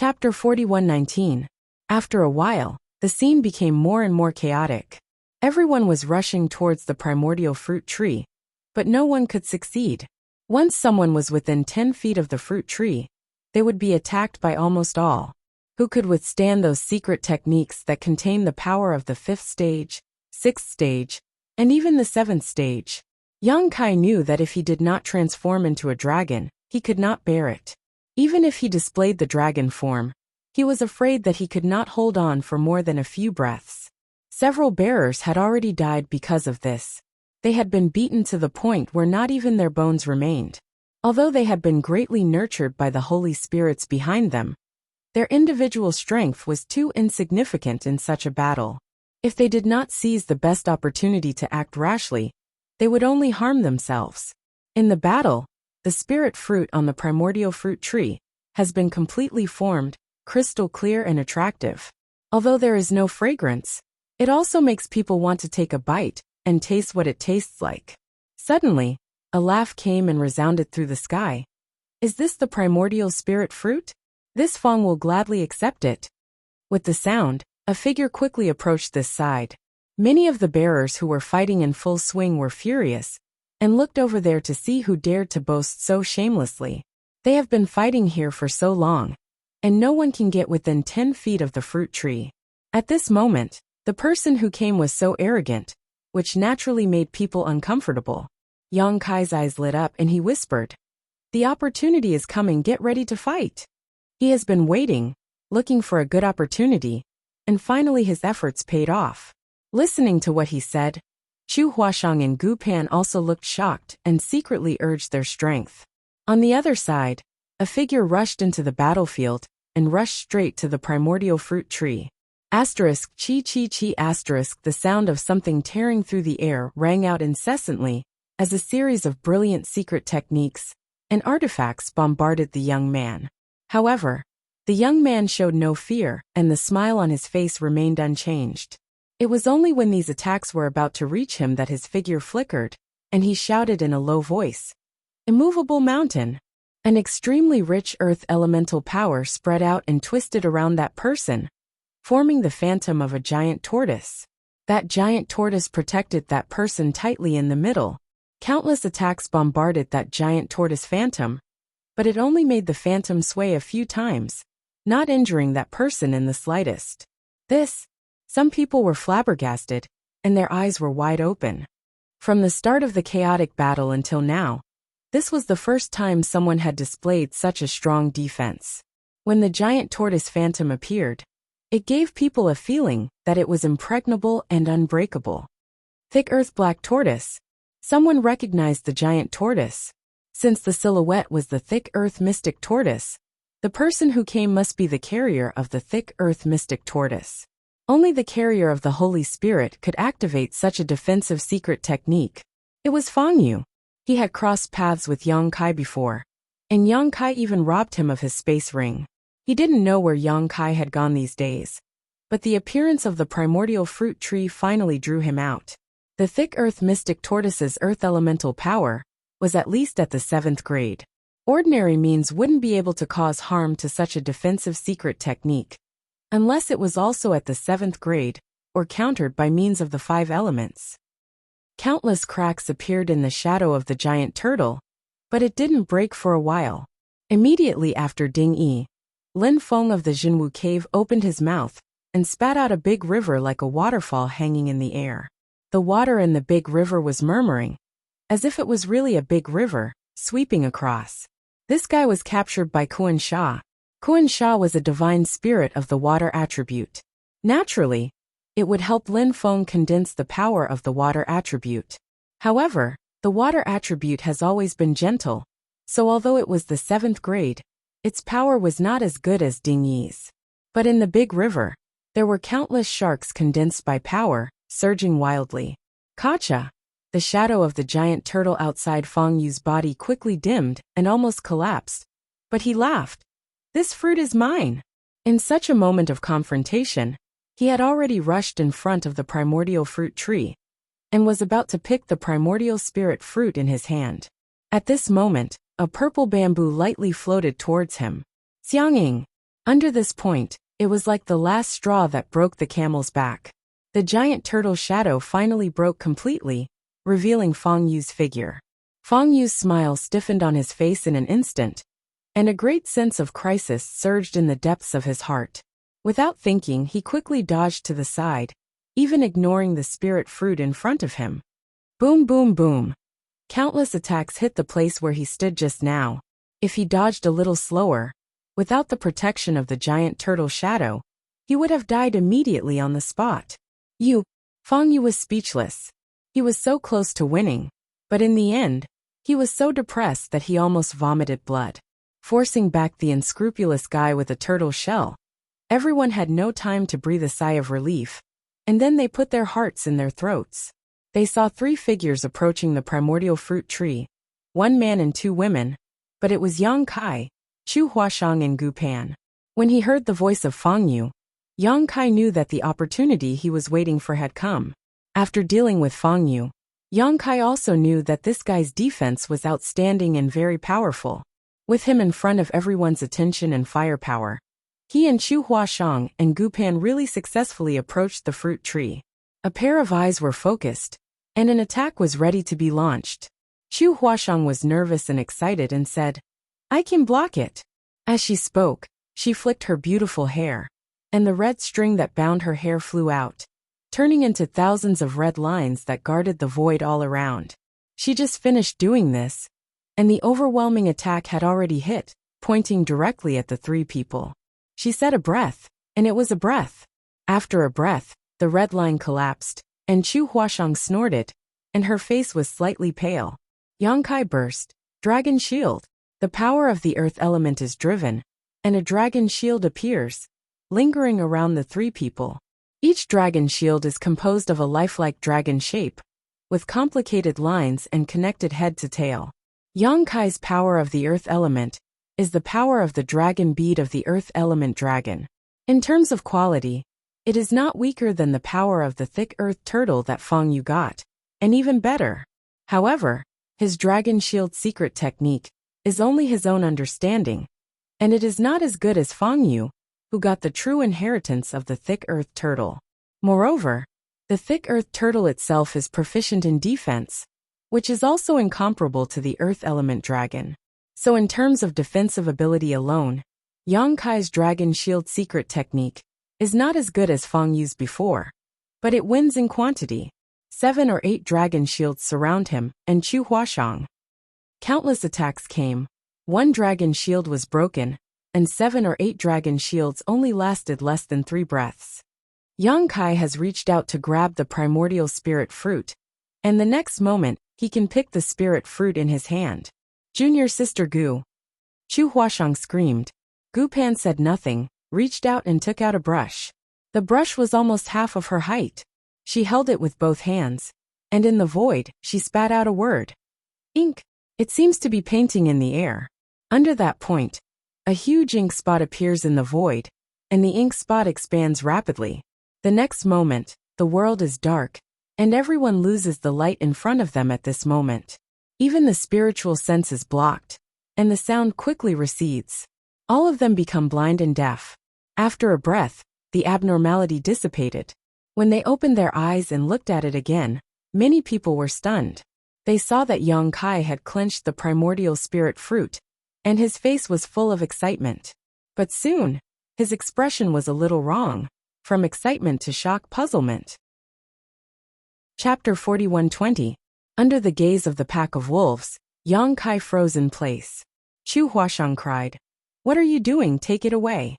Chapter 41:19. After a while, the scene became more and more chaotic. Everyone was rushing towards the primordial fruit tree, but no one could succeed. Once someone was within 10 feet of the fruit tree, they would be attacked by almost all. Who could withstand those secret techniques that contain the power of the 5th stage, 6th stage, and even the 7th stage? Young Kai knew that if he did not transform into a dragon, he could not bear it. Even if he displayed the dragon form, he was afraid that he could not hold on for more than a few breaths. Several bearers had already died because of this. They had been beaten to the point where not even their bones remained. Although they had been greatly nurtured by the holy spirits behind them, their individual strength was too insignificant in such a battle. If they did not seize the best opportunity to act rashly, they would only harm themselves. In the battle, the spirit fruit on the primordial fruit tree has been completely formed, crystal clear and attractive. Although there is no fragrance, it also makes people want to take a bite and taste what it tastes like. Suddenly, a laugh came and resounded through the sky. Is this the primordial spirit fruit? This Fong will gladly accept it. With the sound, a figure quickly approached this side. Many of the bearers who were fighting in full swing were furious, and looked over there to see who dared to boast so shamelessly. They have been fighting here for so long, and no one can get within 10 feet of the fruit tree. At this moment, the person who came was so arrogant, which naturally made people uncomfortable. Yang Kai's eyes lit up and he whispered, "The opportunity is coming, get ready to fight." He has been waiting, looking for a good opportunity, and finally his efforts paid off. Listening to what he said, Chu Huashang and Gu Pan also looked shocked and secretly urged their strength. On the other side, a figure rushed into the battlefield and rushed straight to the primordial fruit tree. Asterisk chi chi chi asterisk. The sound of something tearing through the air rang out incessantly as a series of brilliant secret techniques and artifacts bombarded the young man. However, the young man showed no fear and the smile on his face remained unchanged. It was only when these attacks were about to reach him that his figure flickered, and he shouted in a low voice, "Immovable mountain!" An extremely rich earth elemental power spread out and twisted around that person, forming the phantom of a giant tortoise. That giant tortoise protected that person tightly in the middle. Countless attacks bombarded that giant tortoise phantom, but it only made the phantom sway a few times, not injuring that person in the slightest. Some people were flabbergasted, and their eyes were wide open. From the start of the chaotic battle until now, this was the first time someone had displayed such a strong defense. When the giant tortoise phantom appeared, it gave people a feeling that it was impregnable and unbreakable. Thick earth black tortoise. Someone recognized the giant tortoise. Since the silhouette was the thick earth mystic tortoise, the person who came must be the carrier of the thick earth mystic tortoise. Only the carrier of the Holy Spirit could activate such a defensive secret technique. It was Fang Yu. He had crossed paths with Yang Kai before, and Yang Kai even robbed him of his space ring. He didn't know where Yang Kai had gone these days, but the appearance of the primordial fruit tree finally drew him out. The thick earth mystic tortoise's earth elemental power was at least at the 7th grade. Ordinary means wouldn't be able to cause harm to such a defensive secret technique, unless it was also at the 7th grade, or countered by means of the 5 elements. Countless cracks appeared in the shadow of the giant turtle, but it didn't break for a while. Immediately after Ding Yi, Lin Feng of the Jinwu cave opened his mouth and spat out a big river like a waterfall hanging in the air. The water in the big river was murmuring, as if it was really a big river, sweeping across. This guy was captured by Kuan Sha. Kuan Sha was a divine spirit of the water attribute. Naturally, it would help Lin Feng condense the power of the water attribute. However, the water attribute has always been gentle, so although it was the 7th grade, its power was not as good as Ding Yi's. But in the big river, there were countless sharks condensed by power, surging wildly. Kacha! The shadow of the giant turtle outside Fang Yu's body quickly dimmed and almost collapsed, but he laughed. "This fruit is mine." In such a moment of confrontation, he had already rushed in front of the primordial fruit tree, and was about to pick the primordial spirit fruit in his hand. At this moment, a purple bamboo lightly floated towards him. "Xiangying!" Under this point, it was like the last straw that broke the camel's back. The giant turtle's shadow finally broke completely, revealing Feng Yu's figure. Feng Yu's smile stiffened on his face in an instant, and a great sense of crisis surged in the depths of his heart. Without thinking, he quickly dodged to the side, even ignoring the spirit fruit in front of him. Boom, boom, boom. Countless attacks hit the place where he stood just now. If he dodged a little slower, without the protection of the giant turtle shadow, he would have died immediately on the spot. Feng Yu was speechless. He was so close to winning, but in the end, he was so depressed that he almost vomited blood. Forcing back the unscrupulous guy with a turtle shell, everyone had no time to breathe a sigh of relief, and then they put their hearts in their throats. They saw 3 figures approaching the primordial fruit tree, 1 man and 2 women, but it was Yang Kai, Chu Huashang and Gu Pan. When he heard the voice of Feng Yu, Yang Kai knew that the opportunity he was waiting for had come. After dealing with Feng Yu, Yang Kai also knew that this guy's defense was outstanding and very powerful. With him in front of everyone's attention and firepower, he and Chu Huashang and Gu Pan really successfully approached the fruit tree. A pair of eyes were focused, and an attack was ready to be launched. Chu Huashang was nervous and excited and said, "I can block it." As she spoke, she flicked her beautiful hair, and the red string that bound her hair flew out, turning into thousands of red lines that guarded the void all around. She just finished doing this, and the overwhelming attack had already hit, pointing directly at the 3 people. She said a breath, and it was a breath. After a breath, the red line collapsed, and Chu Huashang snorted, and her face was slightly pale. Yang Kai burst. Dragon Shield. The power of the earth element is driven, and a dragon shield appears, lingering around the 3 people. Each dragon shield is composed of a lifelike dragon shape, with complicated lines and connected head to tail. Yang Kai's power of the earth element is the power of the dragon bead of the earth element dragon. In terms of quality, it is not weaker than the power of the thick earth turtle that Feng Yu got, and even better. However, his dragon shield secret technique is only his own understanding, and it is not as good as Feng Yu, who got the true inheritance of the thick earth turtle. Moreover, the thick earth turtle itself is proficient in defense, which is also incomparable to the earth element dragon. So in terms of defensive ability alone, Yang Kai's dragon shield secret technique is not as good as Feng Yu's before, but it wins in quantity. 7 or 8 dragon shields surround him and Chu Huashang. Countless attacks came. 1 dragon shield was broken, and 7 or 8 dragon shields only lasted less than 3 breaths. Yang Kai has reached out to grab the primordial spirit fruit, and the next moment, he can pick the spirit fruit in his hand. "Junior sister Gu." Chu Huashang screamed. Gu Pan said nothing, reached out and took out a brush. The brush was almost half of her height. She held it with both hands, and in the void, she spat out a word. "Ink." It seems to be painting in the air. Under that point, a huge ink spot appears in the void, and the ink spot expands rapidly. The next moment, the world is dark, and everyone loses the light in front of them at this moment. Even the spiritual sense is blocked, and the sound quickly recedes. All of them become blind and deaf. After a breath, the abnormality dissipated. When they opened their eyes and looked at it again, many people were stunned. They saw that Yang Kai had clenched the primordial spirit fruit, and his face was full of excitement. But soon, his expression was a little wrong, from excitement to shock puzzlement. Chapter 41:20. Under the gaze of the pack of wolves, Yang Kai froze in place. Chu Huashang cried, "What are you doing? Take it away."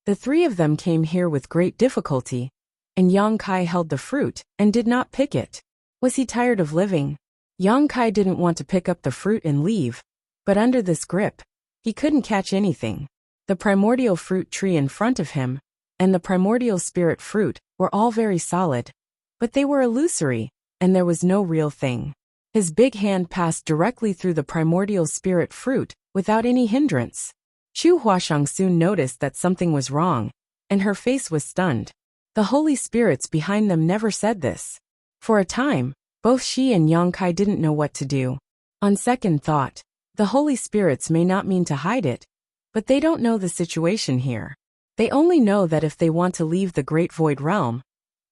The 3 of them came here with great difficulty, and Yang Kai held the fruit and did not pick it. Was he tired of living? Yang Kai didn't want to pick up the fruit and leave, but under this grip, he couldn't catch anything. The primordial fruit tree in front of him, and the primordial spirit fruit were all very solid, but they were illusory, and there was no real thing. His big hand passed directly through the primordial spirit fruit, without any hindrance. Chu Huashang soon noticed that something was wrong, and her face was stunned. The holy spirits behind them never said this. For a time, both she and Yang Kai didn't know what to do. On second thought, the holy spirits may not mean to hide it, but they don't know the situation here. They only know that if they want to leave the Great Void Realm,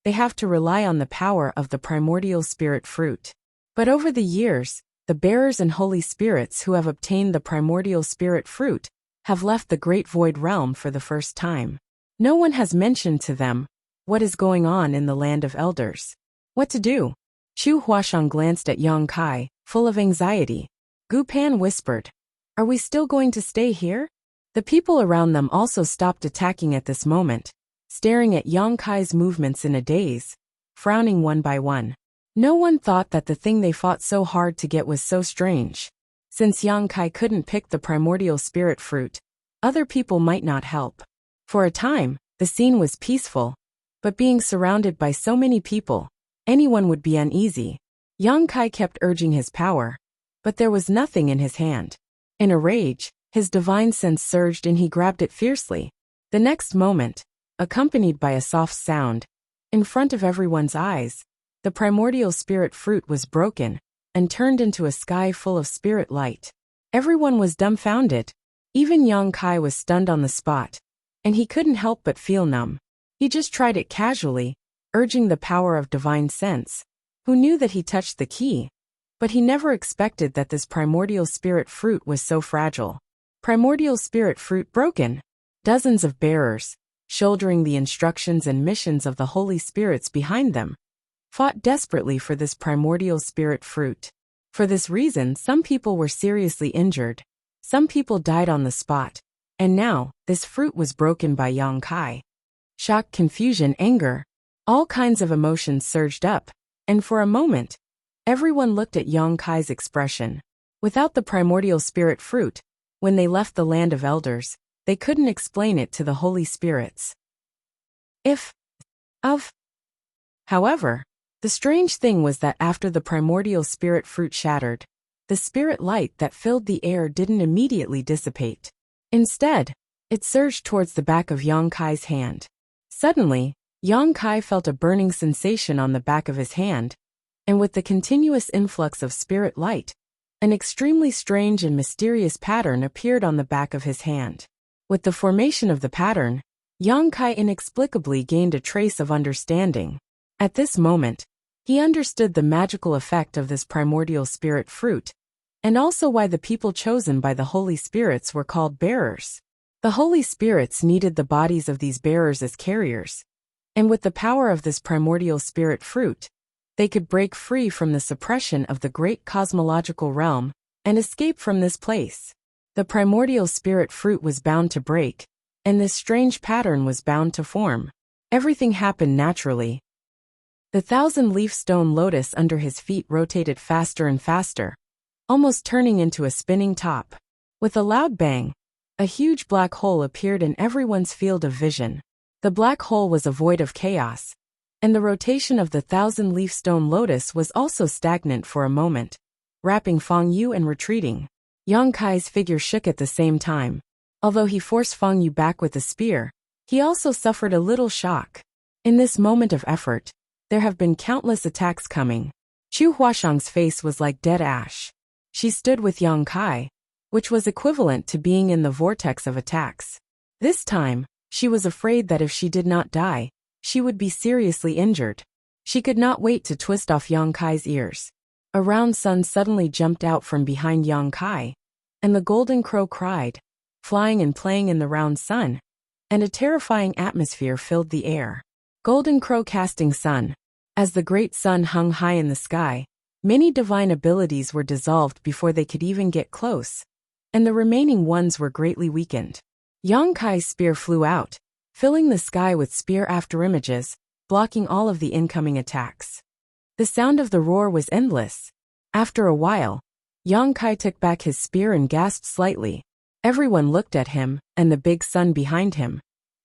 they have to rely on the power of the primordial spirit fruit. But over the years, the bearers and holy spirits who have obtained the primordial spirit fruit have left the Great Void Realm for the first time. No one has mentioned to them what is going on in the land of elders. What to do? Chu Huashang glanced at Yang Kai, full of anxiety. Gu Pan whispered, "Are we still going to stay here?" The people around them also stopped attacking at this moment, staring at Yang Kai's movements in a daze, frowning one by one. No one thought that the thing they fought so hard to get was so strange. Since Yang Kai couldn't pick the primordial spirit fruit, other people might not help. For a time, the scene was peaceful, but being surrounded by so many people, anyone would be uneasy. Yang Kai kept urging his power, but there was nothing in his hand. In a rage, his divine sense surged and he grabbed it fiercely. The next moment, accompanied by a soft sound, in front of everyone's eyes, the primordial spirit fruit was broken and turned into a sky full of spirit light. Everyone was dumbfounded. Even Yang Kai was stunned on the spot, and he couldn't help but feel numb. He just tried it casually, urging the power of divine sense, who knew that he touched the key, but he never expected that this primordial spirit fruit was so fragile. Primordial spirit fruit broken. Dozens of bearers, shouldering the instructions and missions of the holy spirits behind them, fought desperately for this primordial spirit fruit. For this reason, some people were seriously injured, some people died on the spot, and now, this fruit was broken by Yang Kai. Shock, confusion, anger, all kinds of emotions surged up, and for a moment, everyone looked at Yang Kai's expression. Without the primordial spirit fruit, when they left the land of elders, they couldn't explain it to the holy spirits. However, the strange thing was that after the primordial spirit fruit shattered, the spirit light that filled the air didn't immediately dissipate. Instead, it surged towards the back of Yang Kai's hand. Suddenly, Yang Kai felt a burning sensation on the back of his hand, and with the continuous influx of spirit light, an extremely strange and mysterious pattern appeared on the back of his hand. With the formation of the pattern, Yang Kai inexplicably gained a trace of understanding. At this moment, he understood the magical effect of this primordial spirit fruit, and also why the people chosen by the holy spirits were called bearers. The holy spirits needed the bodies of these bearers as carriers, and with the power of this primordial spirit fruit, they could break free from the suppression of the great cosmological realm and escape from this place. The primordial spirit fruit was bound to break, and this strange pattern was bound to form. Everything happened naturally. The 1,000-leaf stone lotus under his feet rotated faster and faster, almost turning into a spinning top. With a loud bang, a huge black hole appeared in everyone's field of vision. The black hole was a void of chaos, and the rotation of the 1,000-leaf stone lotus was also stagnant for a moment, wrapping Feng Yu and retreating. Yang Kai's figure shook at the same time. Although he forced Feng Yu back with a spear, he also suffered a little shock. In this moment of effort, there have been countless attacks coming. Chu Huashang's face was like dead ash. She stood with Yang Kai, which was equivalent to being in the vortex of attacks. This time, she was afraid that if she did not die, she would be seriously injured. She could not wait to twist off Yang Kai's ears. A round sun suddenly jumped out from behind Yang Kai, and the golden crow cried, flying and playing in the round sun, and a terrifying atmosphere filled the air. Golden crow casting sun. As the great sun hung high in the sky, many divine abilities were dissolved before they could even get close, and the remaining ones were greatly weakened. Yang Kai's spear flew out, filling the sky with spear afterimages, blocking all of the incoming attacks. The sound of the roar was endless. After a while, Yang Kai took back his spear and gasped slightly. Everyone looked at him, and the big sun behind him,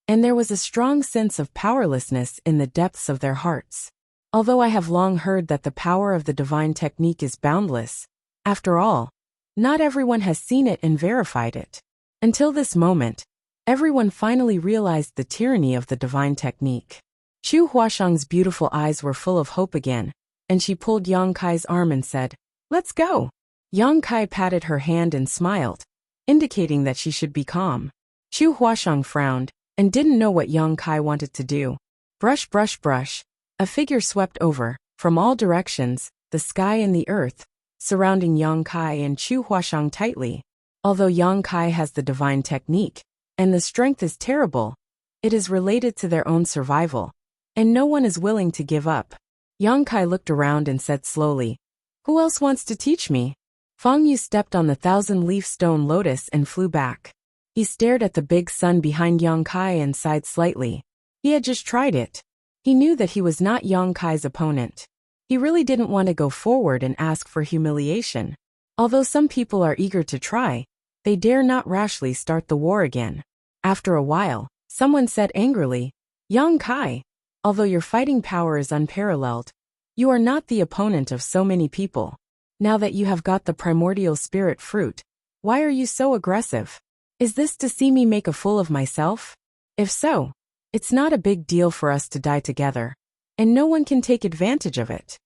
and there was a strong sense of powerlessness in the depths of their hearts. Although I have long heard that the power of the divine technique is boundless, after all, not everyone has seen it and verified it. Until this moment, everyone finally realized the tyranny of the divine technique. Chu Huashang's beautiful eyes were full of hope again, and she pulled Yang Kai's arm and said, "Let's go." Yang Kai patted her hand and smiled, indicating that she should be calm. Chu Huashang frowned, and didn't know what Yang Kai wanted to do. Brush, brush, brush. A figure swept over, from all directions, the sky and the earth, surrounding Yang Kai and Chu Huashang tightly. Although Yang Kai has the divine technique, and the strength is terrible, it is related to their own survival, and no one is willing to give up. Yang Kai looked around and said slowly, "Who else wants to teach me?" Fang Yu stepped on the 1,000-leaf stone lotus and flew back. He stared at the big sun behind Yang Kai and sighed slightly. He had just tried it. He knew that he was not Yang Kai's opponent. He really didn't want to go forward and ask for humiliation. Although some people are eager to try, they dare not rashly start the war again. After a while, someone said angrily, "Yang Kai, although your fighting power is unparalleled, you are not the opponent of so many people. Now that you have got the primordial spirit fruit, why are you so aggressive? Is this to see me make a fool of myself? If so, it's not a big deal for us to die together, and no one can take advantage of it."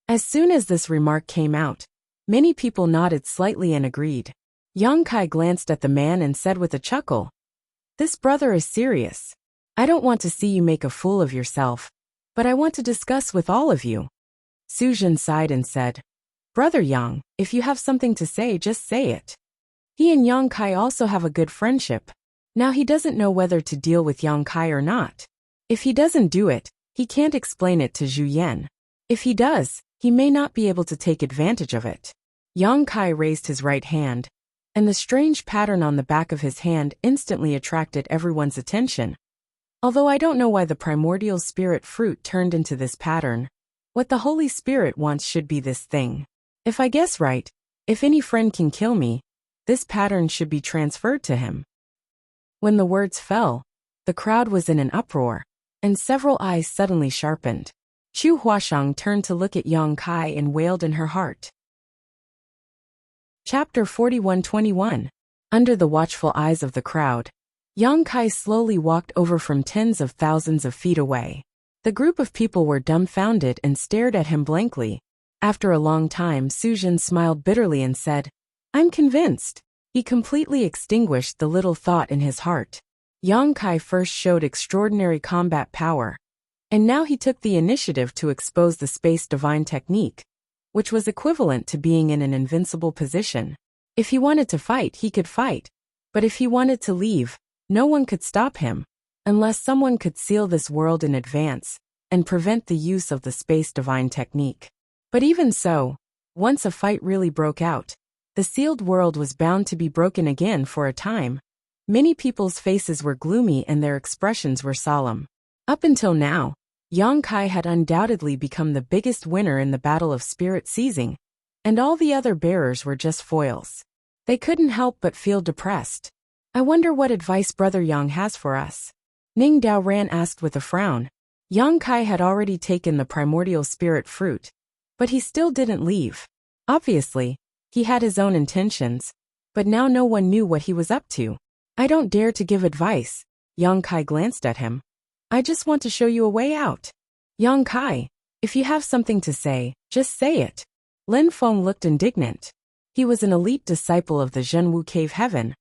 As soon as this remark came out, many people nodded slightly and agreed. Yang Kai glanced at the man and said with a chuckle, "This brother is serious. I don't want to see you make a fool of yourself, but I want to discuss with all of you." Su Jin sighed and said, "Brother Yang, if you have something to say, just say it." He and Yang Kai also have a good friendship. Now he doesn't know whether to deal with Yang Kai or not. If he doesn't do it, he can't explain it to Zhu Yan. If he does, he may not be able to take advantage of it. Yang Kai raised his right hand, and the strange pattern on the back of his hand instantly attracted everyone's attention. Although I don't know why the primordial spirit fruit turned into this pattern, what the Holy Spirit wants should be this thing. If I guess right, if any friend can kill me, this pattern should be transferred to him. When the words fell, the crowd was in an uproar, and several eyes suddenly sharpened. Chu Huashang turned to look at Yang Kai and wailed in her heart. Chapter 41-21. Under the watchful eyes of the crowd, Yang Kai slowly walked over from tens of thousands of feet away. The group of people were dumbfounded and stared at him blankly. After a long time, Su Jin smiled bitterly and said, "I'm convinced." He completely extinguished the little thought in his heart. Yang Kai first showed extraordinary combat power, and now he took the initiative to expose the space divine technique, which was equivalent to being in an invincible position. If he wanted to fight, he could fight, but if he wanted to leave, no one could stop him, unless someone could seal this world in advance and prevent the use of the space divine technique. But even so, once a fight really broke out, the sealed world was bound to be broken again for a time. Many people's faces were gloomy and their expressions were solemn. Up until now, Yang Kai had undoubtedly become the biggest winner in the battle of spirit seizing, and all the other bearers were just foils. They couldn't help but feel depressed. "I wonder what advice Brother Yang has for us?" Ning Dao Ran asked with a frown. Yang Kai had already taken the primordial spirit fruit, but he still didn't leave. Obviously, he had his own intentions, but now no one knew what he was up to. "I don't dare to give advice." Yang Kai glanced at him. "I just want to show you a way out." "Yang Kai, if you have something to say, just say it." Lin Feng looked indignant. He was an elite disciple of the Zhenwu Cave Heaven,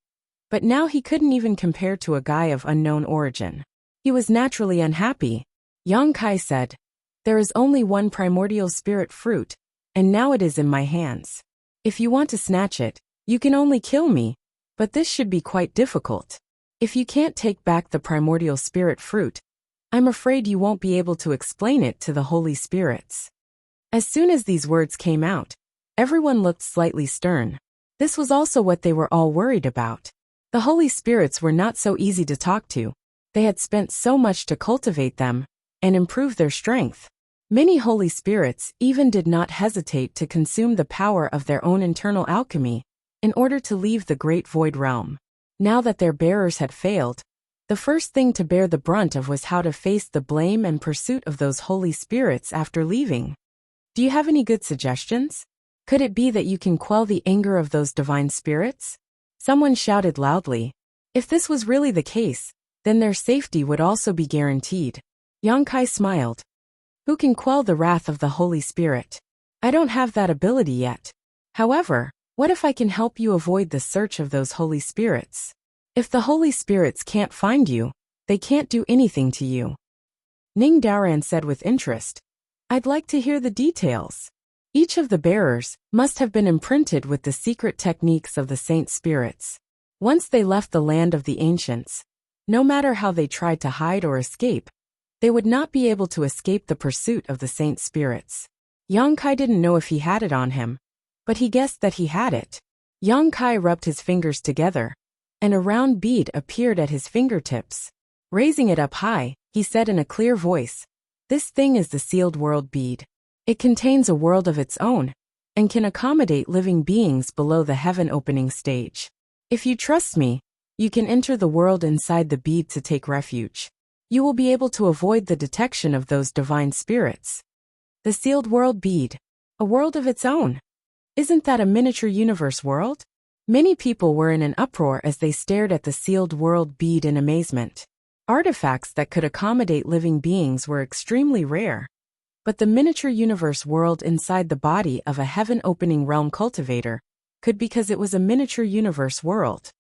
but now he couldn't even compare to a guy of unknown origin. He was naturally unhappy. Yang Kai said, "There is only one primordial spirit fruit, and now it is in my hands. If you want to snatch it, you can only kill me, but this should be quite difficult. If you can't take back the primordial spirit fruit, I'm afraid you won't be able to explain it to the holy spirits." As soon as these words came out, everyone looked slightly stern. This was also what they were all worried about. The holy spirits were not so easy to talk to. They had spent so much to cultivate them and improve their strength. Many holy spirits even did not hesitate to consume the power of their own internal alchemy in order to leave the great void realm. Now that their bearers had failed, the first thing to bear the brunt of was how to face the blame and pursuit of those holy spirits after leaving. Do you have any good suggestions? Could it be that you can quell the anger of those divine spirits? Someone shouted loudly. If this was really the case, then their safety would also be guaranteed. Yang Kai smiled. "Who can quell the wrath of the Holy Spirit? I don't have that ability yet. However, what if I can help you avoid the search of those holy spirits? If the holy spirits can't find you, They can't do anything to you. Ning Daoran said with interest. I'd like to hear the details. Each of the bearers must have been imprinted with the secret techniques of the saint spirits. Once they left the land of the ancients, no matter how they tried to hide or escape, they would not be able to escape the pursuit of the saint spirits. Yang Kai didn't know if he had it on him, but he guessed that he had it. Yang Kai rubbed his fingers together, and a round bead appeared at his fingertips. Raising it up high, he said in a clear voice, "This thing is the sealed world bead. It contains a world of its own, and can accommodate living beings below the heaven-opening stage. If you trust me, you can enter the world inside the bead to take refuge. You will be able to avoid the detection of those divine spirits." The sealed world bead. A world of its own. Isn't that a miniature universe world? Many people were in an uproar as they stared at the sealed world bead in amazement. Artifacts that could accommodate living beings were extremely rare. But the miniature universe world inside the body of a heaven-opening realm cultivator could because it was a miniature universe world.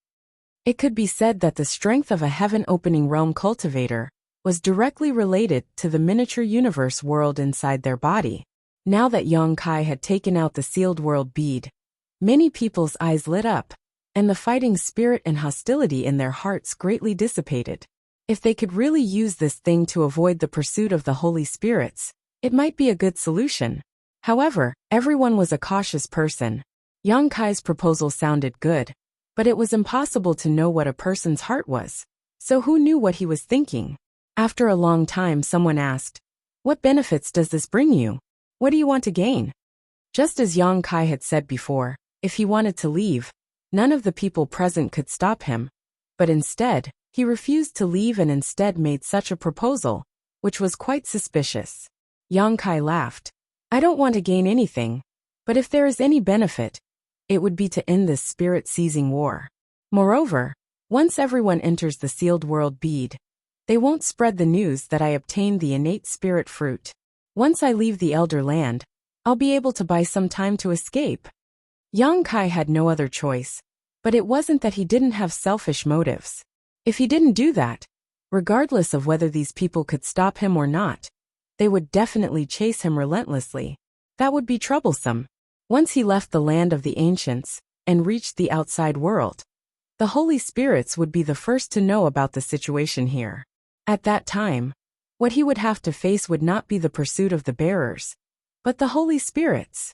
It could be said that the strength of a heaven-opening realm cultivator was directly related to the miniature universe world inside their body. Now that Yang Kai had taken out the sealed world bead, many people's eyes lit up, and the fighting spirit and hostility in their hearts greatly dissipated. If they could really use this thing to avoid the pursuit of the holy spirits, it might be a good solution. However, everyone was a cautious person. Yang Kai's proposal sounded good, but it was impossible to know what a person's heart was. So who knew what he was thinking? After a long time, someone asked, "What benefits does this bring you? What do you want to gain?" Just as Yang Kai had said before, if he wanted to leave, none of the people present could stop him. But instead, he refused to leave and instead made such a proposal, which was quite suspicious. Yang Kai laughed. "I don't want to gain anything, but if there is any benefit, it would be to end this spirit-seizing war. Moreover, once everyone enters the sealed world bead, they won't spread the news that I obtained the innate spirit fruit. Once I leave the Elder Land, I'll be able to buy some time to escape." Yang Kai had no other choice, but it wasn't that he didn't have selfish motives. If he didn't do that, regardless of whether these people could stop him or not, they would definitely chase him relentlessly. That would be troublesome. Once he left the land of the ancients and reached the outside world, the holy spirits would be the first to know about the situation here. At that time, what he would have to face would not be the pursuit of the bearers, but the holy spirits.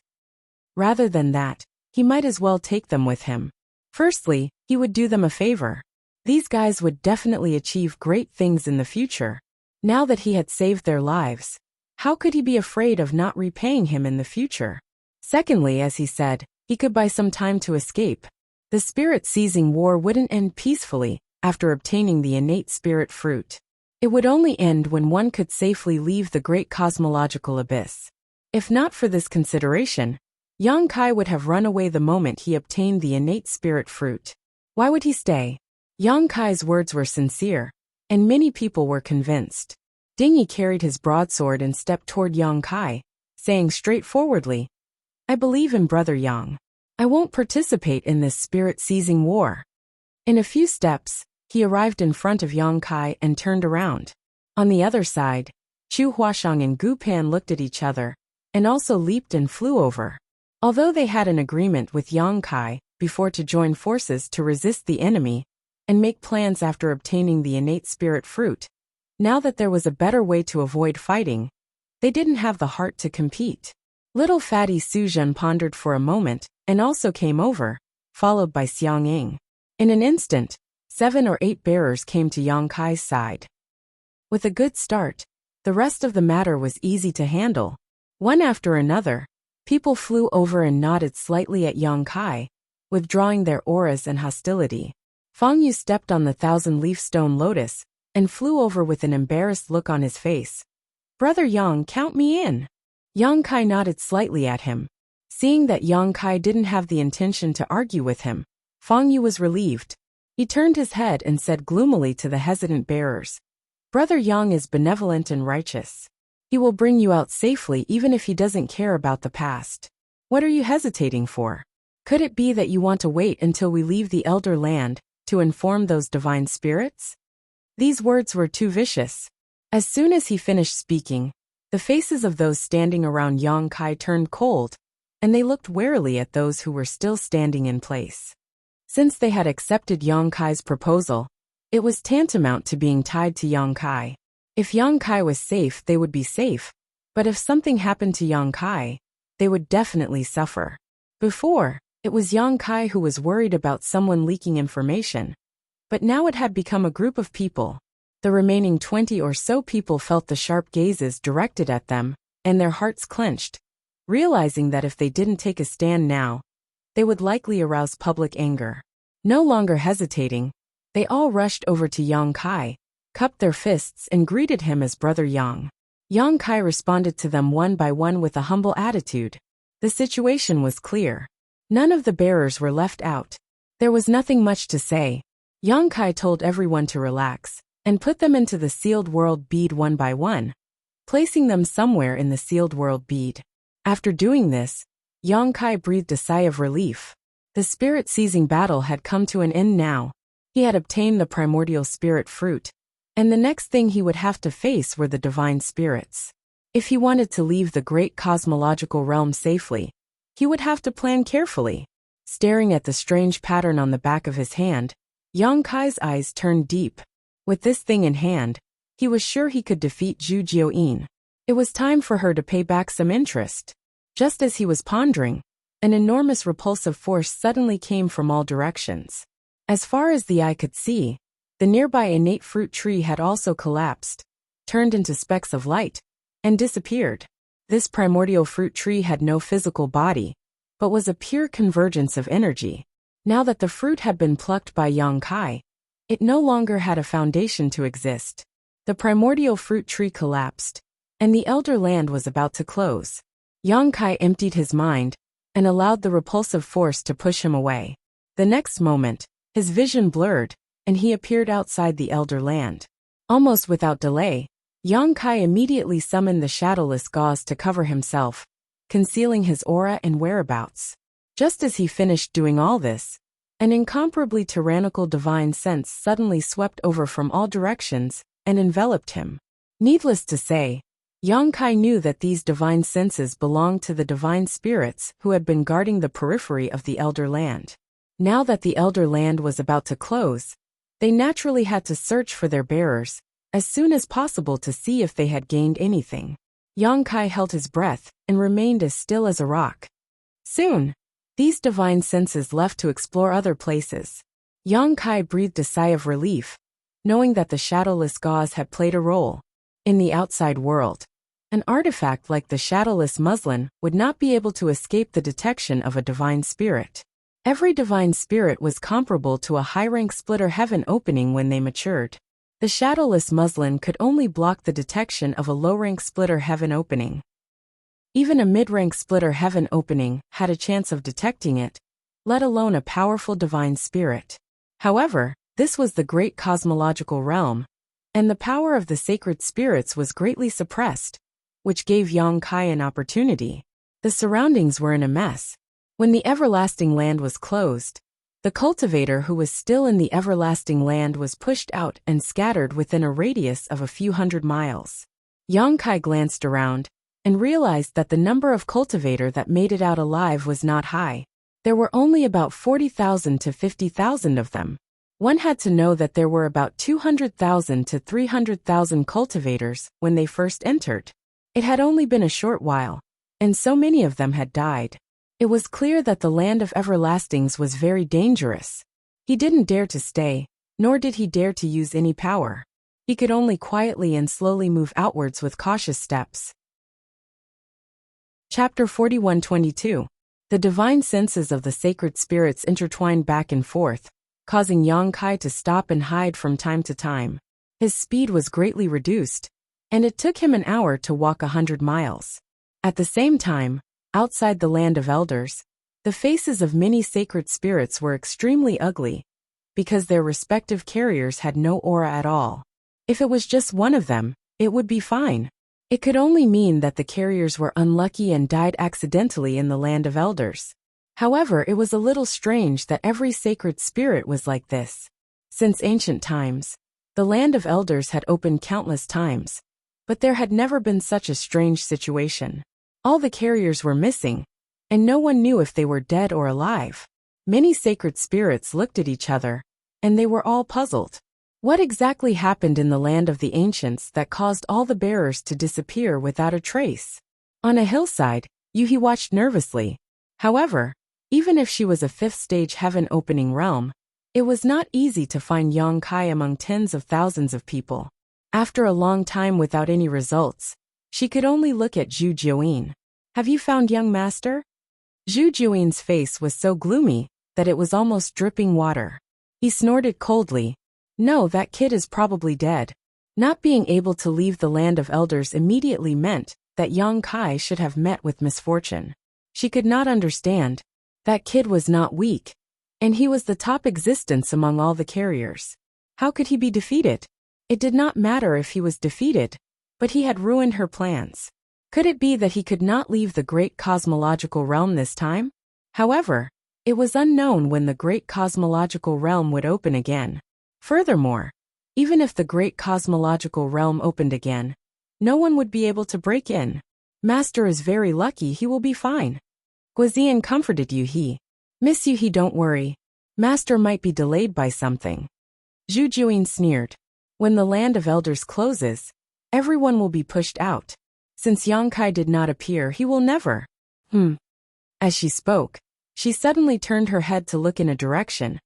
Rather than that, he might as well take them with him. Firstly, he would do them a favor. These guys would definitely achieve great things in the future. Now that he had saved their lives, how could he be afraid of not repaying him in the future? Secondly, as he said, he could buy some time to escape. The spirit-seizing war wouldn't end peacefully after obtaining the innate spirit fruit. It would only end when one could safely leave the great cosmological abyss. If not for this consideration, Yang Kai would have run away the moment he obtained the innate spirit fruit. Why would he stay? Yang Kai's words were sincere, and many people were convinced. Dingy carried his broadsword and stepped toward Yang Kai, saying straightforwardly, "I believe in Brother Yang. I won't participate in this spirit-seizing war." In a few steps, he arrived in front of Yang Kai and turned around. On the other side, Chu Huashang and Gu Pan looked at each other, and also leaped and flew over. Although they had an agreement with Yang Kai before to join forces to resist the enemy, and make plans after obtaining the innate spirit fruit, now that there was a better way to avoid fighting, they didn't have the heart to compete. Little fatty Su Zhen pondered for a moment, and also came over, followed by Xiang Ying. In an instant, 7 or 8 bearers came to Yang Kai's side. With a good start, the rest of the matter was easy to handle. One after another, people flew over and nodded slightly at Yang Kai, withdrawing their auras and hostility. Fang Yu stepped on the 1,000-leaf stone lotus, and flew over with an embarrassed look on his face. "Brother Yang, count me in." Yang Kai nodded slightly at him. Seeing that Yang Kai didn't have the intention to argue with him, Fang Yu was relieved. He turned his head and said gloomily to the hesitant bearers, "Brother Yang is benevolent and righteous. He will bring you out safely even if he doesn't care about the past. What are you hesitating for? Could it be that you want to wait until we leave the Elder Land to inform those divine spirits?" These words were too vicious. As soon as he finished speaking, the faces of those standing around Yang Kai turned cold, and they looked warily at those who were still standing in place. Since they had accepted Yang Kai's proposal, it was tantamount to being tied to Yang Kai. If Yang Kai was safe, they would be safe, but if something happened to Yang Kai, they would definitely suffer. Before, it was Yang Kai who was worried about someone leaking information, but now it had become a group of people. The remaining 20 or so people felt the sharp gazes directed at them, and their hearts clenched, realizing that if they didn't take a stand now, they would likely arouse public anger. No longer hesitating, they all rushed over to Yang Kai, cupped their fists and greeted him as Brother Yang. Yang Kai responded to them one by one with a humble attitude. The situation was clear. None of the bearers were left out. There was nothing much to say. Yang Kai told everyone to relax, and put them into the sealed world bead one by one, placing them somewhere in the sealed world bead. After doing this, Yang Kai breathed a sigh of relief. The spirit-seizing battle had come to an end now. He had obtained the primordial spirit fruit, and the next thing he would have to face were the divine spirits. If he wanted to leave the great cosmological realm safely, he would have to plan carefully. Staring at the strange pattern on the back of his hand, Yang Kai's eyes turned deep. With this thing in hand, he was sure he could defeat Zhu Jiuyin. It was time for her to pay back some interest. Just as he was pondering, an enormous repulsive force suddenly came from all directions. As far as the eye could see, the nearby innate fruit tree had also collapsed, turned into specks of light, and disappeared. This primordial fruit tree had no physical body, but was a pure convergence of energy. Now that the fruit had been plucked by Yang Kai, it no longer had a foundation to exist. The primordial fruit tree collapsed, and the elder land was about to close. Yang Kai emptied his mind, and allowed the repulsive force to push him away. The next moment, his vision blurred, and he appeared outside the elder land. Almost without delay, Yang Kai immediately summoned the shadowless gauze to cover himself, concealing his aura and whereabouts. Just as he finished doing all this, an incomparably tyrannical divine sense suddenly swept over from all directions and enveloped him. Needless to say, Yang Kai knew that these divine senses belonged to the divine spirits who had been guarding the periphery of the elder land. Now that the elder land was about to close, they naturally had to search for their bearers as soon as possible to see if they had gained anything. Yang Kai held his breath and remained as still as a rock. Soon, these divine senses left to explore other places. Yang Kai breathed a sigh of relief, knowing that the shadowless gauze had played a role. In the outside world, an artifact like the shadowless muslin would not be able to escape the detection of a divine spirit. Every divine spirit was comparable to a high-rank splitter heaven opening when they matured. The shadowless muslin could only block the detection of a low-rank splitter heaven opening. Even a mid-rank splitter heaven opening had a chance of detecting it, let alone a powerful divine spirit. However, this was the great cosmological realm, and the power of the sacred spirits was greatly suppressed, which gave Yang Kai an opportunity. The surroundings were in a mess. When the everlasting land was closed, the cultivator who was still in the everlasting land was pushed out and scattered within a radius of a few hundred miles. Yang Kai glanced around and realized that the number of cultivator that made it out alive was not high. There were only about 40,000 to 50,000 of them. One had to know that there were about 200,000 to 300,000 cultivators when they first entered. It had only been a short while, and so many of them had died. It was clear that the land of everlastings was very dangerous. He didn't dare to stay, nor did he dare to use any power. He could only quietly and slowly move outwards with cautious steps. Chapter 41:22. The divine senses of the sacred spirits intertwined back and forth, causing Yang Kai to stop and hide from time to time. His speed was greatly reduced, and it took him an hour to walk 100 miles. At the same time, outside the land of elders, the faces of many sacred spirits were extremely ugly, because their respective carriers had no aura at all. If it was just one of them, it would be fine. It could only mean that the carriers were unlucky and died accidentally in the land of elders. However, it was a little strange that every sacred spirit was like this. Since ancient times, The land of elders had opened countless times, but there had never been such a strange situation. All the carriers were missing, and no one knew if they were dead or alive. Many sacred spirits looked at each other, and they were all puzzled. What exactly happened in the land of the ancients that caused all the bearers to disappear without a trace? On a hillside, Yuhi watched nervously. However, even if she was a fifth-stage heaven-opening realm, it was not easy to find Yang Kai among tens of thousands of people. After a long time without any results, she could only look at Zhu Jiuyin. "Have you found young master?" Zhu Jiuyin's face was so gloomy that it was almost dripping water. He snorted coldly. "No, that kid is probably dead." Not being able to leave the land of elders immediately meant that Yang Kai should have met with misfortune. She could not understand. That kid was not weak, and he was the top existence among all the carriers. How could he be defeated? It did not matter if he was defeated, but he had ruined her plans. Could it be that he could not leave the great cosmological realm this time? However, it was unknown when the great cosmological realm would open again. Furthermore, even if the great cosmological realm opened again, no one would be able to break in. "Master is very lucky, he will be fine." Guizian comforted Yuhi. "Miss Yuhi, don't worry. Master might be delayed by something." Zhu Jiuyin sneered. "When the land of elders closes, everyone will be pushed out. Since Yang Kai did not appear, he will never." As she spoke, she suddenly turned her head to look in a direction,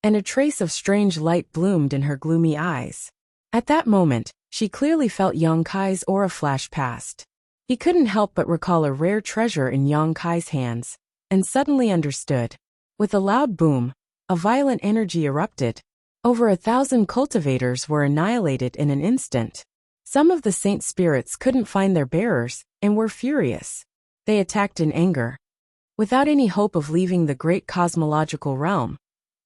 and a trace of strange light bloomed in her gloomy eyes. At that moment, she clearly felt Yang Kai's aura flash past. He couldn't help but recall a rare treasure in Yang Kai's hands, and suddenly understood. With a loud boom, a violent energy erupted. Over 1,000 cultivators were annihilated in an instant. Some of the saint spirits couldn't find their bearers, and were furious. They attacked in anger. Without any hope of leaving the great cosmological realm,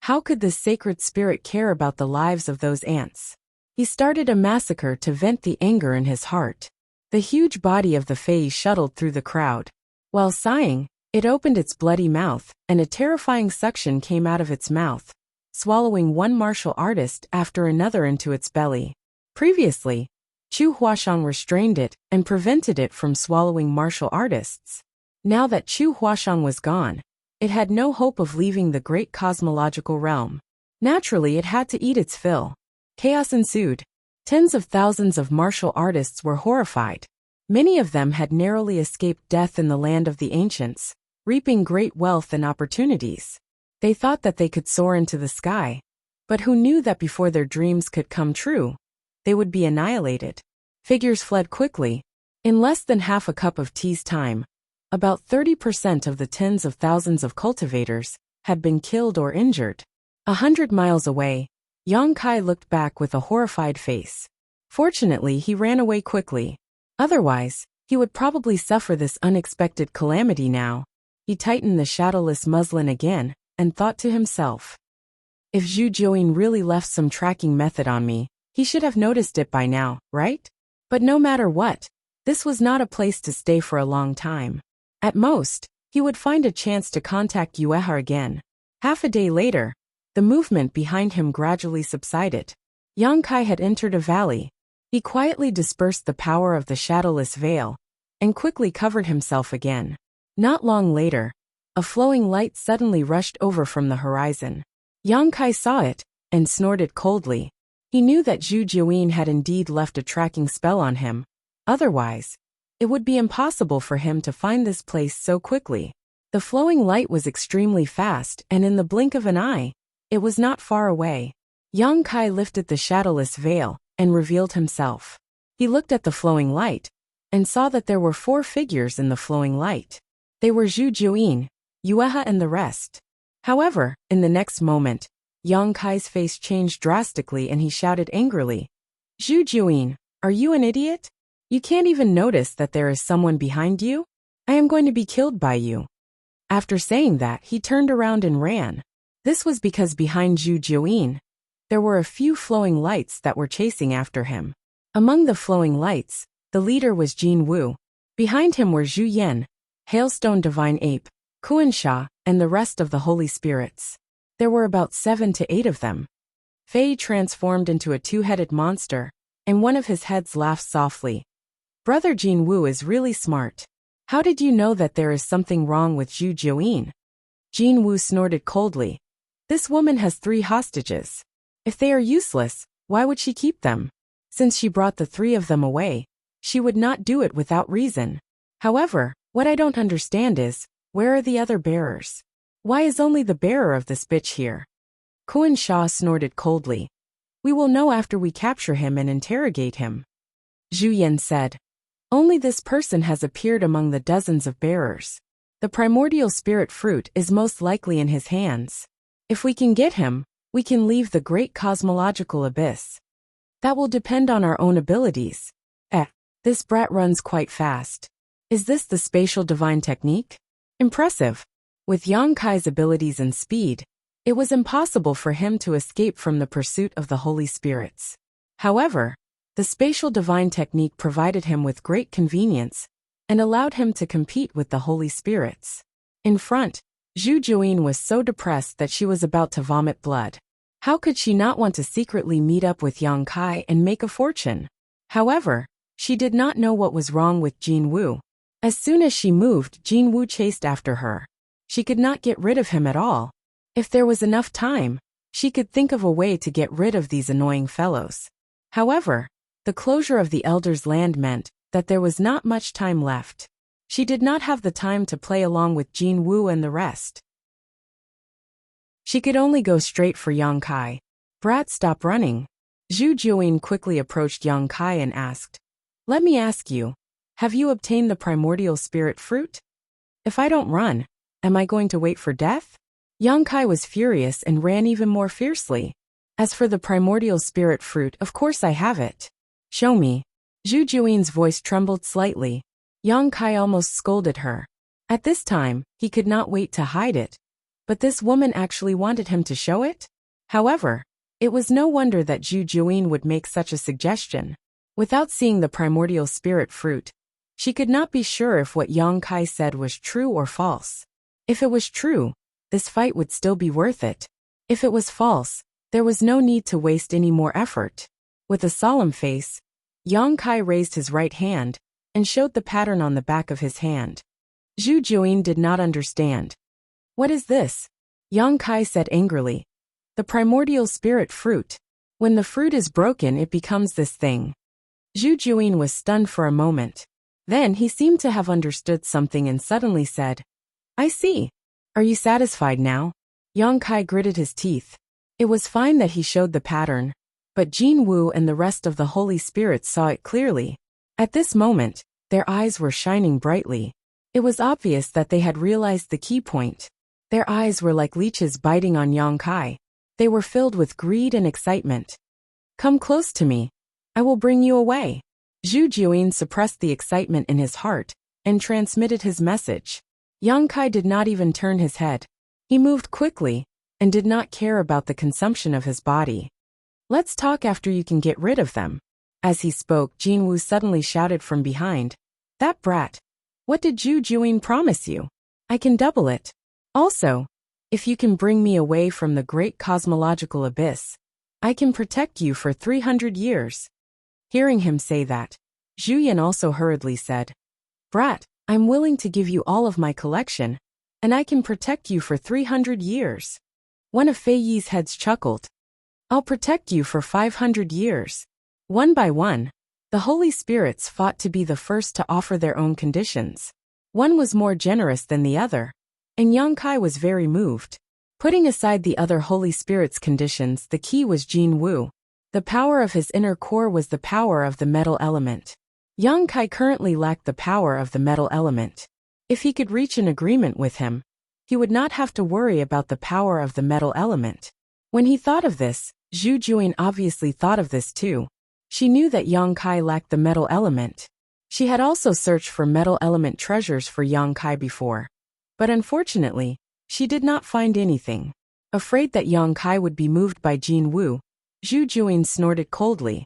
how could this sacred spirit care about the lives of those ants? He started a massacre to vent the anger in his heart. The huge body of the Fae shuttled through the crowd. While sighing, it opened its bloody mouth, and a terrifying suction came out of its mouth, swallowing one martial artist after another into its belly. Previously, Chu Huashang restrained it and prevented it from swallowing martial artists. Now that Chu Huashang was gone, it had no hope of leaving the great cosmological realm. Naturally, it had to eat its fill. Chaos ensued. Tens of thousands of martial artists were horrified. Many of them had narrowly escaped death in the land of the ancients, reaping great wealth and opportunities. They thought that they could soar into the sky, but who knew that before their dreams could come true, they would be annihilated. Figures fled quickly. In less than half a cup of tea's time, about 30% of the tens of thousands of cultivators had been killed or injured. 100 miles away, Yang Kai looked back with a horrified face. Fortunately, he ran away quickly. Otherwise, he would probably suffer this unexpected calamity now. He tightened the shadowless muslin again, and thought to himself, "If Zhu Jiuyin really left some tracking method on me, he should have noticed it by now, right?" But no matter what, this was not a place to stay for a long time. At most, he would find a chance to contact Yueha again. Half a day later, the movement behind him gradually subsided. Yang Kai had entered a valley. He quietly dispersed the power of the shadowless veil, and quickly covered himself again. Not long later, a flowing light suddenly rushed over from the horizon. Yang Kai saw it, and snorted coldly. He knew that Zhu Jiuyin had indeed left a tracking spell on him. Otherwise, it would be impossible for him to find this place so quickly. The flowing light was extremely fast, and in the blink of an eye, it was not far away. Yang Kai lifted the shadowless veil, and revealed himself. He looked at the flowing light, and saw that there were 4 figures in the flowing light. They were Zhu Jiuyin, Yueha and the rest. However, in the next moment, Yang Kai's face changed drastically and he shouted angrily, "Zhu Jiuyin, are you an idiot? You can't even notice that there is someone behind you? I am going to be killed by you." After saying that, he turned around and ran. This was because behind Zhu Jiuyin, there were a few flowing lights that were chasing after him. Among the flowing lights, the leader was Jin Wu. Behind him were Zhu Yan, Hailstone Divine Ape, Kuan Sha, and the rest of the holy spirits. There were about 7 to 8 of them. Fei transformed into a two-headed monster, and one of his heads laughed softly. Brother Jin Wu is really smart. How did you know that there is something wrong with Zhu Jiuyin? Jin Wu snorted coldly. This woman has 3 hostages. If they are useless, why would she keep them? Since she brought the 3 of them away, she would not do it without reason. However, what I don't understand is, where are the other bearers? Why is only the bearer of this bitch here? Kuan Sha snorted coldly. We will know after we capture him and interrogate him. Zhu Yan said. Only this person has appeared among the dozens of bearers. The primordial spirit fruit is most likely in his hands. If we can get him, we can leave the great cosmological abyss. That will depend on our own abilities. This brat runs quite fast. Is this the spatial divine technique? Impressive. With Yang Kai's abilities and speed, it was impossible for him to escape from the pursuit of the Holy Spirits. However, the spatial divine technique provided him with great convenience and allowed him to compete with the Holy Spirits. In front, Zhu Jiuyin was so depressed that she was about to vomit blood. How could she not want to secretly meet up with Yang Kai and make a fortune? However, she did not know what was wrong with Jin Wu. As soon as she moved, Jin Wu chased after her. She could not get rid of him at all. If there was enough time, she could think of a way to get rid of these annoying fellows. However, the closure of the Elder's land meant that there was not much time left. She did not have the time to play along with Jin Wu and the rest. She could only go straight for Yang Kai. Brat, stop running. Zhu Jiuyin quickly approached Yang Kai and asked, Let me ask you, have you obtained the primordial spirit fruit? If I don't run, am I going to wait for death? Yang Kai was furious and ran even more fiercely. As for the primordial spirit fruit, of course I have it. Show me. Zhu Jiuyin's voice trembled slightly. Yang Kai almost scolded her. At this time, he could not wait to hide it. But this woman actually wanted him to show it? However, it was no wonder that Zhu Jiuyin would make such a suggestion. Without seeing the primordial spirit fruit, she could not be sure if what Yang Kai said was true or false. If it was true, this fight would still be worth it. If it was false, there was no need to waste any more effort. With a solemn face, Yang Kai raised his right hand and showed the pattern on the back of his hand. Zhu Jiuyin did not understand. What is this? Yang Kai said angrily. The primordial spirit fruit. When the fruit is broken, it becomes this thing. Zhu Jiuyin was stunned for a moment. Then he seemed to have understood something and suddenly said, I see. Are you satisfied now? Yang Kai gritted his teeth. It was fine that he showed the pattern, but Jin Wu and the rest of the Holy Spirits saw it clearly. At this moment, their eyes were shining brightly. It was obvious that they had realized the key point. Their eyes were like leeches biting on Yang Kai. They were filled with greed and excitement. Come close to me. I will bring you away. Zhu Jiuyin suppressed the excitement in his heart and transmitted his message. Yang Kai did not even turn his head. He moved quickly and did not care about the consumption of his body. Let's talk after you can get rid of them. As he spoke, Jin Wu suddenly shouted from behind. That brat. What did Zhu Jiuyin promise you? I can double it. Also, if you can bring me away from the great cosmological abyss, I can protect you for 300 years. Hearing him say that, Zhu Yan also hurriedly said, Brat, I'm willing to give you all of my collection, and I can protect you for 300 years. One of Fei Yi's heads chuckled. I'll protect you for 500 years. One by one, the Holy Spirits fought to be the first to offer their own conditions. One was more generous than the other, and Yang Kai was very moved. Putting aside the other Holy Spirits' conditions, the key was Jin Wu. The power of his inner core was the power of the metal element. Yang Kai currently lacked the power of the metal element. If he could reach an agreement with him, he would not have to worry about the power of the metal element. When he thought of this, Zhu Jiuyin obviously thought of this too. She knew that Yang Kai lacked the metal element. She had also searched for metal element treasures for Yang Kai before. But unfortunately, she did not find anything. Afraid that Yang Kai would be moved by Jin Wu, Zhu Jiuyin snorted coldly.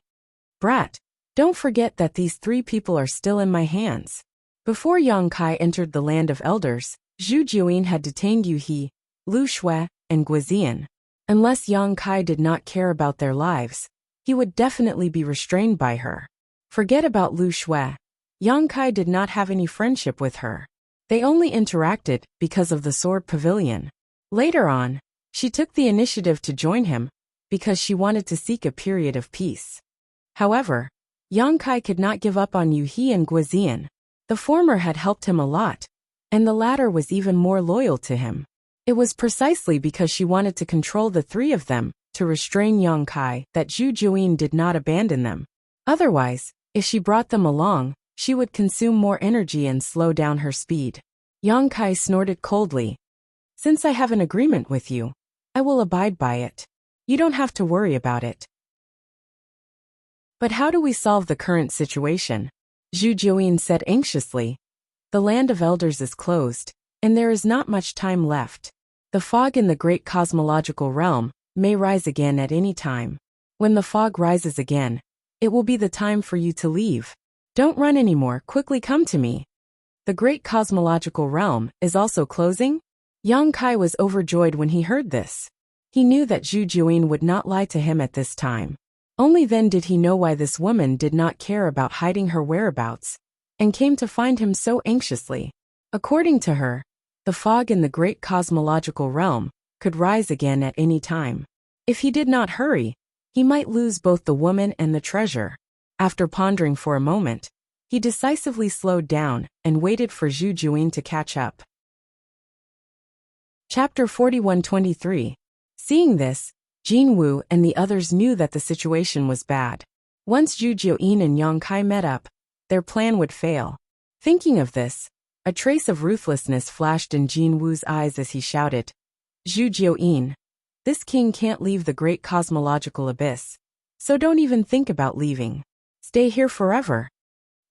Brat, don't forget that these 3 people are still in my hands. Before Yang Kai entered the land of elders, Zhu Jiuyin had detained Yu He, Lu Shui, and Guizian. Unless Yang Kai did not care about their lives, he would definitely be restrained by her. Forget about Lu Shui. Yang Kai did not have any friendship with her. They only interacted because of the sword pavilion. Later on, she took the initiative to join him because she wanted to seek a period of peace. However, Yang Kai could not give up on Yu He and Guizian. The former had helped him a lot, and the latter was even more loyal to him. It was precisely because she wanted to control the three of them, to restrain Yang Kai, that Zhu Juyin did not abandon them. Otherwise, if she brought them along, she would consume more energy and slow down her speed. Yang Kai snorted coldly. Since I have an agreement with you, I will abide by it. You don't have to worry about it. But how do we solve the current situation? Zhu Juyin said anxiously. The land of elders is closed, and there is not much time left. The fog in the great cosmological realm may rise again at any time. When the fog rises again, it will be the time for you to leave. Don't run anymore, quickly come to me. The great cosmological realm is also closing? Yang Kai was overjoyed when he heard this. He knew that Zhu Juyin would not lie to him at this time. Only then did he know why this woman did not care about hiding her whereabouts, and came to find him so anxiously. According to her, the fog in the great cosmological realm could rise again at any time. If he did not hurry, he might lose both the woman and the treasure. After pondering for a moment, he decisively slowed down and waited for Zhu Juyin to catch up. Chapter 41-23. Seeing this, Jin Wu and the others knew that the situation was bad. Once Zhu Juyin and Yang Kai met up, their plan would fail. Thinking of this, a trace of ruthlessness flashed in Jin Wu's eyes as he shouted, Zhu Juyin, this king can't leave the great cosmological abyss, so don't even think about leaving. Stay here forever.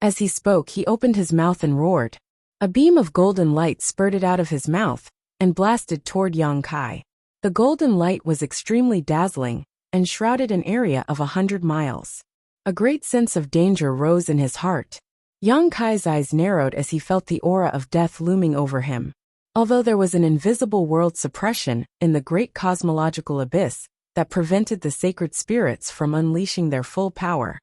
As he spoke, he opened his mouth and roared. A beam of golden light spurted out of his mouth and blasted toward Yang Kai. The golden light was extremely dazzling and shrouded an area of 100 miles. A great sense of danger rose in his heart. Yang Kai's eyes narrowed as he felt the aura of death looming over him. Although there was an invisible world suppression in the great cosmological abyss that prevented the sacred spirits from unleashing their full power,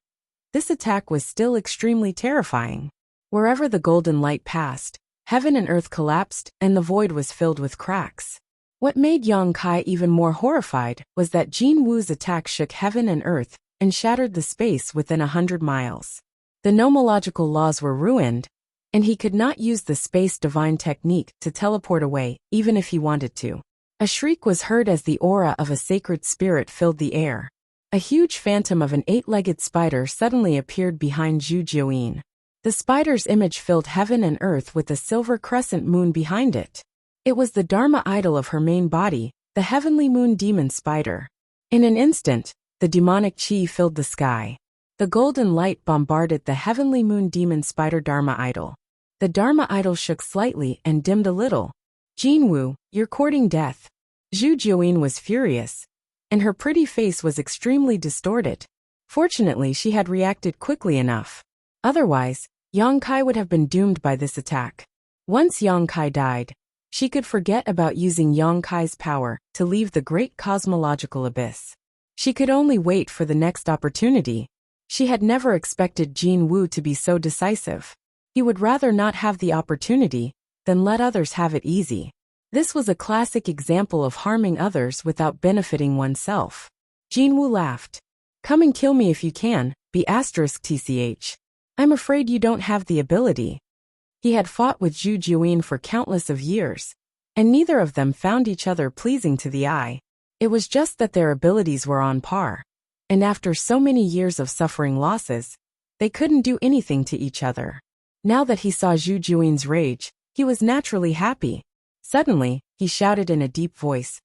this attack was still extremely terrifying. Wherever the golden light passed, heaven and earth collapsed and the void was filled with cracks. What made Yang Kai even more horrified was that Jin Wu's attack shook heaven and earth and shattered the space within 100 miles. The nomological laws were ruined, and he could not use the space divine technique to teleport away, even if he wanted to. A shriek was heard as the aura of a sacred spirit filled the air. A huge phantom of an 8-legged spider suddenly appeared behind Zhu Juyin. The spider's image filled heaven and earth with a silver crescent moon behind it. It was the Dharma idol of her main body, the heavenly moon demon spider. In an instant, the demonic chi filled the sky. The golden light bombarded the heavenly moon demon spider Dharma idol. The Dharma idol shook slightly and dimmed a little. Jin Wu, you're courting death. Zhu Juyin was furious, and her pretty face was extremely distorted. Fortunately, she had reacted quickly enough. Otherwise, Yang Kai would have been doomed by this attack. Once Yang Kai died, she could forget about using Yang Kai's power to leave the great cosmological abyss. She could only wait for the next opportunity. She had never expected Jin Wu to be so decisive. He would rather not have the opportunity than let others have it easy. This was a classic example of harming others without benefiting oneself. Jin Wu laughed. Come and kill me if you can, *tch. I'm afraid you don't have the ability. He had fought with Zhu Juyin for countless of years, and neither of them found each other pleasing to the eye. It was just that their abilities were on par, and after so many years of suffering losses, they couldn't do anything to each other. Now that he saw Zhu Juin's rage, he was naturally happy. Suddenly, he shouted in a deep voice,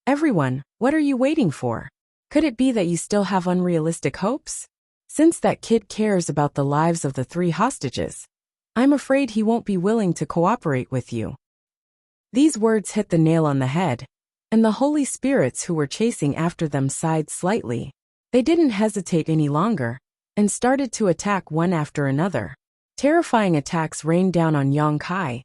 Everyone, what are you waiting for? Could it be that you still have unrealistic hopes? Since that kid cares about the lives of the 3 hostages, I'm afraid he won't be willing to cooperate with you. These words hit the nail on the head, and the holy spirits who were chasing after them sighed slightly. They didn't hesitate any longer, and started to attack one after another. Terrifying attacks rained down on Yang Kai,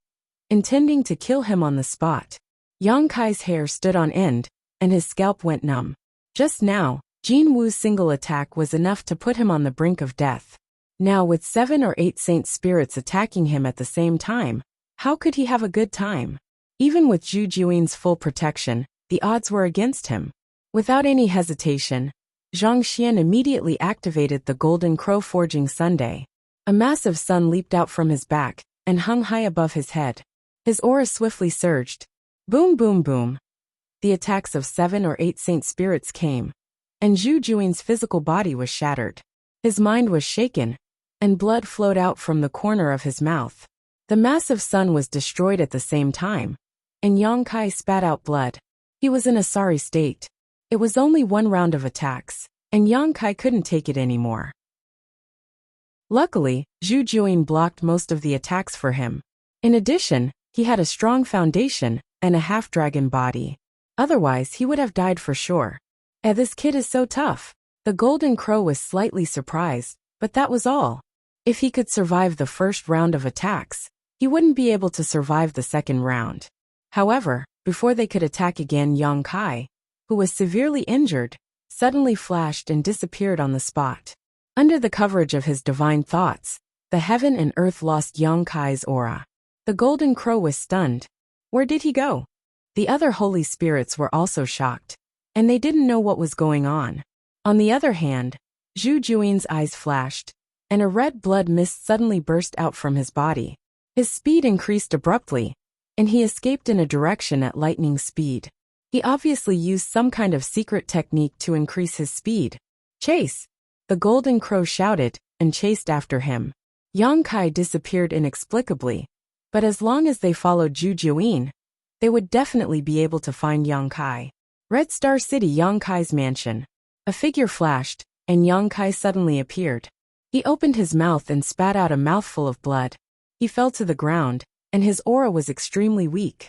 intending to kill him on the spot. Yang Kai's hair stood on end, and his scalp went numb. Just now, Jin Wu's single attack was enough to put him on the brink of death. Now with 7 or 8 saint spirits attacking him at the same time, how could he have a good time? Even with Zhu Juin's full protection, the odds were against him. Without any hesitation, Zhang Xian immediately activated the Golden Crow Forging Sunday. A massive sun leaped out from his back and hung high above his head. His aura swiftly surged. Boom, boom, boom. The attacks of 7 or 8 saint spirits came, and Zhu Juin's physical body was shattered. His mind was shaken, and blood flowed out from the corner of his mouth. The massive sun was destroyed at the same time, and Yang Kai spat out blood. He was in a sorry state. It was only one round of attacks, and Yang Kai couldn't take it anymore. Luckily, Zhu Juin blocked most of the attacks for him. In addition, he had a strong foundation and a half-dragon body. Otherwise, he would have died for sure. This kid is so tough. The Golden Crow was slightly surprised, but that was all. If he could survive the first round of attacks, he wouldn't be able to survive the second round. However, before they could attack again, Yang Kai, who was severely injured, suddenly flashed and disappeared on the spot. Under the coverage of his divine thoughts, the heaven and earth lost Yang Kai's aura. The Golden Crow was stunned. Where did he go? The other holy spirits were also shocked, and they didn't know what was going on. On the other hand, Zhu Juin's eyes flashed, and a red blood mist suddenly burst out from his body. His speed increased abruptly, and he escaped in a direction at lightning speed. He obviously used some kind of secret technique to increase his speed. Chase! The Golden Crow shouted, and chased after him. Yang Kai disappeared inexplicably, but as long as they followed Zhu Juin, they would definitely be able to find Yang Kai. Red Star City, Yang Kai's mansion. A figure flashed, and Yang Kai suddenly appeared. He opened his mouth and spat out a mouthful of blood. He fell to the ground, and his aura was extremely weak.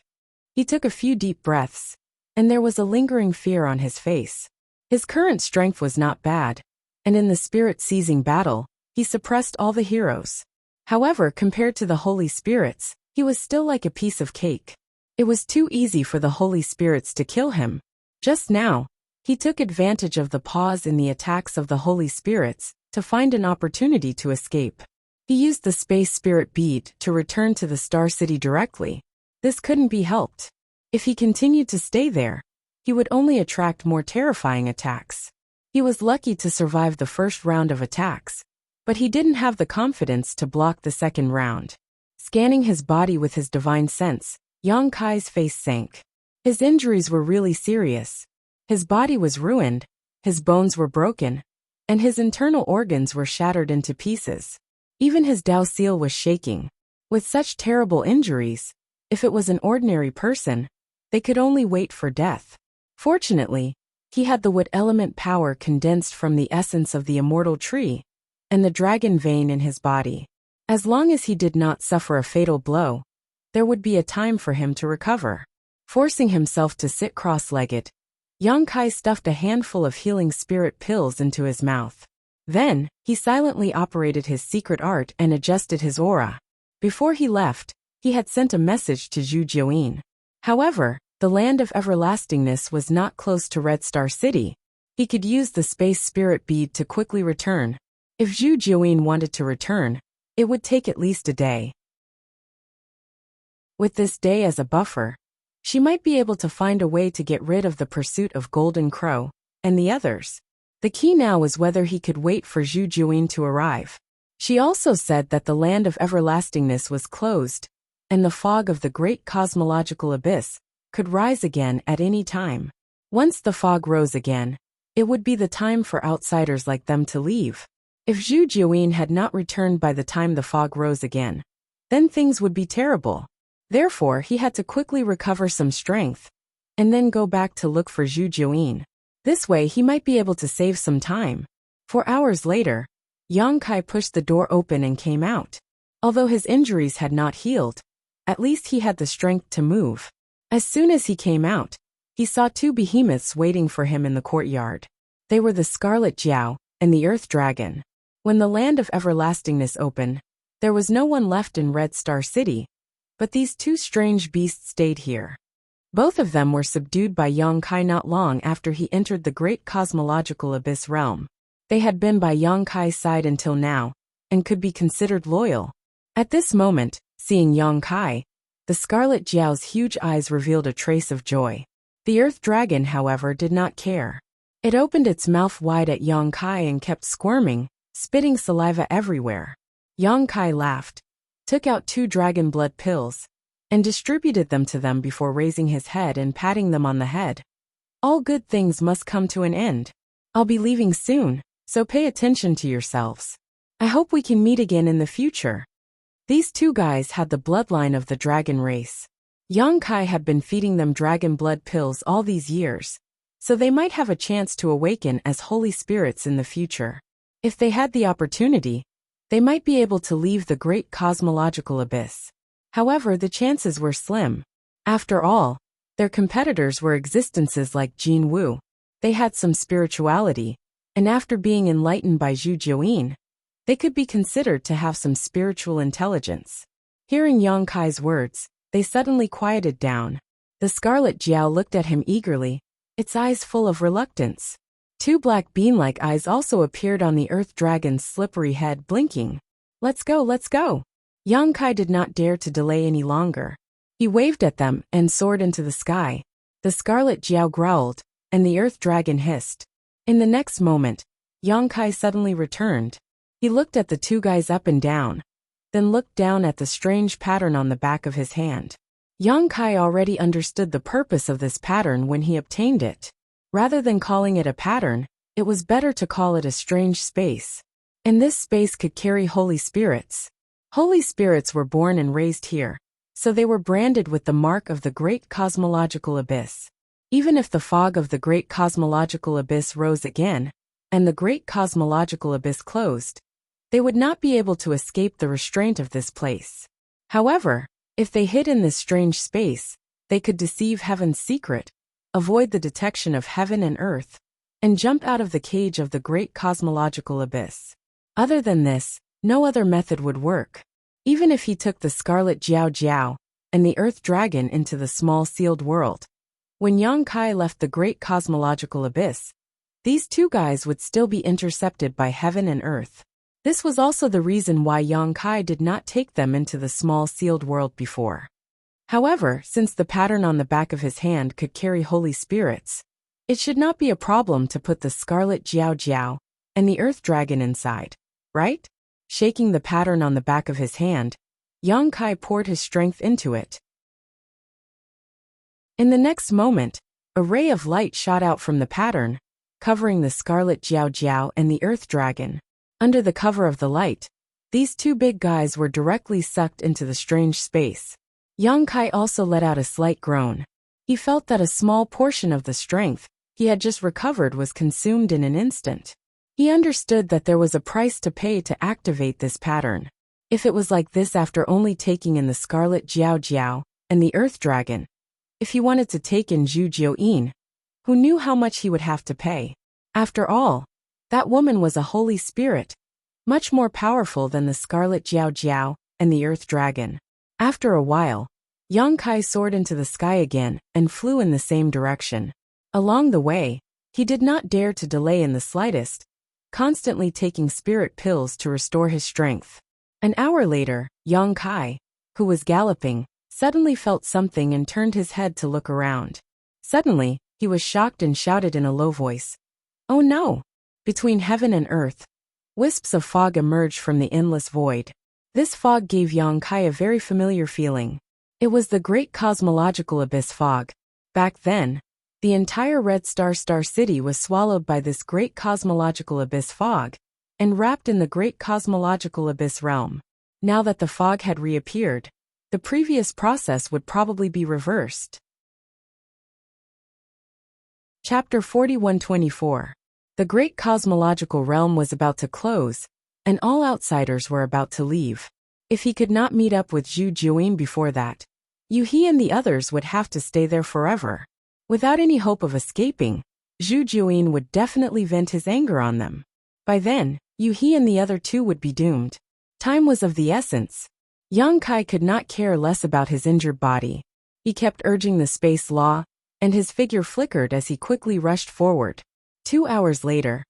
He took a few deep breaths, and there was a lingering fear on his face. His current strength was not bad, and in the spirit-seizing battle, he suppressed all the heroes. However, compared to the holy spirits, he was still like a piece of cake. It was too easy for the holy spirits to kill him. Just now, he took advantage of the pause in the attacks of the holy spirits to find an opportunity to escape. He used the space spirit bead to return to the Star City directly. This couldn't be helped. If he continued to stay there, he would only attract more terrifying attacks. He was lucky to survive the first round of attacks, but he didn't have the confidence to block the second round. Scanning his body with his divine sense, Yang Kai's face sank. His injuries were really serious. His body was ruined, his bones were broken, and his internal organs were shattered into pieces. Even his Dao seal was shaking. With such terrible injuries, if it was an ordinary person, they could only wait for death. Fortunately, he had the wood element power condensed from the essence of the immortal tree, and the dragon vein in his body. As long as he did not suffer a fatal blow, there would be a time for him to recover. Forcing himself to sit cross-legged, Yang Kai stuffed a handful of healing spirit pills into his mouth. Then, he silently operated his secret art and adjusted his aura. Before he left, he had sent a message to Zhu Juin. However, the land of everlastingness was not close to Red Star City. He could use the space spirit bead to quickly return. If Zhu Juin wanted to return, it would take at least a day. With this day as a buffer, she might be able to find a way to get rid of the pursuit of Golden Crow and the others. The key now was whether he could wait for Zhu Juin to arrive. She also said that the land of everlastingness was closed, and the fog of the great cosmological abyss could rise again at any time. Once the fog rose again, it would be the time for outsiders like them to leave. If Zhu Juin had not returned by the time the fog rose again, then things would be terrible. Therefore, he had to quickly recover some strength, and then go back to look for Zhu Juin. This way he might be able to save some time. 4 hours later, Yang Kai pushed the door open and came out. Although his injuries had not healed, at least he had the strength to move. As soon as he came out, he saw 2 behemoths waiting for him in the courtyard. They were the Scarlet Jiao and the Earth Dragon. When the land of everlastingness opened, there was no one left in Red Star City, but these 2 strange beasts stayed here. Both of them were subdued by Yang Kai not long after he entered the great cosmological abyss realm. They had been by Yang Kai's side until now, and could be considered loyal. At this moment, seeing Yang Kai, the Scarlet Jiao's huge eyes revealed a trace of joy. The Earth Dragon, however, did not care. It opened its mouth wide at Yang Kai and kept squirming, spitting saliva everywhere. Yang Kai laughed, took out 2 dragon blood pills, and distributed them to them before raising his head and patting them on the head. All good things must come to an end. I'll be leaving soon, so pay attention to yourselves. I hope we can meet again in the future. These 2 guys had the bloodline of the dragon race. Yang Kai had been feeding them dragon blood pills all these years, so they might have a chance to awaken as holy spirits in the future. If they had the opportunity, they might be able to leave the great cosmological abyss. However, the chances were slim. After all, their competitors were existences like Jin Wu. They had some spirituality, and after being enlightened by Zhu Jiuyin, they could be considered to have some spiritual intelligence. Hearing Yang Kai's words, they suddenly quieted down. The Scarlet Jiao looked at him eagerly, its eyes full of reluctance. 2 black bean-like eyes also appeared on the Earth Dragon's slippery head, blinking. Let's go, let's go. Yang Kai did not dare to delay any longer. He waved at them and soared into the sky. The Scarlet Jiao growled, and the Earth Dragon hissed. In the next moment, Yang Kai suddenly returned. He looked at the 2 guys up and down, then looked down at the strange pattern on the back of his hand. Yang Kai already understood the purpose of this pattern when he obtained it. Rather than calling it a pattern, it was better to call it a strange space. And this space could carry holy spirits. Holy spirits were born and raised here, so they were branded with the mark of the great cosmological abyss. Even if the fog of the great cosmological abyss rose again, and the great cosmological abyss closed, they would not be able to escape the restraint of this place. However, if they hid in this strange space, they could deceive heaven's secret, avoid the detection of heaven and earth, and jump out of the cage of the great cosmological abyss. Other than this, no other method would work. Even if he took the Scarlet Jiao and the Earth Dragon into the small sealed world, when Yang Kai left the great cosmological abyss, these 2 guys would still be intercepted by heaven and earth. This was also the reason why Yang Kai did not take them into the small sealed world before. However, since the pattern on the back of his hand could carry holy spirits, it should not be a problem to put the Scarlet Jiao and the Earth Dragon inside, right? Shaking the pattern on the back of his hand, Yang Kai poured his strength into it. In the next moment, a ray of light shot out from the pattern, covering the Scarlet Jiao and the Earth Dragon. Under the cover of the light, these 2 big guys were directly sucked into the strange space. Yang Kai also let out a slight groan. He felt that a small portion of the strength he had just recovered was consumed in an instant. He understood that there was a price to pay to activate this pattern. If it was like this after only taking in the Scarlet Jiao and the Earth Dragon, if he wanted to take in Zhu Jiuyin, who knew how much he would have to pay? After all, that woman was a holy spirit, much more powerful than the Scarlet Jiao and the Earth Dragon. After a while, Yang Kai soared into the sky again and flew in the same direction. Along the way, he did not dare to delay in the slightest, constantly taking spirit pills to restore his strength. An hour later, Yang Kai, who was galloping, suddenly felt something and turned his head to look around. Suddenly, he was shocked and shouted in a low voice, "Oh no!" Between heaven and earth, wisps of fog emerged from the endless void. This fog gave Yang Kai a very familiar feeling. It was the great cosmological abyss fog. Back then, the entire Red Star City was swallowed by this great cosmological abyss fog, and wrapped in the great cosmological abyss realm. Now that the fog had reappeared, the previous process would probably be reversed. Chapter 41-24. The great cosmological realm was about to close, and all outsiders were about to leave. If he could not meet up with Zhu Jiuyin before that, he and the others would have to stay there forever. Without any hope of escaping, Zhu Jiuyin would definitely vent his anger on them. By then, he and the other 2 would be doomed. Time was of the essence. Yang Kai could not care less about his injured body. He kept urging the space law, and his figure flickered as he quickly rushed forward. 2 hours later,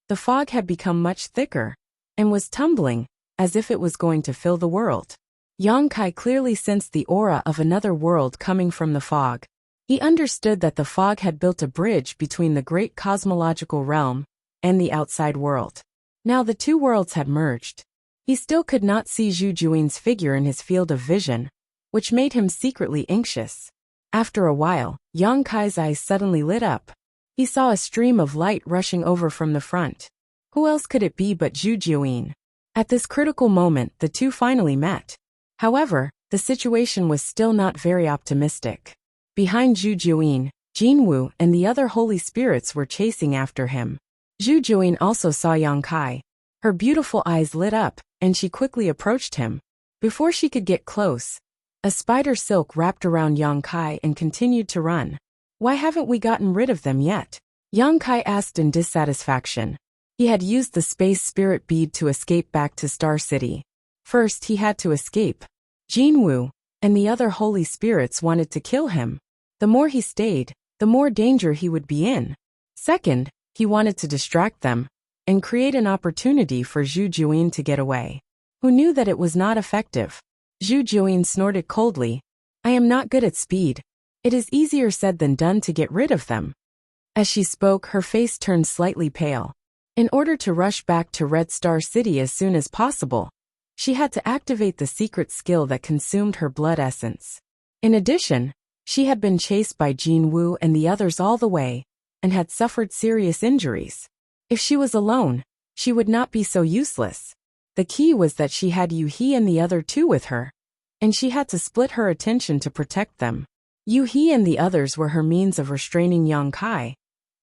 the fog had become much thicker and was tumbling, as if it was going to fill the world. Yang Kai clearly sensed the aura of another world coming from the fog. He understood that the fog had built a bridge between the great cosmological realm and the outside world. Now the two worlds had merged. He still could not see Zhu Juin's figure in his field of vision, which made him secretly anxious. After a while, Yang Kai's eyes suddenly lit up. He saw a stream of light rushing over from the front. Who else could it be but Zhu Juin? At this critical moment, the two finally met. However, the situation was still not very optimistic. Behind Zhu Juin, Jinwu and the other holy spirits were chasing after him. Zhu Juin also saw Yang Kai. Her beautiful eyes lit up, and she quickly approached him. Before she could get close, a spider silk wrapped around Yang Kai and continued to run. Why haven't we gotten rid of them yet? Yang Kai asked in dissatisfaction. He had used the space spirit bead to escape back to Star City. First, he had to escape. Jinwu and the other holy spirits wanted to kill him. The more he stayed, the more danger he would be in. Second, he wanted to distract them and create an opportunity for Zhu Juin to get away. Who knew that it was not effective? Zhu Juin snorted coldly. I am not good at speed. It is easier said than done to get rid of them. As she spoke, her face turned slightly pale. In order to rush back to Red Star City as soon as possible, she had to activate the secret skill that consumed her blood essence. In addition, she had been chased by Jin Wu and the others all the way, and had suffered serious injuries. If she was alone, she would not be so useless. The key was that she had Yu He and the other two with her, and she had to split her attention to protect them. Yu He and the others were her means of restraining Yang Kai,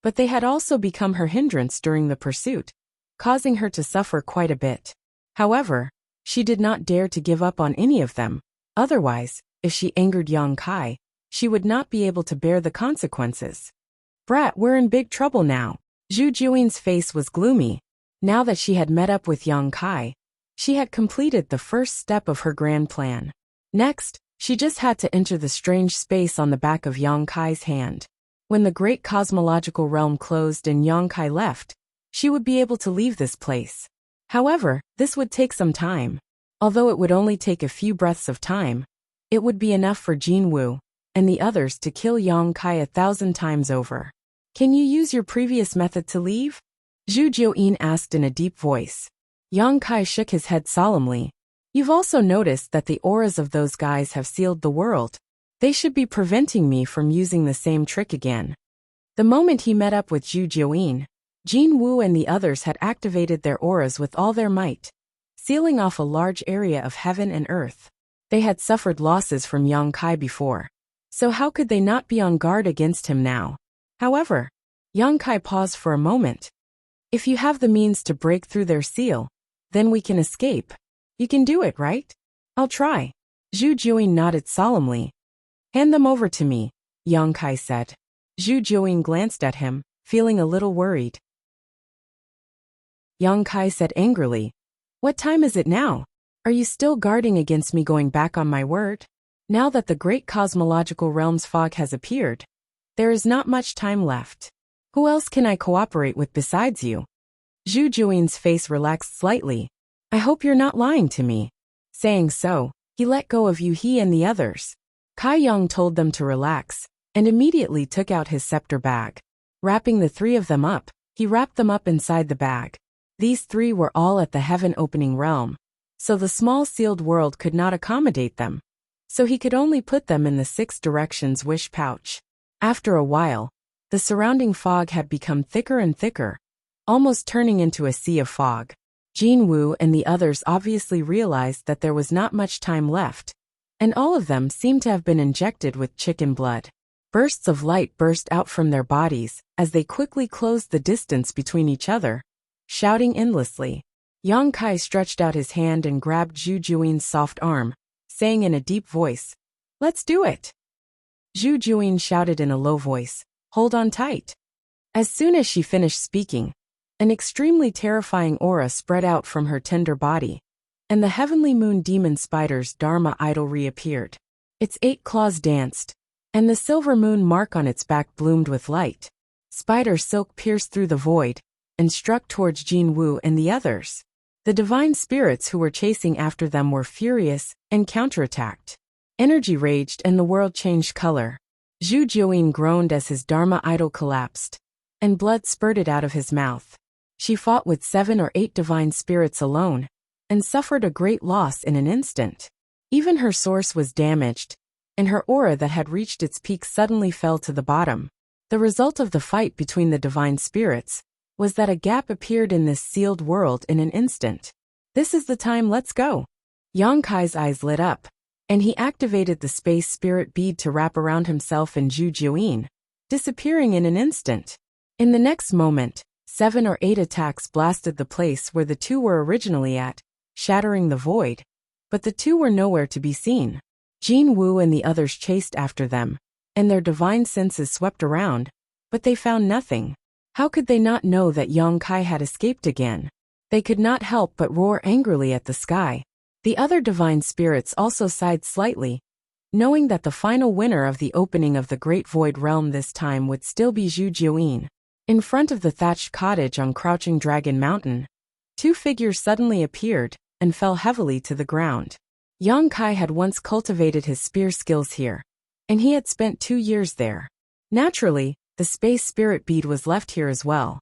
but they had also become her hindrance during the pursuit, causing her to suffer quite a bit. However, she did not dare to give up on any of them. Otherwise, if she angered Yang Kai, she would not be able to bear the consequences. Brat, we're in big trouble now. Zhu Juin's face was gloomy. Now that she had met up with Yang Kai, she had completed the first step of her grand plan. Next, she just had to enter the strange space on the back of Yang Kai's hand. When the great cosmological realm closed and Yang Kai left, she would be able to leave this place. However, this would take some time. Although it would only take a few breaths of time, it would be enough for Jin Wu and the others to kill Yang Kai 1,000 times over. Can you use your previous method to leave? Zhu Juin asked in a deep voice. Yang Kai shook his head solemnly. You've also noticed that the auras of those guys have sealed the world. They should be preventing me from using the same trick again. The moment he met up with Zhu Juin, Jin Wu and the others had activated their auras with all their might, sealing off a large area of heaven and earth. They had suffered losses from Yang Kai before, so how could they not be on guard against him now? However, Yang Kai paused for a moment. If you have the means to break through their seal, then we can escape. You can do it, right? I'll try. Zhu Juin nodded solemnly. Hand them over to me, Yang Kai said. Zhu Juin glanced at him, feeling a little worried. Yang Kai said angrily, What time is it now? Are you still guarding against me going back on my word? Now that the great cosmological realm's fog has appeared, there is not much time left. Who else can I cooperate with besides you? Zhu Juin's face relaxed slightly. I hope you're not lying to me. Saying so, he let go of Yu He and the others. Kai Yang told them to relax, and immediately took out his scepter bag. Wrapping the three of them up, he wrapped them up inside the bag. These three were all at the heaven-opening realm, so the small sealed world could not accommodate them. So he could only put them in the 6 directions wish pouch. After a while, the surrounding fog had become thicker and thicker, almost turning into a sea of fog. Jin Wu and the others obviously realized that there was not much time left, and all of them seemed to have been injected with chicken blood. Bursts of light burst out from their bodies as they quickly closed the distance between each other, shouting endlessly. Yang Kai stretched out his hand and grabbed Zhu Juin's soft arm, saying in a deep voice, Let's do it. Zhu Juin shouted in a low voice, Hold on tight. As soon as she finished speaking, an extremely terrifying aura spread out from her tender body, and the heavenly moon demon spider's Dharma idol reappeared. Its 8 claws danced, and the silver moon mark on its back bloomed with light. Spider silk pierced through the void and struck towards Jin Wu and the others. The divine spirits who were chasing after them were furious and counterattacked. Energy raged and the world changed color. Zhu Jiuyin groaned as his Dharma idol collapsed, and blood spurted out of his mouth. She fought with 7 or 8 divine spirits alone, and suffered a great loss in an instant. Even her source was damaged, and her aura that had reached its peak suddenly fell to the bottom. The result of the fight between the divine spirits was that a gap appeared in this sealed world in an instant. This is the time, let's go. Yang Kai's eyes lit up, and he activated the space spirit bead to wrap around himself and Zhu Jiuyin, disappearing in an instant. In the next moment, 7 or 8 attacks blasted the place where the two were originally at, shattering the void. But the two were nowhere to be seen. Jin Wu and the others chased after them, and their divine senses swept around, but they found nothing. How could they not know that Yang Kai had escaped again? They could not help but roar angrily at the sky. The other divine spirits also sighed slightly, knowing that the final winner of the opening of the Great Void Realm this time would still be Zhu Jiuyin. In front of the thatched cottage on Crouching Dragon Mountain, 2 figures suddenly appeared and fell heavily to the ground. Yang Kai had once cultivated his spear skills here, and he had spent 2 years there. Naturally, the space spirit bead was left here as well.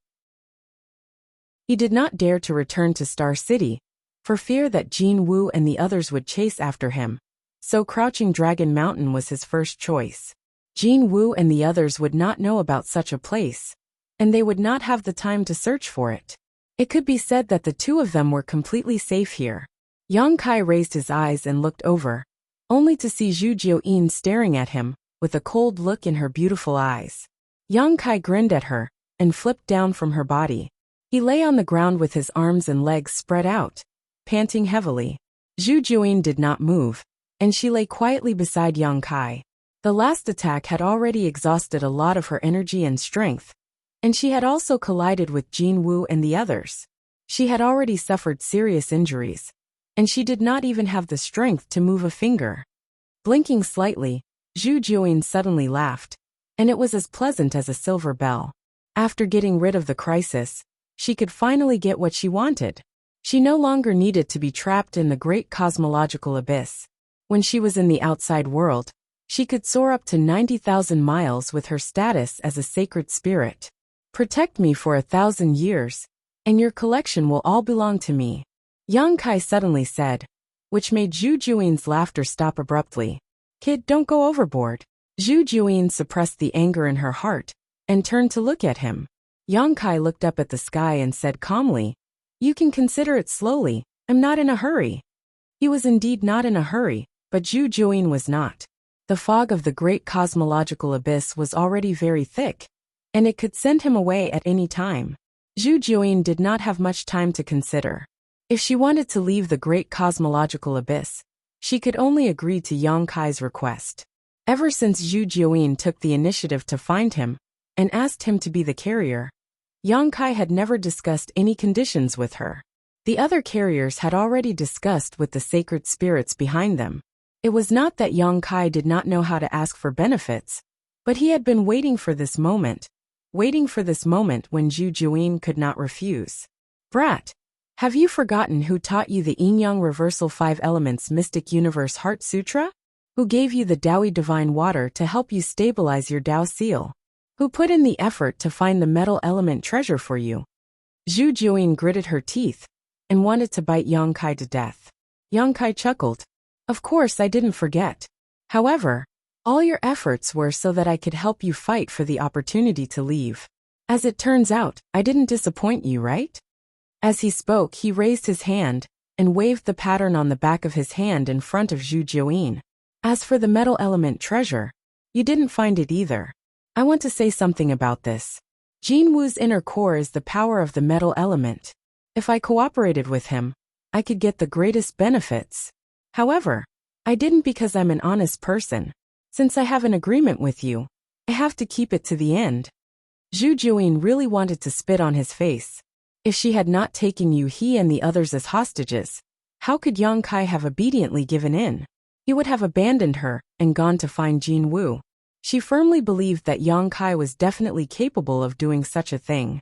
He did not dare to return to Star City, for fear that Jin Wu and the others would chase after him, so Crouching Dragon Mountain was his first choice. Jin Wu and the others would not know about such a place, and they would not have the time to search for it. It could be said that the two of them were completely safe here. Yang Kai raised his eyes and looked over, only to see Zhu Jiuyin staring at him, with a cold look in her beautiful eyes. Yang Kai grinned at her, and flipped down from her body. He lay on the ground with his arms and legs spread out, panting heavily. Zhu Jiuyin did not move, and she lay quietly beside Yang Kai. The last attack had already exhausted a lot of her energy and strength, and she had also collided with Jin Wu and the others. She had already suffered serious injuries, and she did not even have the strength to move a finger. Blinking slightly, Zhu Jiuyin suddenly laughed, and it was as pleasant as a silver bell. After getting rid of the crisis, she could finally get what she wanted. She no longer needed to be trapped in the great cosmological abyss. When she was in the outside world, she could soar up to 90,000 miles with her status as a sacred spirit. Protect me for 1,000 years, and your collection will all belong to me, Yang Kai suddenly said, which made Zhu Jiuyin's laughter stop abruptly. Kid, don't go overboard. Zhu Jiuyin suppressed the anger in her heart, and turned to look at him. Yang Kai looked up at the sky and said calmly, You can consider it slowly, I'm not in a hurry. He was indeed not in a hurry, but Zhu Jiuyin was not. The fog of the great cosmological abyss was already very thick, and it could send him away at any time. Zhu Jiuyin did not have much time to consider. If she wanted to leave the great cosmological abyss, she could only agree to Yang Kai's request. Ever since Zhu Jiuyin took the initiative to find him, and asked him to be the carrier, Yang Kai had never discussed any conditions with her. The other carriers had already discussed with the sacred spirits behind them. It was not that Yang Kai did not know how to ask for benefits, but he had been waiting for this moment when Zhu Jiuyin could not refuse. Brat, have you forgotten who taught you the Yin-Yang Reversal 5 Elements Mystic Universe Heart Sutra? Who gave you the Taoyi Divine Water to help you stabilize your Tao seal? Who put in the effort to find the metal element treasure for you? Zhu Jiuyin gritted her teeth, and wanted to bite Yang Kai to death. Yang Kai chuckled. Of course I didn't forget. However, all your efforts were so that I could help you fight for the opportunity to leave. As it turns out, I didn't disappoint you, right? As he spoke, he raised his hand, and waved the pattern on the back of his hand in front of Zhu Jiuyin. As for the metal element treasure, you didn't find it either. I want to say something about this. Jin Wu's inner core is the power of the metal element. If I cooperated with him, I could get the greatest benefits. However, I didn't because I'm an honest person. Since I have an agreement with you, I have to keep it to the end. Zhu Jiuyin really wanted to spit on his face. If she had not taken he and the others as hostages, how could Yang Kai have obediently given in? He would have abandoned her and gone to find Jin Wu. She firmly believed that Yang Kai was definitely capable of doing such a thing.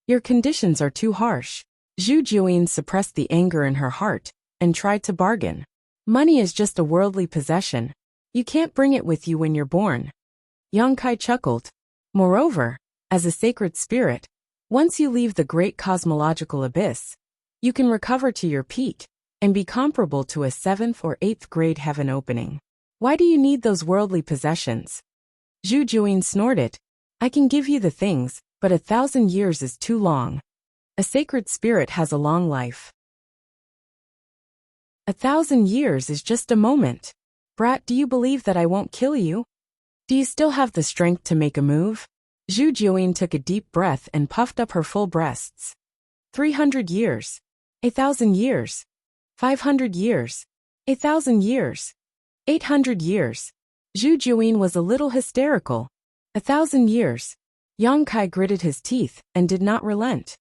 Your conditions are too harsh. Zhu Juyin suppressed the anger in her heart and tried to bargain. Money is just a worldly possession. You can't bring it with you when you're born. Yang Kai chuckled. Moreover, as a sacred spirit, once you leave the great cosmological abyss, you can recover to your peak and be comparable to a 7th or 8th grade heaven opening. Why do you need those worldly possessions? Zhu Juyin snorted. I can give you the things, but 1,000 years is too long. A sacred spirit has a long life. 1,000 years is just a moment. Brat, do you believe that I won't kill you? Do you still have the strength to make a move? Zhu Juyin took a deep breath and puffed up her full breasts. 300 years. 1,000 years. 500 years. 1,000 years. 800 years. Zhu Juyin was a little hysterical. 1,000 years. Yang Kai gritted his teeth and did not relent.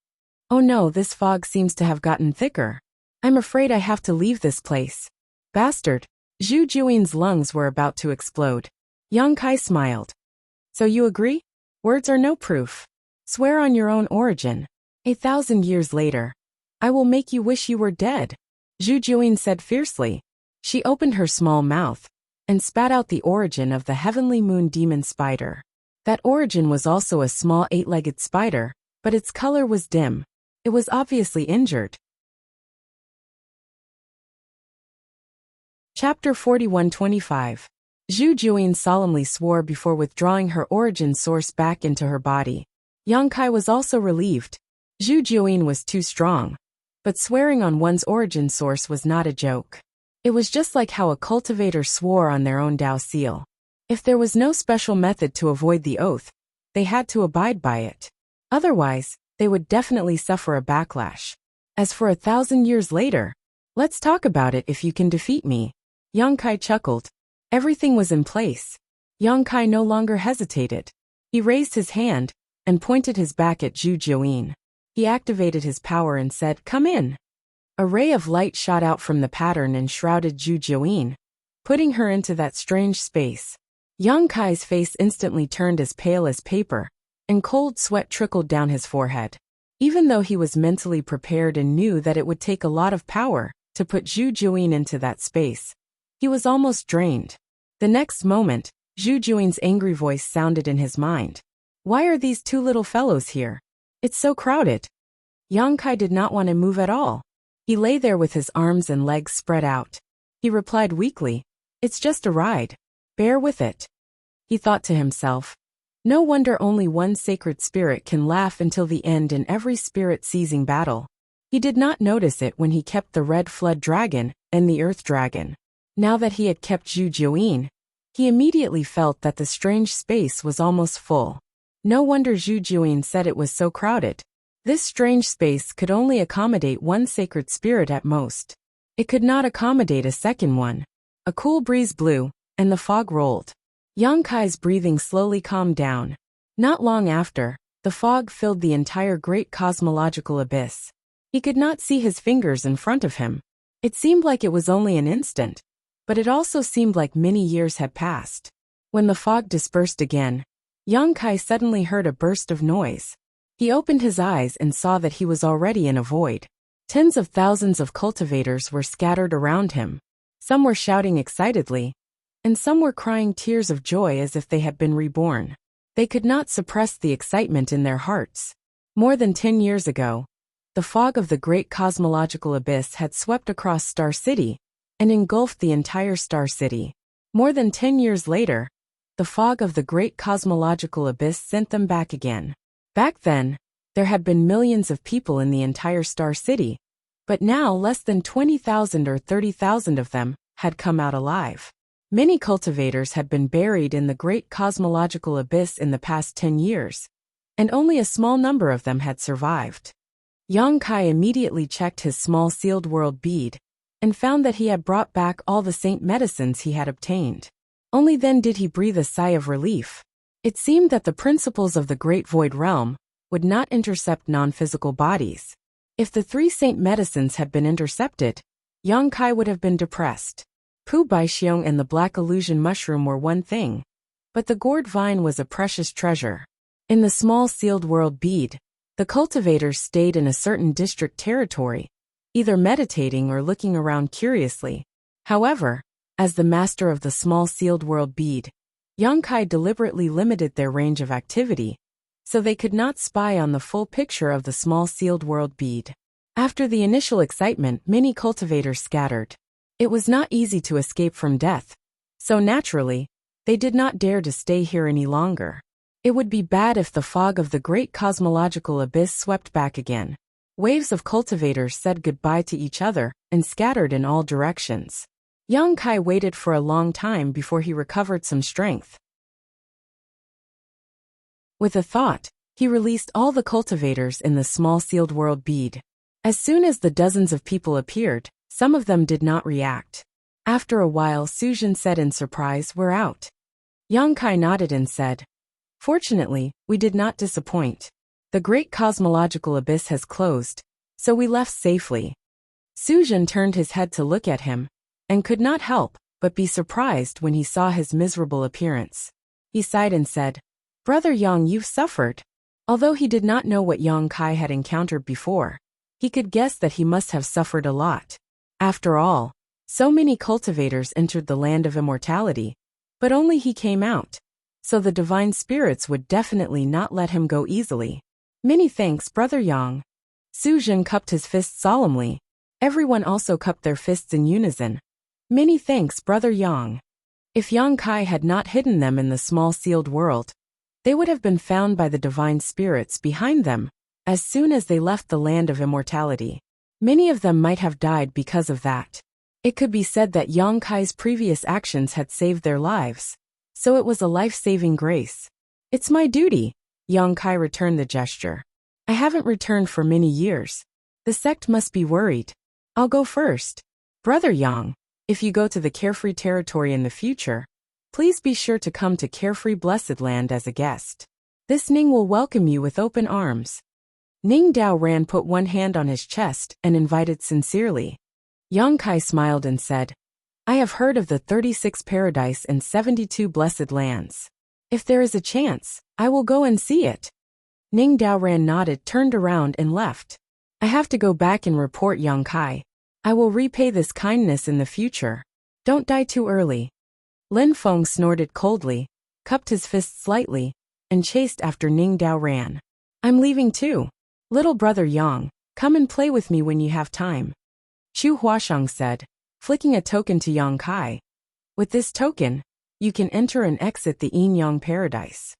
Oh no, this fog seems to have gotten thicker. I'm afraid I have to leave this place. Bastard. Zhu Juin's lungs were about to explode. Yang Kai smiled. So you agree? Words are no proof. Swear on your own origin. 1,000 years later, I will make you wish you were dead. Zhu Juin said fiercely. She opened her small mouth and spat out the origin of the heavenly moon demon spider. That origin was also a small 8-legged spider, but its color was dim. It was obviously injured. Chapter 41-25. Zhu Juin solemnly swore before withdrawing her origin source back into her body. Yang Kai was also relieved. Zhu Juin was too strong. But swearing on one's origin source was not a joke. It was just like how a cultivator swore on their own Dao seal. If there was no special method to avoid the oath, they had to abide by it. Otherwise, they would definitely suffer a backlash. As for 1,000 years later, let's talk about it if you can defeat me. Yang Kai chuckled. Everything was in place. Yang Kai no longer hesitated. He raised his hand and pointed his back at Zhu Juin. He activated his power and said, "Come in." A ray of light shot out from the pattern and shrouded Zhu Juin, putting her into that strange space. Yang Kai's face instantly turned as pale as paper, and cold sweat trickled down his forehead. Even though he was mentally prepared and knew that it would take a lot of power to put Zhu Juin into that space, he was almost drained. The next moment, Zhu Juin's angry voice sounded in his mind. Why are these two little fellows here? It's so crowded. Yang Kai did not want to move at all. He lay there with his arms and legs spread out. He replied weakly, "It's just a ride. Bear with it." He thought to himself, no wonder only one sacred spirit can laugh until the end in every spirit-seizing battle. He did not notice it when he kept the red flood dragon and the earth dragon. Now that he had kept Zhu Juin, he immediately felt that the strange space was almost full. No wonder Zhu Juin said it was so crowded. This strange space could only accommodate one sacred spirit at most. It could not accommodate a second one. A cool breeze blew, and the fog rolled. Yang Kai's breathing slowly calmed down. Not long after, the fog filled the entire great cosmological abyss. He could not see his fingers in front of him. It seemed like it was only an instant, but it also seemed like many years had passed. When the fog dispersed again, Yang Kai suddenly heard a burst of noise. He opened his eyes and saw that he was already in a void. Tens of thousands of cultivators were scattered around him. Some were shouting excitedly, and some were crying tears of joy as if they had been reborn. They could not suppress the excitement in their hearts. More than 10 years ago, the fog of the great cosmological abyss had swept across Star City and engulfed the entire Star City. More than 10 years later, the fog of the great cosmological abyss sent them back again. Back then, there had been millions of people in the entire Star City, but now less than 20,000 or 30,000 of them had come out alive. Many cultivators had been buried in the great cosmological abyss in the past 10 years, and only a small number of them had survived. Yang Kai immediately checked his small sealed world bead and found that he had brought back all the saint medicines he had obtained. Only then did he breathe a sigh of relief. It seemed that the principles of the Great Void Realm would not intercept non-physical bodies. If the 3 saint medicines had been intercepted, Yang Kai would have been depressed. Pu Baixiong and the black illusion mushroom were one thing, But the gourd vine was a precious treasure. In the small sealed world bead, the cultivators stayed in a certain district territory, either meditating or looking around curiously. However, as the master of the small sealed world bead, Yongkai deliberately limited their range of activity, so they could not spy on the full picture of the small sealed world bead. After the initial excitement, many cultivators scattered. It was not easy to escape from death, so naturally, they did not dare to stay here any longer. It would be bad if the fog of the great cosmological abyss swept back again. Waves of cultivators said goodbye to each other and scattered in all directions. Yongkai waited for a long time before he recovered some strength. With a thought, he released all the cultivators in the small sealed world bead. As soon as the dozens of people appeared, some of them did not react. After a while, Sujin said in surprise, "We're out." Yongkai nodded and said, "Fortunately, we did not disappoint. The great cosmological abyss has closed, so we left safely." Sujin turned his head to look at him, and could not help but be surprised when he saw his miserable appearance. He sighed and said, "Brother Yang, you've suffered." Although he did not know what Yongkai had encountered before, he could guess that he must have suffered a lot. After all, so many cultivators entered the land of immortality, but only he came out, so the divine spirits would definitely not let him go easily. "Many thanks, Brother Yang." Sujin cupped his fists solemnly. Everyone also cupped their fists in unison. "Many thanks, Brother Yang." If Yongkai had not hidden them in the small sealed world, they would have been found by the divine spirits behind them as soon as they left the land of immortality. Many of them might have died because of that. It could be said that Yongkai's previous actions had saved their lives, so it was a life-saving grace. "It's my duty." Yongkai returned the gesture. "I haven't returned for many years. The sect must be worried. I'll go first. Brother Yang, if you go to the Carefree territory in the future, please be sure to come to Carefree Blessed Land as a guest. This Ning will welcome you with open arms." Ning Dao Ran put one hand on his chest and invited sincerely. Yongkai smiled and said, "I have heard of the 36 paradise and 72 blessed lands. If there is a chance, I will go and see it." Ning Dao Ran nodded, turned around and left. "I have to go back and report Yongkai. I will repay this kindness in the future. Don't die too early." Lin Feng snorted coldly, cupped his fist slightly, and chased after Ning Dao Ran. "I'm leaving too. Little brother Yang, come and play with me when you have time," Chu Huashang said, flicking a token to Yongkai. "With this token, you can enter and exit the Yin Yang paradise."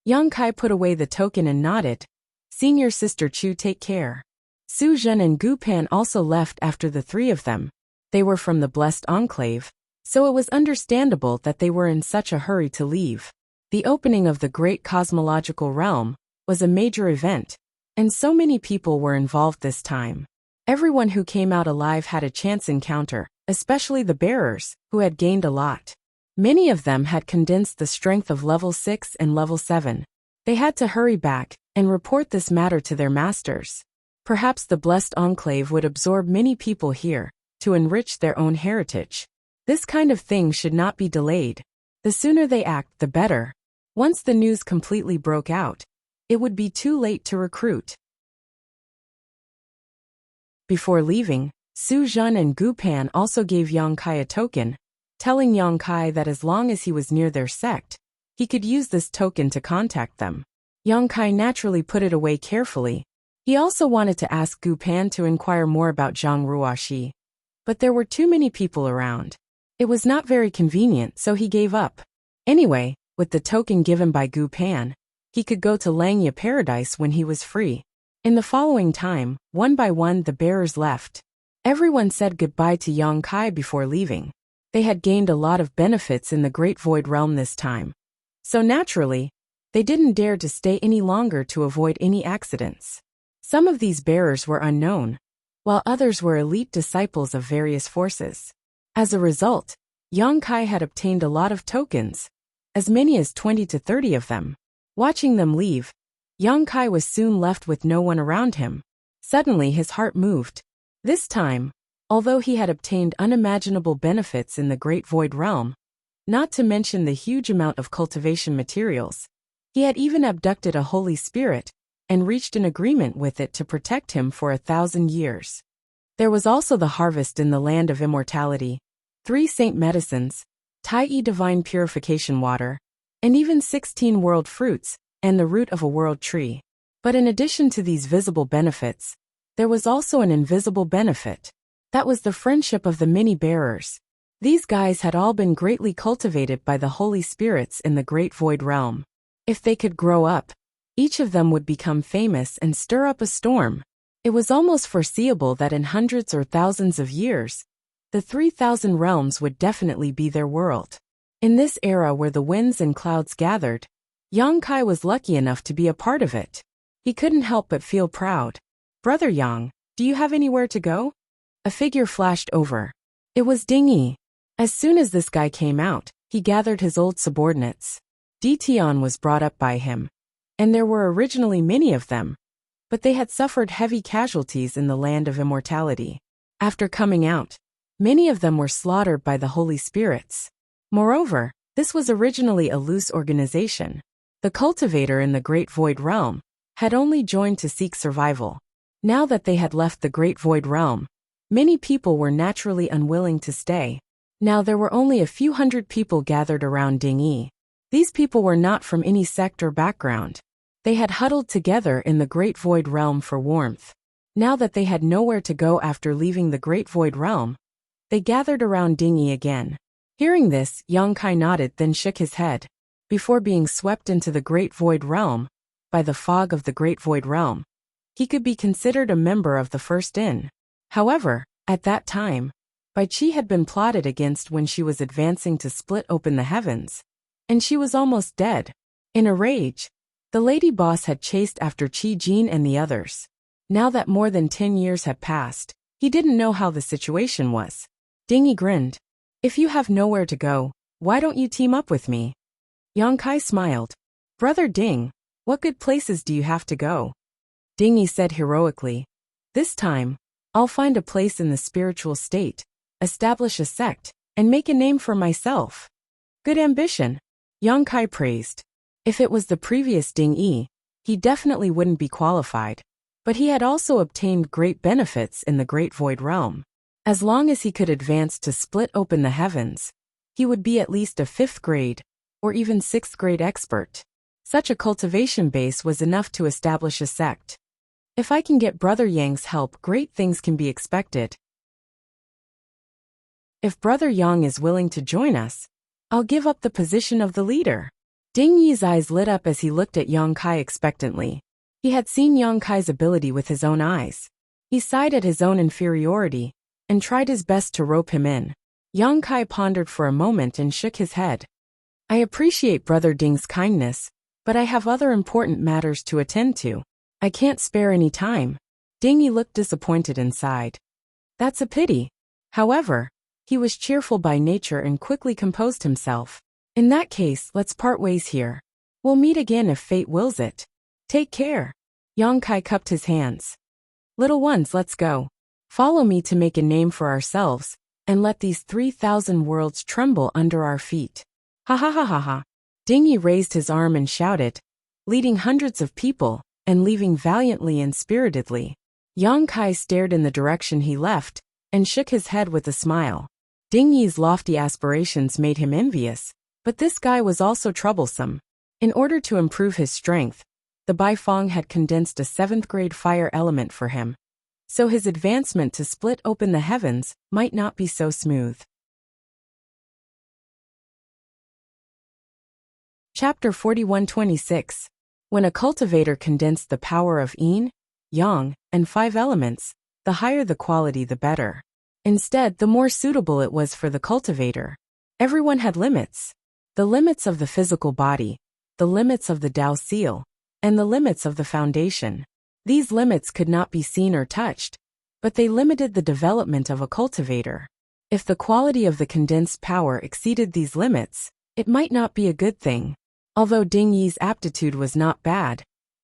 Yongkai put away the token and nodded. "Senior sister Chu, take care." Su Zhen and Gu Pan also left after the three of them. They were from the Blessed Enclave, so it was understandable that they were in such a hurry to leave. The opening of the great cosmological realm was a major event, and so many people were involved this time. Everyone who came out alive had a chance encounter, especially the bearers, who had gained a lot. Many of them had condensed the strength of level 6 and level 7. They had to hurry back and report this matter to their masters. Perhaps the Blessed Enclave would absorb many people here to enrich their own heritage. This kind of thing should not be delayed. The sooner they act, the better. Once the news completely broke out, it would be too late to recruit. Before leaving, Su Zhen and Gu Pan also gave Yongkai a token, telling Yongkai that as long as he was near their sect, he could use this token to contact them. Yongkai naturally put it away carefully. He also wanted to ask Gu Pan to inquire more about Zhang Ruoxi, but there were too many people around. It was not very convenient, so he gave up. Anyway, with the token given by Gu Pan, he could go to Langya Paradise when he was free. In the following time, one by one the bearers left. Everyone said goodbye to Yongkai before leaving. They had gained a lot of benefits in the Great Void Realm this time. So naturally, they didn't dare to stay any longer to avoid any accidents. Some of these bearers were unknown, while others were elite disciples of various forces. As a result, Yongkai had obtained a lot of tokens, as many as 20 to 30 of them. Watching them leave, Yongkai was soon left with no one around him. Suddenly his heart moved. This time, although he had obtained unimaginable benefits in the Great Void Realm, not to mention the huge amount of cultivation materials. He had even abducted a holy spirit and reached an agreement with it to protect him for 1,000 years. There was also the harvest in the land of immortality, 3 saint medicines, Tai divine purification water, and even 16 world fruits, and the root of a world tree. But in addition to these visible benefits, there was also an invisible benefit. That was the friendship of the many bearers. These guys had all been greatly cultivated by the holy spirits in the great void realm. If they could grow up, each of them would become famous and stir up a storm. It was almost foreseeable that in hundreds or thousands of years, the 3,000 realms would definitely be their world. In this era where the winds and clouds gathered, Yang Kai was lucky enough to be a part of it. He couldn't help but feel proud. "Brother Yang, do you have anywhere to go?" A figure flashed over. It was Ding Yi. As soon as this guy came out, he gathered his old subordinates. Tian was brought up by him, and there were originally many of them, but they had suffered heavy casualties in the land of immortality. After coming out, many of them were slaughtered by the holy spirits. Moreover, this was originally a loose organization. The cultivator in the Great Void Realm had only joined to seek survival. Now that they had left the Great Void Realm, many people were naturally unwilling to stay. Now there were only a few hundred people gathered around Ding Yi. These people were not from any sect or background. They had huddled together in the Great Void Realm for warmth. Now that they had nowhere to go after leaving the Great Void Realm, they gathered around Ding Yi again. Hearing this, Yang Kai nodded, then shook his head. Before being swept into the Great Void Realm, by the fog of the Great Void Realm, he could be considered a member of the First In. However, at that time, Bai Qi had been plotted against when she was advancing to split open the heavens, and she was almost dead. In a rage, the lady boss had chased after Qi Jin and the others. Now that more than 10 years had passed, he didn't know how the situation was. Ding Yi grinned. "If you have nowhere to go, why don't you team up with me?" Yang Kai smiled. "Brother Ding, what good places do you have to go?" Ding Yi said heroically. "This time, I'll find a place in the spiritual state, establish a sect, and make a name for myself." "Good ambition," Yang Kai praised. If it was the previous Ding Yi, he definitely wouldn't be qualified. But he had also obtained great benefits in the Great Void Realm. As long as he could advance to split open the heavens, he would be at least a 5th grade, or even 6th grade expert. Such a cultivation base was enough to establish a sect. If I can get Brother Yang's help, great things can be expected. If Brother Yang is willing to join us, I'll give up the position of the leader. Ding Yi's eyes lit up as he looked at Yang Kai expectantly. He had seen Yang Kai's ability with his own eyes. He sighed at his own inferiority, and tried his best to rope him in. Yang Kai pondered for a moment and shook his head. "I appreciate Brother Ding's kindness, but I have other important matters to attend to. I can't spare any time." Ding Yi looked disappointed and sighed. "That's a pity." However, he was cheerful by nature and quickly composed himself. "In that case, let's part ways here. We'll meet again if fate wills it. Take care." Yang Kai cupped his hands. "Little ones, let's go. Follow me to make a name for ourselves, and let these 3,000 worlds tremble under our feet." "Ha ha ha ha ha." Ding Yi raised his arm and shouted, leading hundreds of people, and leaving valiantly and spiritedly. Yang Kai stared in the direction he left, and shook his head with a smile. Ding Yi's lofty aspirations made him envious, but this guy was also troublesome. In order to improve his strength, the Baifeng had condensed a 7th grade fire element for him, so his advancement to split open the heavens might not be so smooth. Chapter 41-26. When a cultivator condensed the power of yin, yang, and 5 elements, the higher the quality the better. Instead, the more suitable it was for the cultivator. Everyone had limits. The limits of the physical body, the limits of the Tao seal, and the limits of the foundation. These limits could not be seen or touched, but they limited the development of a cultivator. If the quality of the condensed power exceeded these limits, it might not be a good thing. Although Ding Yi's aptitude was not bad,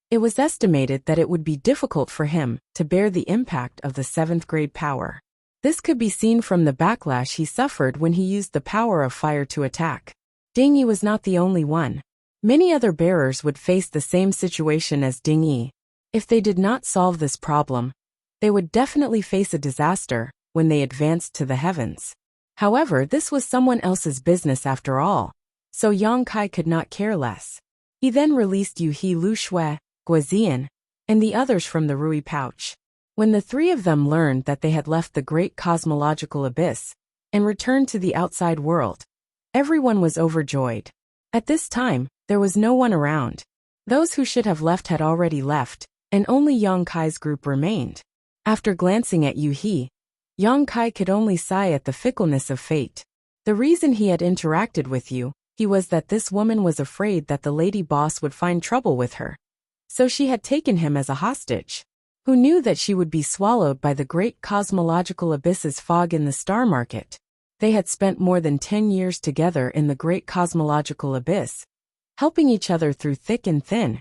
it was estimated that it would be difficult for him to bear the impact of the 7th grade power. This could be seen from the backlash he suffered when he used the power of fire to attack. Ding Yi was not the only one. Many other bearers would face the same situation as Ding Yi. If they did not solve this problem, they would definitely face a disaster when they advanced to the heavens. However, this was someone else's business after all, so Yang Kai could not care less. He then released Yu He, Lu Shui, Guozian, and the others from the Rui pouch. When the three of them learned that they had left the great cosmological abyss and returned to the outside world, everyone was overjoyed. At this time, there was no one around. Those who should have left had already left, and only Yang Kai's group remained. After glancing at Yu He, Yang Kai could only sigh at the fickleness of fate. The reason he had interacted with Yu He was that this woman was afraid that the lady boss would find trouble with her. So she had taken him as a hostage. Who knew that she would be swallowed by the great cosmological abyss's fog in the star market? They had spent more than 10 years together in the great cosmological abyss, helping each other through thick and thin,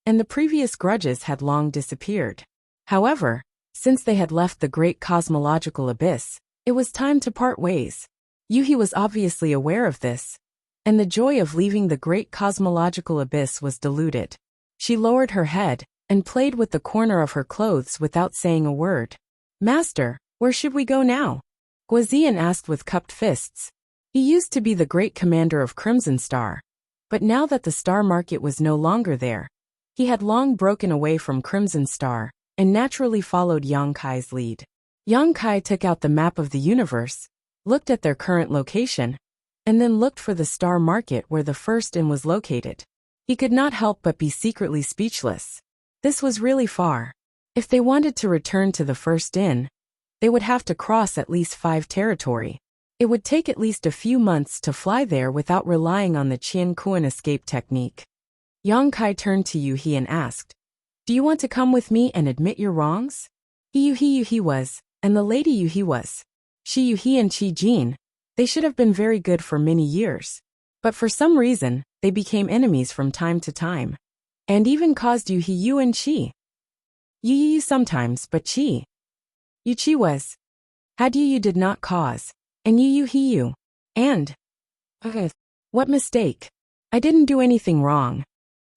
and the previous grudges had long disappeared. However, since they had left the great cosmological abyss, it was time to part ways. Yu He was obviously aware of this, and the joy of leaving the great cosmological abyss was diluted. She lowered her head and played with the corner of her clothes without saying a word. "Master, where should we go now?" Guozian asked with cupped fists. He used to be the great commander of Crimson Star, but now that the star market was no longer there, he had long broken away from Crimson Star and naturally followed Yang Kai's lead. Yang Kai took out the map of the universe, looked at their current location, and then looked for the star market where the first inn was located. He could not help but be secretly speechless. This was really far. If they wanted to return to the first inn, they would have to cross at least 5 territory. It would take at least a few months to fly there without relying on the Qian Kuan escape technique. Yang Kai turned to Yu He and asked, "Do you want to come with me and admit your wrongs?" Yu He was, and the lady Yu He was. Shi Yu He and Qi Jin, they should have been very good for many years. But for some reason, they became enemies from time to time, and even caused Yu He Yu and Qi. Yu sometimes, but Qi. Yu Qi was. Had Yu did not cause, and Yu He Yu. And. Okay. What mistake? I didn't do anything wrong.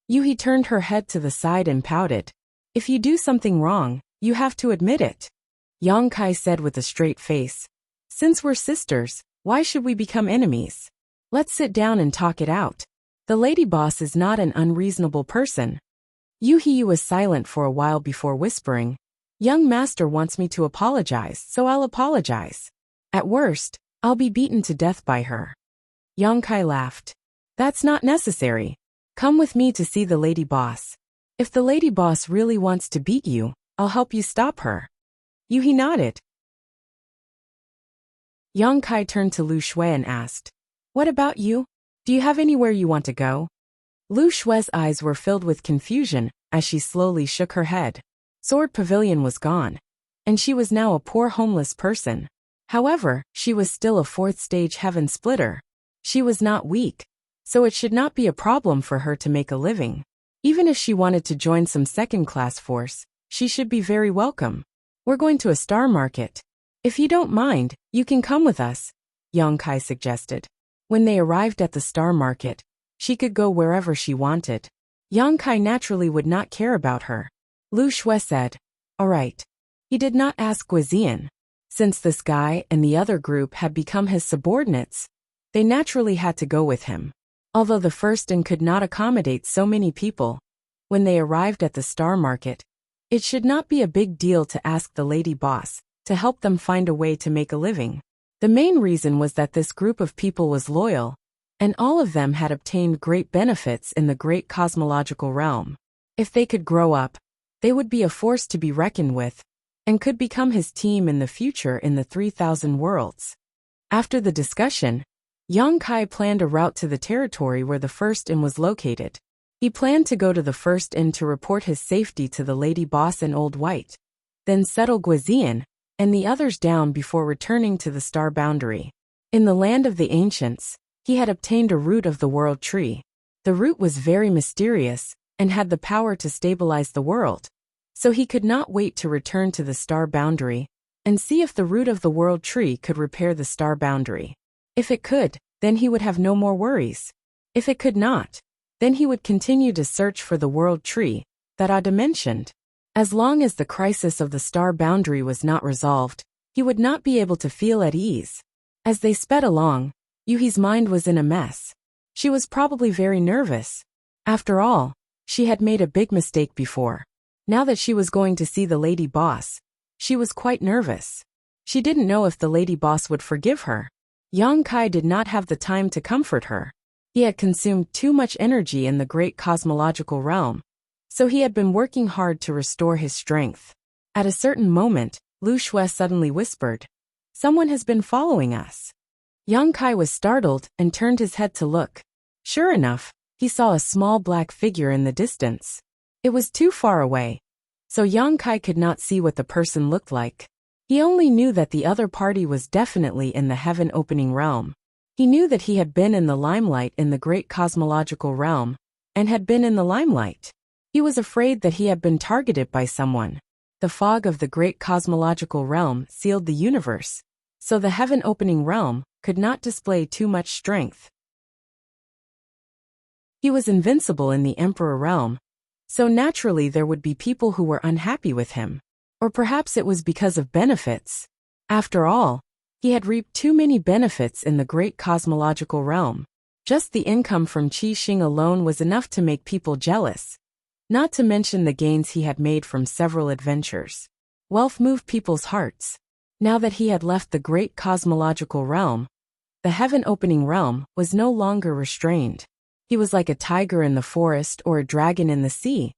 Yu He turned her head to the side and pouted. If you do something wrong, you have to admit it. Yang Kai said with a straight face. Since we're sisters, why should we become enemies? Let's sit down and talk it out. The lady boss is not an unreasonable person. Yu He was silent for a while before whispering. Young master wants me to apologize, so I'll apologize. At worst, I'll be beaten to death by her. Yang Kai laughed. That's not necessary. Come with me to see the lady boss. If the lady boss really wants to beat you, I'll help you stop her. Yu He nodded. Yang Kai turned to Lu Shui and asked, "What about you? Do you have anywhere you want to go?" Lu Shui's eyes were filled with confusion as she slowly shook her head. Sword Pavilion was gone, and she was now a poor homeless person. However, she was still a 4th stage heaven splitter. She was not weak, so it should not be a problem for her to make a living. Even if she wanted to join some second-class force, she should be very welcome. We're going to a star market. If you don't mind, you can come with us, Yang Kai suggested. When they arrived at the star market, she could go wherever she wanted. Yang Kai naturally would not care about her. Lu Shui said, "All right." He did not ask Guozian. Since this guy and the other group had become his subordinates, they naturally had to go with him. Although the first inn could not accommodate so many people, when they arrived at the star market, it should not be a big deal to ask the lady boss to help them find a way to make a living. The main reason was that this group of people was loyal, and all of them had obtained great benefits in the great cosmological realm. If they could grow up, they would be a force to be reckoned with, and could become his team in the future in the 3,000 worlds. After the discussion, Yang Kai planned a route to the territory where the first inn was located. He planned to go to the first inn to report his safety to the lady boss and Old White, then settle Guozian and the others down before returning to the star boundary. In the land of the ancients, he had obtained a root of the world tree. The root was very mysterious and had the power to stabilize the world, so he could not wait to return to the star boundary and see if the root of the world tree could repair the star boundary. If it could, then he would have no more worries. If it could not, then he would continue to search for the world tree that Ada mentioned. As long as the crisis of the star boundary was not resolved, he would not be able to feel at ease. As they sped along, Yuhi's mind was in a mess. She was probably very nervous. After all, she had made a big mistake before. Now that she was going to see the lady boss, she was quite nervous. She didn't know if the lady boss would forgive her. Yang Kai did not have the time to comfort her. He had consumed too much energy in the great cosmological realm, so he had been working hard to restore his strength. At a certain moment, Lu Shui suddenly whispered, "Someone has been following us." Yang Kai was startled and turned his head to look. Sure enough, he saw a small black figure in the distance. It was too far away, so Yang Kai could not see what the person looked like. He only knew that the other party was definitely in the heaven-opening realm. He knew that he had been in the limelight in the great cosmological realm, and had been in the limelight. He was afraid that he had been targeted by someone. The fog of the great cosmological realm sealed the universe, so the heaven-opening realm could not display too much strength. He was invincible in the Emperor realm, so naturally there would be people who were unhappy with him. Or perhaps it was because of benefits. After all, he had reaped too many benefits in the great cosmological realm. Just the income from Qi Xing alone was enough to make people jealous. Not to mention the gains he had made from several adventures. Wealth moved people's hearts. Now that he had left the great cosmological realm, the heaven-opening realm was no longer restrained. He was like a tiger in the forest or a dragon in the sea,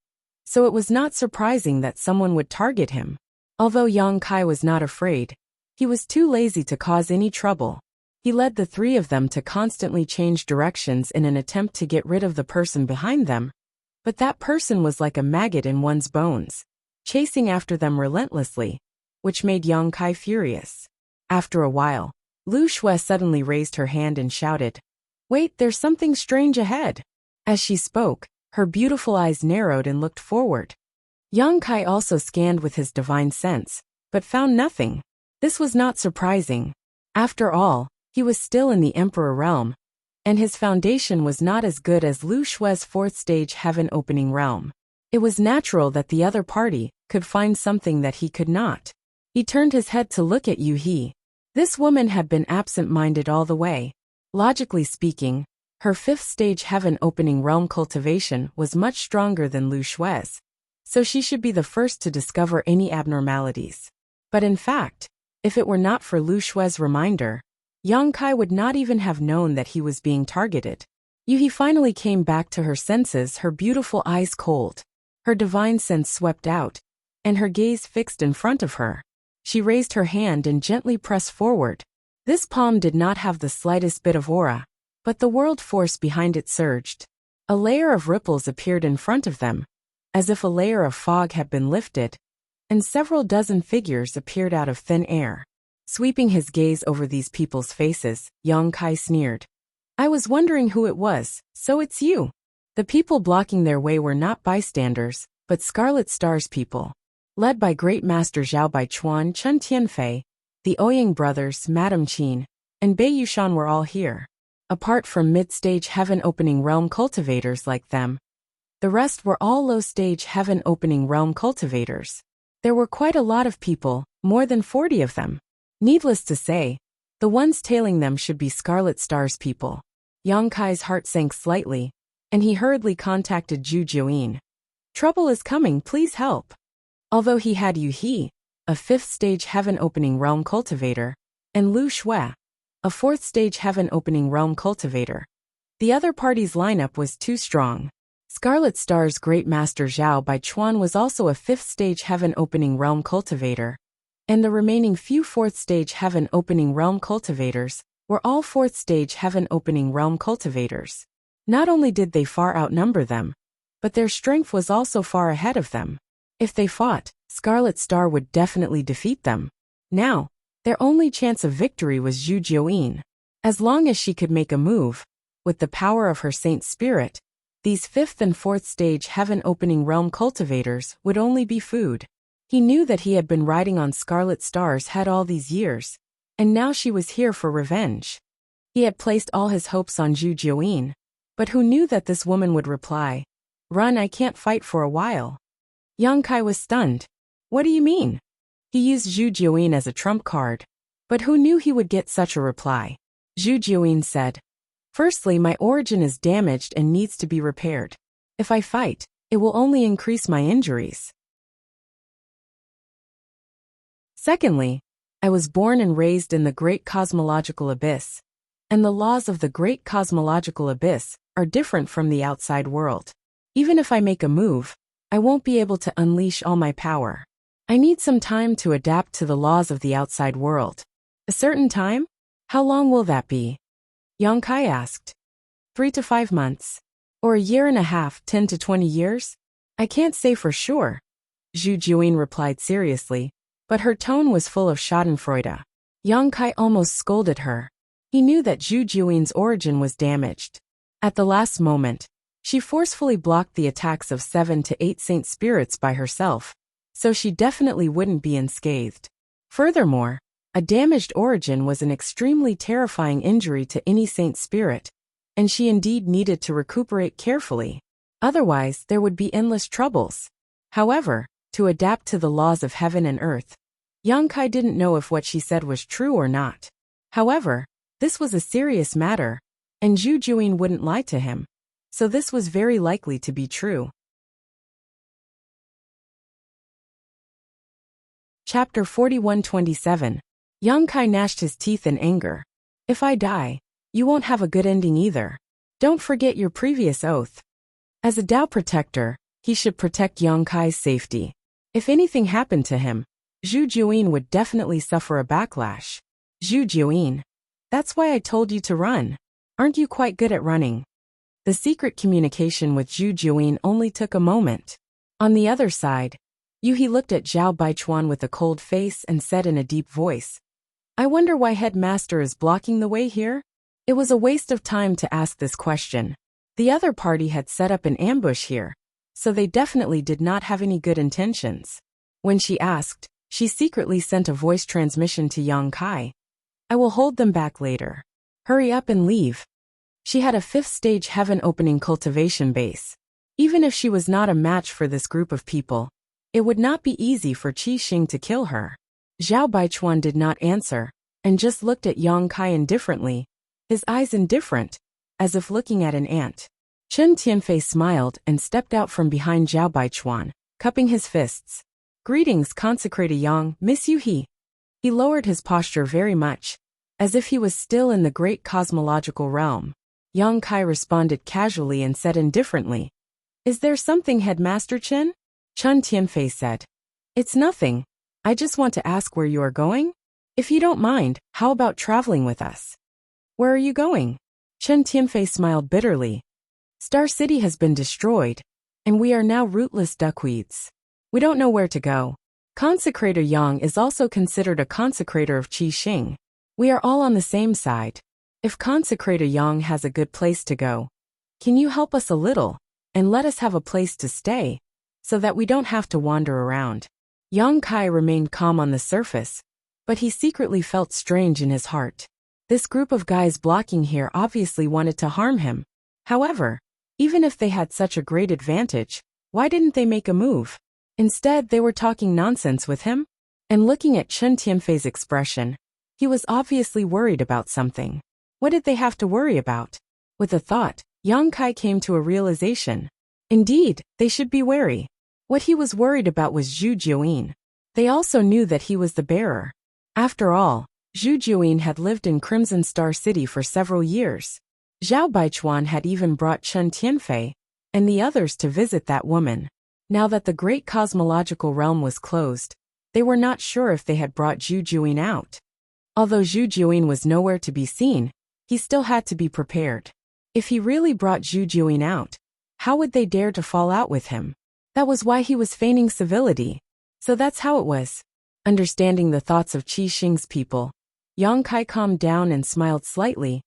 so it was not surprising that someone would target him. Although Yang Kai was not afraid, he was too lazy to cause any trouble. He led the three of them to constantly change directions in an attempt to get rid of the person behind them. But that person was like a maggot in one's bones, chasing after them relentlessly, which made Yang Kai furious. After a while, Lu Shui suddenly raised her hand and shouted, "Wait, there's something strange ahead." As she spoke, her beautiful eyes narrowed and looked forward. Yang Kai also scanned with his divine sense, but found nothing. This was not surprising. After all, he was still in the Emperor realm, and his foundation was not as good as Lu Shui's fourth-stage heaven-opening realm. It was natural that the other party could find something that he could not. He turned his head to look at Yu He. This woman had been absent-minded all the way. Logically speaking, her fifth-stage heaven-opening realm cultivation was much stronger than Lu Shui's, so she should be the first to discover any abnormalities. But in fact, if it were not for Lu Shui's reminder, Yang Kai would not even have known that he was being targeted. Yu He finally came back to her senses, her beautiful eyes cold. Her divine sense swept out, and her gaze fixed in front of her. She raised her hand and gently pressed forward. This palm did not have the slightest bit of aura, but the world force behind it surged. A layer of ripples appeared in front of them, as if a layer of fog had been lifted, and several dozen figures appeared out of thin air. Sweeping his gaze over these people's faces, Yang Kai sneered. "I was wondering who it was, so it's you." The people blocking their way were not bystanders, but Scarlet Star's people. Led by Great Master Zhao Baichuan, Chen Tianfei, the Ouyang brothers, Madame Qin, and Bei Yushan were all here. Apart from mid-stage heaven-opening realm cultivators like them, the rest were all low-stage heaven-opening realm cultivators. There were quite a lot of people, more than 40 of them. Needless to say, the ones tailing them should be Scarlet Star's people. Yang Kai's heart sank slightly, and he hurriedly contacted Zhu Jiuyin. "Trouble is coming, please help." Although he had Yu He, a fifth-stage heaven-opening realm cultivator, and Lu Shui, a fourth-stage heaven-opening realm cultivator, the other party's lineup was too strong. Scarlet Star's Great Master Zhao Baichuan was also a fifth-stage heaven-opening realm cultivator, and the remaining few fourth-stage heaven-opening realm cultivators were all fourth-stage heaven-opening realm cultivators. Not only did they far outnumber them, but their strength was also far ahead of them. If they fought, Scarlet Star would definitely defeat them. Now, their only chance of victory was Zhu Jiuyin. As long as she could make a move, with the power of her saint spirit, these fifth and fourth stage heaven-opening realm cultivators would only be food. He knew that he had been riding on Scarlet Star's head all these years, and now she was here for revenge. He had placed all his hopes on Zhu Jiuyin, but who knew that this woman would reply, "Run, I can't fight for a while." Yang Kai was stunned. What do you mean? He used Zhu Jiuyin as a trump card, but who knew he would get such a reply? Zhu Jiuyin said, "Firstly, my origin is damaged and needs to be repaired. If I fight, it will only increase my injuries. Secondly, I was born and raised in the Great Cosmological Abyss, and the laws of the Great Cosmological Abyss are different from the outside world. Even if I make a move, I won't be able to unleash all my power. I need some time to adapt to the laws of the outside world." "A certain time? How long will that be?" Yang Kai asked. 3 to 5 months. Or a year and a half, 10 to 20 years? "I can't say for sure," Zhu Jiuyin replied seriously, but her tone was full of schadenfreude. Yang Kai almost scolded her. He knew that Zhu Jiuyin's origin was damaged. At the last moment, she forcefully blocked the attacks of 7 to 8 saint spirits by herself, so she definitely wouldn't be unscathed. Furthermore, a damaged origin was an extremely terrifying injury to any saint spirit, and she indeed needed to recuperate carefully. Otherwise, there would be endless troubles. However, to adapt to the laws of heaven and earth, Yang Kai didn't know if what she said was true or not. However, this was a serious matter, and Zhu Jiuyin wouldn't lie to him, so this was very likely to be true. Chapter 41-27. Yang Kai gnashed his teeth in anger. "If I die, you won't have a good ending either. Don't forget your previous oath." As a Tao protector, he should protect Yang Kai's safety. If anything happened to him, Zhu Jiuyin would definitely suffer a backlash. "Zhu Jiuyin, that's why I told you to run. Aren't you quite good at running?" The secret communication with Zhu Jiuyin only took a moment. On the other side, Yuhi looked at Zhao Baichuan with a cold face and said in a deep voice, "I wonder why Headmaster is blocking the way here?" It was a waste of time to ask this question. The other party had set up an ambush here, so they definitely did not have any good intentions. When she asked, she secretly sent a voice transmission to Yang Kai. "I will hold them back later. Hurry up and leave." She had a 5th-stage heaven-opening cultivation base. Even if she was not a match for this group of people, it would not be easy for Qi Xing to kill her. Zhao Baichuan did not answer, and just looked at Yang Kai indifferently, his eyes indifferent, as if looking at an ant. Chen Tianfei smiled and stepped out from behind Zhao Baichuan, cupping his fists. "Greetings, Consecrated Yang, Miss Yuhi." He lowered his posture very much, as if he was still in the great cosmological realm. Yang Kai responded casually and said indifferently, "Is there something, Headmaster Chen?" Chen Tianfei said, "It's nothing. I just want to ask where you are going. If you don't mind, how about traveling with us?" "Where are you going?" Chen Tianfei smiled bitterly. "Star City has been destroyed, and we are now rootless duckweeds. We don't know where to go. Consecrator Yang is also considered a consecrator of Qi Xing. We are all on the same side. If Consecrator Yang has a good place to go, can you help us a little, and let us have a place to stay, so that we don't have to wander around?" Yang Kai remained calm on the surface, but he secretly felt strange in his heart. This group of guys blocking here obviously wanted to harm him. However, even if they had such a great advantage, why didn't they make a move? Instead, they were talking nonsense with him? And looking at Chen Tianfei's expression, he was obviously worried about something. What did they have to worry about? With a thought, Yang Kai came to a realization. Indeed, they should be wary. What he was worried about was Zhu Jiuyin. They also knew that he was the bearer. After all, Zhu Jiuyin had lived in Crimson Star City for several years. Zhao Baichuan had even brought Chen Tianfei and the others to visit that woman. Now that the great cosmological realm was closed, they were not sure if they had brought Zhu Jiuyin out. Although Zhu Jiuyin was nowhere to be seen, he still had to be prepared. If he really brought Zhu Jiuyin out, how would they dare to fall out with him? That was why he was feigning civility. So that's how it was. Understanding the thoughts of Qi Xing's people, Yang Kai calmed down and smiled slightly.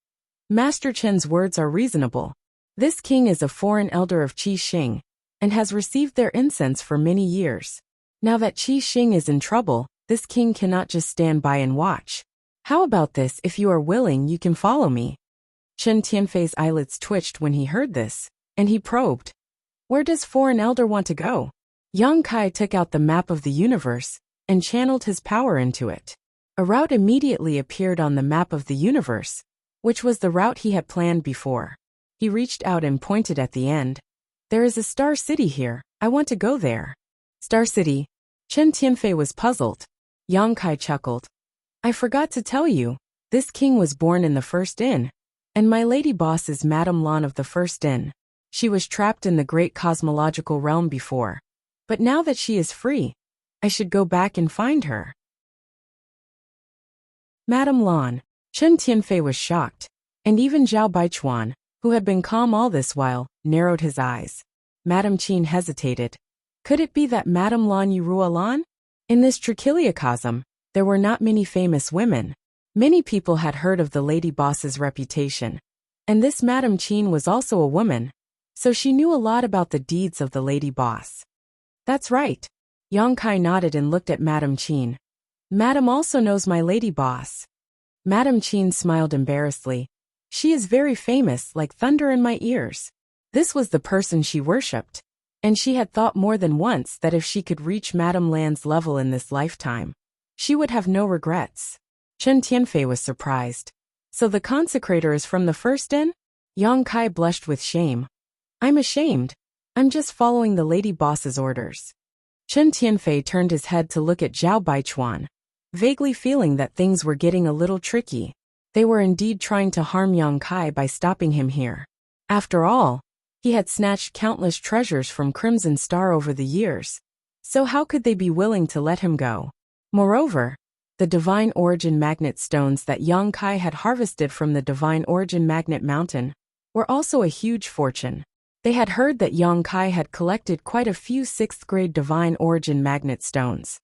Master Chen's words are reasonable. This king is a foreign elder of Qi Xing, and has received their incense for many years. Now that Qi Xing is in trouble, this king cannot just stand by and watch. How about this? If you are willing, you can follow me. Chen Tianfei's eyelids twitched when he heard this, and he probed. Where does foreign elder want to go? Yang Kai took out the map of the universe and channeled his power into it. A route immediately appeared on the map of the universe, which was the route he had planned before. He reached out and pointed at the end. There is a star city here. I want to go there. Star City? Chen Tianfei was puzzled. Yang Kai chuckled. I forgot to tell you, this king was born in the first inn, and my lady boss is Madame Lan of the first inn. She was trapped in the great cosmological realm before, but now that she is free, I should go back and find her. Madame Lan. Chen Tianfei was shocked, and even Zhao Baichuan, who had been calm all this while, narrowed his eyes. Madame Qin hesitated. Could it be that Madame Lan Yurua Lan? In this trichiliocosm, there were not many famous women. Many people had heard of the lady boss's reputation, and this Madame Qin was also a woman, so she knew a lot about the deeds of the lady boss. That's right. Yang Kai nodded and looked at Madame Qin. Madame also knows my lady boss. Madame Qin smiled embarrassedly. She is very famous, like thunder in my ears. This was the person she worshipped, and she had thought more than once that if she could reach Madame Lan's level in this lifetime, she would have no regrets. Chen Tianfei was surprised. So the consecrator is from the first inn? Yang Kai blushed with shame. I'm ashamed. I'm just following the lady boss's orders. Chen Tianfei turned his head to look at Zhao Baichuan, vaguely feeling that things were getting a little tricky. They were indeed trying to harm Yang Kai by stopping him here. After all, he had snatched countless treasures from Crimson Star over the years, so how could they be willing to let him go? Moreover, the Divine Origin Magnet stones that Yang Kai had harvested from the Divine Origin Magnet Mountain were also a huge fortune. They had heard that Yang Kai had collected quite a few 6th-grade Divine Origin Magnet stones.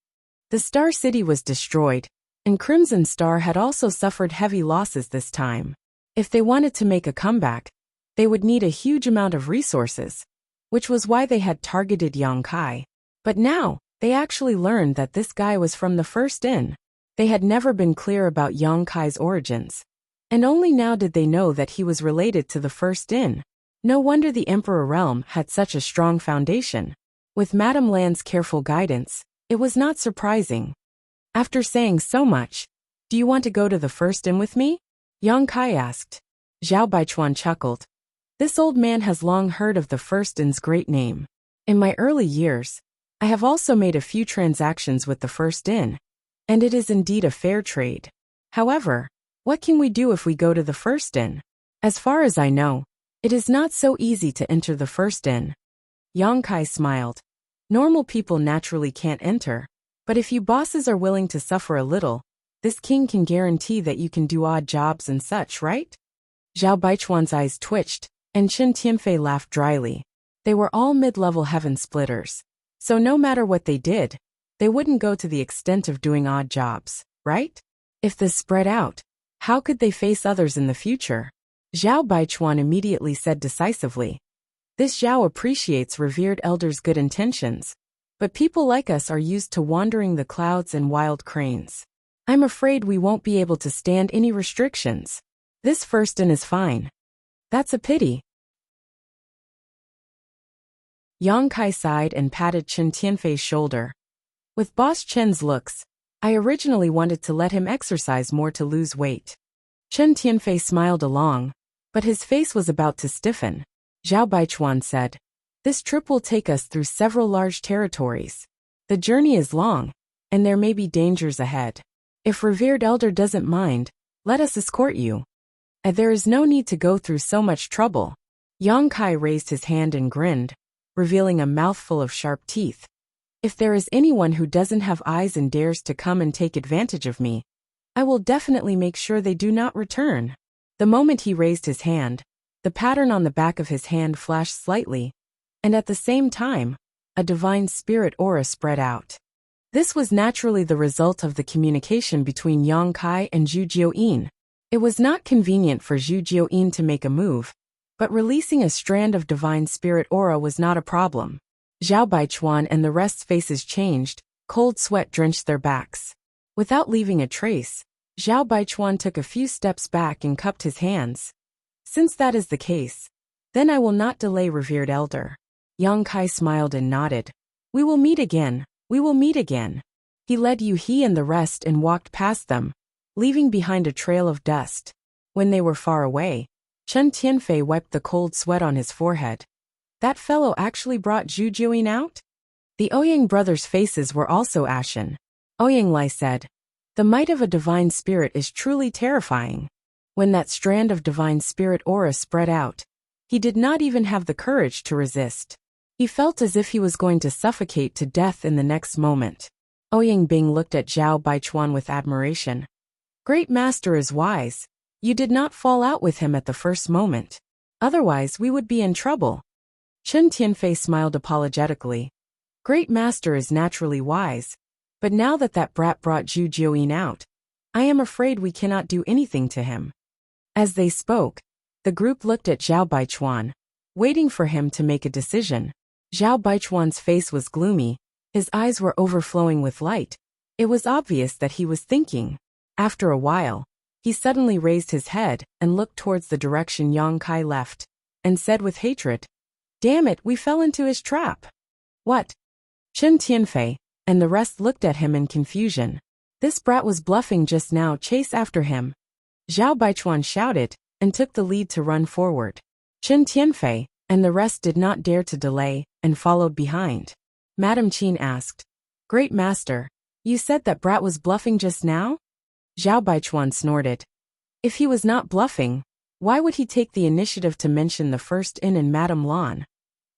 The Star City was destroyed, and Crimson Star had also suffered heavy losses this time. If they wanted to make a comeback, they would need a huge amount of resources, which was why they had targeted Yang Kai. But now, they actually learned that this guy was from the first inn. They had never been clear about Yang Kai's origins, and only now did they know that he was related to the first inn. No wonder the Emperor realm had such a strong foundation. With Madame Lan's careful guidance, it was not surprising. After saying so much, do you want to go to the first inn with me? Yang Kai asked. Zhao Baichuan chuckled. This old man has long heard of the first inn's great name. In my early years, I have also made a few transactions with the first inn, and it is indeed a fair trade. However, what can we do if we go to the first inn? As far as I know, it is not so easy to enter the first inn. Yang Kai smiled. Normal people naturally can't enter, but if you bosses are willing to suffer a little, this king can guarantee that you can do odd jobs and such, right? Zhao Baichuan's eyes twitched, and Chen Tianfei laughed dryly. They were all mid-level heaven splitters, so no matter what they did, they wouldn't go to the extent of doing odd jobs, right? If this spread out, how could they face others in the future? Zhao Baichuan immediately said decisively. This Zhao appreciates revered elders' good intentions, but people like us are used to wandering the clouds and wild cranes. I'm afraid we won't be able to stand any restrictions. This first inn is fine. That's a pity. Yang Kai sighed and patted Chen Tianfei's shoulder. With Boss Chen's looks, I originally wanted to let him exercise more to lose weight. Chen Tianfei smiled along, but his face was about to stiffen. Zhao Baichuan said, this trip will take us through several large territories. The journey is long, and there may be dangers ahead. If revered elder doesn't mind, let us escort you. There is no need to go through so much trouble. Yang Kai raised his hand and grinned, revealing a mouthful of sharp teeth. If there is anyone who doesn't have eyes and dares to come and take advantage of me, I will definitely make sure they do not return. The moment he raised his hand, the pattern on the back of his hand flashed slightly, and at the same time, a divine spirit aura spread out. This was naturally the result of the communication between Yang Kai and Zhu Jiuyin. It was not convenient for Zhu Jiuyin to make a move, but releasing a strand of divine spirit aura was not a problem. Zhao Baichuan and the rest's faces changed, Cold sweat drenched their backs. Without leaving a trace, Zhao Baichuan took a few steps back and cupped his hands. Since that is the case, then I will not delay, revered elder. Yang Kai smiled and nodded. We will meet again, we will meet again. He led Yu He and the rest and walked past them, leaving behind a trail of dust. When they were far away, Chen Tianfei wiped the cold sweat on his forehead. That fellow actually brought Zhu Jiuyin out? The Ouyang brothers' faces were also ashen. Ouyang Lai said, the might of a divine spirit is truly terrifying. When that strand of divine spirit aura spread out, he did not even have the courage to resist. He felt as if he was going to suffocate to death in the next moment. Ouyang Bing looked at Zhao Baichuan with admiration. Great master is wise. You did not fall out with him at the first moment. Otherwise we would be in trouble. Chen Tianfei smiled apologetically. Great master is naturally wise, but now that that brat brought Zhu Jiuyin out, I am afraid we cannot do anything to him. As they spoke, the group looked at Zhao Baichuan, waiting for him to make a decision. Zhao Baichuan's face was gloomy, his eyes were overflowing with light. It was obvious that he was thinking. After a while, he suddenly raised his head and looked towards the direction Yang Kai left, and said with hatred, Damn it, we fell into his trap. What? Chen Tianfei and the rest looked at him in confusion. This brat was bluffing just now, chase after him. Zhao Baichuan shouted, and took the lead to run forward. Chen Tianfei and the rest did not dare to delay, and followed behind. Madame Qin asked, Great master, you said that brat was bluffing just now? Zhao Baichuan snorted. If he was not bluffing, why would he take the initiative to mention the first in and Madame Lan?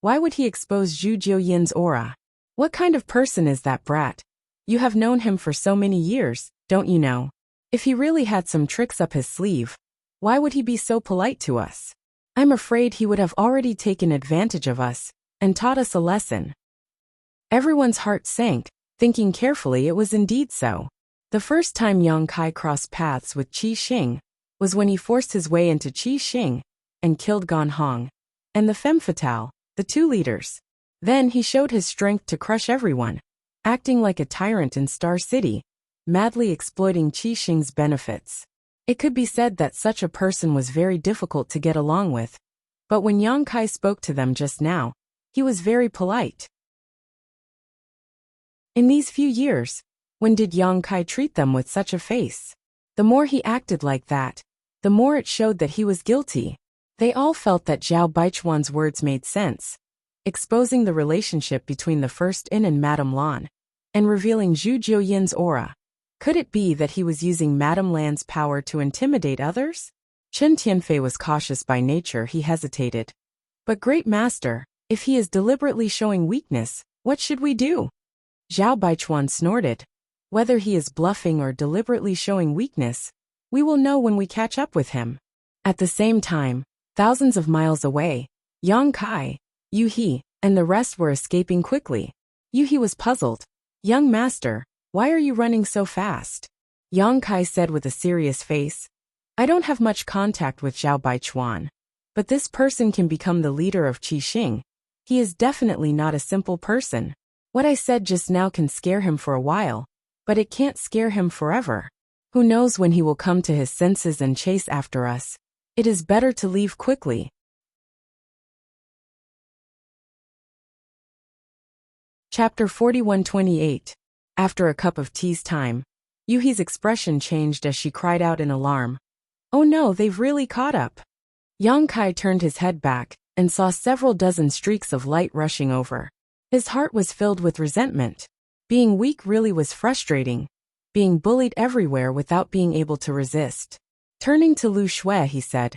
Why would he expose Zhu Jiuyin's aura? What kind of person is that brat? You have known him for so many years, don't you know? If he really had some tricks up his sleeve, why would he be so polite to us? I'm afraid he would have already taken advantage of us, and taught us a lesson. Everyone's heart sank, thinking carefully it was indeed so. The first time Yang Kai crossed paths with Qi Xing was when he forced his way into Qi Xing and killed Gan Hong and the femme fatale, the two leaders. Then he showed his strength to crush everyone, acting like a tyrant in Star City, madly exploiting Qi Xing's benefits. It could be said that such a person was very difficult to get along with, but when Yang Kai spoke to them just now, he was very polite. In these few years, when did Yang Kai treat them with such a face? The more he acted like that, the more it showed that he was guilty. They all felt that Zhao Baichuan's words made sense, exposing the relationship between the first in and Madame Lan, and revealing Zhu Jiuyin's aura. Could it be that he was using Madame Lan's power to intimidate others? Chen Tianfei was cautious by nature, he hesitated. But great master, if he is deliberately showing weakness, what should we do? Zhao Baichuan snorted. Whether he is bluffing or deliberately showing weakness, we will know when we catch up with him. At the same time, thousands of miles away, Yang Kai, Yu He, and the rest were escaping quickly. Yu He was puzzled. Young master, why are you running so fast? Yang Kai said with a serious face. I don't have much contact with Zhao Baichuan, but this person can become the leader of Qi Xing. He is definitely not a simple person. What I said just now can scare him for a while, but it can't scare him forever. Who knows when he will come to his senses and chase after us? It is better to leave quickly. Chapter 41-28. After a cup of tea's time, Yu He's expression changed as she cried out in alarm. Oh no, they've really caught up. Yang Kai turned his head back and saw several dozen streaks of light rushing over. His heart was filled with resentment. Being weak really was frustrating. Being bullied everywhere without being able to resist. Turning to Lu Shui, he said,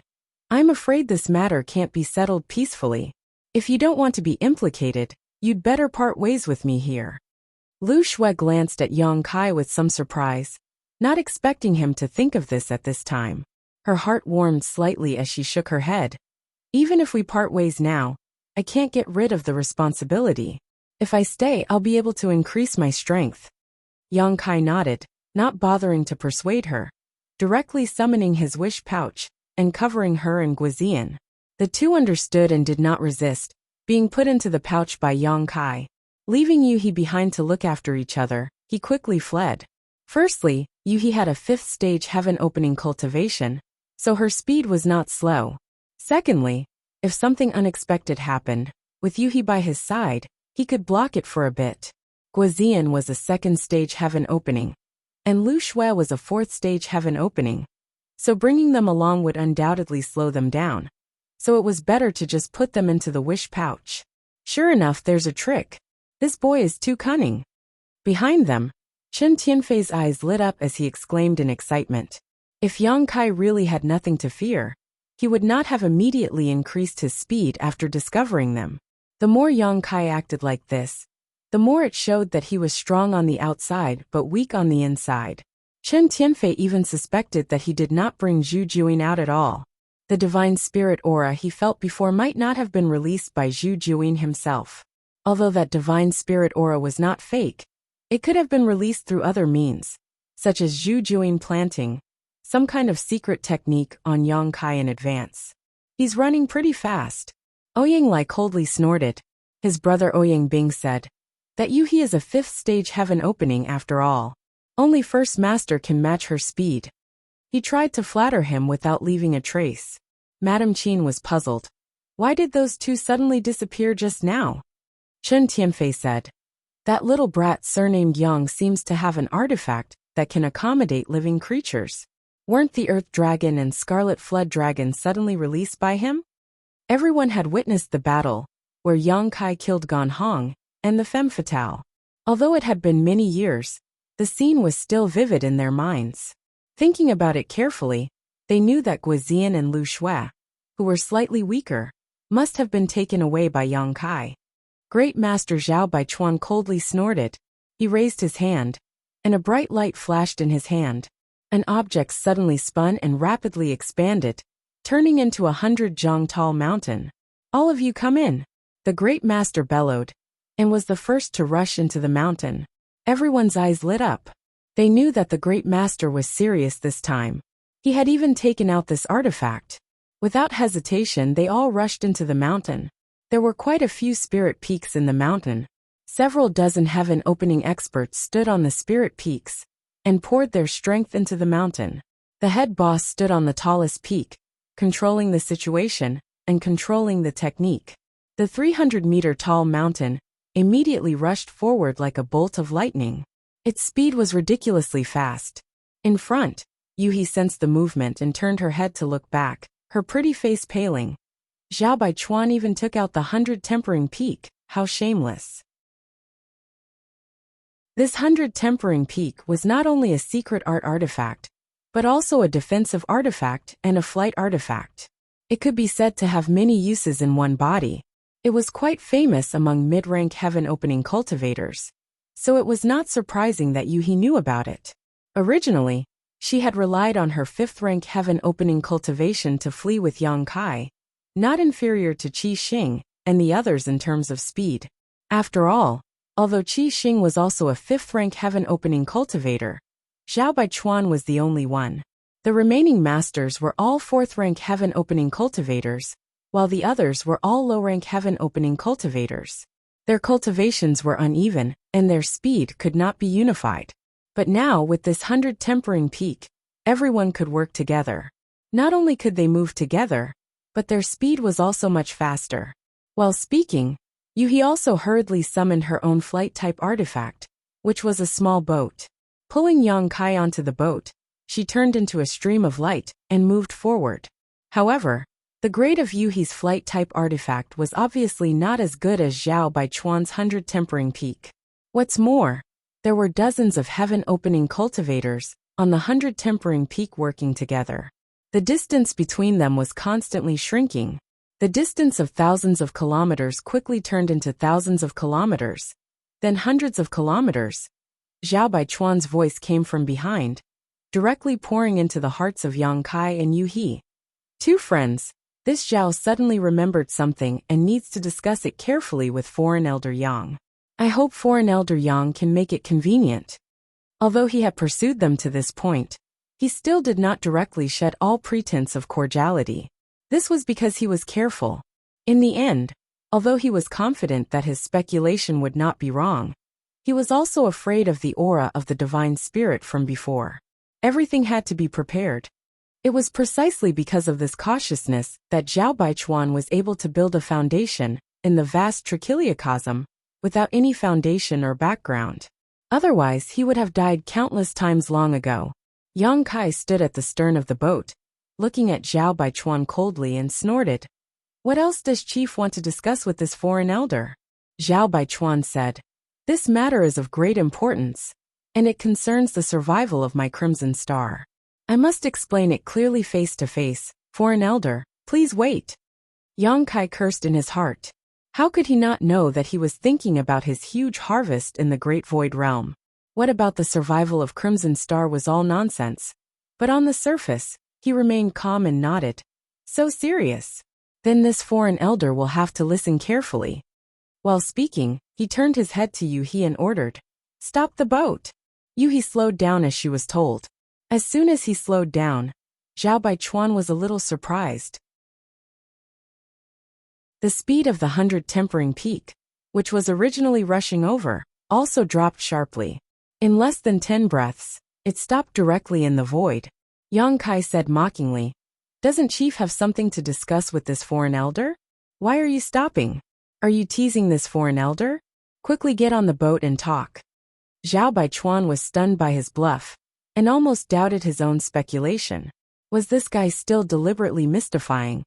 I'm afraid this matter can't be settled peacefully. If you don't want to be implicated, you'd better part ways with me here. Lu Shui glanced at Yang Kai with some surprise, not expecting him to think of this at this time. Her heart warmed slightly as she shook her head. Even if we part ways now, I can't get rid of the responsibility. If I stay, I'll be able to increase my strength. Yang Kai nodded, not bothering to persuade her, directly summoning his wish pouch and covering her and Guizian. The two understood and did not resist, being put into the pouch by Yang Kai. Leaving Yuhi behind to look after each other, he quickly fled. Firstly, Yuhi had a 5th stage heaven opening cultivation, so her speed was not slow. Secondly, if something unexpected happened, with Yuhi by his side, he could block it for a bit. Guizian was a 2nd stage heaven opening, and Lu Shui was a 4th stage heaven opening, so bringing them along would undoubtedly slow them down. So it was better to just put them into the wish pouch. Sure enough, there's a trick. This boy is too cunning. Behind them, Chen Tianfei's eyes lit up as he exclaimed in excitement. If Yang Kai really had nothing to fear, he would not have immediately increased his speed after discovering them. The more Yang Kai acted like this, the more it showed that he was strong on the outside but weak on the inside. Chen Tianfei even suspected that he did not bring Zhu Juyin out at all. The divine spirit aura he felt before might not have been released by Zhu Juyin himself. Although that divine spirit aura was not fake, it could have been released through other means, such as Zhu Juyin planting some kind of secret technique on Yang Kai in advance. He's running pretty fast. Ouyang Lai coldly snorted. His brother Ouyang Bing said, that Yuhi is a 5th stage heaven opening after all. Only First Master can match her speed. He tried to flatter him without leaving a trace. Madame Qin was puzzled. Why did those two suddenly disappear just now? Chen Tianfei said, that little brat surnamed Yang seems to have an artifact that can accommodate living creatures. Weren't the Earth Dragon and Scarlet Flood Dragon suddenly released by him? Everyone had witnessed the battle, where Yang Kai killed Gan Hong and the femme fatale. Although it had been many years, the scene was still vivid in their minds. Thinking about it carefully, they knew that Guizian and Lu Shui, who were slightly weaker, must have been taken away by Yang Kai. Great Master Zhao Baichuan coldly snorted. He raised his hand, and a bright light flashed in his hand. An object suddenly spun and rapidly expanded, turning into 100 zhang tall mountain. All of you come in, the Great Master bellowed, and was the first to rush into the mountain. Everyone's eyes lit up. They knew that the Great Master was serious this time. He had even taken out this artifact. Without hesitation, they all rushed into the mountain. There were quite a few spirit peaks in the mountain. Several dozen heaven-opening experts stood on the spirit peaks and poured their strength into the mountain. The head boss stood on the tallest peak, controlling the situation and controlling the technique. The 300-meter-tall mountain immediately rushed forward like a bolt of lightning. Its speed was ridiculously fast. In front, Yuhi sensed the movement and turned her head to look back, her pretty face paling. Zhao Baichuan even took out the 100 tempering peak. How shameless. This 100 tempering peak was not only a secret art artifact, but also a defensive artifact and a flight artifact. It could be said to have many uses in one body. It was quite famous among mid-rank heaven-opening cultivators, so it was not surprising that Yuhi knew about it. Originally, she had relied on her 5th-rank heaven-opening cultivation to flee with Yang Kai, not inferior to Qi Xing and the others in terms of speed. After all, although Qi Xing was also a 5th-rank heaven-opening cultivator, Zhao Baichuan was the only one. The remaining masters were all 4th-rank heaven-opening cultivators, while the others were all low-rank heaven-opening cultivators. Their cultivations were uneven, and their speed could not be unified. But now, with this 100 tempering peak, everyone could work together. Not only could they move together, but their speed was also much faster. While speaking, Yuhi also hurriedly summoned her own flight-type artifact, which was a small boat. Pulling Yang Kai onto the boat, she turned into a stream of light and moved forward. However, the grade of Yuhi's flight-type artifact was obviously not as good as Zhao Baichuan's 100 tempering peak. What's more, there were dozens of heaven-opening cultivators on the 100 tempering peak working together. The distance between them was constantly shrinking. The distance of thousands of kilometers quickly turned into thousands of kilometers, then hundreds of kilometers. Zhao Baichuan's voice came from behind, directly pouring into the hearts of Yang Kai and Yuhi. Two friends, this Zhao suddenly remembered something and needs to discuss it carefully with Foreign Elder Yang. I hope Foreign Elder Yang can make it convenient. Although he had pursued them to this point, he still did not directly shed all pretense of cordiality. This was because he was careful. In the end, Although he was confident that his speculation would not be wrong, he was also afraid of the aura of the divine spirit from before. Everything had to be prepared. It was precisely because of this cautiousness that Zhao Baichuan was able to build a foundation in the vast trichiliocosm without any foundation or background. Otherwise, he would have died countless times long ago. Yang Kai stood at the stern of the boat, looking at Zhao Baichuan coldly and snorted. "What else does Chief want to discuss with this foreign elder?" Zhao Baichuan said. "This matter is of great importance, and it concerns the survival of my Crimson Star. I must explain it clearly face to face. Foreign elder, please wait." Yang Kai cursed in his heart. How could he not know that he was thinking about his huge harvest in the Great Void Realm? What about the survival of Crimson Star was all nonsense. But on the surface, he remained calm and nodded. So serious. Then this foreign elder will have to listen carefully. While speaking, he turned his head to Yuhi and ordered, "Stop the boat." Yuhi slowed down as she was told. As soon as he slowed down, Zhao Baichuan was a little surprised. The speed of the 100 tempering peak, which was originally rushing over, also dropped sharply. In less than 10 breaths, it stopped directly in the void. Yang Kai said mockingly, "Doesn't Chief have something to discuss with this foreign elder? Why are you stopping? Are you teasing this foreign elder? Quickly get on the boat and talk." Zhao Baichuan was stunned by his bluff and almost doubted his own speculation. Was this guy still deliberately mystifying?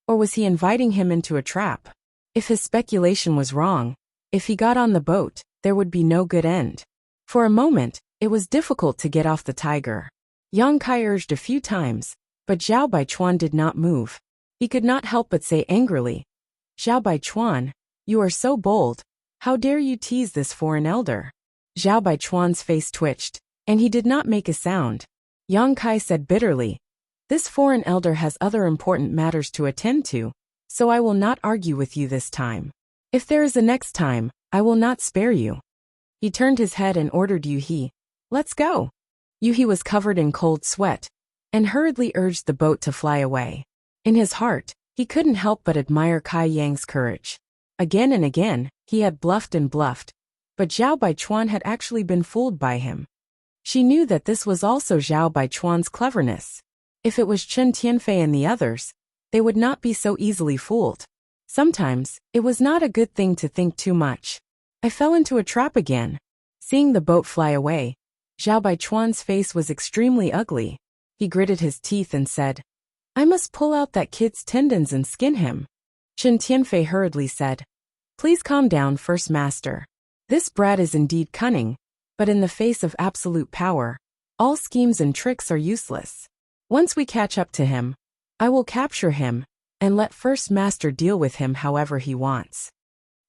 Or was he inviting him into a trap? If his speculation was wrong, if he got on the boat, there would be no good end. For a moment, it was difficult to get off the tiger. Yang Kai urged a few times, but Zhao Baichuan did not move. He could not help but say angrily, "Zhao Baichuan, you are so bold. How dare you tease this foreign elder?" Zhao Baichuan's face twitched, and he did not make a sound. Yang Kai said bitterly, "This foreign elder has other important matters to attend to, so I will not argue with you this time. If there is a next time, I will not spare you." He turned his head and ordered Yuhi, "Let's go." Yuhi was covered in cold sweat and hurriedly urged the boat to fly away. In his heart, he couldn't help but admire Kai Yang's courage. Again and again, he had bluffed and bluffed, but Zhao Baichuan had actually been fooled by him. She knew that this was also Zhao Baichuan's cleverness. If it was Chen Tianfei and the others, they would not be so easily fooled. Sometimes, it was not a good thing to think too much. I fell into a trap again. Seeing the boat fly away, Zhao Baichuan's face was extremely ugly. He gritted his teeth and said, "I must pull out that kid's tendons and skin him." Chen Tianfei hurriedly said, "Please calm down, First Master. This brat is indeed cunning, but in the face of absolute power, all schemes and tricks are useless. Once we catch up to him, I will capture him and let First Master deal with him however he wants."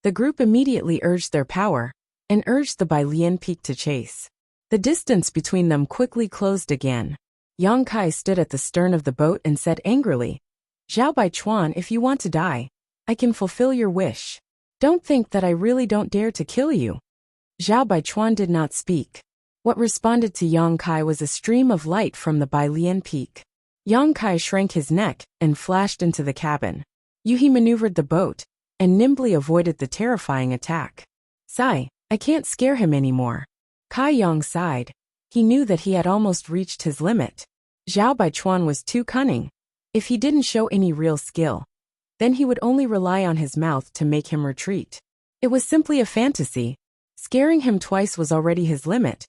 The group immediately urged their power and urged the Bailian Peak to chase. The distance between them quickly closed again. Yang Kai stood at the stern of the boat and said angrily, "Zhao Baichuan, if you want to die, I can fulfill your wish. Don't think that I really don't dare to kill you." Zhao Baichuan did not speak. What responded to Yang Kai was a stream of light from the Bailian Peak. Yang Kai shrank his neck and flashed into the cabin. Yuhi maneuvered the boat and nimbly avoided the terrifying attack. "Sigh, I can't scare him anymore." Kai Yang sighed. He knew that he had almost reached his limit. Zhao Baichuan was too cunning. If he didn't show any real skill, then he would only rely on his mouth to make him retreat. It was simply a fantasy. Scaring him twice was already his limit.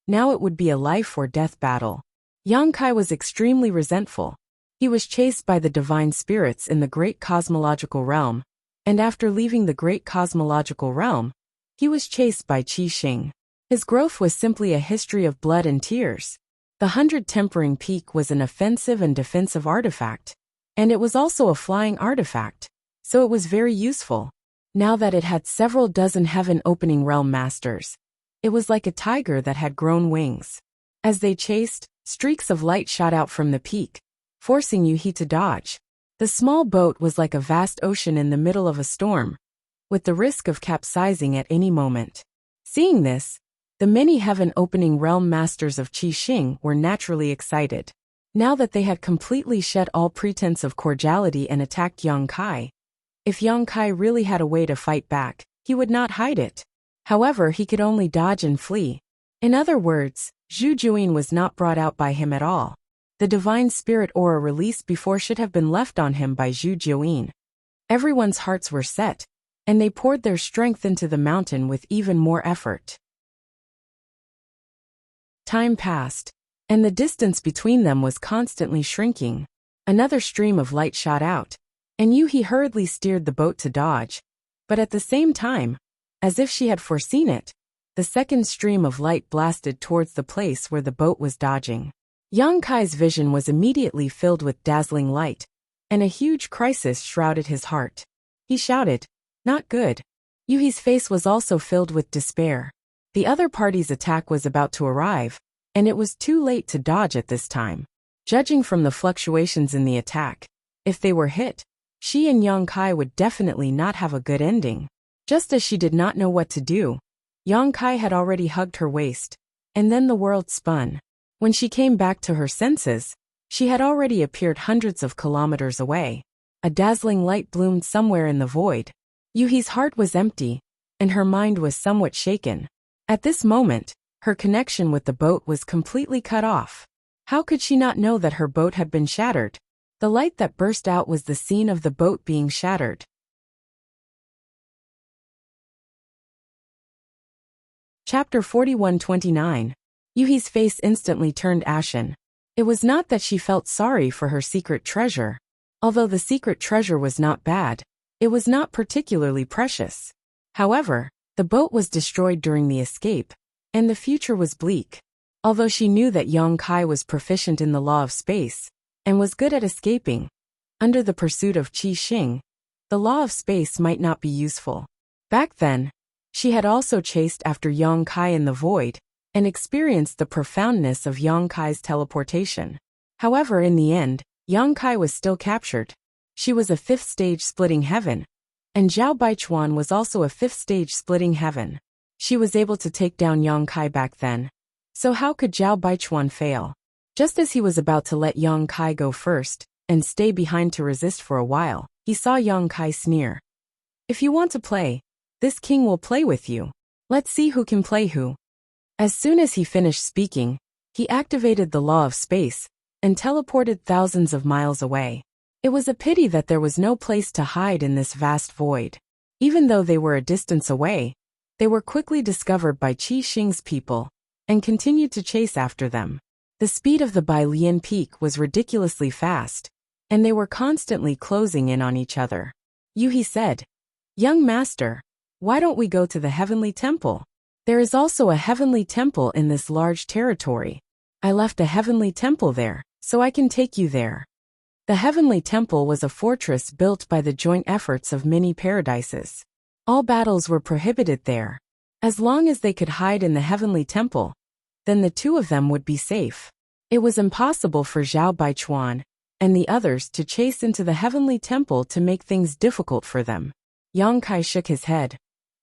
Now it would be a life or death battle. Yang Kai was extremely resentful. He was chased by the divine spirits in the great cosmological realm, and after leaving the great cosmological realm, he was chased by Qi Xing. His growth was simply a history of blood and tears. The 100 Tempering Peak was an offensive and defensive artifact, and it was also a flying artifact, so it was very useful. Now that it had several dozen heaven-opening realm masters, it was like a tiger that had grown wings. As they chased, streaks of light shot out from the peak, forcing Yuhi to dodge. The small boat was like a vast ocean in the middle of a storm, with the risk of capsizing at any moment. Seeing this, the many heaven-opening realm masters of Qi Xing were naturally excited. Now that they had completely shed all pretense of cordiality and attacked Yang Kai, If Yang Kai really had a way to fight back, he would not hide it. However, he could only dodge and flee. In other words, Zhu Juyin was not brought out by him at all. The divine spirit aura released before should have been left on him by Zhu Juyin. Everyone's hearts were set, and they poured their strength into the mountain with even more effort. Time passed, and the distance between them was constantly shrinking. Another stream of light shot out, and Yuhi hurriedly steered the boat to dodge. But at the same time, as if she had foreseen it, the second stream of light blasted towards the place where the boat was dodging. Yang Kai's vision was immediately filled with dazzling light, and a huge crisis shrouded his heart. He shouted, "Not good." Yuhi's face was also filled with despair. The other party's attack was about to arrive, and it was too late to dodge at this time. Judging from the fluctuations in the attack, if they were hit, she and Yang Kai would definitely not have a good ending. Just as she did not know what to do, Yang Kai had already hugged her waist, and then the world spun. When she came back to her senses, she had already appeared hundreds of kilometers away. A dazzling light bloomed somewhere in the void. Yuhi's heart was empty, and her mind was somewhat shaken. At this moment, her connection with the boat was completely cut off. How could she not know that her boat had been shattered? The light that burst out was the scene of the boat being shattered. Chapter 41-29. Yuhi's face instantly turned ashen. It was not that she felt sorry for her secret treasure. Although the secret treasure was not bad, it was not particularly precious. However, the boat was destroyed during the escape, and the future was bleak. Although she knew that Yang Kai was proficient in the law of space, and was good at escaping, under the pursuit of Qi Xing, the law of space might not be useful. Back then, she had also chased after Yang Kai in the void, and experienced the profoundness of Yang Kai's teleportation. However, in the end, Yang Kai was still captured. She was a fifth stage splitting heaven, and Zhao Baichuan was also a fifth stage splitting heaven. She was able to take down Yang Kai back then. So how could Zhao Baichuan fail? Just as he was about to let Yang Kai go first, and stay behind to resist for a while, he saw Yang Kai sneer. "If you want to play, this king will play with you. Let's see who can play who." As soon as he finished speaking, he activated the law of space, and teleported thousands of miles away. It was a pity that there was no place to hide in this vast void. Even though they were a distance away, they were quickly discovered by Qi Xing's people, and continued to chase after them. The speed of the Bailian Peak was ridiculously fast, and they were constantly closing in on each other. Yuhi said, "Young master, why don't we go to the heavenly temple? There is also a heavenly temple in this large territory. I left a heavenly temple there, so I can take you there." The heavenly temple was a fortress built by the joint efforts of many paradises. All battles were prohibited there. As long as they could hide in the heavenly temple, then the two of them would be safe. It was impossible for Zhao Baichuan and the others to chase into the heavenly temple to make things difficult for them. Yang Kai shook his head.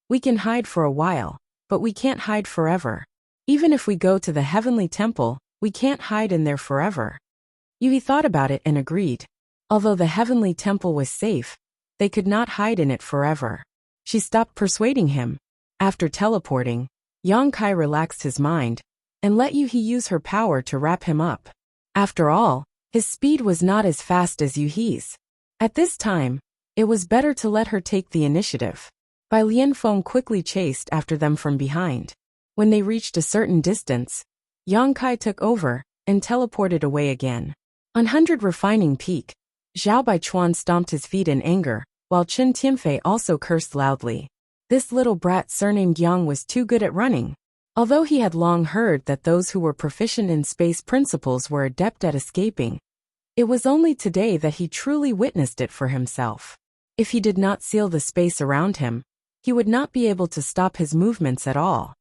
"We can hide for a while, but we can't hide forever. Even if we go to the heavenly temple, we can't hide in there forever." Yuhi thought about it and agreed. Although the heavenly temple was safe, they could not hide in it forever. She stopped persuading him. After teleporting, Yang Kai relaxed his mind, and let Yuhi use her power to wrap him up. After all, his speed was not as fast as Yuhi's. At this time, it was better to let her take the initiative. Bai Lianfeng quickly chased after them from behind. When they reached a certain distance, Yang Kai took over, and teleported away again. On 100 Refining Peak, Zhao Baichuan stomped his feet in anger, while Chen Tianfei also cursed loudly. This little brat surnamed Yang was too good at running. Although he had long heard that those who were proficient in space principles were adept at escaping, it was only today that he truly witnessed it for himself. If he did not seal the space around him, he would not be able to stop his movements at all.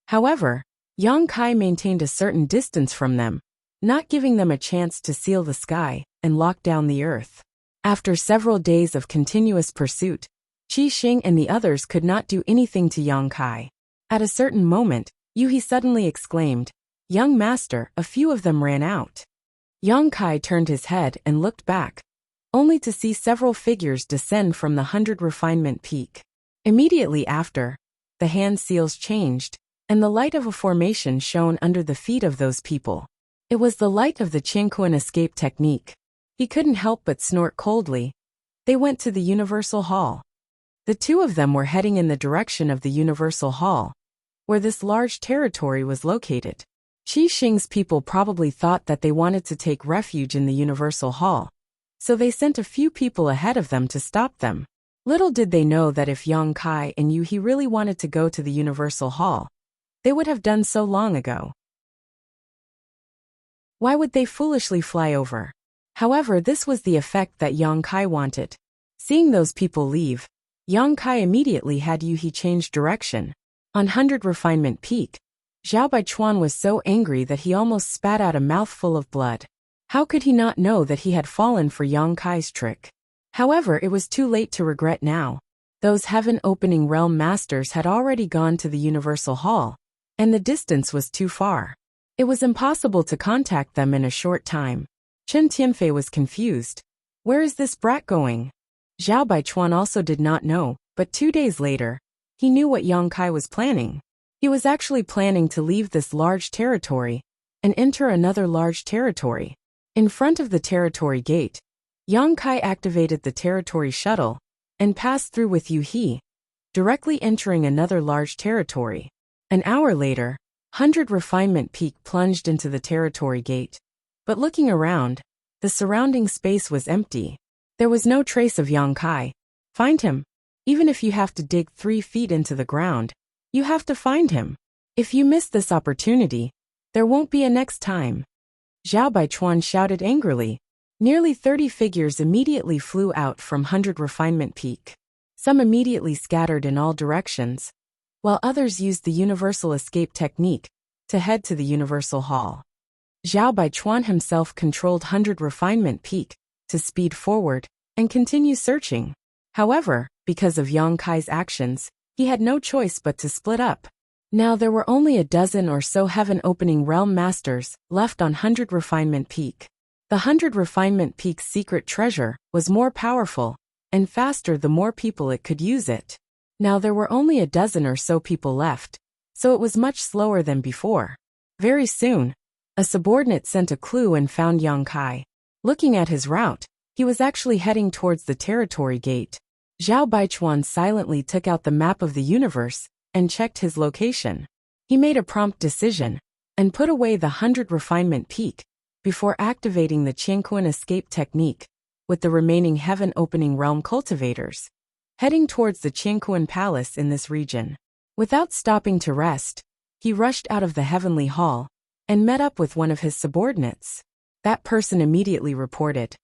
However, Yang Kai maintained a certain distance from them, not giving them a chance to seal the sky and lock down the earth. After several days of continuous pursuit, Qi Xing and the others could not do anything to Yang Kai. At a certain moment, Yuhi suddenly exclaimed, "Young master, a few of them ran out." Yang Kai turned his head and looked back. only to see several figures descend from the 100 refinement peak. Immediately after, the hand seals changed, and the light of a formation shone under the feet of those people. It was the light of the Qianquan escape technique. He couldn't help but snort coldly. They went to the Universal Hall. The two of them were heading in the direction of the Universal Hall, where this large territory was located. Qi Xing's people probably thought that they wanted to take refuge in the Universal Hall, so they sent a few people ahead of them to stop them. Little did they know that if Yang Kai and Yu He really wanted to go to the Universal Hall, they would have done so long ago. Why would they foolishly fly over? However, this was the effect that Yang Kai wanted. Seeing those people leave, Yang Kai immediately had Yu He change direction. On 100 Refinement Peak, Zhao Baichuan was so angry that he almost spat out a mouthful of blood. How could he not know that he had fallen for Yang Kai's trick? However, it was too late to regret now. Those heaven-opening realm masters had already gone to the Universal Hall, and the distance was too far. It was impossible to contact them in a short time. Chen Tianfei was confused. Where is this brat going? Zhao Baichuan also did not know, but 2 days later, he knew what Yang Kai was planning. He was actually planning to leave this large territory and enter another large territory. In front of the territory gate, Yang Kai activated the territory shuttle and passed through with Yu He, directly entering another large territory. An hour later, 100 Refinement Peak plunged into the territory gate. But looking around, the surrounding space was empty. There was no trace of Yang Kai. Find him. Even if you have to dig 3 feet into the ground, you have to find him. If you miss this opportunity, there won't be a next time. Zhao Baichuan shouted angrily. Nearly 30 figures immediately flew out from 100 Refinement Peak. Some immediately scattered in all directions, while others used the Universal Escape technique to head to the Universal Hall. Zhao Baichuan himself controlled 100 Refinement Peak to speed forward and continue searching. However, because of Yang Kai's actions, he had no choice but to split up. Now there were only a dozen or so heaven-opening realm masters left on 100 Refinement Peak. The 100 Refinement Peak's secret treasure was more powerful and faster the more people it could use it. Now there were only a dozen or so people left, so it was much slower than before. Very soon, a subordinate sent a clue and found Yang Kai. Looking at his route, he was actually heading towards the territory gate. Zhao Baichuan silently took out the map of the universe and checked his location. He made a prompt decision and put away the 100 Refinement Peak before activating the Qianquan escape technique with the remaining heaven-opening realm cultivators, heading towards the Qianquan Palace in this region. Without stopping to rest, he rushed out of the heavenly hall and met up with one of his subordinates. That person immediately reported,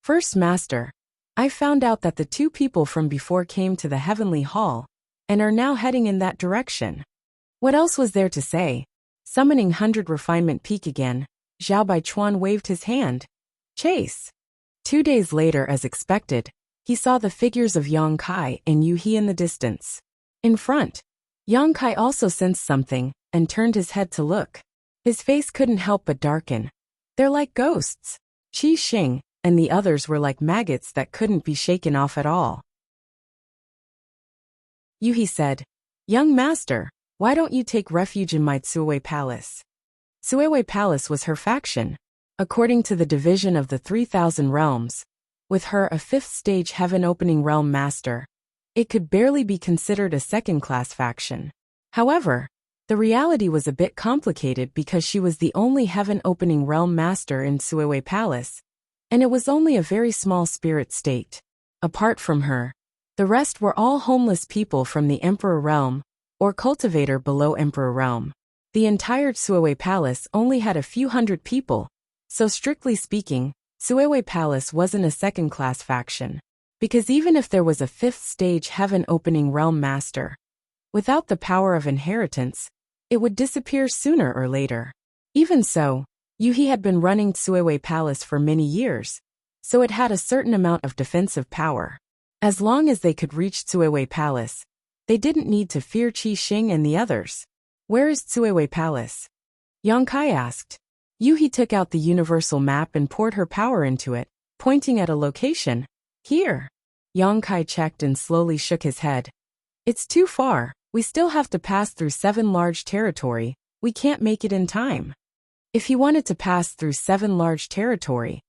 "First Master, I found out that the 2 people from before came to the heavenly hall and are now heading in that direction." What else was there to say? Summoning 100 Refinement Peak again, Zhao Baichuan waved his hand. Chase! 2 days later, as expected, he saw the figures of Yang Kai and Yu He in the distance. In front, Yang Kai also sensed something and turned his head to look. His face couldn't help but darken. "They're like ghosts." Qi Xing and the others were like maggots that couldn't be shaken off at all. Yu He said, "Young master, why don't you take refuge in my Cuowei Palace?" Cuowei Palace was her faction, according to the division of the 3,000 realms. With her a 5th stage heaven-opening realm master, it could barely be considered a second-class faction. However, the reality was a bit complicated because she was the only heaven-opening realm master in Cuowei Palace, and it was only a very small spirit state. Apart from her, the rest were all homeless people from the Emperor Realm, or cultivator below Emperor Realm. The entire Cuowei Palace only had a few hundred people, so strictly speaking, Cuowei Palace wasn't a second-class faction. Because even if there was a 5th stage heaven-opening realm master, without the power of inheritance, it would disappear sooner or later. Even so, Yu He had been running Cuowei Palace for many years, so it had a certain amount of defensive power. As long as they could reach Cuowei Palace, they didn't need to fear Qi Xing and the others. "Where is Cuowei Palace?" Yang Kai asked. Yu He took out the universal map and poured her power into it, pointing at a location. Here. Yang Kai checked and slowly shook his head. It's too far. We still have to pass through 7 large territory. We can't make it in time. If he wanted to pass through 7 large territory,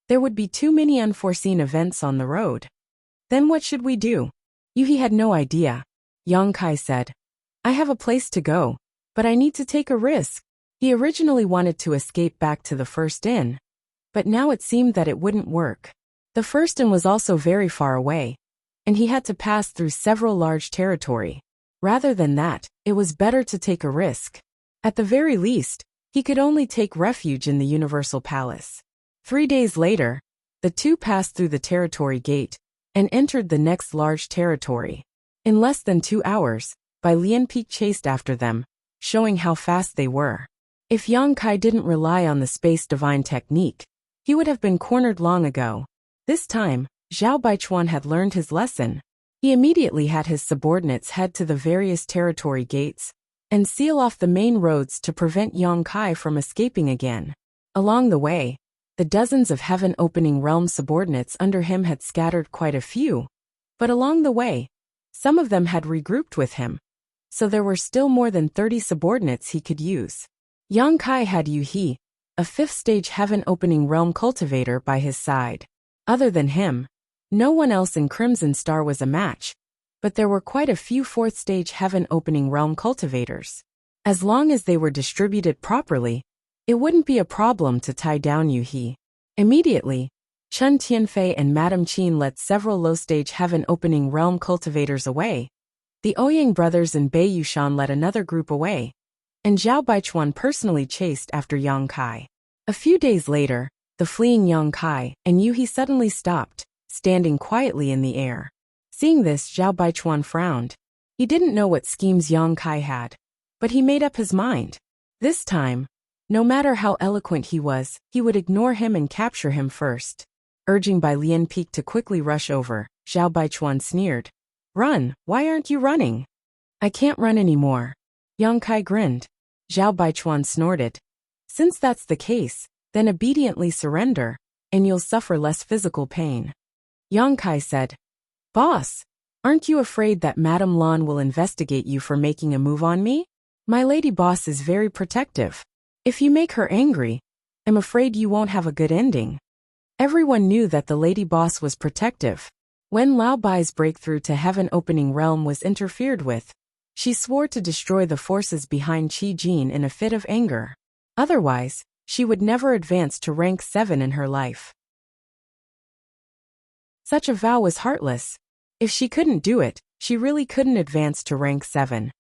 there would be too many unforeseen events on the road. Then what should we do? Yuhi had no idea. Yang Kai said, I have a place to go, but I need to take a risk. He originally wanted to escape back to the first inn, but now it seemed that it wouldn't work. The first inn was also very far away, and he had to pass through several large territory. Rather than that, it was better to take a risk. At the very least, he could only take refuge in the Universal Palace. 3 days later, the two passed through the territory gate and entered the next large territory. In less than 2 hours, Bai Lianpeak chased after them, showing how fast they were. If Yang Kai didn't rely on the space divine technique, he would have been cornered long ago. This time, Zhao Baichuan had learned his lesson. He immediately had his subordinates head to the various territory gates and seal off the main roads to prevent Yang Kai from escaping again. Along the way, the dozens of heaven-opening realm subordinates under him had scattered quite a few, but along the way, some of them had regrouped with him, so there were still more than 30 subordinates he could use. Yang Kai had Yu He, a 5th-stage heaven-opening realm cultivator, by his side. Other than him, no one else in Crimson Star was a match, but there were quite a few 4th-stage heaven-opening realm cultivators. As long as they were distributed properly, it wouldn't be a problem to tie down Yu He. Immediately, Chen Tianfei and Madame Qin led several low-stage heaven-opening realm cultivators away. The Ouyang brothers and Bei Yushan led another group away, and Zhao Baichuan personally chased after Yang Kai. A few days later, the fleeing Yang Kai and Yu He suddenly stopped, standing quietly in the air. Seeing this, Zhao Baichuan frowned. He didn't know what schemes Yang Kai had, but he made up his mind. This time, no matter how eloquent he was, he would ignore him and capture him first. Urging Bai Lianpeak to quickly rush over, Zhao Baichuan sneered. Run, why aren't you running? I can't run anymore. Yang Kai grinned. Zhao Baichuan snorted. Since that's the case, then obediently surrender, and you'll suffer less physical pain. Yang Kai said, Boss, aren't you afraid that Madame Lan will investigate you for making a move on me? My lady boss is very protective. If you make her angry, I'm afraid you won't have a good ending. Everyone knew that the lady boss was protective. When Lao Bai's breakthrough to heaven-opening realm was interfered with, she swore to destroy the forces behind Qi Jin in a fit of anger. Otherwise, she would never advance to rank 7 in her life. Such a vow was heartless. If she couldn't do it, she really couldn't advance to rank 7.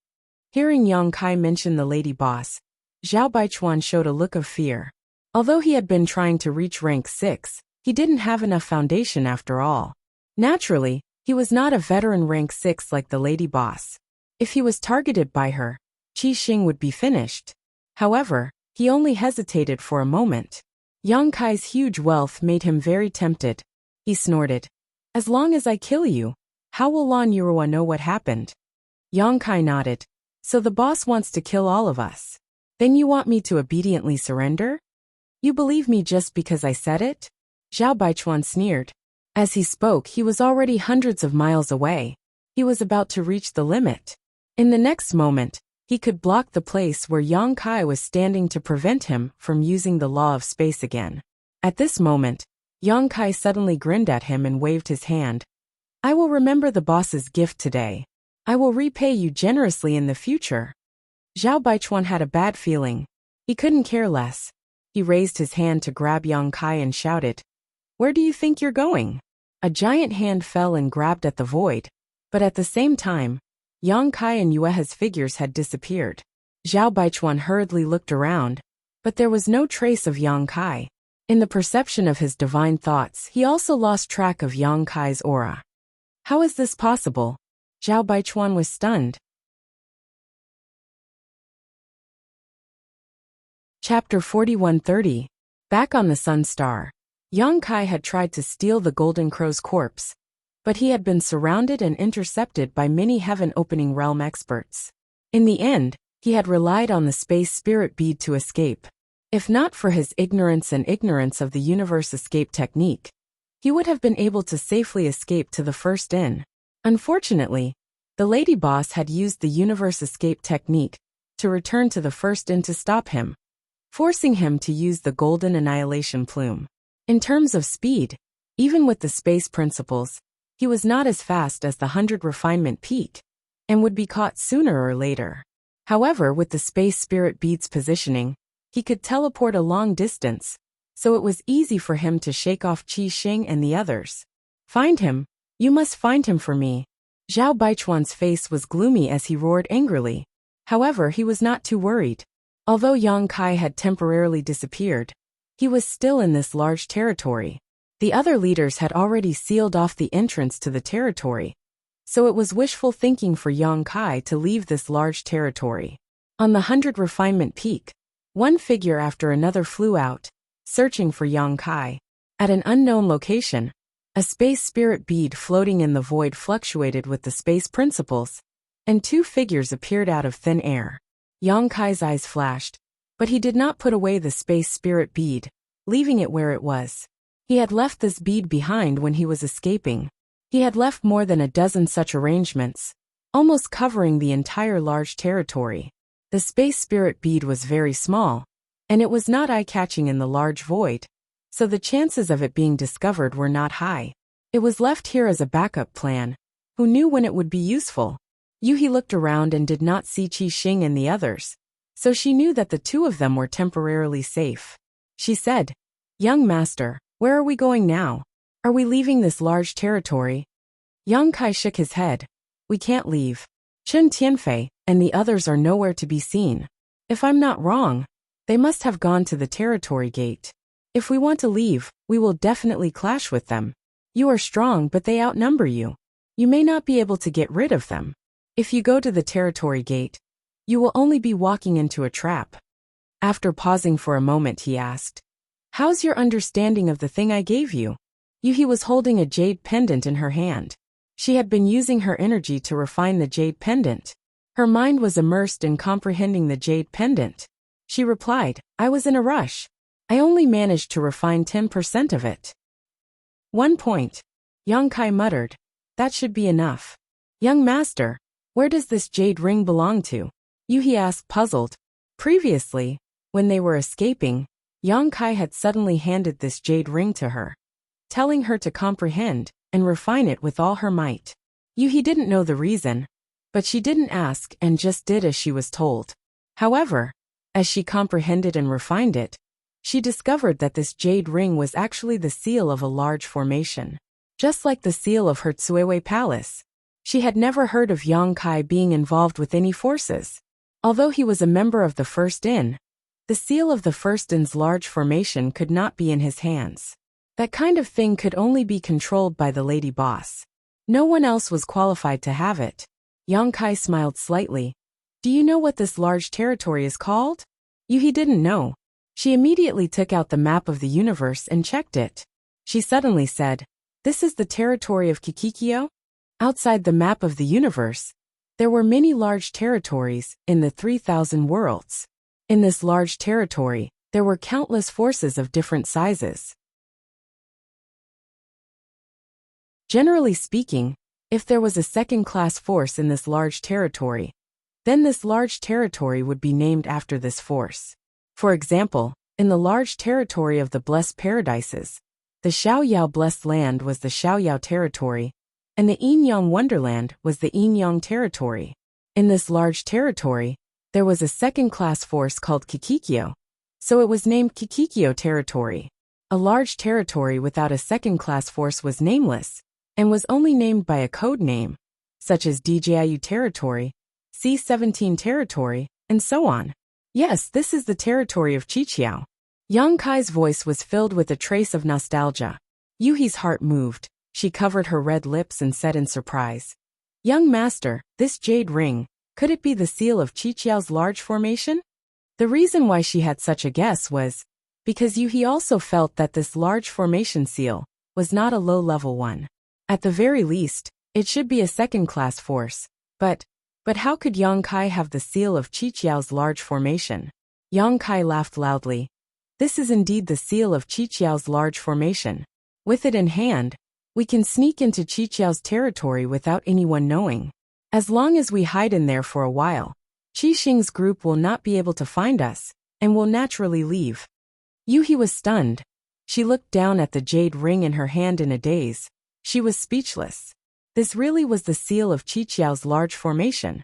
Hearing Yang Kai mention the lady boss, Zhao Baichuan showed a look of fear. Although he had been trying to reach rank 6, he didn't have enough foundation after all. Naturally, he was not a veteran rank 6 like the lady boss. If he was targeted by her, Qi Xing would be finished. However, he only hesitated for a moment. Yang Kai's huge wealth made him very tempted. He snorted. As long as I kill you, how will Lan Yurua know what happened? Yang Kai nodded. So the boss wants to kill all of us. Then you want me to obediently surrender? You believe me just because I said it? Zhao Baichuan sneered. As he spoke, he was already hundreds of miles away. He was about to reach the limit. In the next moment, he could block the place where Yang Kai was standing to prevent him from using the law of space again. At this moment, Yang Kai suddenly grinned at him and waved his hand. I will remember the boss's gift today. I will repay you generously in the future. Zhao Baichuan had a bad feeling. He couldn't care less. He raised his hand to grab Yang Kai and shouted, Where do you think you're going? A giant hand fell and grabbed at the void, but at the same time, Yang Kai and Yuehe's figures had disappeared. Zhao Baichuan hurriedly looked around, but there was no trace of Yang Kai. In the perception of his divine thoughts, he also lost track of Yang Kai's aura. How is this possible? Zhao Baichuan was stunned. Chapter 4130. Back on the Sun Star. Yang Kai had tried to steal the Golden Crow's corpse, but he had been surrounded and intercepted by many heaven-opening realm experts. In the end, he had relied on the space spirit bead to escape. If not for his ignorance and ignorance of the universe escape technique, he would have been able to safely escape to the first inn. Unfortunately, the lady boss had used the universe escape technique to return to the first inn to stop him, forcing him to use the golden annihilation plume. In terms of speed, even with the space principles, he was not as fast as the 100 refinement peak, and would be caught sooner or later. However, with the space spirit bead's positioning, he could teleport a long distance, so it was easy for him to shake off Qi Xing and the others. Find him, you must find him for me. Zhao Baichuan's face was gloomy as he roared angrily. However, he was not too worried. Although Yang Kai had temporarily disappeared, he was still in this large territory. The other leaders had already sealed off the entrance to the territory, so it was wishful thinking for Yang Kai to leave this large territory. On the 100 refinement peak, one figure after another flew out, searching for Yang Kai. At an unknown location, a space spirit bead floating in the void fluctuated with the space principles, and two figures appeared out of thin air. Yang Kai's eyes flashed, but he did not put away the space spirit bead, leaving it where it was. He had left this bead behind when he was escaping. He had left more than a dozen such arrangements, almost covering the entire large territory. The space spirit bead was very small, and it was not eye-catching in the large void, so the chances of it being discovered were not high. It was left here as a backup plan. Who knew when it would be useful? Yuhi looked around and did not see Qi Xing and the others, so she knew that the two of them were temporarily safe. She said, "Young master, where are we going now? Are we leaving this large territory?" Yang Kai shook his head. "We can't leave. Chen Tianfei and the others are nowhere to be seen. If I'm not wrong, they must have gone to the territory gate. If we want to leave, we will definitely clash with them. You are strong, but they outnumber you. You may not be able to get rid of them. If you go to the territory gate, you will only be walking into a trap." After pausing for a moment, he asked, "How's your understanding of the thing I gave you?" Yuhi was holding a jade pendant in her hand. She had been using her energy to refine the jade pendant. Her mind was immersed in comprehending the jade pendant. She replied, "I was in a rush. I only managed to refine 10% of it." 1 point. Yang Kai muttered, "That should be enough." "Young master, where does this jade ring belong to?" Yuhi asked, puzzled. Previously, when they were escaping, Yang Kai had suddenly handed this jade ring to her, telling her to comprehend and refine it with all her might. Yuhi didn't know the reason, but she didn't ask and just did as she was told. However, as she comprehended and refined it, she discovered that this jade ring was actually the seal of a large formation. Just like the seal of her Tsuewe Palace. She had never heard of Yang Kai being involved with any forces. Although he was a member of the First Inn, the seal of the First Inn's large formation could not be in his hands. That kind of thing could only be controlled by the lady boss. No one else was qualified to have it. Yang Kai smiled slightly. "Do you know what this large territory is called?" Yuhi didn't know. She immediately took out the map of the universe and checked it. She suddenly said, "This is the territory of Kikikyo?" Outside the map of the universe, there were many large territories in the 3,000 worlds. In this large territory, there were countless forces of different sizes. Generally speaking, if there was a second-class force in this large territory, then this large territory would be named after this force. For example, in the large territory of the Blessed Paradises, the Xiaoyao Blessed Land was the Xiaoyao territory, and the Yinyang Wonderland was the Yinyang territory. In this large territory, there was a second-class force called Kikikyo, so it was named Kikikyo territory. A large territory without a second-class force was nameless, and was only named by a code name, such as DJIU territory, C-17 territory, and so on. Yes, this is the territory of Qiqiao. Yang Kai's voice was filled with a trace of nostalgia. Yuhi's heart moved. She covered her red lips and said in surprise, "Young master, this jade ring, could it be the seal of Qiqiao's large formation?" The reason why she had such a guess was because Yuhi also felt that this large formation seal was not a low-level one. At the very least, it should be a second-class force. But how could Yang Kai have the seal of Qiqiao's large formation? Yang Kai laughed loudly. "This is indeed the seal of Qiqiao's large formation. With it in hand, we can sneak into Qiqiao's territory without anyone knowing. As long as we hide in there for a while, Qixing's group will not be able to find us, and will naturally leave." Yuhi was stunned. She looked down at the jade ring in her hand in a daze. She was speechless. This really was the seal of Qiqiao's large formation.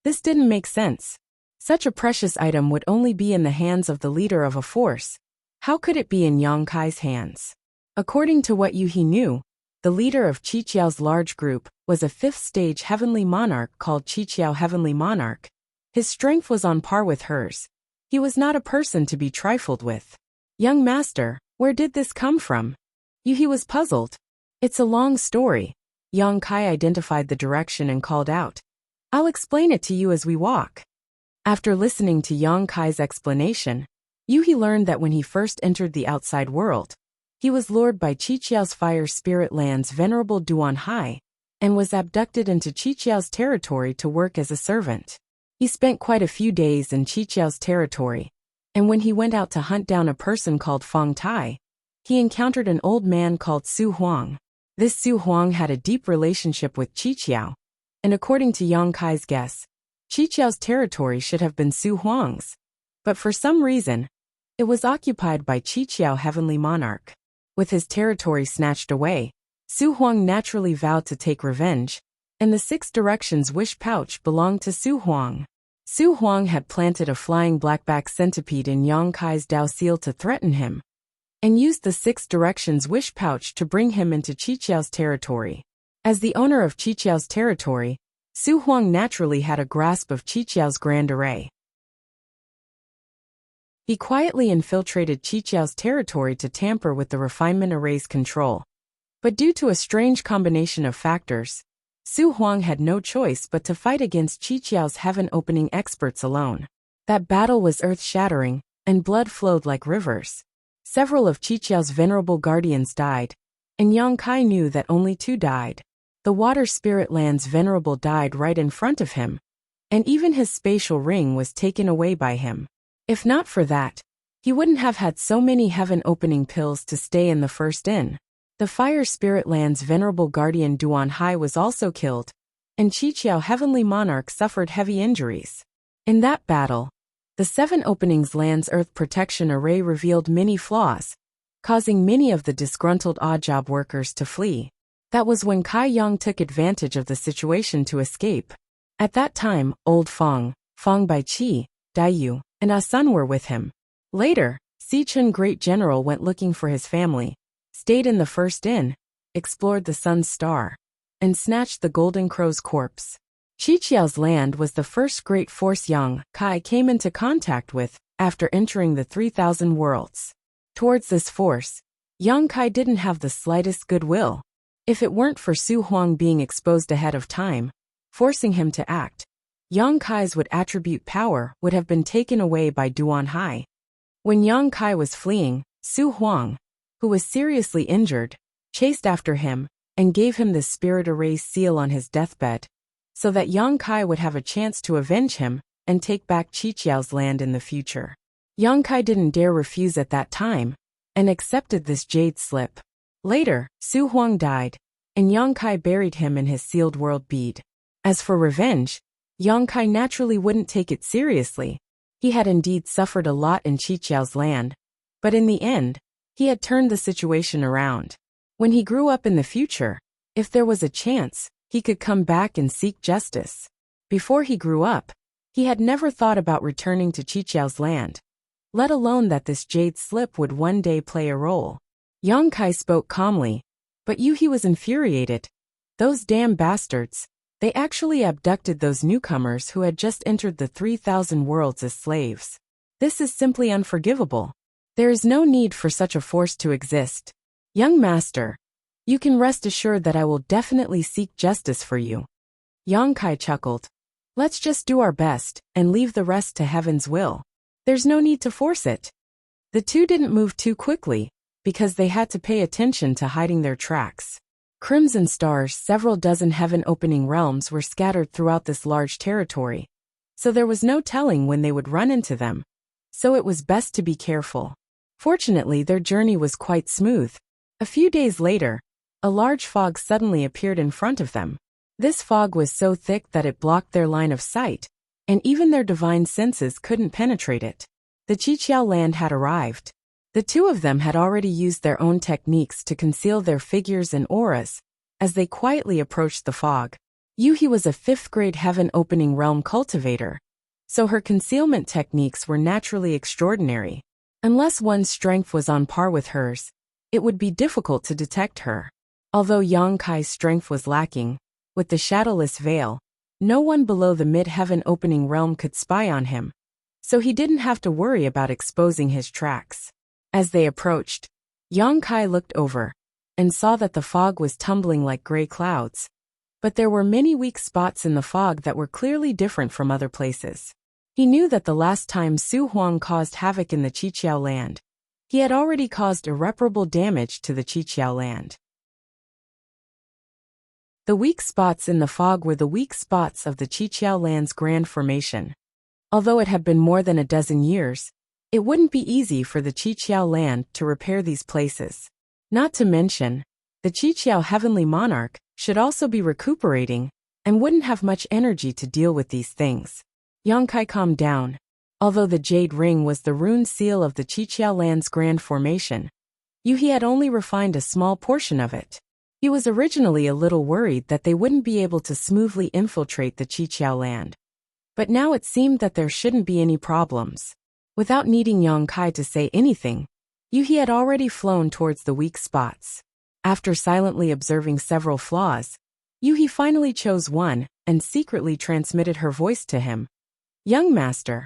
This didn't make sense. Such a precious item would only be in the hands of the leader of a force. How could it be in Yang Kai's hands? According to what Yuhi knew, the leader of Qiqiao's large group was a fifth-stage heavenly monarch called Qiqiao Heavenly Monarch. His strength was on par with hers. He was not a person to be trifled with. "Young master, where did this come from?" Yuhi was puzzled. "It's a long story." Yang Kai identified the direction and called out, "I'll explain it to you as we walk." After listening to Yang Kai's explanation, Yuhi learned that when he first entered the outside world, he was lured by Qiqiao's fire spirit land's venerable Duan Hai, and was abducted into Qiqiao's territory to work as a servant. He spent quite a few days in Qiqiao's territory, and when he went out to hunt down a person called Feng Tai, he encountered an old man called Su Huang. This Su Huang had a deep relationship with Qiqiao, and according to Yang Kai's guess, Qiqiao's territory should have been Su Huang's. But for some reason, it was occupied by Qiqiao Heavenly Monarch. With his territory snatched away, Su Huang naturally vowed to take revenge, and the Six Directions wish pouch belonged to Su Huang. Su Huang had planted a flying blackback centipede in Yang Kai's Dao seal to threaten him, and used the Six Directions wish pouch to bring him into Qiqiao's territory. As the owner of Qiqiao's territory, Su Huang naturally had a grasp of Qiqiao's grand array. He quietly infiltrated Qiqiao's territory to tamper with the refinement array's control. But due to a strange combination of factors, Su Huang had no choice but to fight against Qiqiao's heaven-opening experts alone. That battle was earth-shattering, and blood flowed like rivers. Several of Qiqiao's venerable guardians died, and Yang Kai knew that only two died. The water spirit land's venerable died right in front of him, and even his spatial ring was taken away by him. If not for that, he wouldn't have had so many heaven-opening pills to stay in the first inn. The fire spirit land's venerable guardian Duan Hai was also killed, and Qiqiao Heavenly Monarch suffered heavy injuries. In that battle, the Seven Openings land's earth protection array revealed many flaws, causing many of the disgruntled odd job workers to flee. That was when Kai Yang took advantage of the situation to escape. At that time, old Feng, Feng Baiqi, Daiyu, and Asun were with him. Later, Sichun Great General went looking for his family, stayed in the first inn, explored the sun's star, and snatched the golden crow's corpse. Qiqiao's land was the first great force Yang Kai came into contact with after entering the 3,000 worlds. Towards this force, Yang Kai didn't have the slightest goodwill. If it weren't for Su Huang being exposed ahead of time, forcing him to act, Yang Kai's attribute power would have been taken away by Duan Hai. When Yang Kai was fleeing, Su Huang, who was seriously injured, chased after him and gave him the spirit array seal on his deathbed, so that Yang Kai would have a chance to avenge him and take back Qiqiao's land in the future. Yang Kai didn't dare refuse at that time, and accepted this jade slip. Later, Su Huang died, and Yang Kai buried him in his sealed world bead. As for revenge, Yang Kai naturally wouldn't take it seriously. He had indeed suffered a lot in Qiqiao's land, but in the end, he had turned the situation around. When he grew up in the future, if there was a chance, he could come back and seek justice. Before he grew up, he had never thought about returning to Qiqiao's land, let alone that this jade slip would one day play a role. Yang Kai spoke calmly, but Yuhi was infuriated. Those damn bastards. They actually abducted those newcomers who had just entered the 3,000 worlds as slaves. This is simply unforgivable. There is no need for such a force to exist. Young master, you can rest assured that I will definitely seek justice for you. Yang Kai chuckled. Let's just do our best and leave the rest to heaven's will. There's no need to force it. The two didn't move too quickly, because they had to pay attention to hiding their tracks. Crimson stars, several dozen heaven-opening realms were scattered throughout this large territory, so there was no telling when they would run into them, so it was best to be careful. Fortunately, their journey was quite smooth. A few days later, a large fog suddenly appeared in front of them. This fog was so thick that it blocked their line of sight, and even their divine senses couldn't penetrate it. The Qiqiao land had arrived. The two of them had already used their own techniques to conceal their figures and auras as they quietly approached the fog. Yuhi was a 5th-grade heaven-opening realm cultivator, so her concealment techniques were naturally extraordinary. Unless one's strength was on par with hers, it would be difficult to detect her. Although Yang Kai's strength was lacking, with the shadowless veil, no one below the mid-heaven opening realm could spy on him, so he didn't have to worry about exposing his tracks. As they approached, Yang Kai looked over and saw that the fog was tumbling like gray clouds, but there were many weak spots in the fog that were clearly different from other places. He knew that the last time Su Huang caused havoc in the Qiqiao land, he had already caused irreparable damage to the Qiqiao land. The weak spots in the fog were the weak spots of the Qiqiao land's grand formation. Although it had been more than a dozen years, it wouldn't be easy for the Qiqiao land to repair these places. Not to mention, the Qiqiao heavenly monarch should also be recuperating and wouldn't have much energy to deal with these things. Yang Kai calmed down. Although the jade ring was the rune seal of the Qiqiao land's grand formation, Yuhi had only refined a small portion of it. He was originally a little worried that they wouldn't be able to smoothly infiltrate the Qiqiao land. But now it seemed that there shouldn't be any problems. Without needing Yang Kai to say anything, Yuhi had already flown towards the weak spots. After silently observing several flaws, Yuhi finally chose one and secretly transmitted her voice to him. "Young master,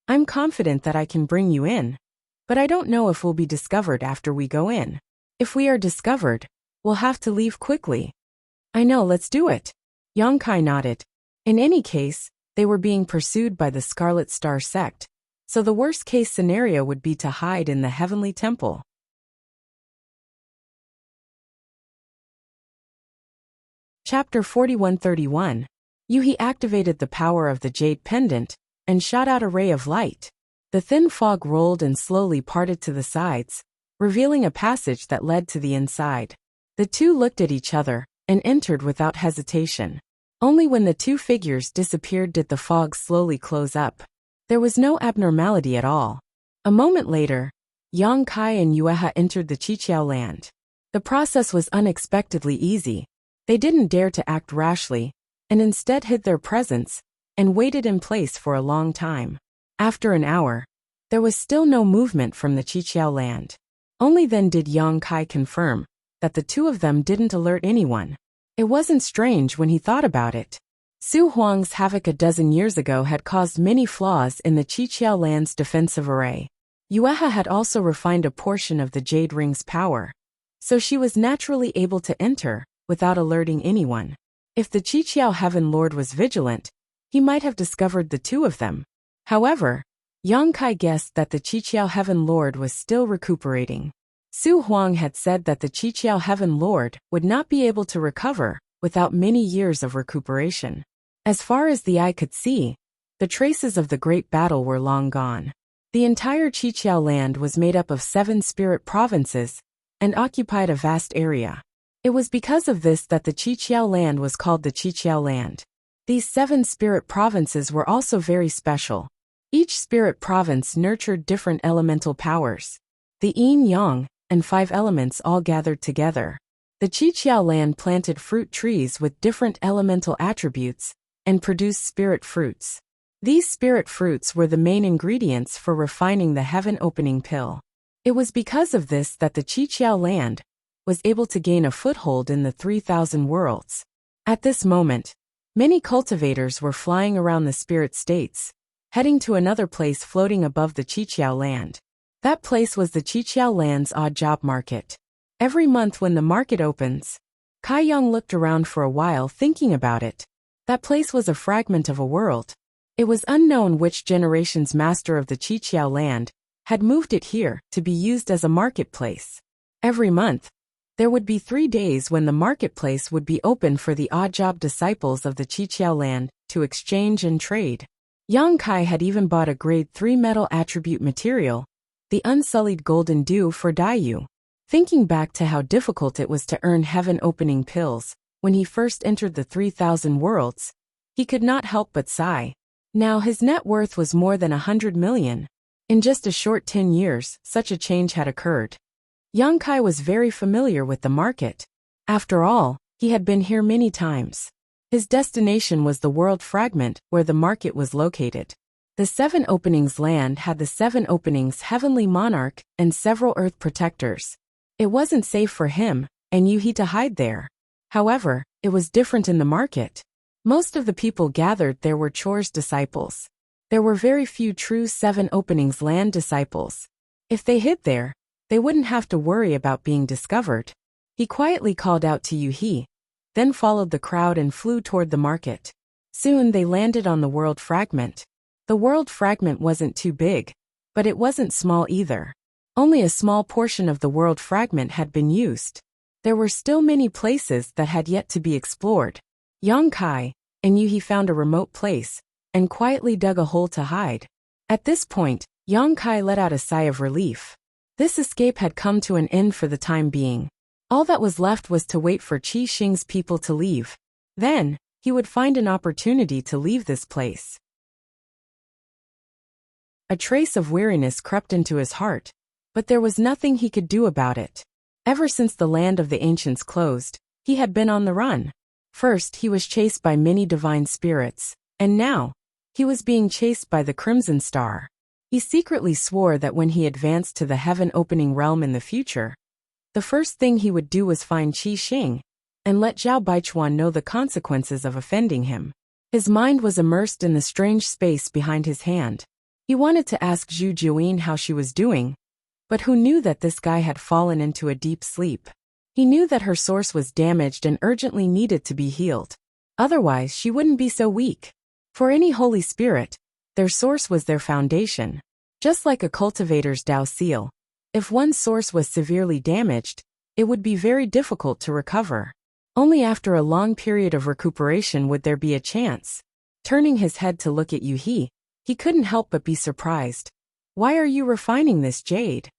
I'm confident that I can bring you in, but I don't know if we'll be discovered after we go in. If we are discovered, we'll have to leave quickly." "I know, let's do it." Yang Kai nodded. In any case, they were being pursued by the Scarlet Star sect, so the worst-case scenario would be to hide in the Heavenly Temple. Chapter 4131. Yuhi activated the power of the Jade Pendant and shot out a ray of light. The thin fog rolled and slowly parted to the sides, revealing a passage that led to the inside. The two looked at each other and entered without hesitation. Only when the two figures disappeared did the fog slowly close up. There was no abnormality at all. A moment later, Yang Kai and Yueha entered the Qiqiao land. The process was unexpectedly easy. They didn't dare to act rashly, and instead hid their presence and waited in place for a long time. After an hour, there was still no movement from the Qiqiao land. Only then did Yang Kai confirm that the two of them didn't alert anyone. It wasn't strange when he thought about it. Su Huang's havoc a dozen years ago had caused many flaws in the Qiqiao land's defensive array. Yueha had also refined a portion of the Jade Ring's power, so she was naturally able to enter without alerting anyone. If the Qiqiao Heaven Lord was vigilant, he might have discovered the two of them. However, Yang Kai guessed that the Qiqiao Heaven Lord was still recuperating. Su Huang had said that the Qiqiao Heaven Lord would not be able to recover without many years of recuperation. As far as the eye could see, the traces of the great battle were long gone. The entire Qiqiao land was made up of 7 spirit provinces and occupied a vast area. It was because of this that the Qiqiao land was called the Qiqiao land. These 7 spirit provinces were also very special. Each spirit province nurtured different elemental powers. The yin-yang and 5 elements all gathered together. The Qiqiao land planted fruit trees with different elemental attributes and produced spirit fruits. These spirit fruits were the main ingredients for refining the heaven-opening pill. It was because of this that the Qiqiao land was able to gain a foothold in the 3,000 worlds. At this moment, many cultivators were flying around the spirit states, heading to another place floating above the Qiqiao land. That place was the Qiqiao land's odd job market. Every month when the market opens, Kai Yang looked around for a while thinking about it. That place was a fragment of a world. It was unknown which generation's master of the Qiqiao land had moved it here to be used as a marketplace. Every month, there would be 3 days when the marketplace would be open for the odd-job disciples of the Qiqiao land to exchange and trade. Yang Kai had even bought a grade 3 metal attribute material, the unsullied golden dew for Daiyu. Thinking back to how difficult it was to earn heaven-opening pills when he first entered the 3,000 worlds, he could not help but sigh. Now his net worth was more than 100 million. In just a short 10 years, such a change had occurred. Yang Kai was very familiar with the market. After all, he had been here many times. His destination was the world fragment where the market was located. The 7 openings land had the 7 openings heavenly monarch and several earth protectors. It wasn't safe for him and Yuhi to hide there. However, it was different in the market. Most of the people gathered there were chores disciples. There were very few true 7 openings land disciples. If they hid there, they wouldn't have to worry about being discovered. He quietly called out to Yuhi, then followed the crowd and flew toward the market. Soon they landed on the world fragment. The world fragment wasn't too big, but it wasn't small either. Only a small portion of the world fragment had been used. There were still many places that had yet to be explored. Yang Kai and Yuhi found a remote place and quietly dug a hole to hide. At this point, Yang Kai let out a sigh of relief. This escape had come to an end for the time being. All that was left was to wait for Qi Xing's people to leave. Then, he would find an opportunity to leave this place. A trace of weariness crept into his heart, but there was nothing he could do about it. Ever since the land of the ancients closed, he had been on the run. First, he was chased by many divine spirits, and now, he was being chased by the Crimson Star. He secretly swore that when he advanced to the heaven-opening realm in the future, the first thing he would do was find Qi Xing and let Zhao Baichuan know the consequences of offending him. His mind was immersed in the strange space behind his hand. He wanted to ask Zhu Juyin how she was doing, but who knew that this guy had fallen into a deep sleep? He knew that her source was damaged and urgently needed to be healed. Otherwise, she wouldn't be so weak. For any holy spirit, their source was their foundation. Just like a cultivator's Dao seal, if one's source was severely damaged, it would be very difficult to recover. Only after a long period of recuperation would there be a chance. Turning his head to look at Yuhi, he couldn't help but be surprised. Why are you refining this jade?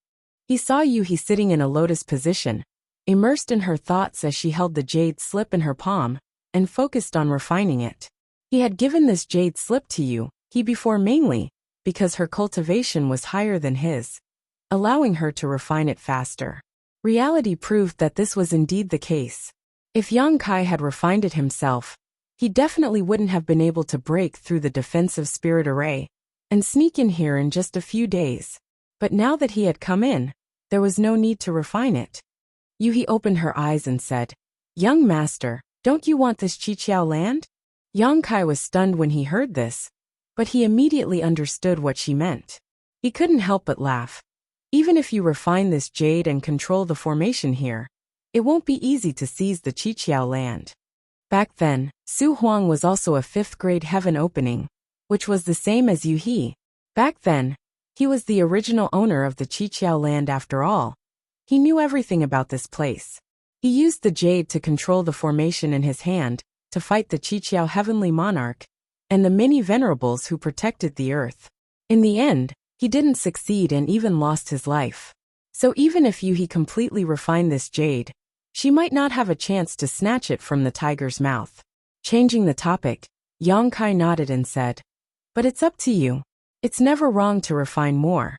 He saw Yuhi sitting in a lotus position, immersed in her thoughts as she held the jade slip in her palm, and focused on refining it. He had given this jade slip to you, he before mainly, because her cultivation was higher than his, allowing her to refine it faster. Reality proved that this was indeed the case. If Yang Kai had refined it himself, he definitely wouldn't have been able to break through the defensive spirit array and sneak in here in just a few days. But now that he had come in, there was no need to refine it. Yuhi opened her eyes and said, "Young master, don't you want this Qiqiao land?" Yang Kai was stunned when he heard this, but he immediately understood what she meant. He couldn't help but laugh. Even if you refine this jade and control the formation here, it won't be easy to seize the Qiqiao land. Back then, Su Huang was also a 5th grade heaven opening, which was the same as Yuhi. Back then, he was the original owner of the Qiqiao land after all. He knew everything about this place. He used the jade to control the formation in his hand, to fight the Qiqiao heavenly monarch, and the many venerables who protected the earth. In the end, he didn't succeed and even lost his life. So even if Yuhi completely refined this jade, she might not have a chance to snatch it from the tiger's mouth. Changing the topic, Yang Kai nodded and said, "But it's up to you. It's never wrong to refine more."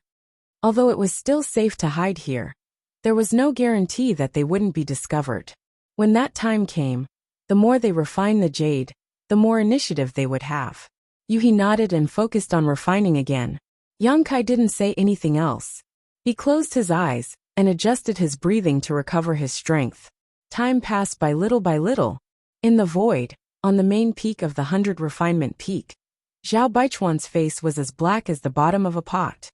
Although it was still safe to hide here, there was no guarantee that they wouldn't be discovered. When that time came, the more they refined the jade, the more initiative they would have. Yuhi nodded and focused on refining again. Yang Kai didn't say anything else. He closed his eyes and adjusted his breathing to recover his strength. Time passed by little. In the void, on the main peak of the 100 refinement peak, Zhao Baichuan's face was as black as the bottom of a pot.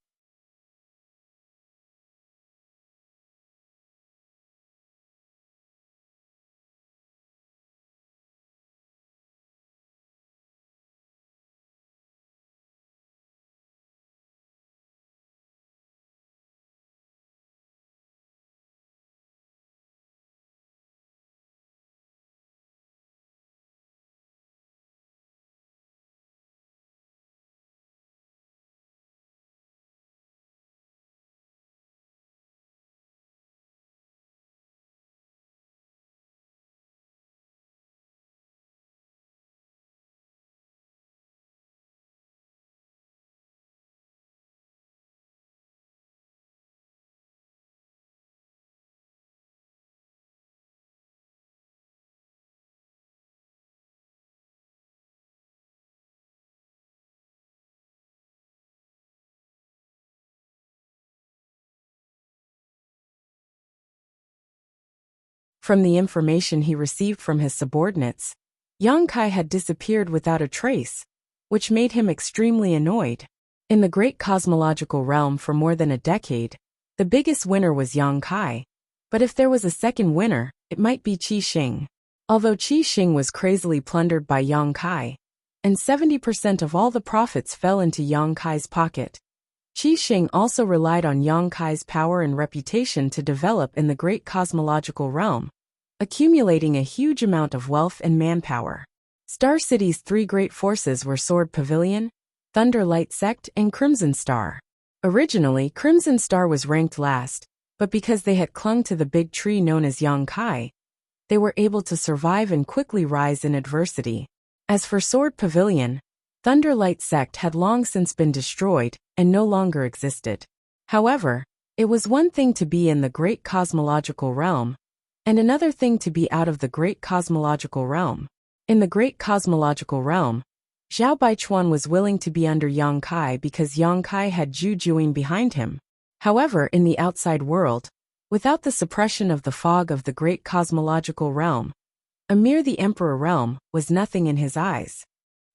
From the information he received from his subordinates, Yang Kai had disappeared without a trace, which made him extremely annoyed. In the great cosmological realm for more than a decade, the biggest winner was Yang Kai, but if there was a second winner, it might be Qi Xing. Although Qi Xing was crazily plundered by Yang Kai, and 70% of all the profits fell into Yang Kai's pocket, Qi Xing also relied on Yang Kai's power and reputation to develop in the great cosmological realm, accumulating a huge amount of wealth and manpower. Star City's three great forces were Sword Pavilion, Thunder Light Sect, and Crimson Star. Originally, Crimson Star was ranked last, but because they had clung to the big tree known as Yang Kai, they were able to survive and quickly rise in adversity. As for Sword Pavilion, Thunder Light Sect had long since been destroyed and no longer existed. However, it was one thing to be in the great cosmological realm, and another thing to be out of the great cosmological realm. In the great cosmological realm, Zhao Baichuan was willing to be under Yang Kai because Yang Kai had Zhu Juyin behind him. However, in the outside world, without the suppression of the fog of the great cosmological realm, Amir the Emperor realm was nothing in his eyes.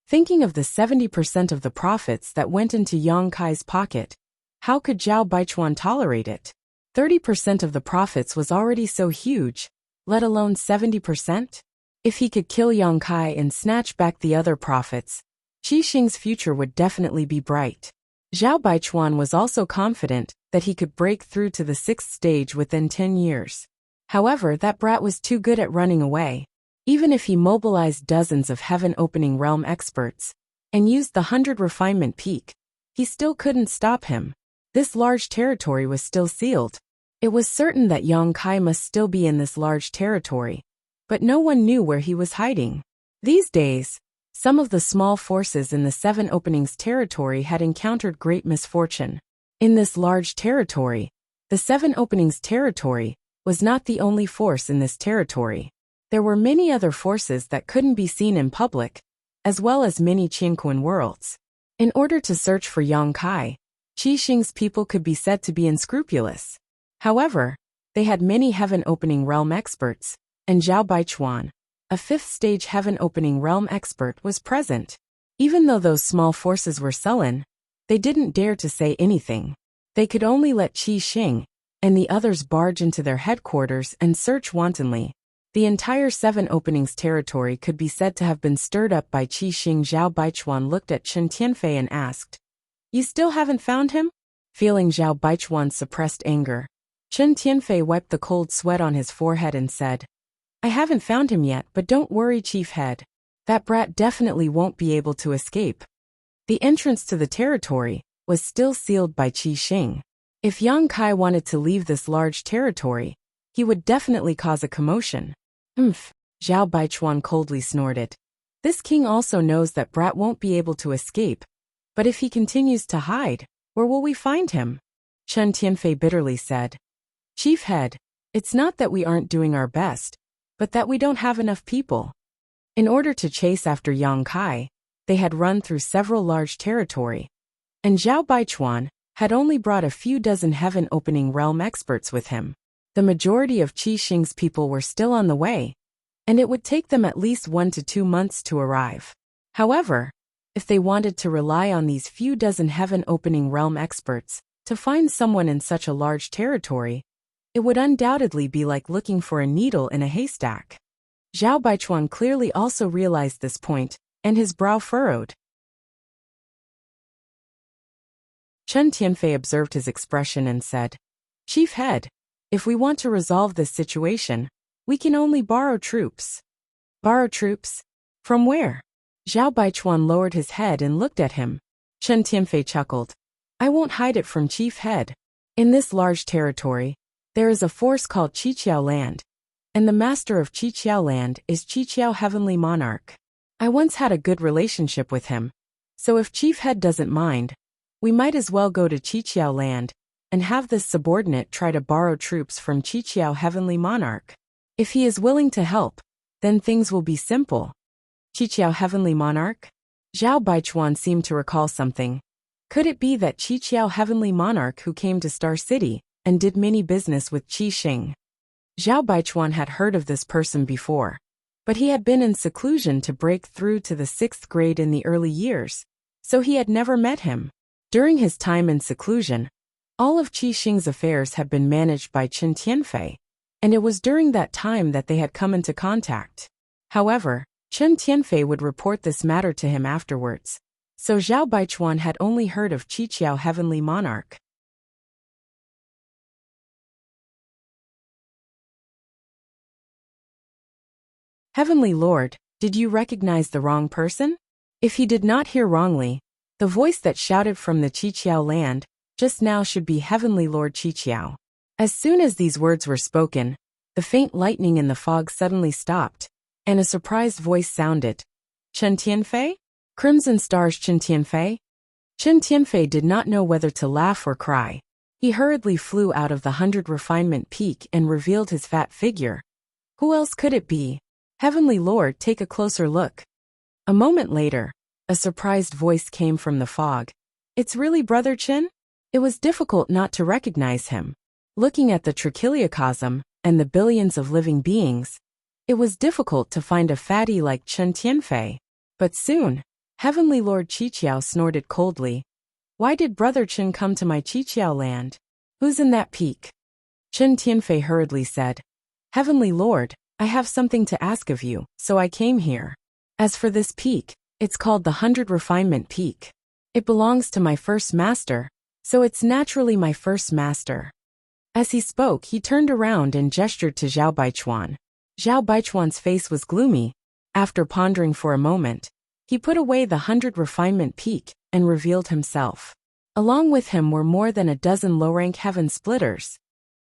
Thinking of the 70% of the profits that went into Yang Kai's pocket, how could Zhao Baichuan tolerate it? 30% of the profits was already so huge, let alone 70%? If he could kill Yang Kai and snatch back the other profits, Qi Xing's future would definitely be bright. Zhao Baichuan was also confident that he could break through to the 6th stage within 10 years. However, that brat was too good at running away. Even if he mobilized dozens of heaven-opening realm experts and used the 100 refinement peak, he still couldn't stop him. This large territory was still sealed. It was certain that Yang Kai must still be in this large territory, but no one knew where he was hiding. These days, some of the small forces in the 7 Openings territory had encountered great misfortune. In this large territory, the 7 Openings territory was not the only force in this territory. There were many other forces that couldn't be seen in public, as well as many Qinquan worlds. In order to search for Yang Kai, Qi Xing's people could be said to be unscrupulous. However, they had many heaven-opening realm experts, and Zhao Baichuan, a 5th stage heaven-opening realm expert, was present. Even though those small forces were sullen, they didn't dare to say anything. They could only let Qi Xing and the others barge into their headquarters and search wantonly. The entire 7 Openings territory could be said to have been stirred up by Qi Xing. Zhao Baichuan looked at Chen Tianfei and asked, "You still haven't found him?" Feeling Zhao Baichuan's suppressed anger, Chen Tianfei wiped the cold sweat on his forehead and said, "I haven't found him yet, but don't worry, Chief Head. That brat definitely won't be able to escape." The entrance to the territory was still sealed by Qi Xing. If Yang Kai wanted to leave this large territory, he would definitely cause a commotion. Zhao Baichuan coldly snorted. This king also knows that brat won't be able to escape, but if he continues to hide, where will we find him? Chen Tianfei bitterly said. Chief Head, it's not that we aren't doing our best, but that we don't have enough people. In order to chase after Yang Kai, they had run through several large territory, and Zhao Baichuan had only brought a few dozen heaven-opening realm experts with him. The majority of Qi Xing's people were still on the way, and it would take them at least 1 to 2 months to arrive. However, if they wanted to rely on these few dozen heaven-opening realm experts to find someone in such a large territory, it would undoubtedly be like looking for a needle in a haystack. Zhao Baichuan clearly also realized this point, and his brow furrowed. Chen Tianfei observed his expression and said, "Chief Head, if we want to resolve this situation, we can only borrow troops." Borrow troops? From where? Zhao Baichuan lowered his head and looked at him. Chen Tianfei chuckled. "I won't hide it from Chief Head. In this large territory, there is a force called Qiqiao Land, and the master of Qiqiao Land is Qiqiao Heavenly Monarch. I once had a good relationship with him, so if Chief Head doesn't mind, we might as well go to Qiqiao Land and have this subordinate try to borrow troops from Qiqiao Heavenly Monarch. If he is willing to help, then things will be simple." Qiqiao Heavenly Monarch? Zhao Baichuan seemed to recall something. Could it be that Qiqiao Heavenly Monarch who came to Star City and did many business with Qi Xing? Zhao Baichuan had heard of this person before, but he had been in seclusion to break through to the 6th grade in the early years, so he had never met him. During his time in seclusion, all of Qi Xing's affairs had been managed by Qin Tianfei, and it was during that time that they had come into contact. However, Qin Tianfei would report this matter to him afterwards, so Zhao Baichuan had only heard of Qiqiao Heavenly Monarch. Heavenly Lord, did you recognize the wrong person? If he did not hear wrongly, the voice that shouted from the Qiqiao land just now should be Heavenly Lord Qiqiao. As soon as these words were spoken, the faint lightning in the fog suddenly stopped, and a surprised voice sounded. Qin Tianfei? Crimson Star's Qin Tianfei? Qin Tianfei did not know whether to laugh or cry. He hurriedly flew out of the 100 refinement peak and revealed his fat figure. Who else could it be? Heavenly Lord, take a closer look. A moment later, a surprised voice came from the fog. It's really Brother Qin? It was difficult not to recognize him. Looking at the trichiliocosm and the billions of living beings, it was difficult to find a fatty like Qin Tianfei. But soon, Heavenly Lord Qiqiao snorted coldly. Why did Brother Qin come to my Qiqiao land? Who's in that peak? Qin Tianfei hurriedly said, Heavenly Lord, I have something to ask of you, so I came here. As for this peak, it's called the 100 Refinement Peak. It belongs to my first master, so it's naturally my first master. As he spoke, he turned around and gestured to Zhao Baichuan. Zhao Baichuan's face was gloomy. After pondering for a moment, he put away the 100 Refinement Peak and revealed himself. Along with him were more than a dozen low-rank heaven splitters.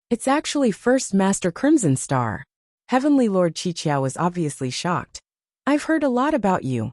It's actually First Master Crimson Star. Heavenly Lord Qiqiao was obviously shocked. I've heard a lot about you.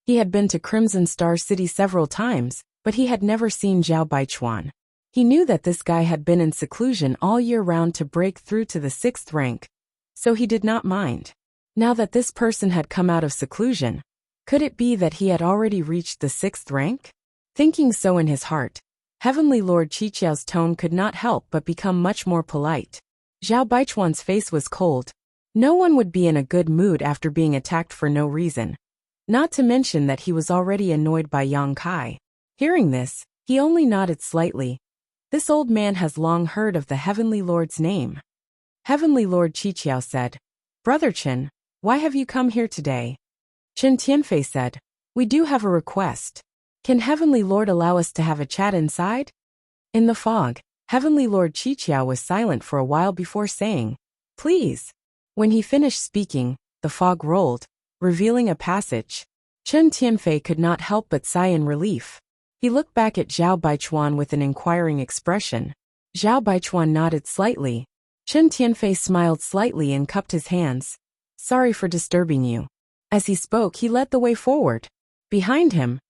He had been to Crimson Star City several times, but he had never seen Zhao Baichuan. He knew that this guy had been in seclusion all year round to break through to the 6th rank, so he did not mind. Now that this person had come out of seclusion, could it be that he had already reached the 6th rank? Thinking so in his heart, Heavenly Lord Qiqiao's tone could not help but become much more polite. Zhao Baichuan's face was cold. No one would be in a good mood after being attacked for no reason. Not to mention that he was already annoyed by Yang Kai. Hearing this, he only nodded slightly. This old man has long heard of the Heavenly Lord's name. Heavenly Lord Qiqiao said, Brother Qin, why have you come here today? Qin Tianfei said, We do have a request. Can Heavenly Lord allow us to have a chat inside? In the fog, Heavenly Lord Qiqiao was silent for a while before saying, Please. When he finished speaking, the fog rolled, revealing a passage. Qin Tianfei could not help but sigh in relief. He looked back at Zhao Baichuan with an inquiring expression. Zhao Baichuan nodded slightly. Qin Tianfei smiled slightly and cupped his hands. Sorry for disturbing you. As he spoke, he led the way forward. Behind him,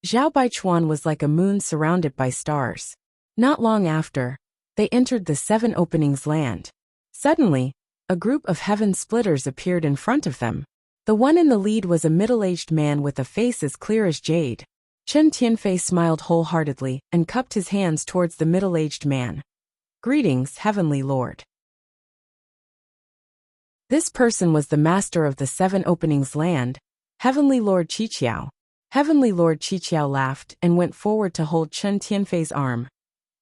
Zhao Baichuan was like a moon surrounded by stars. Not long after, they entered the 7 Openings land. Suddenly, a group of heaven splitters appeared in front of them. The one in the lead was a middle-aged man with a face as clear as jade. Qin Tianfei smiled wholeheartedly and cupped his hands towards the middle-aged man. Greetings, Heavenly Lord. This person was the master of the 7 Openings land, Heavenly Lord Qiqiao. Heavenly Lord Qiqiao laughed and went forward to hold Qin Tianfei's arm.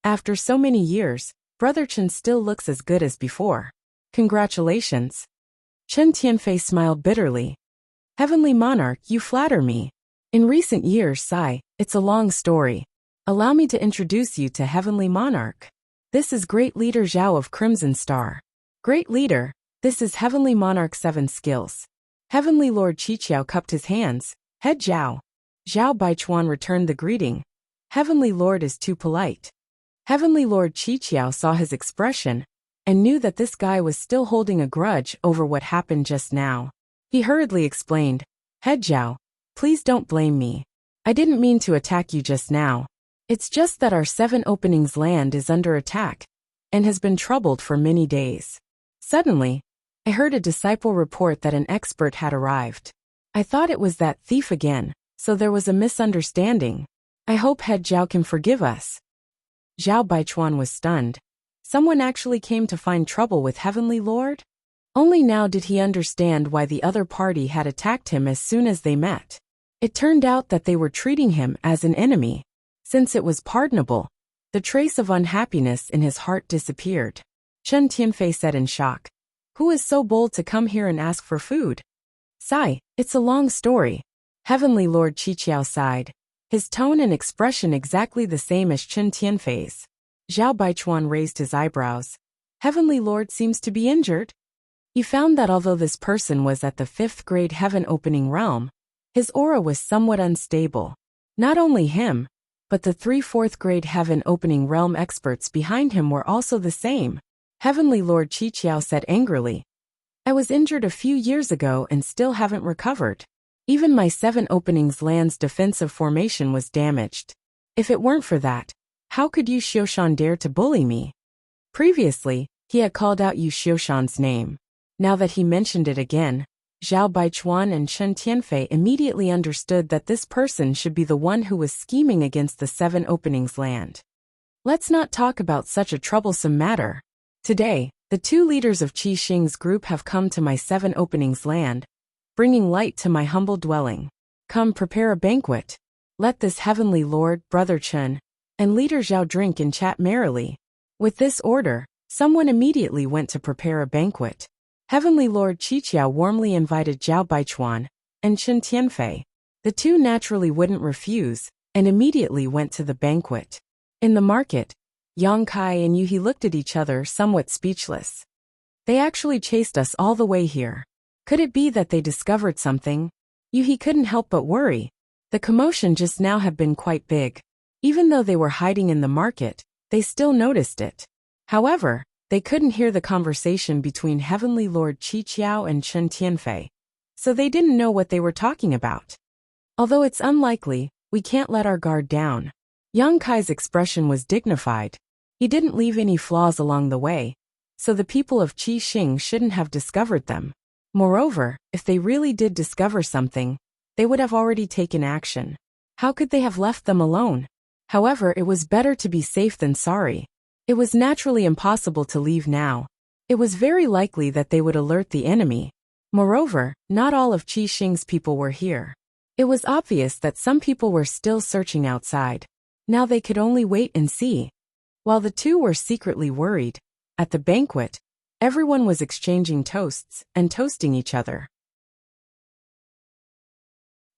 After so many years, Brother Qin still looks as good as before. Congratulations. Qin Tianfei smiled bitterly. Heavenly Monarch, you flatter me. In recent years, it's a long story. Allow me to introduce you to Heavenly Monarch. This is Great Leader Zhao of Crimson Star. Great Leader, this is Heavenly Monarch 7 Skills. Heavenly Lord Qiqiao cupped his hands. Head Zhao. Zhao Baichuan returned the greeting. Heavenly Lord is too polite. Heavenly Lord Qiqiao saw his expression and knew that this guy was still holding a grudge over what happened just now. He hurriedly explained, Head Zhao, please don't blame me. I didn't mean to attack you just now. It's just that our 7 Openings land is under attack and has been troubled for many days. Suddenly, I heard a disciple report that an expert had arrived. I thought it was that thief again, so there was a misunderstanding. I hope Head Zhao can forgive us. Zhao Baichuan was stunned. Someone actually came to find trouble with Heavenly Lord? Only now did he understand why the other party had attacked him as soon as they met. It turned out that they were treating him as an enemy. Since it was pardonable, the trace of unhappiness in his heart disappeared. Chen Tianfei said in shock. Who is so bold to come here and ask for food? Sigh, it's a long story. Heavenly Lord Qiqiao sighed, his tone and expression exactly the same as Chen Tianfei's. Zhao Baichuan raised his eyebrows. Heavenly Lord seems to be injured. He found that although this person was at the 5th grade heaven opening realm, his aura was somewhat unstable. Not only him, but the 3 4th grade heaven opening realm experts behind him were also the same. Heavenly Lord Qiqiao said angrily, I was injured a few years ago and still haven't recovered. Even my 7 openings land's defensive formation was damaged. If it weren't for that, how could Yu Xiushan dare to bully me? Previously, he had called out Yu Xiushan's name. Now that he mentioned it again, Zhao Baichuan and Chen Tianfei immediately understood that this person should be the one who was scheming against the 7 openings land. Let's not talk about such a troublesome matter. Today, the 2 leaders of Qi Xing's group have come to my 7 openings land, bringing light to my humble dwelling. Come prepare a banquet. Let this heavenly lord, Brother Chen, and leader Zhao drink and chat merrily. With this order, someone immediately went to prepare a banquet. Heavenly Lord Qiqiao warmly invited Zhao Baichuan and Chen Tianfei. The 2 naturally wouldn't refuse, and immediately went to the banquet. In the market, Yang Kai and Yu He looked at each other somewhat speechless. They actually chased us all the way here. Could it be that they discovered something? Yu He couldn't help but worry. The commotion just now had been quite big. Even though they were hiding in the market, they still noticed it. However, they couldn't hear the conversation between Heavenly Lord Qiqiao and Chen Tianfei, so they didn't know what they were talking about. Although it's unlikely, we can't let our guard down. Yang Kai's expression was dignified. He didn't leave any flaws along the way, so the people of Qi Xing shouldn't have discovered them. Moreover, if they really did discover something, they would have already taken action. How could they have left them alone? However, it was better to be safe than sorry. It was naturally impossible to leave now. It was very likely that they would alert the enemy. Moreover, not all of Qi Xing's people were here. It was obvious that some people were still searching outside. Now they could only wait and see. While the 2 were secretly worried, at the banquet, everyone was exchanging toasts and toasting each other.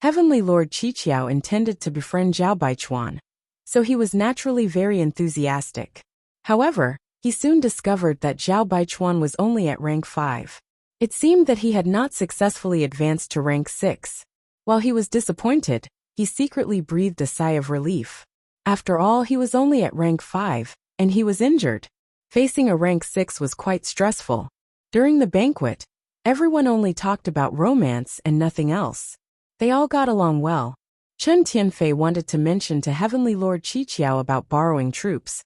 Heavenly Lord Qiqiao intended to befriend Zhao Baichuan, so he was naturally very enthusiastic. However, he soon discovered that Zhao Baichuan was only at rank 5. It seemed that he had not successfully advanced to rank 6. While he was disappointed, he secretly breathed a sigh of relief. After all, he was only at rank 5, and he was injured. Facing a rank 6 was quite stressful. During the banquet, everyone only talked about romance and nothing else. They all got along well. Chen Tianfei wanted to mention to Heavenly Lord Qiqiao about borrowing troops,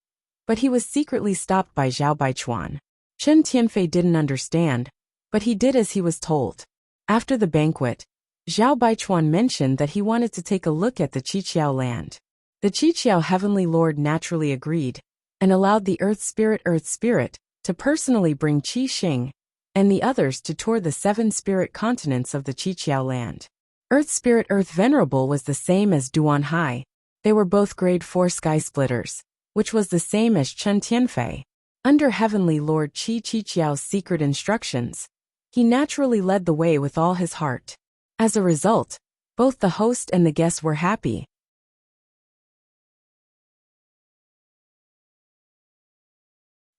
but he was secretly stopped by Zhao Baichuan. Chen Tianfei didn't understand, but he did as he was told. After the banquet, Zhao Baichuan mentioned that he wanted to take a look at the Qiqiao land. The Qiqiao Heavenly Lord naturally agreed, and allowed the Earth Spirit to personally bring Qi Xing and the others to tour the 7 spirit continents of the Qiqiao land. Earth Spirit Earth Venerable was the same as Duan Hai. They were both grade 4 sky splitters, which was the same as Chen Tianfei. Under Heavenly Lord Qiqiao's secret instructions, he naturally led the way with all his heart. As a result, both the host and the guests were happy.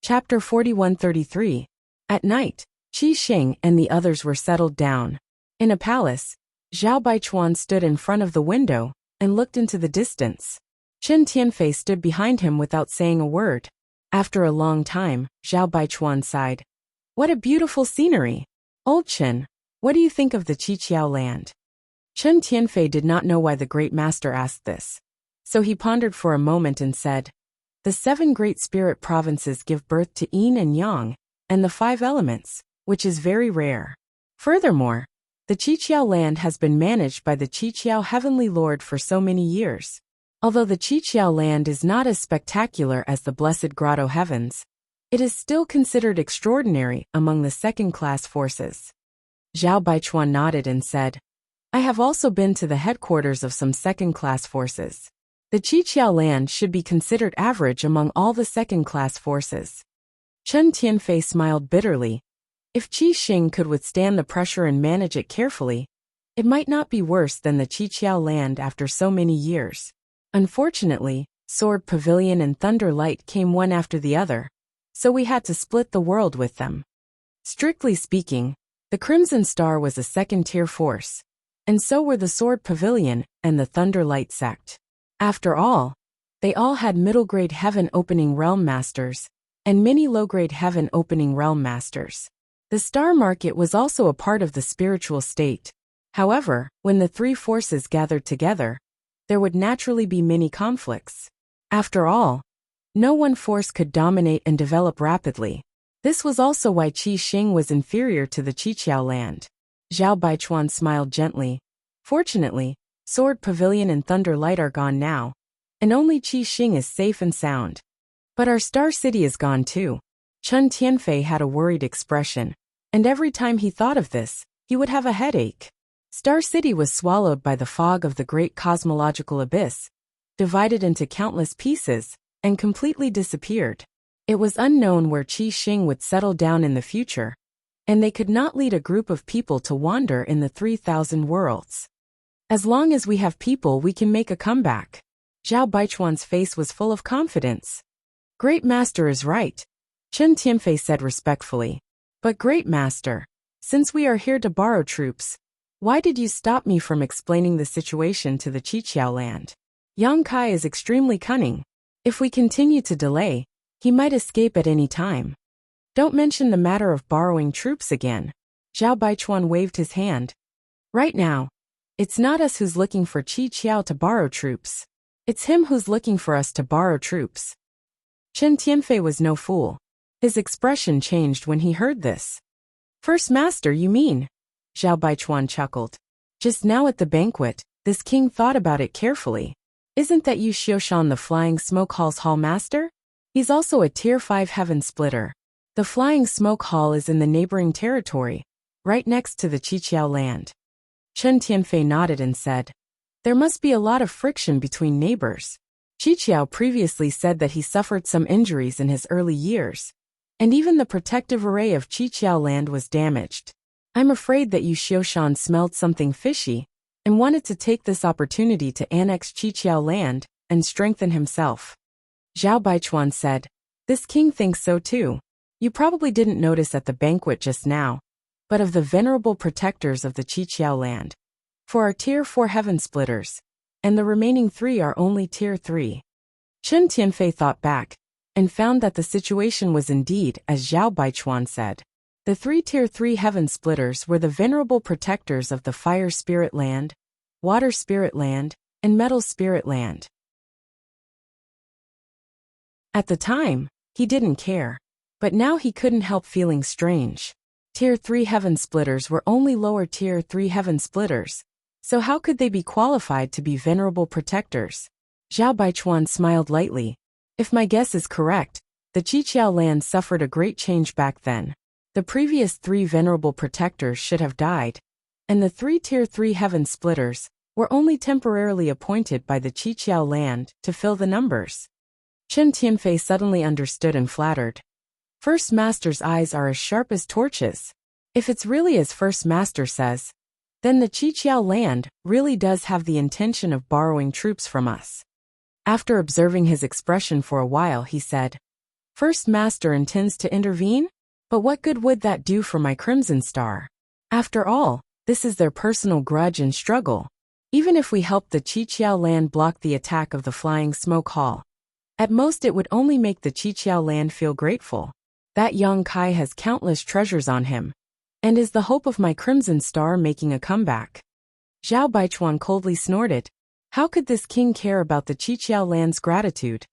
Chapter 4133. At night, Qi Xing and the others were settled down. In a palace, Zhao Baichuan stood in front of the window and looked into the distance. Chen Tianfei stood behind him without saying a word. After a long time, Zhao Baichuan sighed. What a beautiful scenery! Old Chen, what do you think of the Qiqiao land? Chen Tianfei did not know why the great master asked this, so he pondered for a moment and said, the 7 great spirit provinces give birth to yin and yang, and the 5 elements, which is very rare. Furthermore, the Qiqiao land has been managed by the Qiqiao Heavenly Lord for so many years. Although the Qiqiao land is not as spectacular as the Blessed Grotto Heavens, It is still considered extraordinary among the second-class forces. Zhao Baichuan nodded and said, I have also been to the headquarters of some second-class forces. The Qiqiao land should be considered average among all the second-class forces. Chen Tianfei smiled bitterly. If Qi Xing could withstand the pressure and manage it carefully, it might not be worse than the Qiqiao land after so many years. Unfortunately, Sword Pavilion and Thunder Light came one after the other, so we had to split the world with them. Strictly speaking, the Crimson Star was a second-tier force, and so were the Sword Pavilion and the Thunder Light sect. After all, they all had middle-grade Heaven Opening Realm Masters and many low-grade Heaven Opening Realm Masters. The star market was also a part of the spiritual state. However, when the three forces gathered together, there would naturally be many conflicts. After all, no one force could dominate and develop rapidly. This was also why Qi Xing was inferior to the Qiqiao land. Zhao Baichuan smiled gently. Fortunately, Sword Pavilion and Thunder Light are gone now, and only Qi Xing is safe and sound. But our Star City is gone too. Chen Tianfei had a worried expression, and every time he thought of this, he would have a headache. Star City was swallowed by the fog of the great cosmological abyss, divided into countless pieces, and completely disappeared. It was unknown where Qi Xing would settle down in the future, and they could not lead a group of people to wander in the 3,000 worlds. As long as we have people, we can make a comeback. Zhao Baichuan's face was full of confidence. Great Master is right, Chen Tianfei said respectfully. But Great Master, since we are here to borrow troops, why did you stop me from explaining the situation to the Qiqiao land? Yang Kai is extremely cunning. If we continue to delay, he might escape at any time. Don't mention the matter of borrowing troops again. Zhao Baichuan waved his hand. Right now, it's not us who's looking for Qiqiao to borrow troops. It's him who's looking for us to borrow troops. Chen Tianfei was no fool. His expression changed when he heard this. First Master, you mean? Zhao Baichuan chuckled. Just now at the banquet, this king thought about it carefully. Isn't that Yu Xiushan the Flying Smoke Hall's Hall Master? He's also a Tier 5 Heaven Splitter. The Flying Smoke Hall is in the neighboring territory, right next to the Qiqiao land. Chen Tianfei nodded and said, there must be a lot of friction between neighbors. Qiqiao previously said that he suffered some injuries in his early years, and even the protective array of Qiqiao land was damaged. I'm afraid that Yu Xiushan smelled something fishy and wanted to take this opportunity to annex Qiqiao land and strengthen himself. Zhao Baichuan said, this king thinks so too. You probably didn't notice at the banquet just now, but of the venerable protectors of the Qiqiao land. For our Tier 4 Heaven Splitters, and the remaining 3 are only Tier 3. Chen Tianfei thought back, and found that the situation was indeed as Zhao Baichuan said. The 3 Tier 3 Heaven Splitters were the venerable protectors of the Fire Spirit Land, Water Spirit Land, and Metal Spirit Land. At the time, he didn't care, but now he couldn't help feeling strange. Tier 3 Heaven Splitters were only lower Tier 3 Heaven Splitters, so how could they be qualified to be venerable protectors? Zhao Baichuan smiled lightly. If my guess is correct, the Qiqiao land suffered a great change back then. The previous 3 venerable protectors should have died, and the 3 Tier 3 Heaven Splitters were only temporarily appointed by the Qiqiao land to fill the numbers. Chen Tianfei suddenly understood and flattered. First Master's eyes are as sharp as torches. If it's really as First Master says, then the Qiqiao land really does have the intention of borrowing troops from us. After observing his expression for a while, he said, First Master intends to intervene? But what good would that do for my Crimson Star? After all, this is their personal grudge and struggle. Even if we helped the Qiqiao land block the attack of the Flying Smoke Hall, at most it would only make the Qiqiao land feel grateful. That Yang Kai has countless treasures on him, and is the hope of my Crimson Star making a comeback. Zhao Baichuan coldly snorted. How could this king care about the Qiqiao land's gratitude?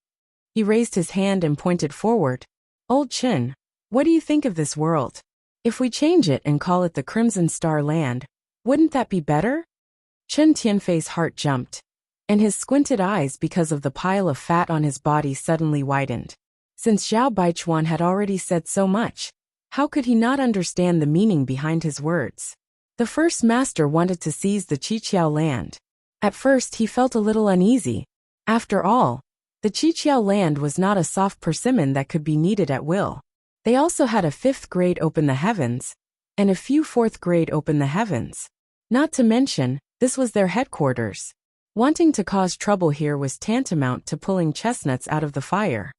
He raised his hand and pointed forward. Old Chen, what do you think of this world? If we change it and call it the Crimson Star Land, wouldn't that be better? Chen Tianfei's heart jumped, and his squinted eyes because of the pile of fat on his body suddenly widened. Since Zhao Baichuan had already said so much, how could he not understand the meaning behind his words? The first master wanted to seize the Qiqiao land. At first he felt a little uneasy. After all, the Qiqiao land was not a soft persimmon that could be kneaded at will. They also had a 5th grade open the heavens, and a few 4th grade open the heavens. Not to mention, this was their headquarters. Wanting to cause trouble here was tantamount to pulling chestnuts out of the fire.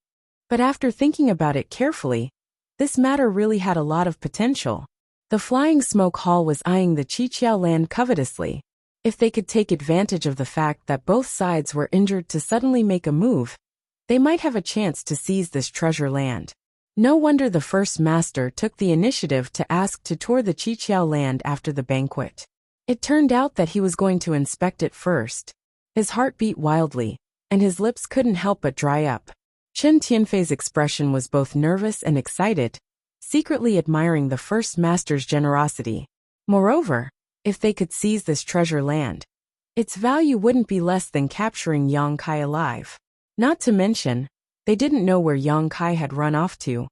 But after thinking about it carefully, this matter really had a lot of potential. The Flying Smoke Hall was eyeing the Qiqiao land covetously. If they could take advantage of the fact that both sides were injured to suddenly make a move, they might have a chance to seize this treasure land. No wonder the first master took the initiative to ask to tour the Qiqiao land after the banquet. It turned out that he was going to inspect it first. His heart beat wildly, and his lips couldn't help but dry up. Chen Tianfei's expression was both nervous and excited, secretly admiring the first master's generosity. Moreover, if they could seize this treasure land, its value wouldn't be less than capturing Yang Kai alive. Not to mention, they didn't know where Yang Kai had run off to,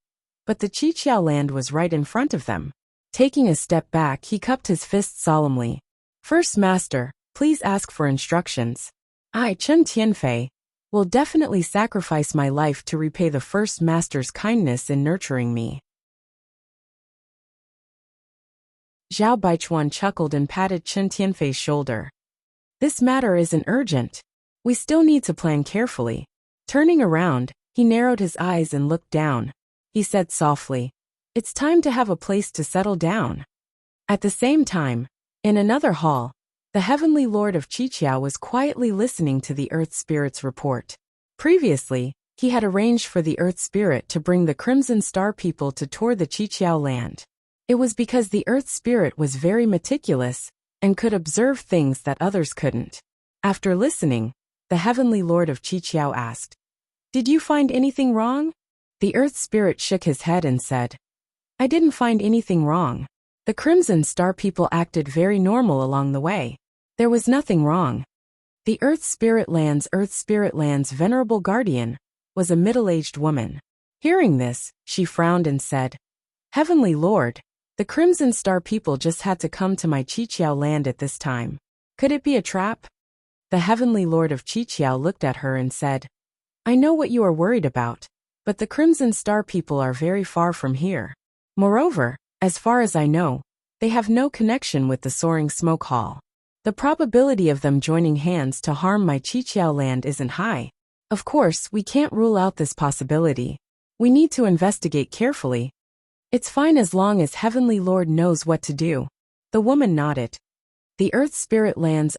but the Qiqiao land was right in front of them. Taking a step back, he cupped his fist solemnly. First master, please ask for instructions. I, Chen Tianfei, will definitely sacrifice my life to repay the first master's kindness in nurturing me. Zhao Baichuan chuckled and patted Chen Tianfei's shoulder. This matter isn't urgent. We still need to plan carefully. Turning around, he narrowed his eyes and looked down. He said softly, "It's time to have a place to settle down." At the same time, in another hall, the Heavenly Lord of Qiqiao was quietly listening to the Earth Spirit's report. Previously, he had arranged for the Earth Spirit to bring the Crimson Star people to tour the Qiqiao land. It was because the Earth Spirit was very meticulous and could observe things that others couldn't. After listening, the Heavenly Lord of Qiqiao asked, "Did you find anything wrong?" The Earth Spirit shook his head and said, "I didn't find anything wrong. The Crimson Star people acted very normal along the way. There was nothing wrong." The Earth Spirit Land's venerable guardian was a middle-aged woman. Hearing this, she frowned and said, "Heavenly Lord, the Crimson Star people just had to come to my Qiqiao land at this time. Could it be a trap?" The Heavenly Lord of Qiqiao looked at her and said, "I know what you are worried about, but the Crimson Star people are very far from here. Moreover, as far as I know, they have no connection with the Soaring Smoke Hall. The probability of them joining hands to harm my Qiqiao land isn't high. Of course, we can't rule out this possibility. We need to investigate carefully. It's fine as long as Heavenly Lord knows what to do." The woman nodded. The Earth Spirit Land's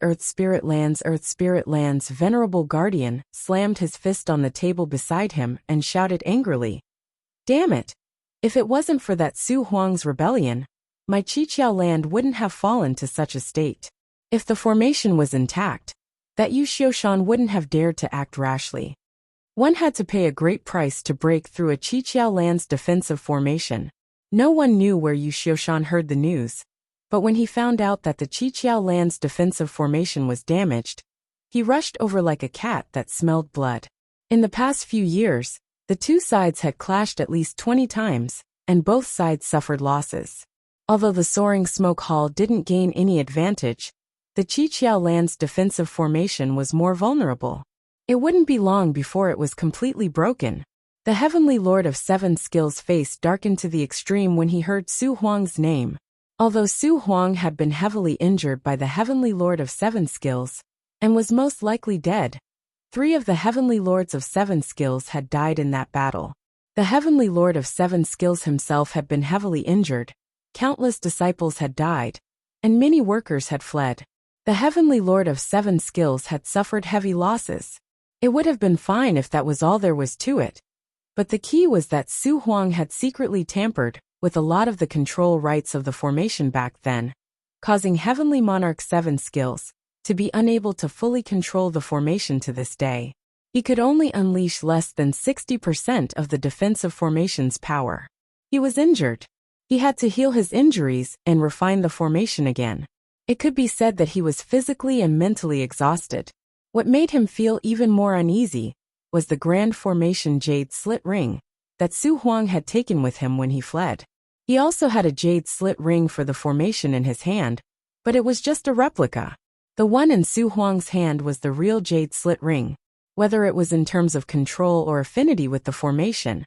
venerable guardian slammed his fist on the table beside him and shouted angrily, "Damn it! If it wasn't for that Su Huang's rebellion, my Qiqiao land wouldn't have fallen to such a state. If the formation was intact, that Yu Xiushan wouldn't have dared to act rashly. One had to pay a great price to break through a Qiqiao land's defensive formation." No one knew where Yu Xiushan heard the news, but when he found out that the Qiqiao land's defensive formation was damaged, he rushed over like a cat that smelled blood. In the past few years, the two sides had clashed at least 20 times, and both sides suffered losses. Although the Soaring Smoke Hall didn't gain any advantage, the Qiqiao land's defensive formation was more vulnerable. It wouldn't be long before it was completely broken. The Heavenly Lord of Seven Skills' face darkened to the extreme when he heard Su Huang's name. Although Su Huang had been heavily injured by the Heavenly Lord of Seven Skills, and was most likely dead, 3 of the Heavenly Lords of Seven Skills had died in that battle. The Heavenly Lord of Seven Skills himself had been heavily injured, countless disciples had died, and many workers had fled. The Heavenly Lord of Seven Skills had suffered heavy losses. It would have been fine if that was all there was to it. But the key was that Su Huang had secretly tampered with a lot of the control rights of the formation back then, causing Heavenly Monarch 7 Skills to be unable to fully control the formation to this day. He could only unleash less than 60% of the defensive formation's power. He was injured. He had to heal his injuries and refine the formation again. It could be said that he was physically and mentally exhausted. What made him feel even more uneasy was the Grand Formation Jade Slit Ring, that Su Huang had taken with him when he fled. He also had a jade slit ring for the formation in his hand, but it was just a replica. The one in Su Huang's hand was the real jade slit ring. Whether it was in terms of control or affinity with the formation,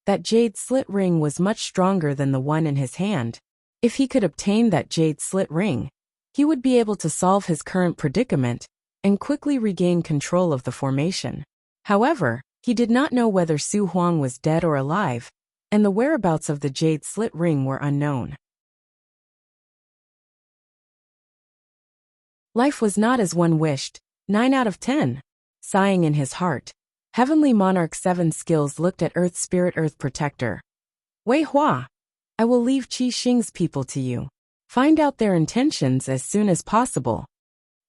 that jade slit ring was much stronger than the one in his hand. If he could obtain that jade slit ring, he would be able to solve his current predicament and quickly regain control of the formation. However, he did not know whether Su Huang was dead or alive, and the whereabouts of the jade slit ring were unknown. Life was not as one wished. 9 out of 10. Sighing in his heart, Heavenly Monarch 7 Skills looked at Earth Spirit Earth Protector. Wei Hua, I will leave Qi Xing's people to you. Find out their intentions as soon as possible.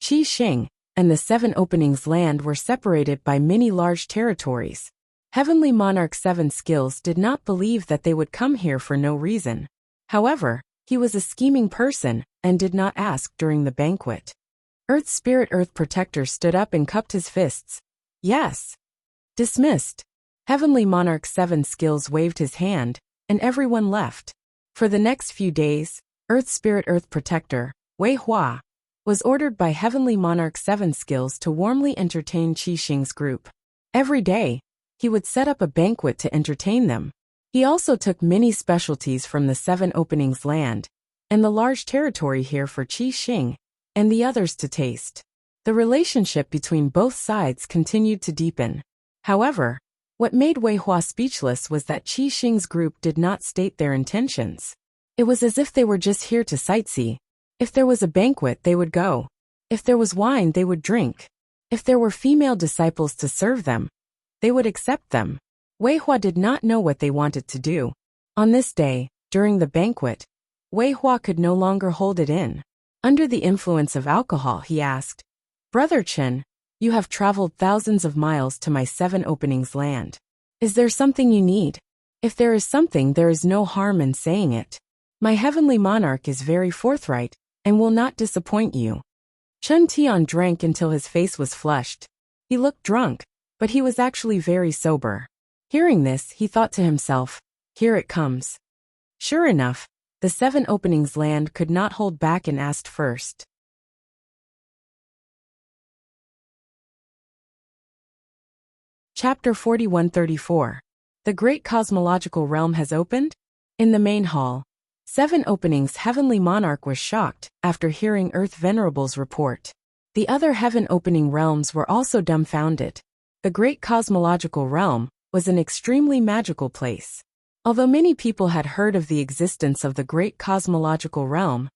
Qi Xing and the 7 Openings land were separated by many large territories. Heavenly Monarch 7 Skills did not believe that they would come here for no reason. However, he was a scheming person and did not ask during the banquet. Earth Spirit Earth Protector stood up and cupped his fists. Yes. Dismissed. Heavenly Monarch 7 Skills waved his hand, and everyone left. For the next few days, Earth Spirit Earth Protector, Wei Hua, was ordered by Heavenly Monarch 7 Skills to warmly entertain Qi Xing's group. Every day, he would set up a banquet to entertain them. He also took many specialties from the 7 Openings land and the large territory here for Qi Xing and the others to taste. The relationship between both sides continued to deepen. However, what made Wei Hua speechless was that Qi Xing's group did not state their intentions. It was as if they were just here to sightsee. If there was a banquet, they would go. If there was wine, they would drink. If there were female disciples to serve them, they would accept them. Wei Hua did not know what they wanted to do. On this day, during the banquet, Wei Hua could no longer hold it in. Under the influence of alcohol, he asked, Brother Chen, you have traveled thousands of miles to my 7 Openings land. Is there something you need? If there is something, there is no harm in saying it. My Heavenly Monarch is very forthright and will not disappoint you. Chen Tian drank until his face was flushed. He looked drunk, but he was actually very sober. Hearing this, he thought to himself, here it comes. Sure enough, the 7 Openings land could not hold back and asked first. Chapter 4134. The Great Cosmological Realm has opened? In the main hall, 7 Openings Heavenly Monarch was shocked after hearing Earth Venerable's report. The other heaven opening realms were also dumbfounded. The Great Cosmological Realm was an extremely magical place. Although many people had heard of the existence of the Great Cosmological Realm,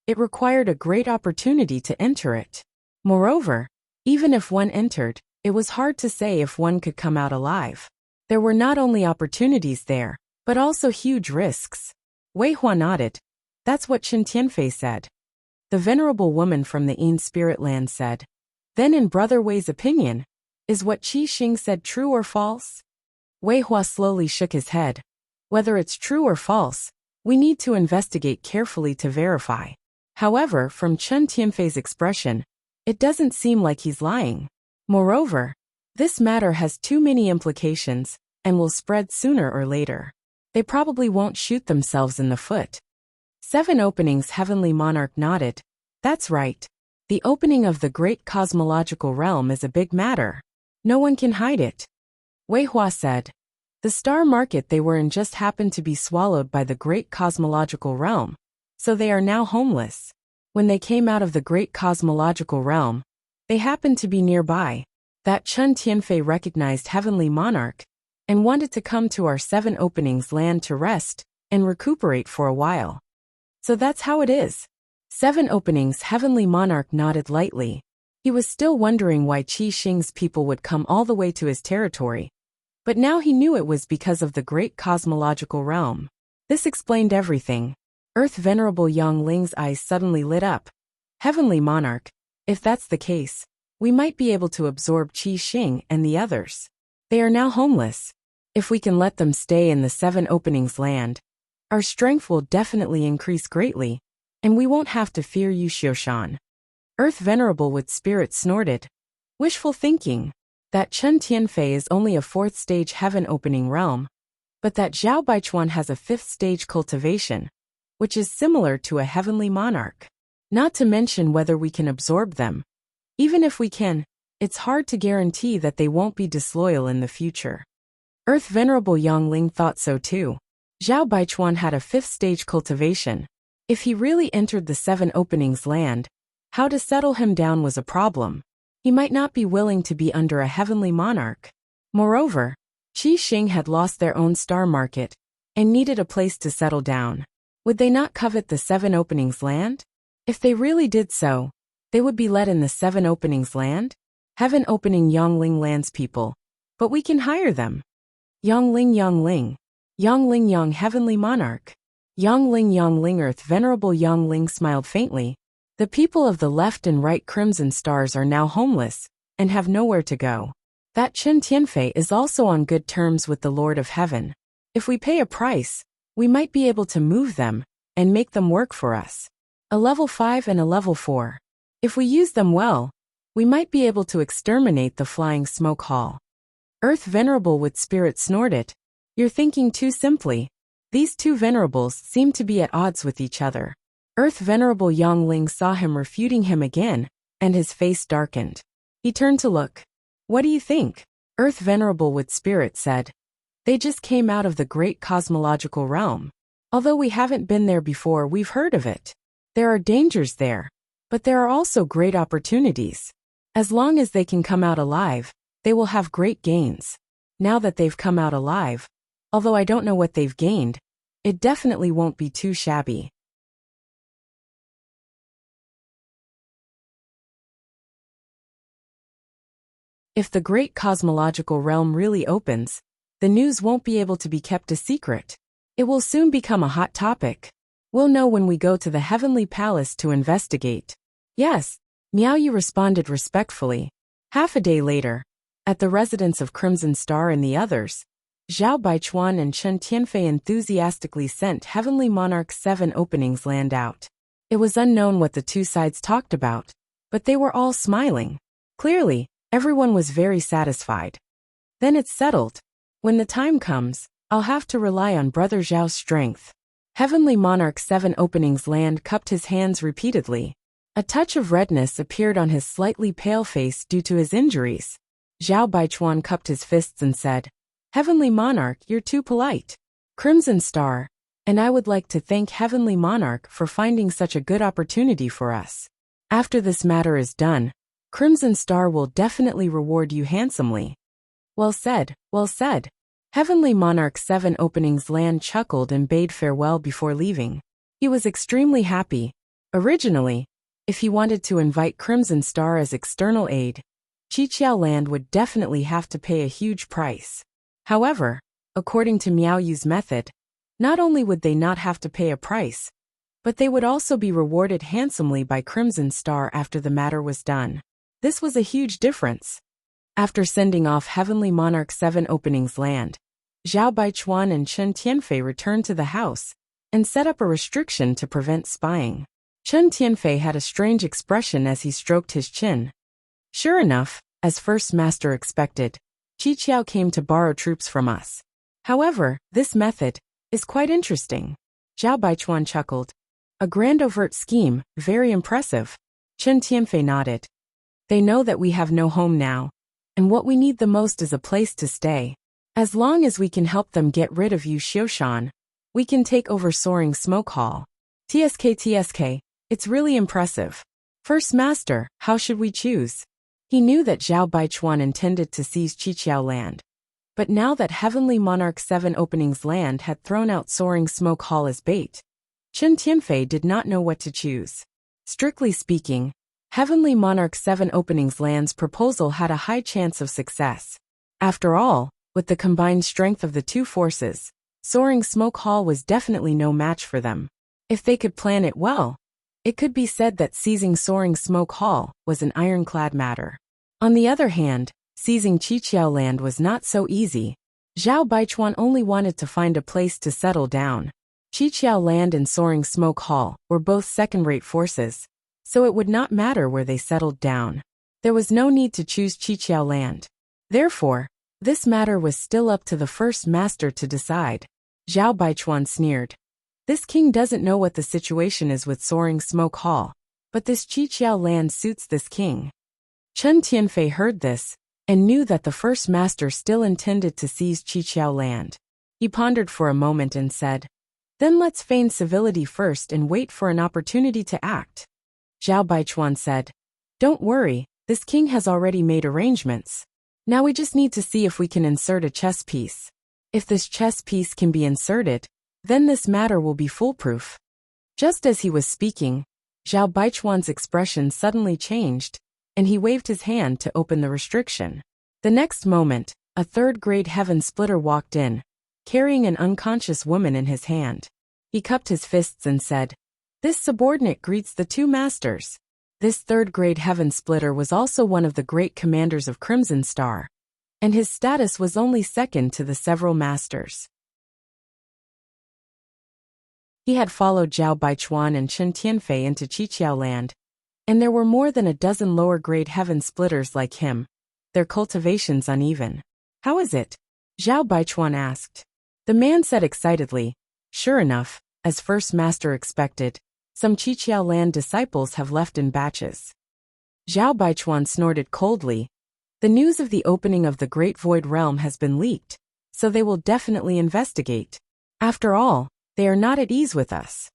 it required a great opportunity to enter it. Moreover, even if one entered, it was hard to say if one could come out alive. There were not only opportunities there, but also huge risks. Wei Hua nodded. That's what Chen Tianfei said. The venerable woman from the Yin Spirit Land said. Then in Brother Wei's opinion, is what Qi Xing said true or false? Wei Hua slowly shook his head. Whether it's true or false, we need to investigate carefully to verify. However, from Chen Tianfei's expression, it doesn't seem like he's lying. Moreover, this matter has too many implications and will spread sooner or later. They probably won't shoot themselves in the foot. 7 Openings Heavenly Monarch nodded. That's right. The opening of the Great Cosmological Realm is a big matter. No one can hide it. Wei Hua said. The star market they were in just happened to be swallowed by the Great Cosmological Realm, so they are now homeless. When they came out of the Great Cosmological Realm, they happened to be nearby. That Chen Tianfei recognized Heavenly Monarch and wanted to come to our 7 Openings land to rest and recuperate for a while. So that's how it is. 7 Openings Heavenly Monarch nodded lightly. He was still wondering why Qi Xing's people would come all the way to his territory. But now he knew it was because of the Great Cosmological Realm. This explained everything. Earth Venerable Yang Ling's eyes suddenly lit up. Heavenly Monarch, if that's the case, we might be able to absorb Qi Xing and the others. They are now homeless. If we can let them stay in the 7 Openings land, our strength will definitely increase greatly, and we won't have to fear Yu Xiushan. Earth Venerable with spirit snorted. Wishful thinking. That Chen Tianfei is only a 4th stage heaven opening realm. but that Zhao Baichuan has a fifth-stage cultivation, which is similar to a heavenly monarch. Not to mention whether we can absorb them. Even if we can, it's hard to guarantee that they won't be disloyal in the future. Earth Venerable Yangling thought so too. Zhao Baichuan had a fifth-stage cultivation. If he really entered the 7 openings land, how to settle him down was a problem. He might not be willing to be under a heavenly monarch. Moreover, Qi Xing had lost their own star market and needed a place to settle down. Would they not covet the 7 openings land? If they really did so, they would be let in the 7 openings land? Heaven opening Yangling lands people. But we can hire them. Yangling Yangling. Yangling Yang heavenly monarch. Yangling Yangling Earth Venerable Yangling smiled faintly. The people of the left and right crimson stars are now homeless and have nowhere to go. That Chen Tianfei is also on good terms with the Lord of Heaven. If we pay a price, we might be able to move them and make them work for us. A level 5 and a level 4. If we use them well, we might be able to exterminate the flying smoke hall. Earth Venerable with Spirit snorted. You're thinking too simply. These two venerables seem to be at odds with each other. Earth Venerable Yangling saw him refuting him again, and his face darkened. He turned to look. What do you think? Earth Venerable with Spirit said. They just came out of the great cosmological realm. Although we haven't been there before, we've heard of it. There are dangers there, but there are also great opportunities. As long as they can come out alive, they will have great gains. Now that they've come out alive, although I don't know what they've gained, it definitely won't be too shabby. If the great cosmological realm really opens, the news won't be able to be kept a secret. It will soon become a hot topic. We'll know when we go to the Heavenly Palace to investigate. Yes, Miaoyu responded respectfully. Half a day later, at the residence of Crimson Star and the others, Zhao Baichuan and Chen Tianfei enthusiastically sent Heavenly Monarch's 7 openings land out. It was unknown what the two sides talked about, but they were all smiling. Clearly, everyone was very satisfied. Then it's settled. When the time comes, I'll have to rely on Brother Zhao's strength. Heavenly Monarch's 7 openings land cupped his hands repeatedly. A touch of redness appeared on his slightly pale face due to his injuries. Zhao Baichuan cupped his fists and said, Heavenly Monarch, you're too polite. Crimson Star, and I would like to thank Heavenly Monarch for finding such a good opportunity for us. After this matter is done, Crimson Star will definitely reward you handsomely. Well said, well said. Heavenly Monarch's 7 openings land chuckled and bade farewell before leaving. He was extremely happy. Originally, if he wanted to invite Crimson Star as external aid, Qiqiao Land would definitely have to pay a huge price. However, according to Miaoyu's method, not only would they not have to pay a price, but they would also be rewarded handsomely by Crimson Star after the matter was done. This was a huge difference. After sending off Heavenly Monarch's 7 openings land, Zhao Baichuan and Chen Tianfei returned to the house and set up a restriction to prevent spying. Chen Tianfei had a strange expression as he stroked his chin. Sure enough, as First Master expected, Qiqiao came to borrow troops from us. However, this method is quite interesting. Zhao Baichuan chuckled. A grand overt scheme, very impressive. Chen Tianfei nodded. They know that we have no home now, and what we need the most is a place to stay. As long as we can help them get rid of Yu Xiushan, we can take over Soaring Smoke Hall. TSK, it's really impressive. First Master, how should we choose? He knew that Zhao Baichuan intended to seize Qiqiao Land. But now that Heavenly Monarch's 7 openings land had thrown out Soaring Smoke Hall as bait, Chen Tianfei did not know what to choose. Strictly speaking, Heavenly Monarch's 7 openings land's proposal had a high chance of success. After all, with the combined strength of the two forces, Soaring Smoke Hall was definitely no match for them. If they could plan it well, it could be said that seizing Soaring Smoke Hall was an ironclad matter. On the other hand, seizing Qiqiao Land was not so easy. Zhao Baichuan only wanted to find a place to settle down. Qiqiao Land and Soaring Smoke Hall were both second-rate forces, so it would not matter where they settled down. There was no need to choose Qiqiao Land. Therefore, This matter was still up to the first master to decide. Zhao Baichuan sneered. This king doesn't know what the situation is with Soaring Smoke Hall, but this Qiqiao land suits this king. Chen Tianfei heard this, and knew that the first master still intended to seize Qiqiao land. He pondered for a moment and said, "Then let's feign civility first and wait for an opportunity to act." Zhao Baichuan said, "Don't worry, this king has already made arrangements. Now we just need to see if we can insert a chess piece. If this chess piece can be inserted, then this matter will be foolproof." Just as he was speaking, Zhao Baichuan's expression suddenly changed, and he waved his hand to open the restriction. The next moment, a third-grade heaven splitter walked in, carrying an unconscious woman in his hand. He cupped his fists and said, "This subordinate greets the two masters." This third-grade heaven splitter was also one of the great commanders of Crimson Star, and his status was only second to the several masters. He had followed Zhao Baichuan and Chen Tianfei into Qiqiao land, and there were more than a dozen lower-grade heaven splitters like him, their cultivations uneven. "How is it?" Zhao Baichuan asked. The man said excitedly, "Sure enough, as first master expected, some Qiqiao land disciples have left in batches." Zhao Baichuan snorted coldly. "The news of the opening of the Great Void Realm has been leaked, so they will definitely investigate. After all, they are not at ease with us."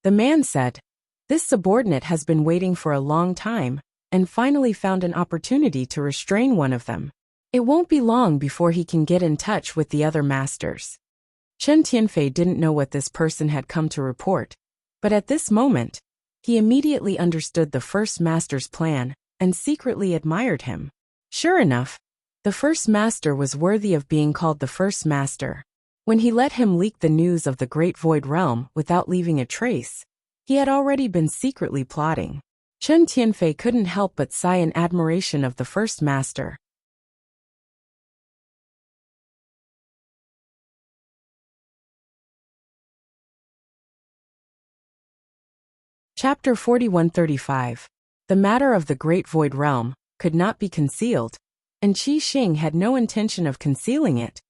The man said, "This subordinate has been waiting for a long time, and finally found an opportunity to restrain one of them. It won't be long before he can get in touch with the other masters." Chen Tianfei didn't know what this person had come to report, but at this moment, he immediately understood the first master's plan, and secretly admired him. Sure enough, the first master was worthy of being called the first master. When he let him leak the news of the Great Void Realm without leaving a trace, he had already been secretly plotting. Chen Tianfei couldn't help but sigh in admiration of the first master. Chapter 4135. The matter of the Great Void Realm could not be concealed, and Qi Xing had no intention of concealing it.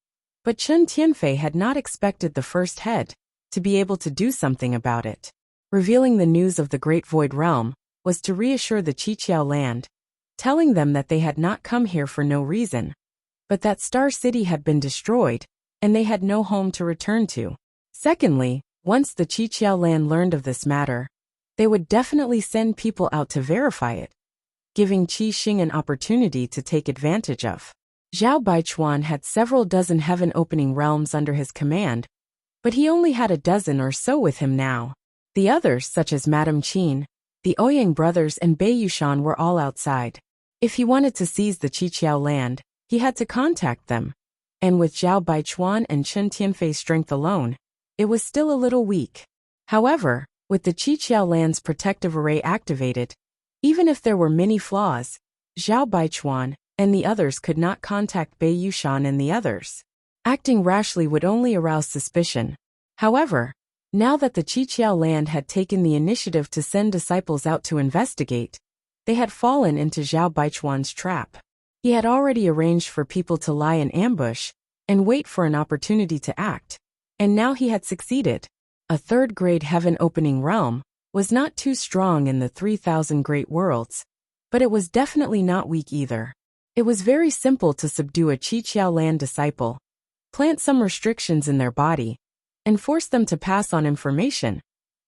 But Chen Tianfei had not expected the first head to be able to do something about it. Revealing the news of the Great Void Realm was to reassure the Qiqiao land, telling them that they had not come here for no reason, but that Star City had been destroyed, and they had no home to return to. Secondly, once the Qiqiao land learned of this matter, they would definitely send people out to verify it, giving Qi Xing an opportunity to take advantage of. Zhao Baichuan had several dozen heaven-opening realms under his command, but he only had a dozen or so with him now. The others, such as Madame Qin, the Ouyang brothers and Bei Yushan, were all outside. If he wanted to seize the Qiqiao land, he had to contact them, and with Zhao Baichuan and Chen Tianfei's strength alone, it was still a little weak. However, with the Qiqiao land's protective array activated, even if there were many flaws, Zhao Baichuan and the others could not contact Bei Yushan and the others. Acting rashly would only arouse suspicion. However, now that the Qiqiao land had taken the initiative to send disciples out to investigate, they had fallen into Zhao Baichuan's trap. He had already arranged for people to lie in ambush and wait for an opportunity to act, and now he had succeeded. A third-grade heaven-opening realm was not too strong in the 3,000 great worlds, but it was definitely not weak either. It was very simple to subdue a Qiqiao land disciple, plant some restrictions in their body, and force them to pass on information,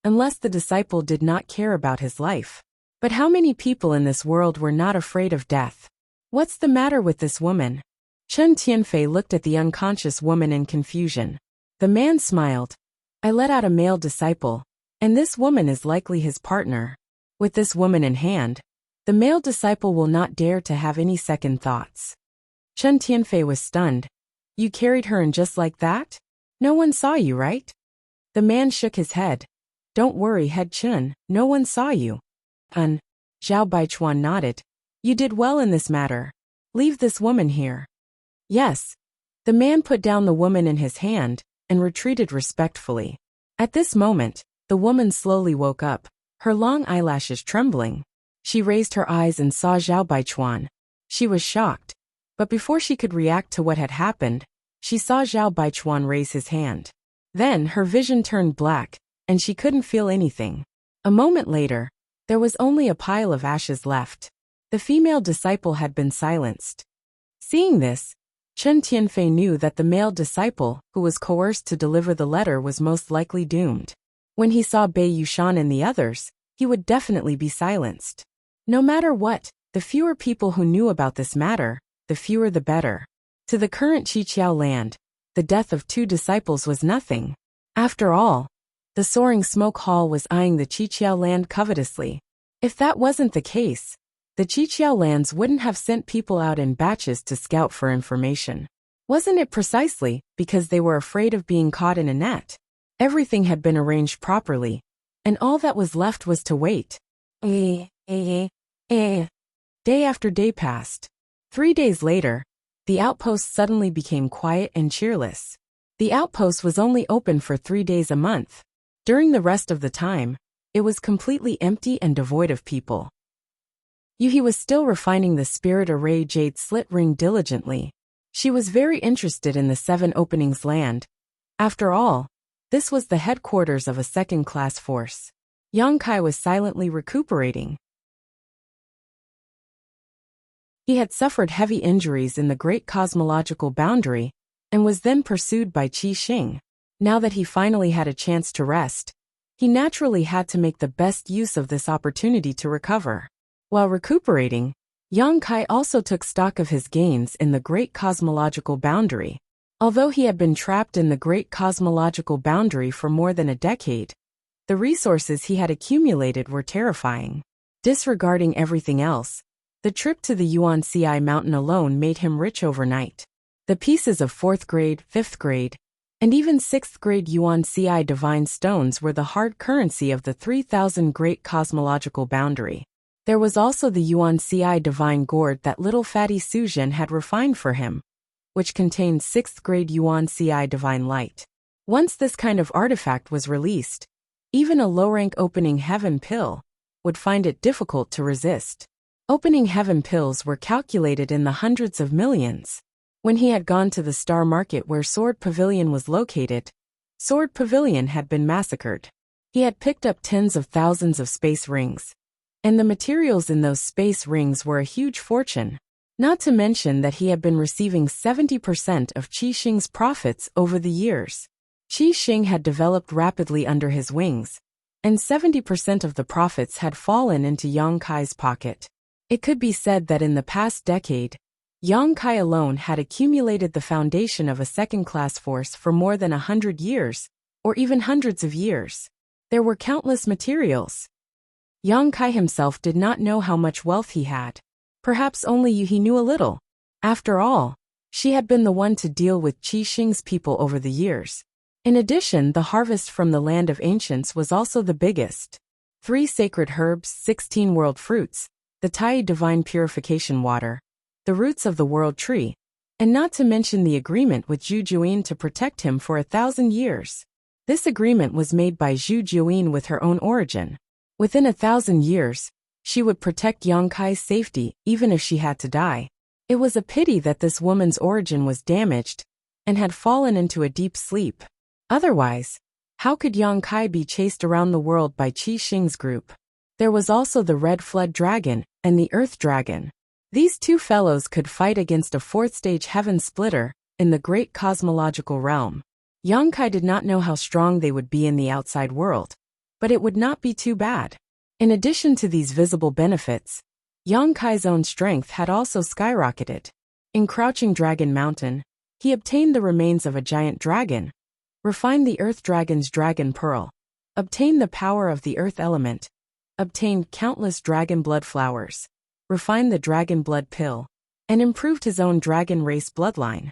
unless the disciple did not care about his life. But how many people in this world were not afraid of death? What's the matter with this woman? Chen Tianfei looked at the unconscious woman in confusion. The man smiled. "I let out a male disciple, and this woman is likely his partner. With this woman in hand, the male disciple will not dare to have any second thoughts." Chen Tianfei was stunned. "You carried her in just like that? No one saw you, right?" The man shook his head. "Don't worry, Head Chen, no one saw you." Zhao Baichuan nodded. "You did well in this matter. Leave this woman here." "Yes." The man put down the woman in his hand and retreated respectfully. At this moment, the woman slowly woke up, her long eyelashes trembling. She raised her eyes and saw Zhao Baichuan. She was shocked. But before she could react to what had happened, she saw Zhao Baichuan raise his hand. Then her vision turned black, and she couldn't feel anything. A moment later, there was only a pile of ashes left. The female disciple had been silenced. Seeing this, Chen Tianfei knew that the male disciple, who was coerced to deliver the letter, was most likely doomed. When he saw Bei Yushan and the others, he would definitely be silenced. No matter what, the fewer people who knew about this matter, the fewer the better. To the current Qiqiao land, the death of 2 disciples was nothing. After all, the soaring smoke hall was eyeing the Qiqiao land covetously. If that wasn't the case, the Qiqiao lands wouldn't have sent people out in batches to scout for information. Wasn't it precisely because they were afraid of being caught in a net? Everything had been arranged properly, and all that was left was to wait. Day after day passed. 3 days later, the outpost suddenly became quiet and cheerless. The outpost was only open for 3 days a month. During the rest of the time, it was completely empty and devoid of people. Yuhi was still refining the spirit array jade slit ring diligently. She was very interested in the 7 openings land. After all, this was the headquarters of a second-class force. Yang Kai was silently recuperating. He had suffered heavy injuries in the great cosmological boundary, and was then pursued by Qi Xing. Now that he finally had a chance to rest, he naturally had to make the best use of this opportunity to recover. While recuperating, Yang Kai also took stock of his gains in the great cosmological boundary. Although he had been trapped in the great cosmological boundary for more than a decade, the resources he had accumulated were terrifying. Disregarding everything else, the trip to the Yuan-Ci mountain alone made him rich overnight. The pieces of 4th grade, 5th grade, and even 6th grade Yuan-Ci divine stones were the hard currency of the 3,000 great cosmological boundary. There was also the Yuan-Ci divine gourd that little fatty Suzhen had refined for him, which contained 6th grade Yuan-Ci divine light. Once this kind of artifact was released, even a low-rank opening heaven pill would find it difficult to resist. Opening heaven pills were calculated in the hundreds of millions. When he had gone to the star market where Sword Pavilion was located, Sword Pavilion had been massacred. He had picked up tens of thousands of space rings, and the materials in those space rings were a huge fortune. Not to mention that he had been receiving 70% of Qi Xing's profits over the years. Qi Xing had developed rapidly under his wings, and 70% of the profits had fallen into Yang Kai's pocket. It could be said that in the past decade, Yang Kai alone had accumulated the foundation of a second-class force for more than 100 years, or even hundreds of years. There were countless materials. Yang Kai himself did not know how much wealth he had. Perhaps only Yuhi knew a little. After all, she had been the one to deal with Qi Xing's people over the years. In addition, the harvest from the land of ancients was also the biggest. 3 sacred herbs, 16 world fruits, the Tai divine purification water, the roots of the world tree, and not to mention the agreement with Zhu Juyin to protect him for 1,000 years. This agreement was made by Zhu Juyin with her own origin. Within 1,000 years, she would protect Yang Kai's safety even if she had to die. It was a pity that this woman's origin was damaged and had fallen into a deep sleep. Otherwise, how could Yang Kai be chased around the world by Qi Xing's group? There was also the Red Flood Dragon and the Earth Dragon. These 2 fellows could fight against a 4th-stage heaven splitter in the great cosmological realm. Yang Kai did not know how strong they would be in the outside world, but it would not be too bad. In addition to these visible benefits, Yang Kai's own strength had also skyrocketed. In Crouching Dragon Mountain, he obtained the remains of a giant dragon, refined the Earth Dragon's dragon pearl, obtained the power of the earth element, obtained countless dragon blood flowers, refined the dragon blood pill, and improved his own dragon race bloodline.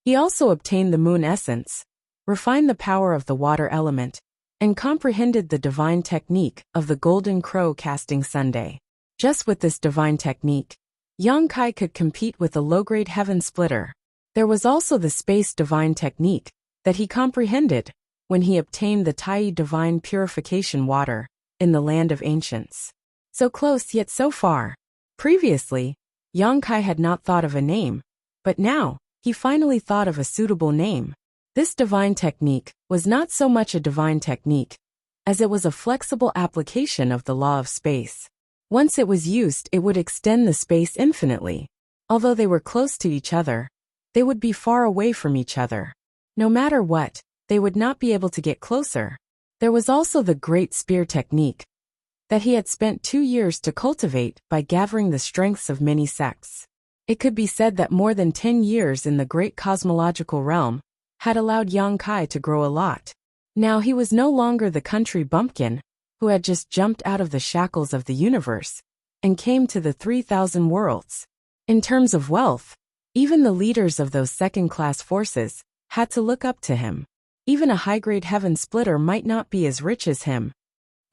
He also obtained the moon essence, refined the power of the water element, and comprehended the divine technique of the golden crow casting Sunday. Just with this divine technique, Yang Kai could compete with a low-grade heaven splitter. There was also the space divine technique that he comprehended when he obtained the Tai divine purification water in the land of ancients. So close yet so far. Previously, Yang Kai had not thought of a name, but now, he finally thought of a suitable name. This divine technique was not so much a divine technique, as it was a flexible application of the law of space. Once it was used, it would extend the space infinitely. Although they were close to each other, they would be far away from each other. No matter what, they would not be able to get closer. There was also the Great Spear technique that he had spent 2 years to cultivate by gathering the strengths of many sects. It could be said that more than 10 years in the great cosmological realm had allowed Yang Kai to grow a lot. Now he was no longer the country bumpkin who had just jumped out of the shackles of the universe and came to the 3,000 worlds. In terms of wealth, even the leaders of those second-class forces had to look up to him. Even a high-grade heaven splitter might not be as rich as him.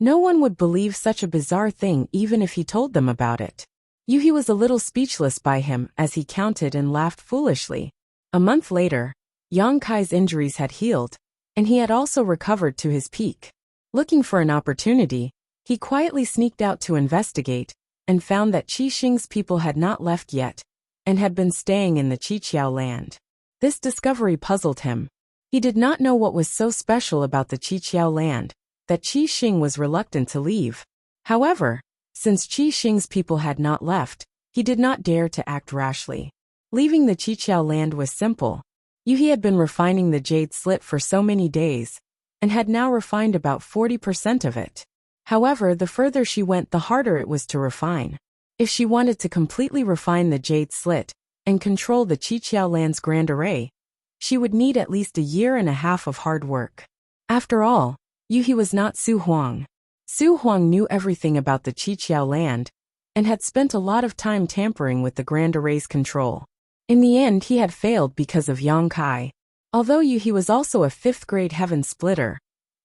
No one would believe such a bizarre thing even if he told them about it. Yuhi was a little speechless by him as he counted and laughed foolishly. A month later, Yang Kai's injuries had healed, and he had also recovered to his peak. Looking for an opportunity, he quietly sneaked out to investigate, and found that Qi Xing's people had not left yet, and had been staying in the Qiqiao land. This discovery puzzled him. He did not know what was so special about the Qiqiao land, that Qi Xing was reluctant to leave. However, since Qi Xing's people had not left, he did not dare to act rashly. Leaving the Qiqiao land was simple. Yuhi had been refining the jade slit for so many days, and had now refined about 40% of it. However, the further she went, the harder it was to refine. If she wanted to completely refine the jade slit and control the Qiqiao land's grand array, she would need at least 1.5 years of hard work. After all, Yuhi was not Su Huang. Su Huang knew everything about the Qiqiao land, and had spent a lot of time tampering with the grand array's control. In the end, he had failed because of Yang Kai. Although Yuhi was also a 5th-grade heaven splitter,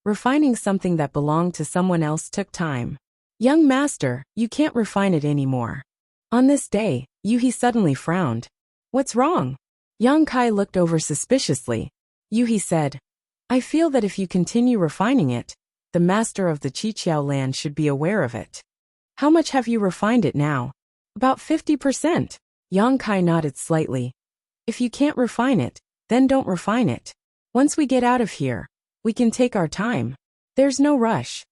refining something that belonged to someone else took time. Young master, you can't refine it anymore. On this day, Yuhi suddenly frowned. What's wrong? Yang Kai looked over suspiciously. Yuhi said, I feel that if you continue refining it, the master of the Qiqiao land should be aware of it. How much have you refined it now? About 50%. Yang Kai nodded slightly. If you can't refine it, then don't refine it. Once we get out of here, we can take our time. There's no rush.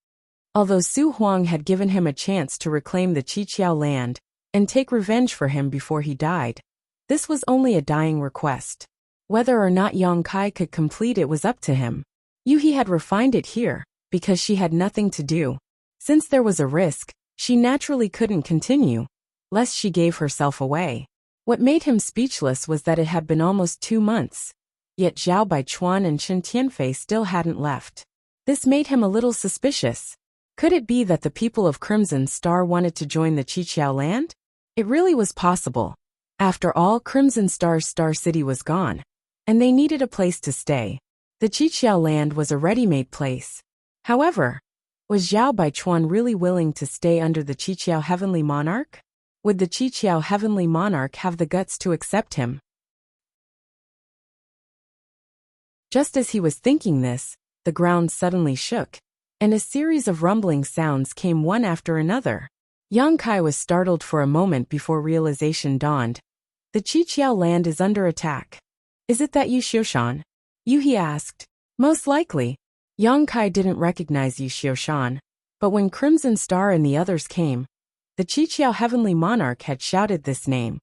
Although Su Huang had given him a chance to reclaim the Qiqiao land and take revenge for him before he died, this was only a dying request. Whether or not Yang Kai could complete it was up to him. Yuhi had refined it here, because she had nothing to do. Since there was a risk, she naturally couldn't continue, lest she gave herself away. What made him speechless was that it had been almost 2 months, yet Zhao Baichuan and Chen Tianfei still hadn't left. This made him a little suspicious. Could it be that the people of Crimson Star wanted to join the Qiqiao land? It really was possible. After all, Crimson Star's Star City was gone, and they needed a place to stay. The Qiqiao land was a ready-made place. However, was Zhao Baichuan really willing to stay under the Qiqiao Heavenly Monarch? Would the Qiqiao Heavenly Monarch have the guts to accept him? Just as he was thinking this, the ground suddenly shook, and a series of rumbling sounds came one after another. Yang Kai was startled for a moment before realization dawned. The Qiqiao land is under attack. Is it that Yu Xiushan? Yuhi asked. Most likely. Yang Kai didn't recognize Yu Xiushan, but when Crimson Star and the others came, the Qiqiao Heavenly Monarch had shouted this name,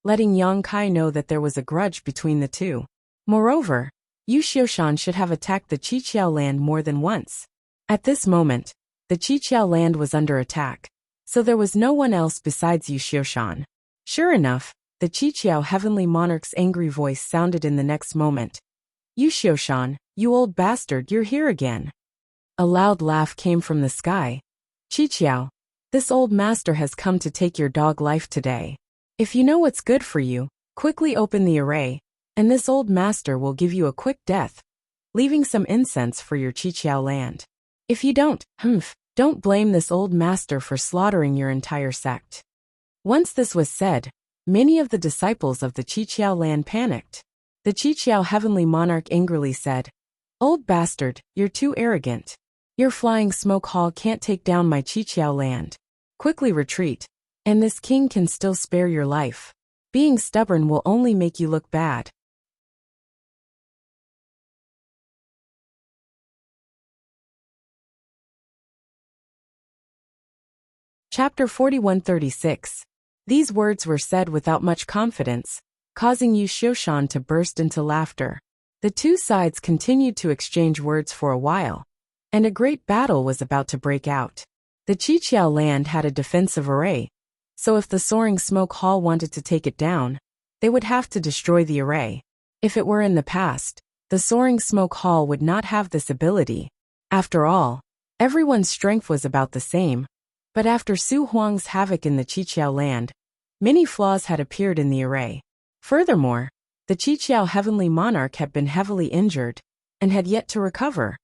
letting Yang Kai know that there was a grudge between the two. Moreover, Yu Xiushan should have attacked the Qiqiao land more than once. At this moment, the Qiqiao land was under attack, so there was no one else besides Yu Xiushan. Sure enough, the Qiqiao Heavenly Monarch's angry voice sounded in the next moment. Yu Xiushan, you old bastard, you're here again. A loud laugh came from the sky. Qiqiao, this old master has come to take your dog life today. If you know what's good for you, quickly open the array, and this old master will give you a quick death, leaving some incense for your Qiqiao land. If you don't blame this old master for slaughtering your entire sect. Once this was said, many of the disciples of the Qiqiao land panicked. The Qiqiao Heavenly Monarch angrily said, Old bastard, you're too arrogant. Your flying smoke hall can't take down my Qiqiao land. Quickly retreat. And this king can still spare your life. Being stubborn will only make you look bad. Chapter 4136. These words were said without much confidence, causing Yu Xiushan to burst into laughter. The two sides continued to exchange words for a while, and a great battle was about to break out. The Qiqiao land had a defensive array, so if the soaring smoke hall wanted to take it down, they would have to destroy the array. If it were in the past, the soaring smoke hall would not have this ability. After all, everyone's strength was about the same. But after Su Huang's havoc in the Qiqiao land, many flaws had appeared in the array. Furthermore, the Qiqiao heavenly monarch had been heavily injured and had yet to recover,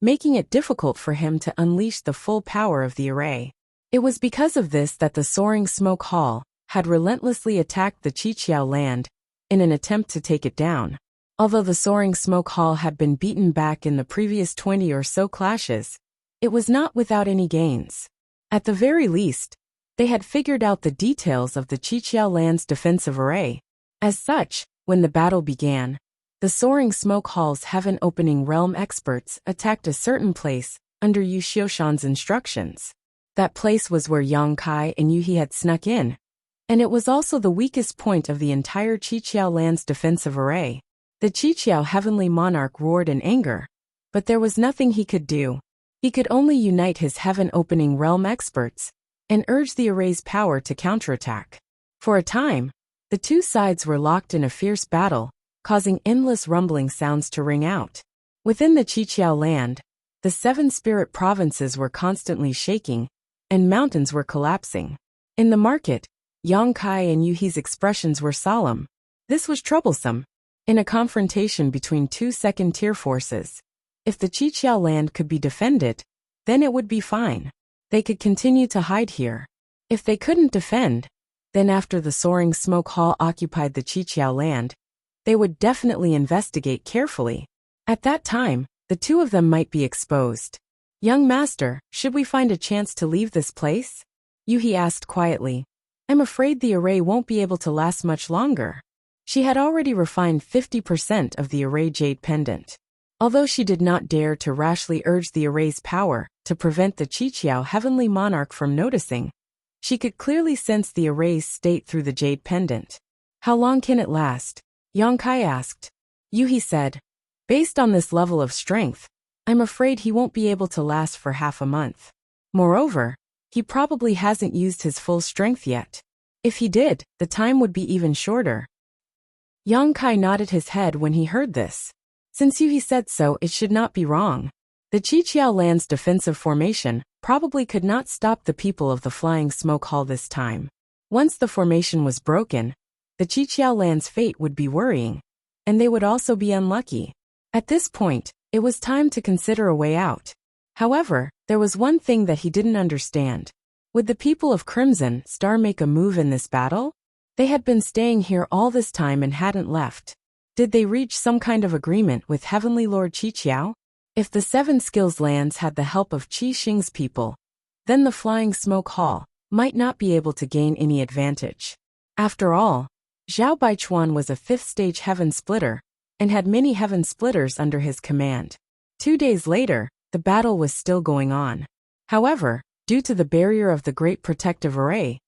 making it difficult for him to unleash the full power of the array. It was because of this that the soaring smoke hall had relentlessly attacked the Qiqiao land in an attempt to take it down. Although the soaring smoke hall had been beaten back in the previous 20 or so clashes, it was not without any gains. At the very least, they had figured out the details of the Qiqiao land's defensive array. As such, when the battle began, the soaring smoke hall's heaven-opening realm experts attacked a certain place under Yu Xiushan's instructions. That place was where Yang Kai and Yu He had snuck in, and it was also the weakest point of the entire Qiqiao land's defensive array. The Qiqiao heavenly monarch roared in anger, but there was nothing he could do. He could only unite his heaven-opening realm experts and urge the array's power to counterattack. For a time, the two sides were locked in a fierce battle, causing endless rumbling sounds to ring out. Within the Qiqiao land, the 7 spirit provinces were constantly shaking, and mountains were collapsing. In the market, Yang Kai and Yu He's expressions were solemn. This was troublesome. In a confrontation between two second-tier forces, if the Qiqiao land could be defended, then it would be fine. They could continue to hide here. If they couldn't defend, then after the soaring smoke hall occupied the Qiqiao land, they would definitely investigate carefully. At that time, the two of them might be exposed. "Young master, should we find a chance to leave this place?" Yu He asked quietly. "I'm afraid the array won't be able to last much longer." She had already refined 50% of the array jade pendant. Although she did not dare to rashly urge the array's power to prevent the Qiqiao heavenly monarch from noticing, she could clearly sense the array's state through the jade pendant. "How long can it last?" Yang Kai asked. Yu He said, "Based on this level of strength, I'm afraid he won't be able to last for half a month. Moreover, he probably hasn't used his full strength yet. If he did, the time would be even shorter." Yang Kai nodded his head when he heard this. Since Yu He said so, it should not be wrong. The Qiqiao land's defensive formation probably could not stop the people of the flying smoke hall this time. Once the formation was broken, the Qiqiao land's fate would be worrying, and they would also be unlucky. At this point, it was time to consider a way out. However, there was one thing that he didn't understand. Would the people of Crimson Star make a move in this battle? They had been staying here all this time and hadn't left. Did they reach some kind of agreement with Heavenly Lord Qiqiao? If the 7 skills lands had the help of Qi Xing's people, then the flying smoke hall might not be able to gain any advantage. After all, Zhao Baichuan was a 5th-stage heaven splitter and had many heaven splitters under his command. 2 days later, the battle was still going on. However, due to the barrier of the Great Protective Array,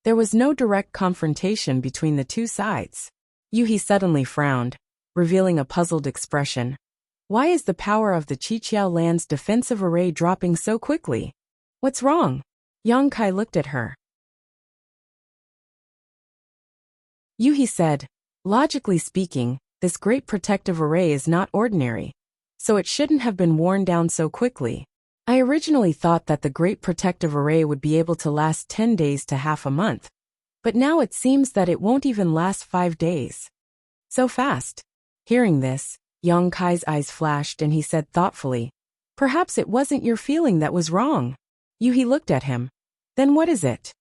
there was no direct confrontation between the two sides. Yu He suddenly frowned, revealing a puzzled expression. Why is the power of the Qiqiao land's defensive array dropping so quickly? What's wrong? Yang Kai looked at her. Yu He said, logically speaking, this great protective array is not ordinary, so it shouldn't have been worn down so quickly. I originally thought that the great protective array would be able to last 10 days to half a month, but now it seems that it won't even last 5 days. So fast. Hearing this, Yang Kai's eyes flashed and he said thoughtfully, "Perhaps it wasn't your feeling that was wrong." Yu He looked at him. "Then what is it?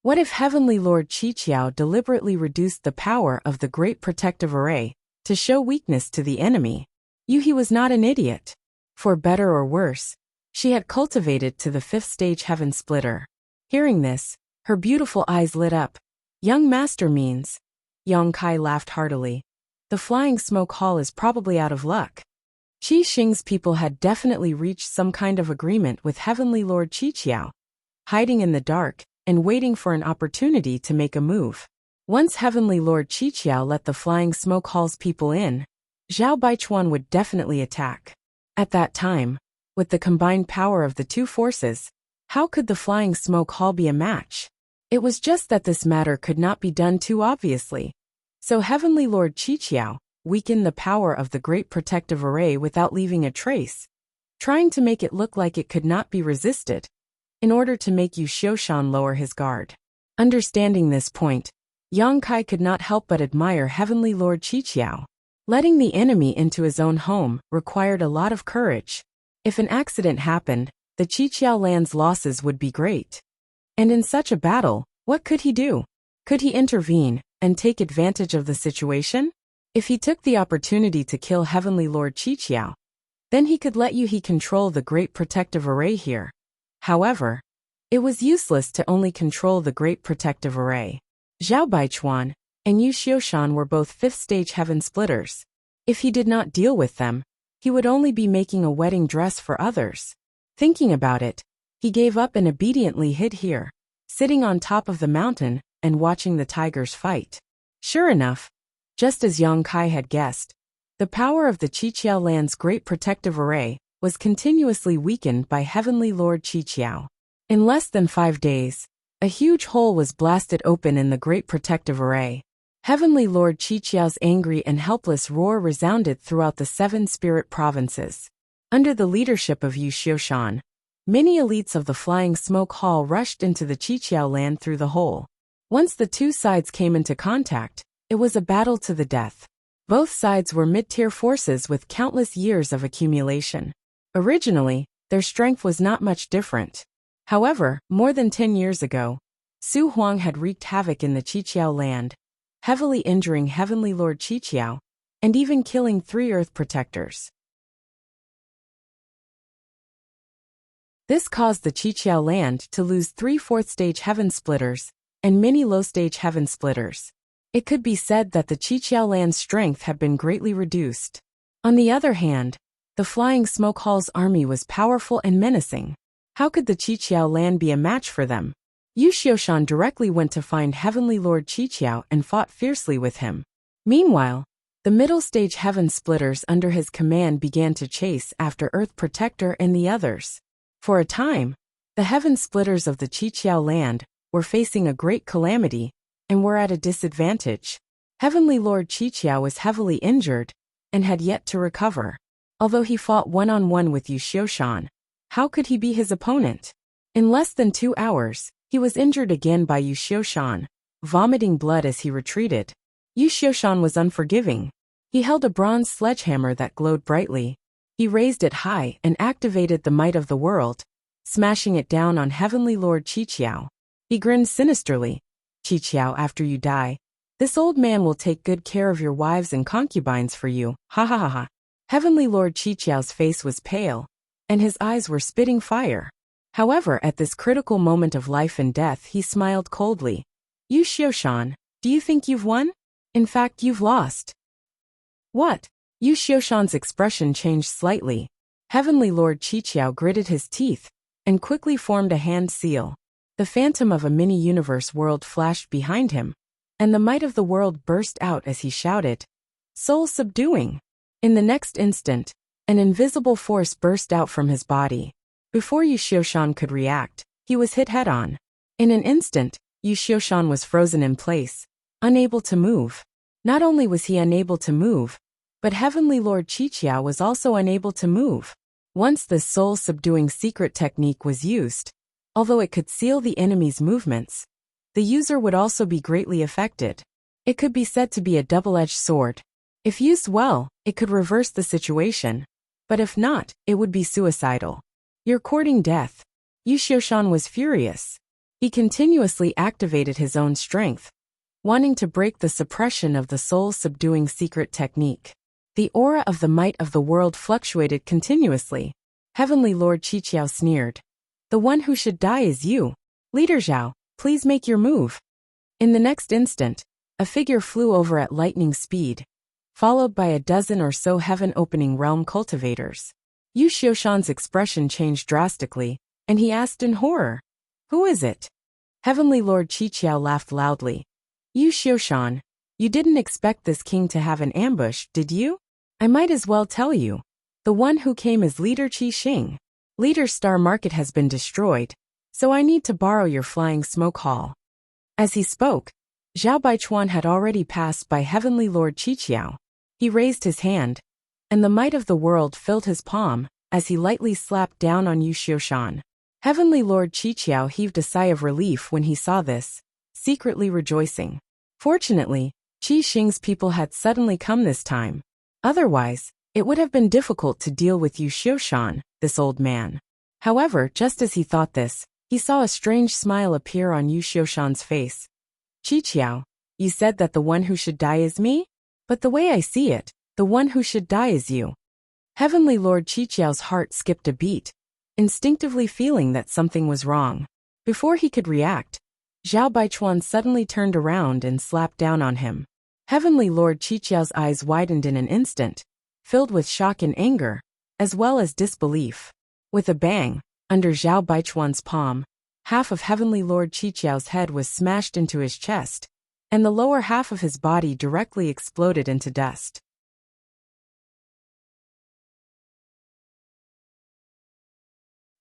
What if Heavenly Lord Qiqiao deliberately reduced the power of the Great Protective Array to show weakness to the enemy?" Yu He was not an idiot. For better or worse, she had cultivated to the 5th stage heaven splitter. Hearing this, Her beautiful eyes lit up. Young master means. Yang Kai laughed heartily. The flying smoke hall is probably out of luck. Qi Xing's people had definitely reached some kind of agreement with Heavenly Lord Qiqiao, hiding in the dark and waiting for an opportunity to make a move. Once Heavenly Lord Qiqiao let the flying smoke hall's people in, Zhao Baichuan would definitely attack. At that time, with the combined power of the two forces, how could the flying smoke hall be a match? It was just that this matter could not be done too obviously. So Heavenly Lord Qiqiao weakened the power of the Great Protective Array without leaving a trace, trying to make it look like it could not be resisted, in order to make Yu Xiushan lower his guard. Understanding this point, Yang Kai could not help but admire Heavenly Lord Qiqiao. Letting the enemy into his own home required a lot of courage. If an accident happened, the Qiqiao land's losses would be great. And in such a battle, what could he do? Could he intervene and take advantage of the situation? If he took the opportunity to kill Heavenly Lord Qiqiao, then he could let He control the Great Protective Array here. However, it was useless to only control the Great Protective Array. Zhao Baichuan and Yu Xiushan were both fifth-stage heaven splitters. If he did not deal with them, he would only be making a wedding dress for others. Thinking about it, he gave up and obediently hid here, sitting on top of the mountain and watching the tigers fight. Sure enough, just as Yang Kai had guessed, the power of the Qiqiao land's Great Protective Array was continuously weakened by Heavenly Lord Qiqiao. In less than 5 days, a huge hole was blasted open in the Great Protective Array. Heavenly Lord Qiqiao's angry and helpless roar resounded throughout the 7 spirit provinces. Under the leadership of Yu Xiushan, many elites of the Flying Smoke Hall rushed into the Qiqiao land through the hole. Once the two sides came into contact, it was a battle to the death. Both sides were mid-tier forces with countless years of accumulation. Originally, their strength was not much different. However, more than 10 years ago, Su Huang had wreaked havoc in the Qiqiao land, heavily injuring Heavenly Lord Qiqiao, and even killing 3 Earth Protectors. This caused the Qiqiao land to lose 3 fourth-stage Heaven Splitters and many low-stage Heaven Splitters. It could be said that the Qiqiao land's strength had been greatly reduced. On the other hand, the Flying Smoke Hall's army was powerful and menacing. How could the Qiqiao land be a match for them? Yu Xiushan directly went to find Heavenly Lord Qiqiao and fought fiercely with him. Meanwhile, the middle-stage Heaven Splitters under his command began to chase after Earth Protector and the others. For a time, the Heaven Splitters of the Qiqiao land were facing a great calamity and were at a disadvantage. Heavenly Lord Qiqiao was heavily injured and had yet to recover. Although he fought one-on-one with Yu Xiushan, how could he be his opponent? In less than 2 hours, he was injured again by Yu Xiushan, vomiting blood as he retreated. Yu Xiushan was unforgiving. He held a bronze sledgehammer that glowed brightly. He raised it high and activated the might of the world, smashing it down on Heavenly Lord Qiqiao. He grinned sinisterly. Qiqiao, after you die, this old man will take good care of your wives and concubines for you. Ha ha ha ha. Heavenly Lord Qiqiao's face was pale, and his eyes were spitting fire. However, at this critical moment of life and death, he smiled coldly. Yu Xiushan, do you think you've won? In fact, you've lost. What? Yu Xiushan's expression changed slightly. Heavenly Lord Qiqiao gritted his teeth and quickly formed a hand seal. The phantom of a mini-universe world flashed behind him, and the might of the world burst out as he shouted, "Soul subduing!" In the next instant, an invisible force burst out from his body. Before Yu Xiushan could react, he was hit head-on. In an instant, Yu Xiushan was frozen in place, unable to move. Not only was he unable to move, but Heavenly Lord Qiqiao was also unable to move. Once the soul-subduing secret technique was used, although it could seal the enemy's movements, the user would also be greatly affected. It could be said to be a double-edged sword. If used well, it could reverse the situation, but if not, it would be suicidal. You're courting death. Yu Xiushan was furious. He continuously activated his own strength, wanting to break the suppression of the soul-subduing secret technique. The aura of the might of the world fluctuated continuously. Heavenly Lord Qiqiao sneered. The one who should die is you. Leader Zhao, Please make your move. In the next instant, a figure flew over at lightning speed, followed by a dozen or so heaven-opening realm cultivators. Yu Xiushan's expression changed drastically, and he asked in horror, "Who is it?" Heavenly Lord Qiqiao laughed loudly. "Yu Xiushan, you didn't expect this king to have an ambush, did you? I might as well tell you. The one who came is Leader Qi Xing. Leader's star market has been destroyed, so I need to borrow your flying smoke hall." As he spoke, Zhao Baichuan had already passed by Heavenly Lord Qiqiao. He raised his hand, and the might of the world filled his palm as he lightly slapped down on Yu Xiushan. Heavenly Lord Qiqiao heaved a sigh of relief when he saw this, secretly rejoicing. Fortunately, Qi Xing's people had suddenly come this time. Otherwise, it would have been difficult to deal with Yu Xiushan, this old man. However, just as he thought this, he saw a strange smile appear on Yu Xiushan's face. "Qiqiao, you said that the one who should die is me? But the way I see it, the one who should die is you." Heavenly Lord Qiqiao's heart skipped a beat, instinctively feeling that something was wrong. Before he could react, Zhao Baichuan suddenly turned around and slapped down on him. Heavenly Lord Qiqiao's eyes widened in an instant, filled with shock and anger, as well as disbelief. With a bang, under Zhao Baichuan's palm, half of Heavenly Lord Qiqiao's head was smashed into his chest, and the lower half of his body directly exploded into dust.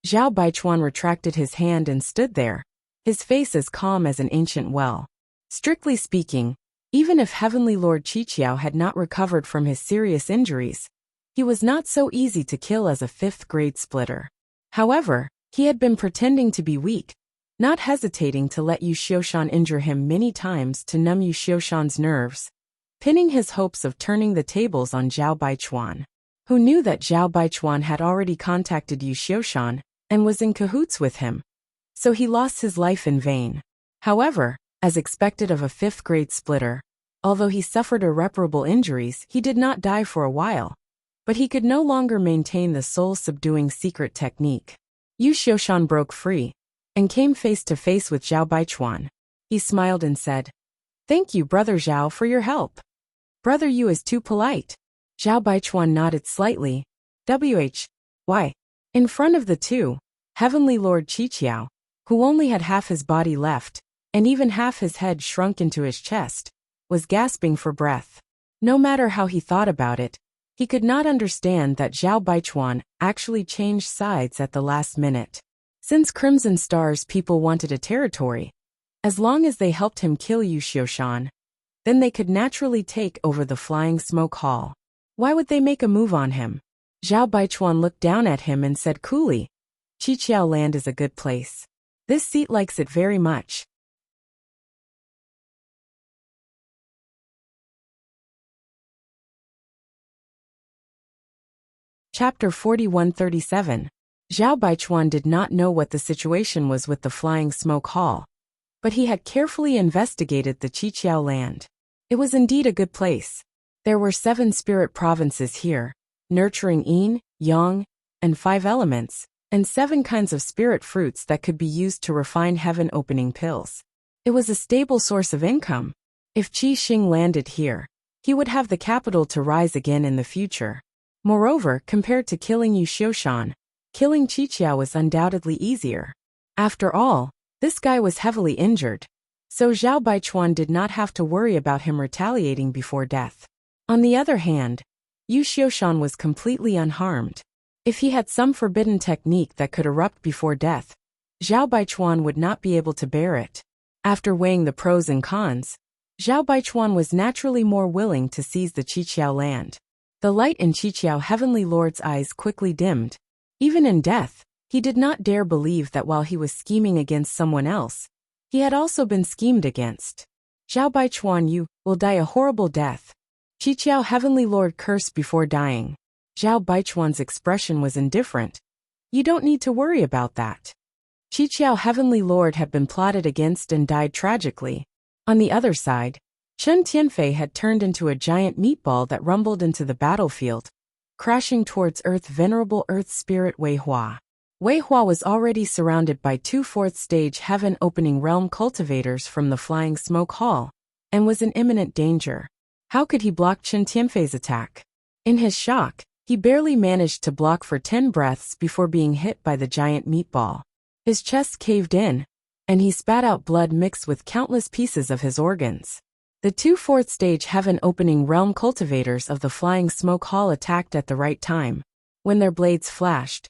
Zhao Baichuan retracted his hand and stood there, his face as calm as an ancient well. Strictly speaking, even if Heavenly Lord Qiqiao had not recovered from his serious injuries, he was not so easy to kill as a fifth-grade splitter. However, he had been pretending to be weak, not hesitating to let Yu Xiushan injure him many times to numb Yu Xiushan's nerves, pinning his hopes of turning the tables on Zhao Baichuan, who knew that Zhao Baichuan had already contacted Yu Xiushan and was in cahoots with him. So he lost his life in vain. However, as expected of a fifth-grade splitter, although he suffered irreparable injuries, he did not die for a while. But he could no longer maintain the soul-subduing secret technique. Yu Xiushan broke free and came face to face with Zhao Baichuan. He smiled and said, "Thank you, Brother Zhao, for your help. Brother Yu is too polite." Zhao Baichuan nodded slightly. "Why?" In front of the two, Heavenly Lord Qiqiao, who only had half his body left, and even half his head shrunk into his chest, was gasping for breath. No matter how he thought about it, he could not understand that Zhao Baichuan actually changed sides at the last minute. Since Crimson Star's people wanted a territory, as long as they helped him kill Yu Xiushan, then they could naturally take over the Flying Smoke Hall. Why would they make a move on him? Zhao Baichuan looked down at him and said coolly, "Qiqiao land is a good place. This seat likes it very much." Chapter 4137. Zhao Baichuan did not know what the situation was with the Flying Smoke Hall, but he had carefully investigated the Qiqiao land. It was indeed a good place. There were 7 spirit provinces here, nurturing yin, yang, and 5 elements, and 7 kinds of spirit fruits that could be used to refine heaven-opening pills. It was a stable source of income. If Qi Xing landed here, he would have the capital to rise again in the future. Moreover, compared to killing Yu Xiushan, killing Qiqiao was undoubtedly easier. After all, this guy was heavily injured, so Zhao Baichuan did not have to worry about him retaliating before death. On the other hand, Yu Xiushan was completely unharmed. If he had some forbidden technique that could erupt before death, Zhao Baichuan would not be able to bear it. After weighing the pros and cons, Zhao Baichuan was naturally more willing to seize the Qiqiao land. The light in Qiqiao Heavenly Lord's eyes quickly dimmed. Even in death, he did not dare believe that while he was scheming against someone else, he had also been schemed against. "Zhao Baichuan, you will die a horrible death." Qiqiao Heavenly Lord cursed before dying. Zhao Baichuan's expression was indifferent. "You don't need to worry about that." Qiqiao Heavenly Lord had been plotted against and died tragically. On the other side, Chen Tianfei had turned into a giant meatball that rumbled into the battlefield, crashing towards Earth. Venerable Earth Spirit Wei Hua. Wei Hua was already surrounded by two fourth-stage heaven-opening realm cultivators from the Flying Smoke Hall, and was in imminent danger. How could he block Chen Tianfei's attack? In his shock, he barely managed to block for 10 breaths before being hit by the giant meatball. His chest caved in, and he spat out blood mixed with countless pieces of his organs. The two fourth-stage heaven-opening realm cultivators of the Flying Smoke Hall attacked at the right time. When their blades flashed,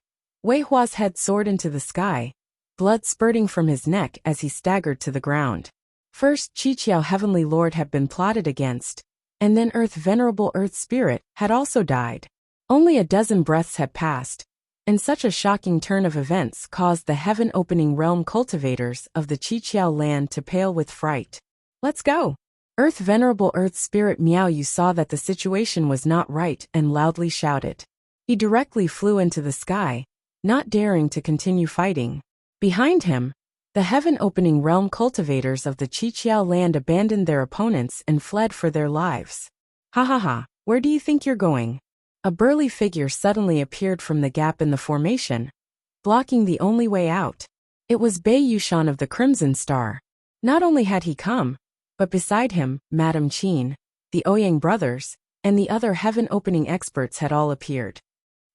Wei Hua's head soared into the sky, blood spurting from his neck as he staggered to the ground. First, Qiqiao Heavenly Lord had been plotted against, and then Venerable Earth Spirit had also died. Only a dozen breaths had passed, and such a shocking turn of events caused the heaven-opening realm cultivators of the Qiqiao land to pale with fright. "Let's go!" Venerable Earth Spirit Miao Yu saw that the situation was not right and loudly shouted. He directly flew into the sky, not daring to continue fighting. Behind him, the heaven-opening realm cultivators of the Qiqiao land abandoned their opponents and fled for their lives. "Ha ha ha, where do you think you're going?" A burly figure suddenly appeared from the gap in the formation, blocking the only way out. It was Bei Yushan of the Crimson Star. Not only had he come, but beside him, Madame Qin, the Ouyang brothers, and the other heaven-opening experts had all appeared.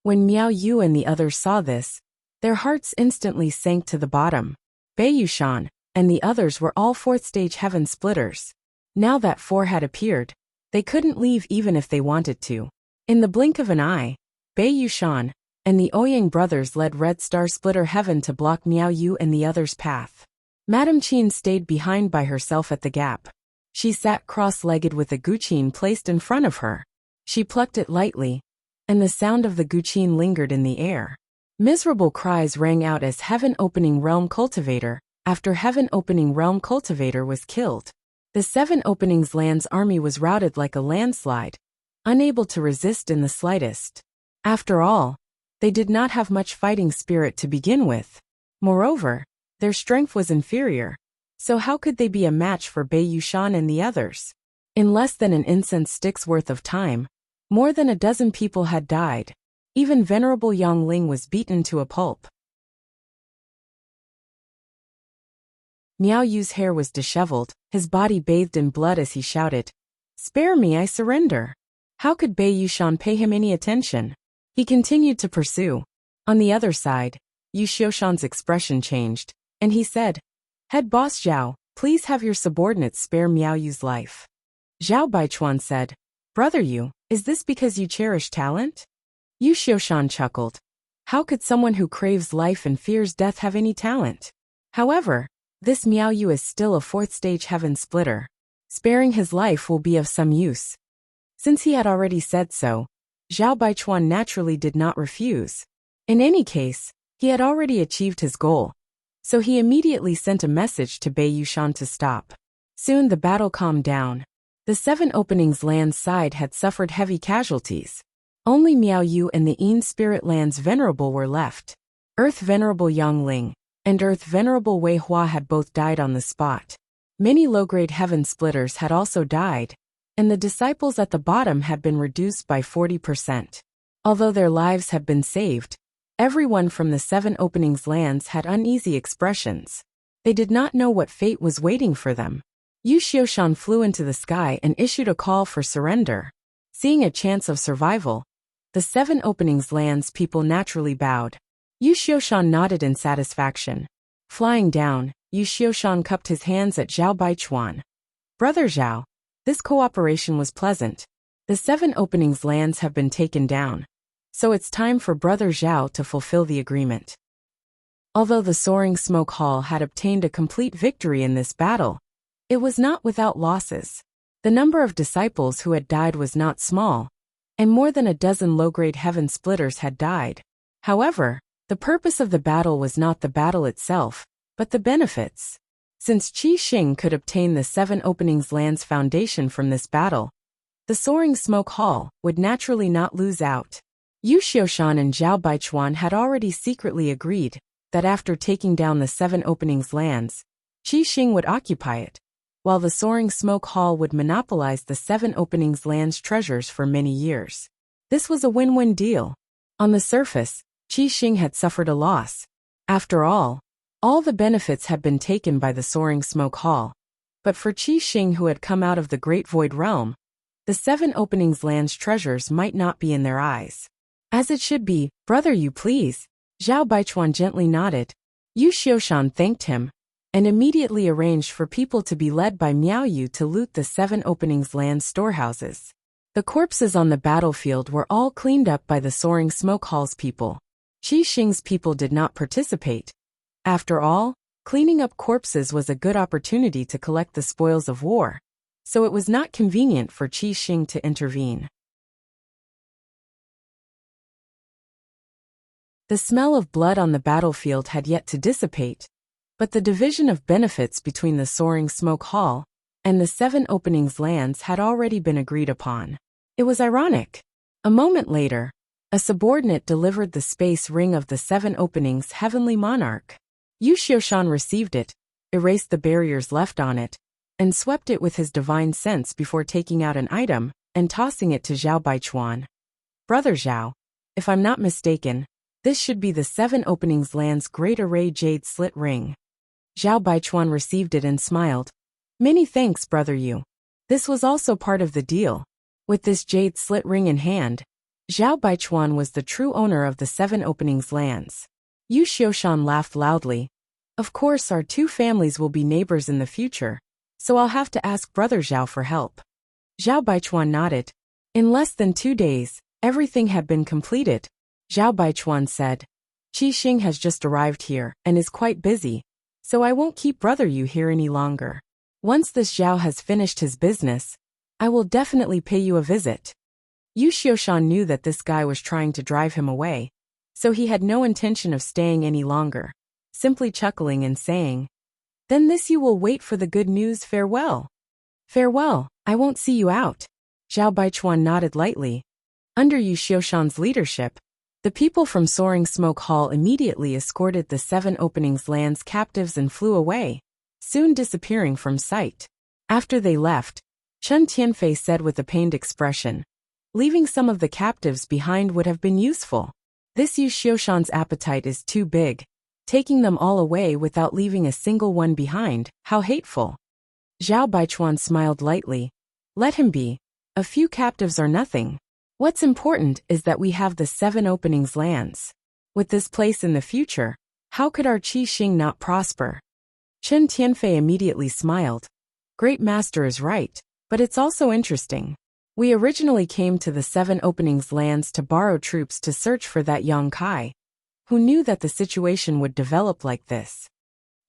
When Miao Yu and the others saw this, their hearts instantly sank to the bottom. Bei Yushan and the others were all fourth-stage heaven splitters. Now that four had appeared, they couldn't leave even if they wanted to. In the blink of an eye, Bei Yushan and the Ouyang brothers led Red Star Splitter Heaven to block Miao Yu and the others' path. Madame Qin stayed behind by herself at the gap. She sat cross-legged with a guqin placed in front of her. She plucked it lightly, and the sound of the guqin lingered in the air. Miserable cries rang out as Heaven-Opening Realm Cultivator after Heaven-Opening Realm Cultivator was killed. The Seven Openings Land's army was routed like a landslide, unable to resist in the slightest. After all, they did not have much fighting spirit to begin with. Moreover, their strength was inferior, so how could they be a match for Bei Yushan and the others? In less than an incense stick's worth of time, more than a dozen people had died. Even Venerable Yang Ling was beaten to a pulp. Miao Yu's hair was disheveled, his body bathed in blood as he shouted, "Spare me, I surrender." How could Bei Yushan pay him any attention? He continued to pursue. On the other side, Yu Xiushan's expression changed, and he said, "Head boss Zhao, please have your subordinates spare Miao Yu's life." Zhao Baichuan said, "Brother Yu, is this because you cherish talent?" Yu Xiushan chuckled. How could someone who craves life and fears death have any talent? However, this Miao Yu is still a fourth-stage heaven splitter. Sparing his life will be of some use. Since he had already said so, Zhao Baichuan naturally did not refuse. In any case, he had already achieved his goal, so he immediately sent a message to Bei Yushan to stop. Soon the battle calmed down. The Seven Openings Land's side had suffered heavy casualties. Only Miao Yu and the Yin Spirit Land's Venerable were left. Earth Venerable Yang Ling and Earth Venerable Wei Hua had both died on the spot. Many low-grade heaven splitters had also died, and the disciples at the bottom had been reduced by 40%. Although their lives had been saved, everyone from the Seven Openings Lands had uneasy expressions. They did not know what fate was waiting for them. Yu Xiushan flew into the sky and issued a call for surrender. Seeing a chance of survival, the Seven Openings Lands people naturally bowed. Yu Xiushan nodded in satisfaction. Flying down, Yu Xiushan cupped his hands at Zhao Baichuan. "Brother Zhao, this cooperation was pleasant. The Seven Openings Lands have been taken down, so it's time for Brother Zhao to fulfill the agreement." Although the Soaring Smoke Hall had obtained a complete victory in this battle, it was not without losses. The number of disciples who had died was not small, and more than a dozen low-grade heaven splitters had died. However, the purpose of the battle was not the battle itself, but the benefits. Since Qi Xing could obtain the Seven Openings Land's foundation from this battle, the Soaring Smoke Hall would naturally not lose out. Yu Xiushan and Zhao Baichuan had already secretly agreed that after taking down the Seven Openings Lands, Qi Xing would occupy it, while the Soaring Smoke Hall would monopolize the Seven Openings Land's treasures for many years. This was a win-win deal. On the surface, Qi Xing had suffered a loss. After all the benefits had been taken by the soaring smoke hall. But for Qi Xing, who had come out of the Great Void Realm, the 7 Openings land's treasures might not be in their eyes. As it should be, brother, you please. Zhao Baichuan gently nodded. Yu Xiushan thanked him, and immediately arranged for people to be led by Miao Yu to loot the 7 Openings land storehouses. The corpses on the battlefield were all cleaned up by the soaring smoke hall's people. Qi Xing's people did not participate. After all, cleaning up corpses was a good opportunity to collect the spoils of war, so it was not convenient for Qi Xing to intervene. The smell of blood on the battlefield had yet to dissipate, but the division of benefits between the soaring smoke hall and the 7 Openings lands had already been agreed upon. It was ironic. A moment later, a subordinate delivered the space ring of the 7 Openings heavenly monarch. Yu Xiushan received it, erased the barriers left on it, and swept it with his divine sense before taking out an item and tossing it to Zhao Baichuan. Brother Zhao, if I'm not mistaken, this should be the 7 Openings land's great array jade slit ring. Zhao Baichuan received it and smiled. Many thanks, brother Yu. This was also part of the deal. With this jade slit ring in hand, Zhao Baichuan was the true owner of the 7 Openings lands. Yu Xiushan laughed loudly. Of course, our 2 families will be neighbors in the future, so I'll have to ask brother Zhao for help. Zhao Baichuan nodded. In less than 2 days, everything had been completed. Zhao Baichuan said, Qi Xing has just arrived here and is quite busy, so I won't keep brother Yu here any longer. Once this Zhao has finished his business, I will definitely pay you a visit. Yu Xiushan knew that this guy was trying to drive him away, so he had no intention of staying any longer, simply chuckling and saying, Then this you will wait for the good news. Farewell. Farewell, I won't see you out. Zhao Baichuan nodded lightly. Under Yu Xiushan's leadership, the people from Soaring Smoke Hall immediately escorted the 7 Openings land's captives and flew away, soon disappearing from sight. After they left, Chen Tianfei said with a pained expression, Leaving some of the captives behind would have been useful. This Yu Xiushan's appetite is too big. Taking them all away without leaving a single one behind, how hateful. Zhao Baichuan smiled lightly. Let him be. A few captives are nothing. What's important is that we have the 7 Openings lands. With this place in the future, how could our Qi Xing not prosper? Chen Tianfei immediately smiled. Great Master is right, but it's also interesting. We originally came to the 7 Openings lands to borrow troops to search for that Yang Kai. Who knew that the situation would develop like this?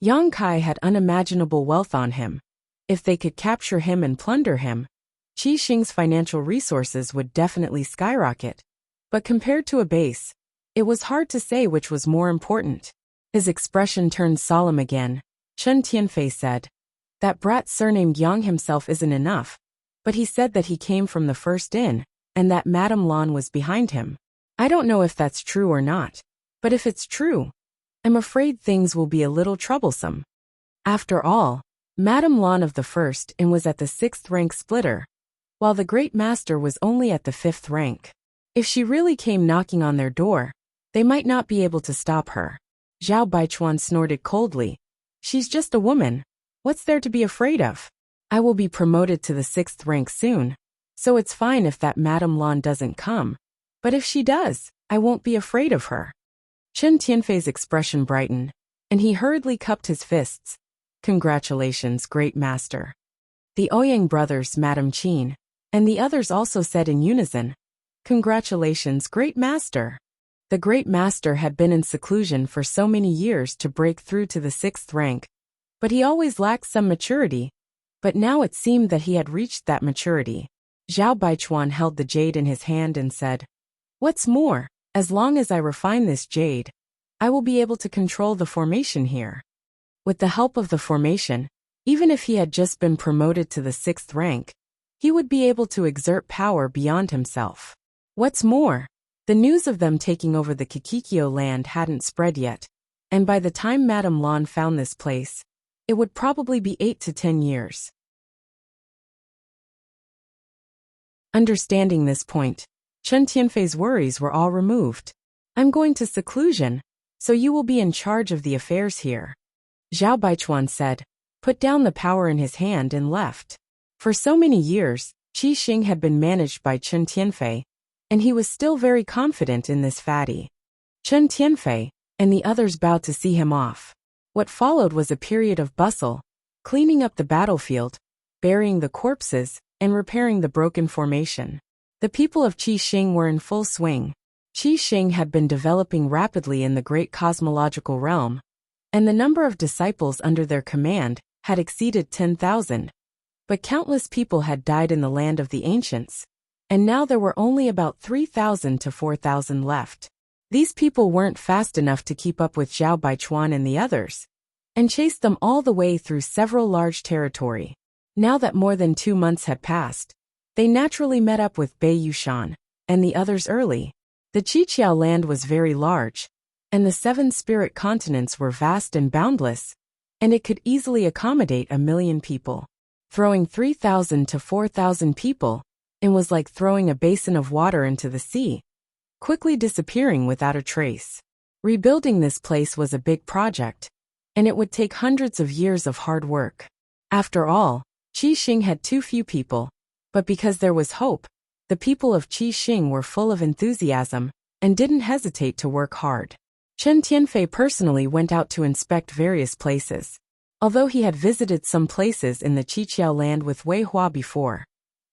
Yang Kai had unimaginable wealth on him. If they could capture him and plunder him, Qi Xing's financial resources would definitely skyrocket. But compared to a base, it was hard to say which was more important. His expression turned solemn again. Chen Tianfei said, That brat surnamed Yang himself isn't enough, but he said that he came from the first inn, and that Madame Lan was behind him. I don't know if that's true or not, but if it's true, I'm afraid things will be a little troublesome. After all, Madame Lan of the first inn was at the 6th rank splitter, while the Great Master was only at the 5th rank. If she really came knocking on their door, they might not be able to stop her. Zhao Baichuan snorted coldly. She's just a woman. What's there to be afraid of? I will be promoted to the 6th rank soon, so it's fine if that Madame Lan doesn't come. But if she does, I won't be afraid of her. Chen Tianfei's expression brightened, and he hurriedly cupped his fists. Congratulations, Great Master. The Ouyang brothers, Madame Qin, and the others also said in unison, Congratulations, Great Master. The Great Master had been in seclusion for so many years to break through to the 6th rank, but he always lacked some maturity. But now it seemed that he had reached that maturity. Zhao Baichuan held the jade in his hand and said, What's more, as long as I refine this jade, I will be able to control the formation here. With the help of the formation, even if he had just been promoted to the 6th rank, he would be able to exert power beyond himself. What's more, the news of them taking over the Kikikyo land hadn't spread yet, and by the time Madame Lan found this place, it would probably be 8 to 10 years. Understanding this point, Chen Tianfei's worries were all removed. I'm going to seclusion, so you will be in charge of the affairs here. Zhao Baichuan said, put down the power in his hand and left. For so many years, Qi Xing had been managed by Chen Tianfei, and he was still very confident in this fatty. Chen Tianfei and the others bowed to see him off. What followed was a period of bustle, cleaning up the battlefield, burying the corpses, and repairing the broken formation. The people of Qi Xing were in full swing. Qi Xing had been developing rapidly in the great cosmological realm, and the number of disciples under their command had exceeded 10,000. But countless people had died in the land of the ancients, and now there were only about 3,000 to 4,000 left. These people weren't fast enough to keep up with Zhao Baichuan and the others, and chased them all the way through several large territory. Now that more than 2 months had passed, they naturally met up with Bei Yushan and the others early. The Qiqiao land was very large, and the 7 spirit continents were vast and boundless, and it could easily accommodate 1 million people. Throwing 3,000 to 4,000 people, it was like throwing a basin of water into the sea, quickly disappearing without a trace. Rebuilding this place was a big project, and it would take hundreds of years of hard work. After all, Qi Xing had too few people, but because there was hope, the people of Qi Xing were full of enthusiasm and didn't hesitate to work hard. Chen Tianfei personally went out to inspect various places. Although he had visited some places in the Qiqiao land with Wei Hua before,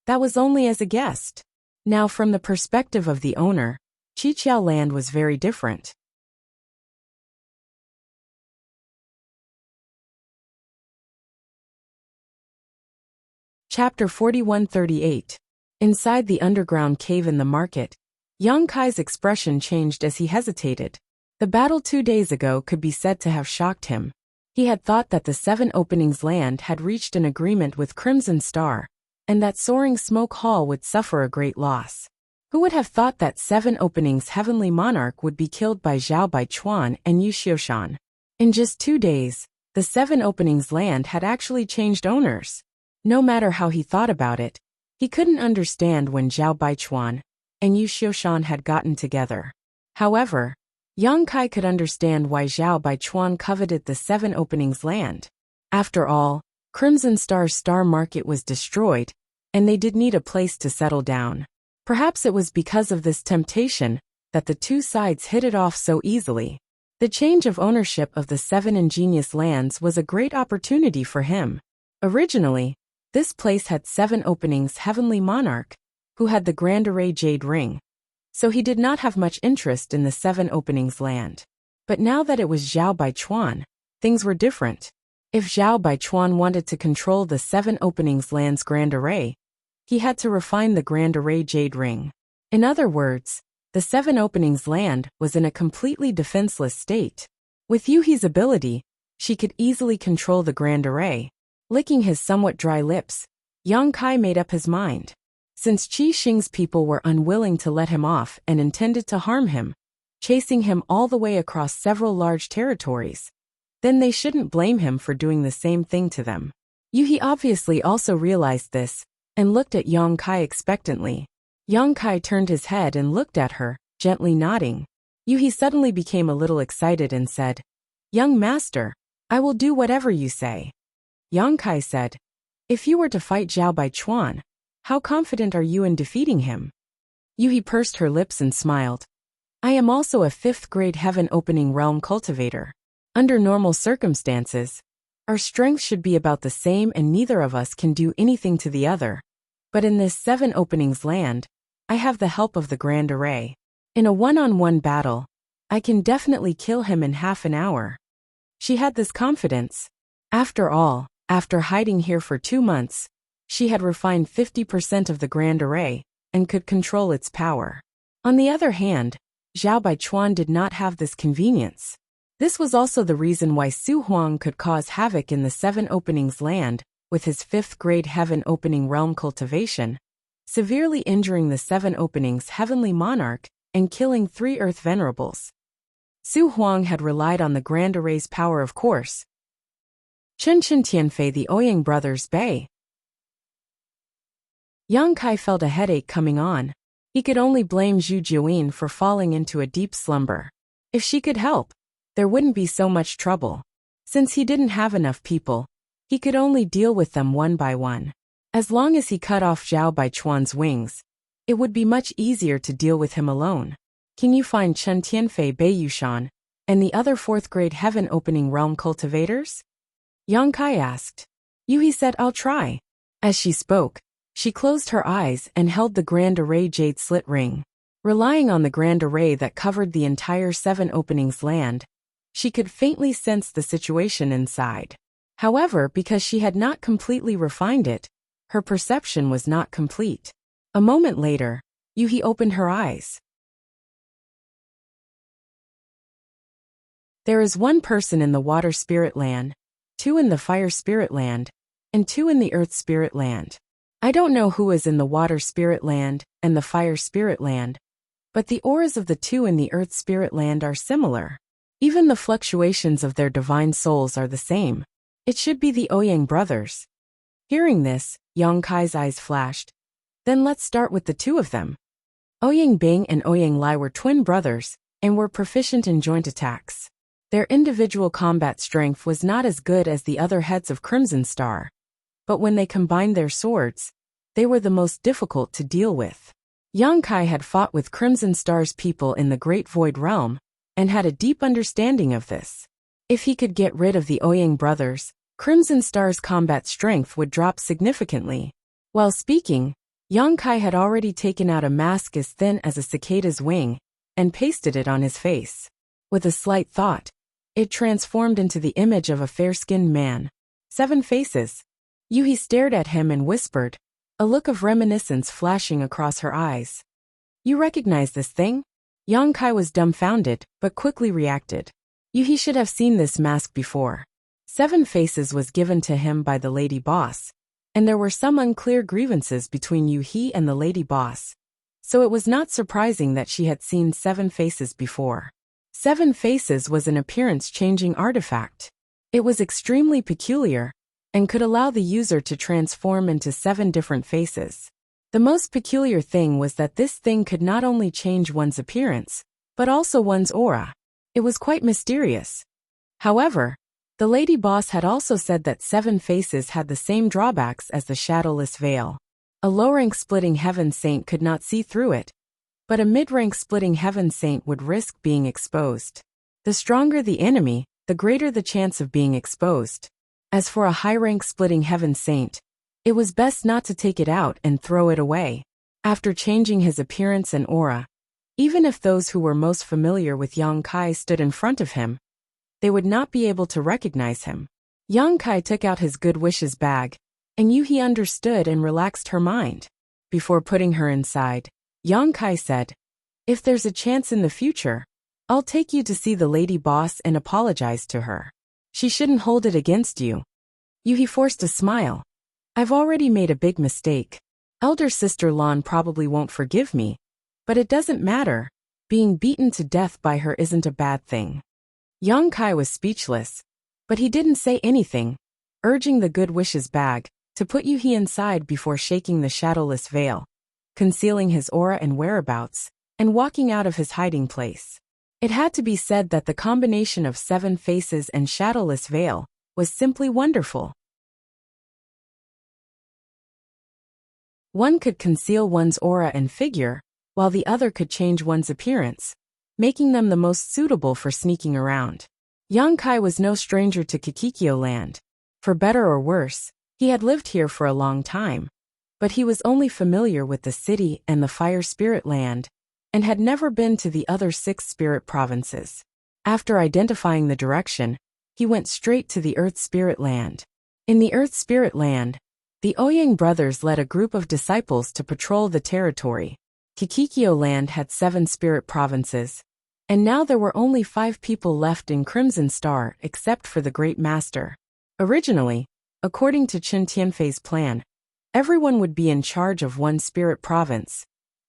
that was only as a guest. Now from the perspective of the owner, Qiqiao land was very different. Chapter 4138. Inside the underground cave in the market, Yang Kai's expression changed as he hesitated. The battle 2 days ago could be said to have shocked him. He had thought that the 7 Openings land had reached an agreement with Crimson Star, and that Soaring Smoke Hall would suffer a great loss. Who would have thought that 7 Openings Heavenly Monarch would be killed by Zhao Baichuan and Yu Xiushan? In just 2 days, the 7 Openings land had actually changed owners. No matter how he thought about it, he couldn't understand when Zhao Baichuan and Yu Xiushan had gotten together. However, Yang Kai could understand why Zhao Baichuan coveted the 7 Openings land. After all, Crimson Star's star market was destroyed, and they did need a place to settle down. Perhaps it was because of this temptation that the 2 sides hit it off so easily. The change of ownership of the 7 ingenious lands was a great opportunity for him. Originally, this place had 7 Openings Heavenly Monarch, who had the Grand Array Jade Ring, so he did not have much interest in the 7 Openings land. But now that it was Zhao Baichuan, things were different. If Zhao Baichuan wanted to control the 7 Openings land's Grand Array, he had to refine the Grand Array Jade Ring. In other words, the 7 Openings land was in a completely defenseless state. With Yuhi's ability, she could easily control the Grand Array. Licking his somewhat dry lips, Yang Kai made up his mind. Since Qi Xing's people were unwilling to let him off and intended to harm him, chasing him all the way across several large territories, then they shouldn't blame him for doing the same thing to them. Yuhi obviously also realized this, and looked at Yang Kai expectantly. Yang Kai turned his head and looked at her, gently nodding. Yuhi suddenly became a little excited and said, "Young master, I will do whatever you say." Yang Kai said, "If you were to fight Zhao Baichuan, how confident are you in defeating him?" Yuhi pursed her lips and smiled. "I am also a 5th grade heaven opening realm cultivator. Under normal circumstances, our strength should be about the same and neither of us can do anything to the other. But in this 7 Openings land, I have the help of the Grand Array. In a one-on-one battle, I can definitely kill him in half an hour." She had this confidence. After all, after hiding here for 2 months, she had refined 50% of the Grand Array and could control its power. On the other hand, Zhao Baichuan did not have this convenience. This was also the reason why Su Huang could cause havoc in the 7 Openings land with his 5th grade heaven opening realm cultivation, severely injuring the 7 Openings Heavenly Monarch and killing 3 Earth Venerables. Su Huang had relied on the Grand Array's power, of course. Chen Tianfei, the Ouyang brothers, Bei. Yang Kai felt a headache coming on. He could only blame Zhu Jiuyin for falling into a deep slumber. If she could help, there wouldn't be so much trouble. Since he didn't have enough people, he could only deal with them one by one. As long as he cut off Zhao Baichuan's wings, it would be much easier to deal with him alone. Can you find Chen Tianfei Beiyushan and the other 4th grade heaven-opening realm cultivators? Yang Kai asked. Yuhi said, I'll try. As she spoke, she closed her eyes and held the Grand Array jade slit ring. Relying on the Grand Array that covered the entire 7 openings land, she could faintly sense the situation inside. However, because she had not completely refined it, her perception was not complete. A moment later, Yuhi opened her eyes. There is 1 person in the water spirit land, 2 in the fire spirit land, and 2 in the earth spirit land. I don't know who is in the water spirit land and the fire spirit land, but the auras of the 2 in the earth spirit land are similar. Even the fluctuations of their divine souls are the same. It should be the Ouyang brothers. Hearing this, Yang Kai's eyes flashed. Then let's start with the 2 of them. Ouyang Bing and Ouyang Lai were twin brothers and were proficient in joint attacks. Their individual combat strength was not as good as the other heads of Crimson Star, but when they combined their swords, they were the most difficult to deal with. Yang Kai had fought with Crimson Star's people in the Great Void Realm, and had a deep understanding of this. If he could get rid of the Ouyang brothers, Crimson Star's combat strength would drop significantly. While speaking, Yang Kai had already taken out a mask as thin as a cicada's wing, and pasted it on his face. With a slight thought, it transformed into the image of a fair-skinned man. 7 faces. Yuhi stared at him and whispered, a look of reminiscence flashing across her eyes. You recognize this thing? Yang Kai was dumbfounded, but quickly reacted. Yuhi should have seen this mask before. 7 faces was given to him by the lady boss, and there were some unclear grievances between Yuhi and the lady boss, so it was not surprising that she had seen 7 faces before. 7 faces was an appearance-changing artifact. It was extremely peculiar, and could allow the user to transform into 7 different faces. The most peculiar thing was that this thing could not only change one's appearance, but also one's aura. It was quite mysterious. However, the lady boss had also said that 7 faces had the same drawbacks as the shadowless veil. A low-rank splitting heaven saint could not see through it, but a mid-rank splitting heaven saint would risk being exposed. The stronger the enemy, the greater the chance of being exposed. As for a high-rank splitting heaven saint, it was best not to take it out and throw it away. After changing his appearance and aura, even if those who were most familiar with Yang Kai stood in front of him, they would not be able to recognize him. Yang Kai took out his good wishes bag, and Yuhi understood and relaxed her mind. Before putting her inside, Yang Kai said, if there's a chance in the future, I'll take you to see the lady boss and apologize to her. She shouldn't hold it against you. Yuhi forced a smile. I've already made a big mistake. Elder sister Lan probably won't forgive me, but it doesn't matter. Being beaten to death by her isn't a bad thing. Yang Kai was speechless, but he didn't say anything, urging the good wishes bag to put Yuhi inside before shaking the shadowless veil, concealing his aura and whereabouts, and walking out of his hiding place. It had to be said that the combination of 7 faces and shadowless veil was simply wonderful. One could conceal one's aura and figure, while the other could change one's appearance, making them the most suitable for sneaking around. Yang Kai was no stranger to Kikikyo land. For better or worse, he had lived here for a long time, but he was only familiar with the city and the fire spirit land, and had never been to the other 6 spirit provinces. After identifying the direction, he went straight to the earth spirit land. In the earth spirit land, the Ouyang brothers led a group of disciples to patrol the territory. Kikikyo land had 7 spirit provinces, and now there were only 5 people left in Crimson Star except for the Great Master. Originally, according to Chen Tianfei's plan, everyone would be in charge of one spirit province,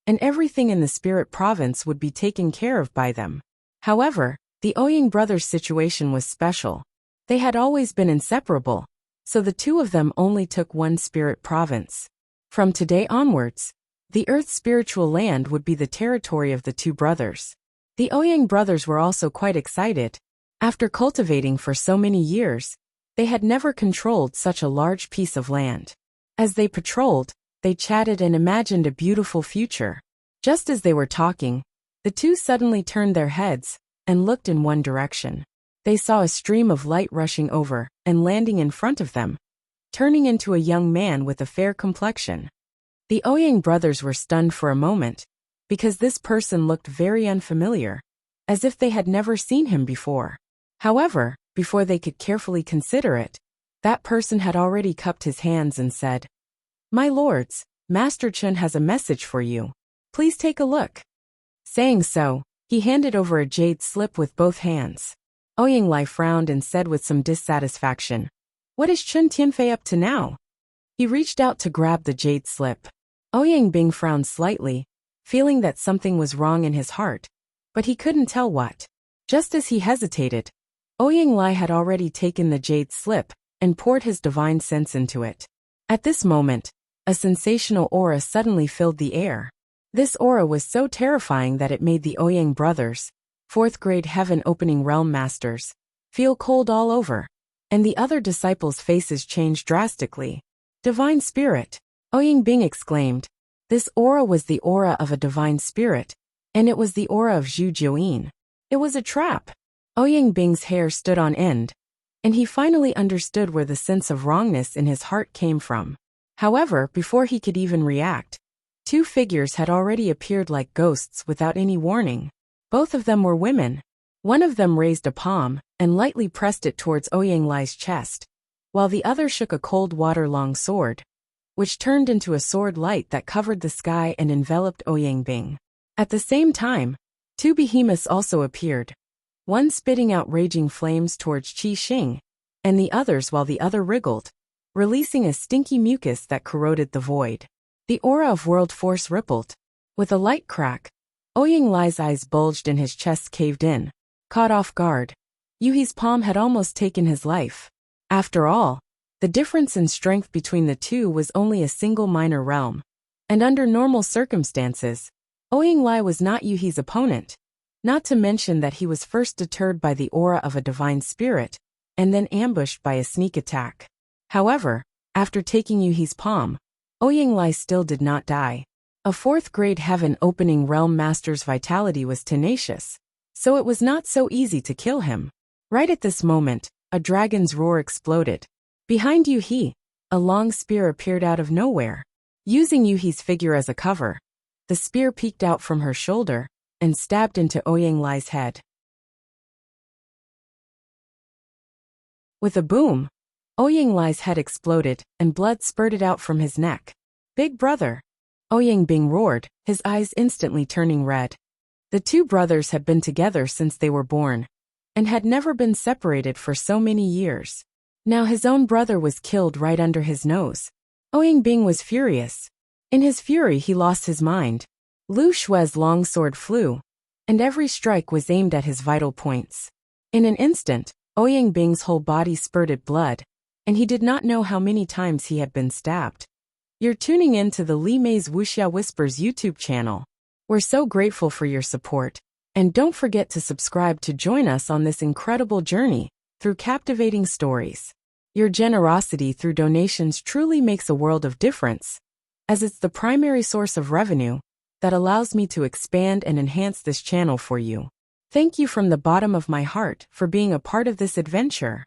and everything in the spirit province would be taken care of by them. However, the Ouyang brothers' situation was special. They had always been inseparable, so the 2 of them only took one spirit province. From today onwards, The Earth's spiritual land would be the territory of the two brothers. The Ouyang brothers were also quite excited. After cultivating for so many years, they had never controlled such a large piece of land. As they patrolled, they chatted and imagined a beautiful future. Just as they were talking, the two suddenly turned their heads and looked in one direction. They saw a stream of light rushing over and landing in front of them, turning into a young man with a fair complexion. The Ouyang brothers were stunned for a moment, because this person looked very unfamiliar, as if they had never seen him before. However, before they could carefully consider it, that person had already cupped his hands and said, "My lords, Master Chen has a message for you. Please take a look." Saying so, he handed over a jade slip with both hands. Ouyang Lai frowned and said with some dissatisfaction, "What is Chen Tianfei up to now?" He reached out to grab the jade slip. Ouyang Bing frowned slightly, feeling that something was wrong in his heart, but he couldn't tell what. Just as he hesitated, Ouyang Lai had already taken the jade slip and poured his divine sense into it. At this moment, a sensational aura suddenly filled the air. This aura was so terrifying that it made the Ouyang brothers, 4th grade heaven opening realm masters, feel cold all over, and the other disciples' faces changed drastically. "Divine spirit!" Ouyang Bing exclaimed. This aura was the aura of a divine spirit, and it was the aura of Zhu Jiuyin. It was a trap. Ouyang Bing's hair stood on end, and he finally understood where the sense of wrongness in his heart came from. However, before he could even react, two figures had already appeared like ghosts without any warning. Both of them were women. One of them raised a palm and lightly pressed it towards Ouyang Lai's chest, while the other shook a cold water-long sword, which turned into a sword light that covered the sky and enveloped Ouyang Bing. At the same time, two behemoths also appeared, one spitting out raging flames towards Qi Xing, and the others while the other wriggled, releasing a stinky mucus that corroded the void. The aura of world force rippled. With a light crack, Ouyang Lai's eyes bulged and his chest caved in. Caught off guard, Yuhi's palm had almost taken his life. After all, the difference in strength between the two was only a single minor realm, and under normal circumstances, Ouyang Lai was not Yuhi's opponent, not to mention that he was first deterred by the aura of a divine spirit, and then ambushed by a sneak attack. However, after taking Yuhi's palm, Ouyang Lai still did not die. A 4th grade heaven opening realm master's vitality was tenacious, so it was not so easy to kill him. Right at this moment, a dragon's roar exploded. Behind Yuhi, a long spear appeared out of nowhere. Using Yuhi's figure as a cover, the spear peeked out from her shoulder and stabbed into Ouyang Lai's head. With a boom, Ouyang Lai's head exploded and blood spurted out from his neck. "Big brother!" Ouyang Bing roared, his eyes instantly turning red. The two brothers had been together since they were born, and had never been separated for so many years. Now his own brother was killed right under his nose. Ouyang Bing was furious. In his fury he lost his mind. Lu Shue's long sword flew, and every strike was aimed at his vital points. In an instant, Ouyang Bing's whole body spurted blood, and he did not know how many times he had been stabbed. You're tuning in to the Li Mei's Wuxia Whispers YouTube channel. We're so grateful for your support, and don't forget to subscribe to join us on this incredible journey through captivating stories. Your generosity through donations truly makes a world of difference, as it's the primary source of revenue that allows me to expand and enhance this channel for you. Thank you from the bottom of my heart for being a part of this adventure.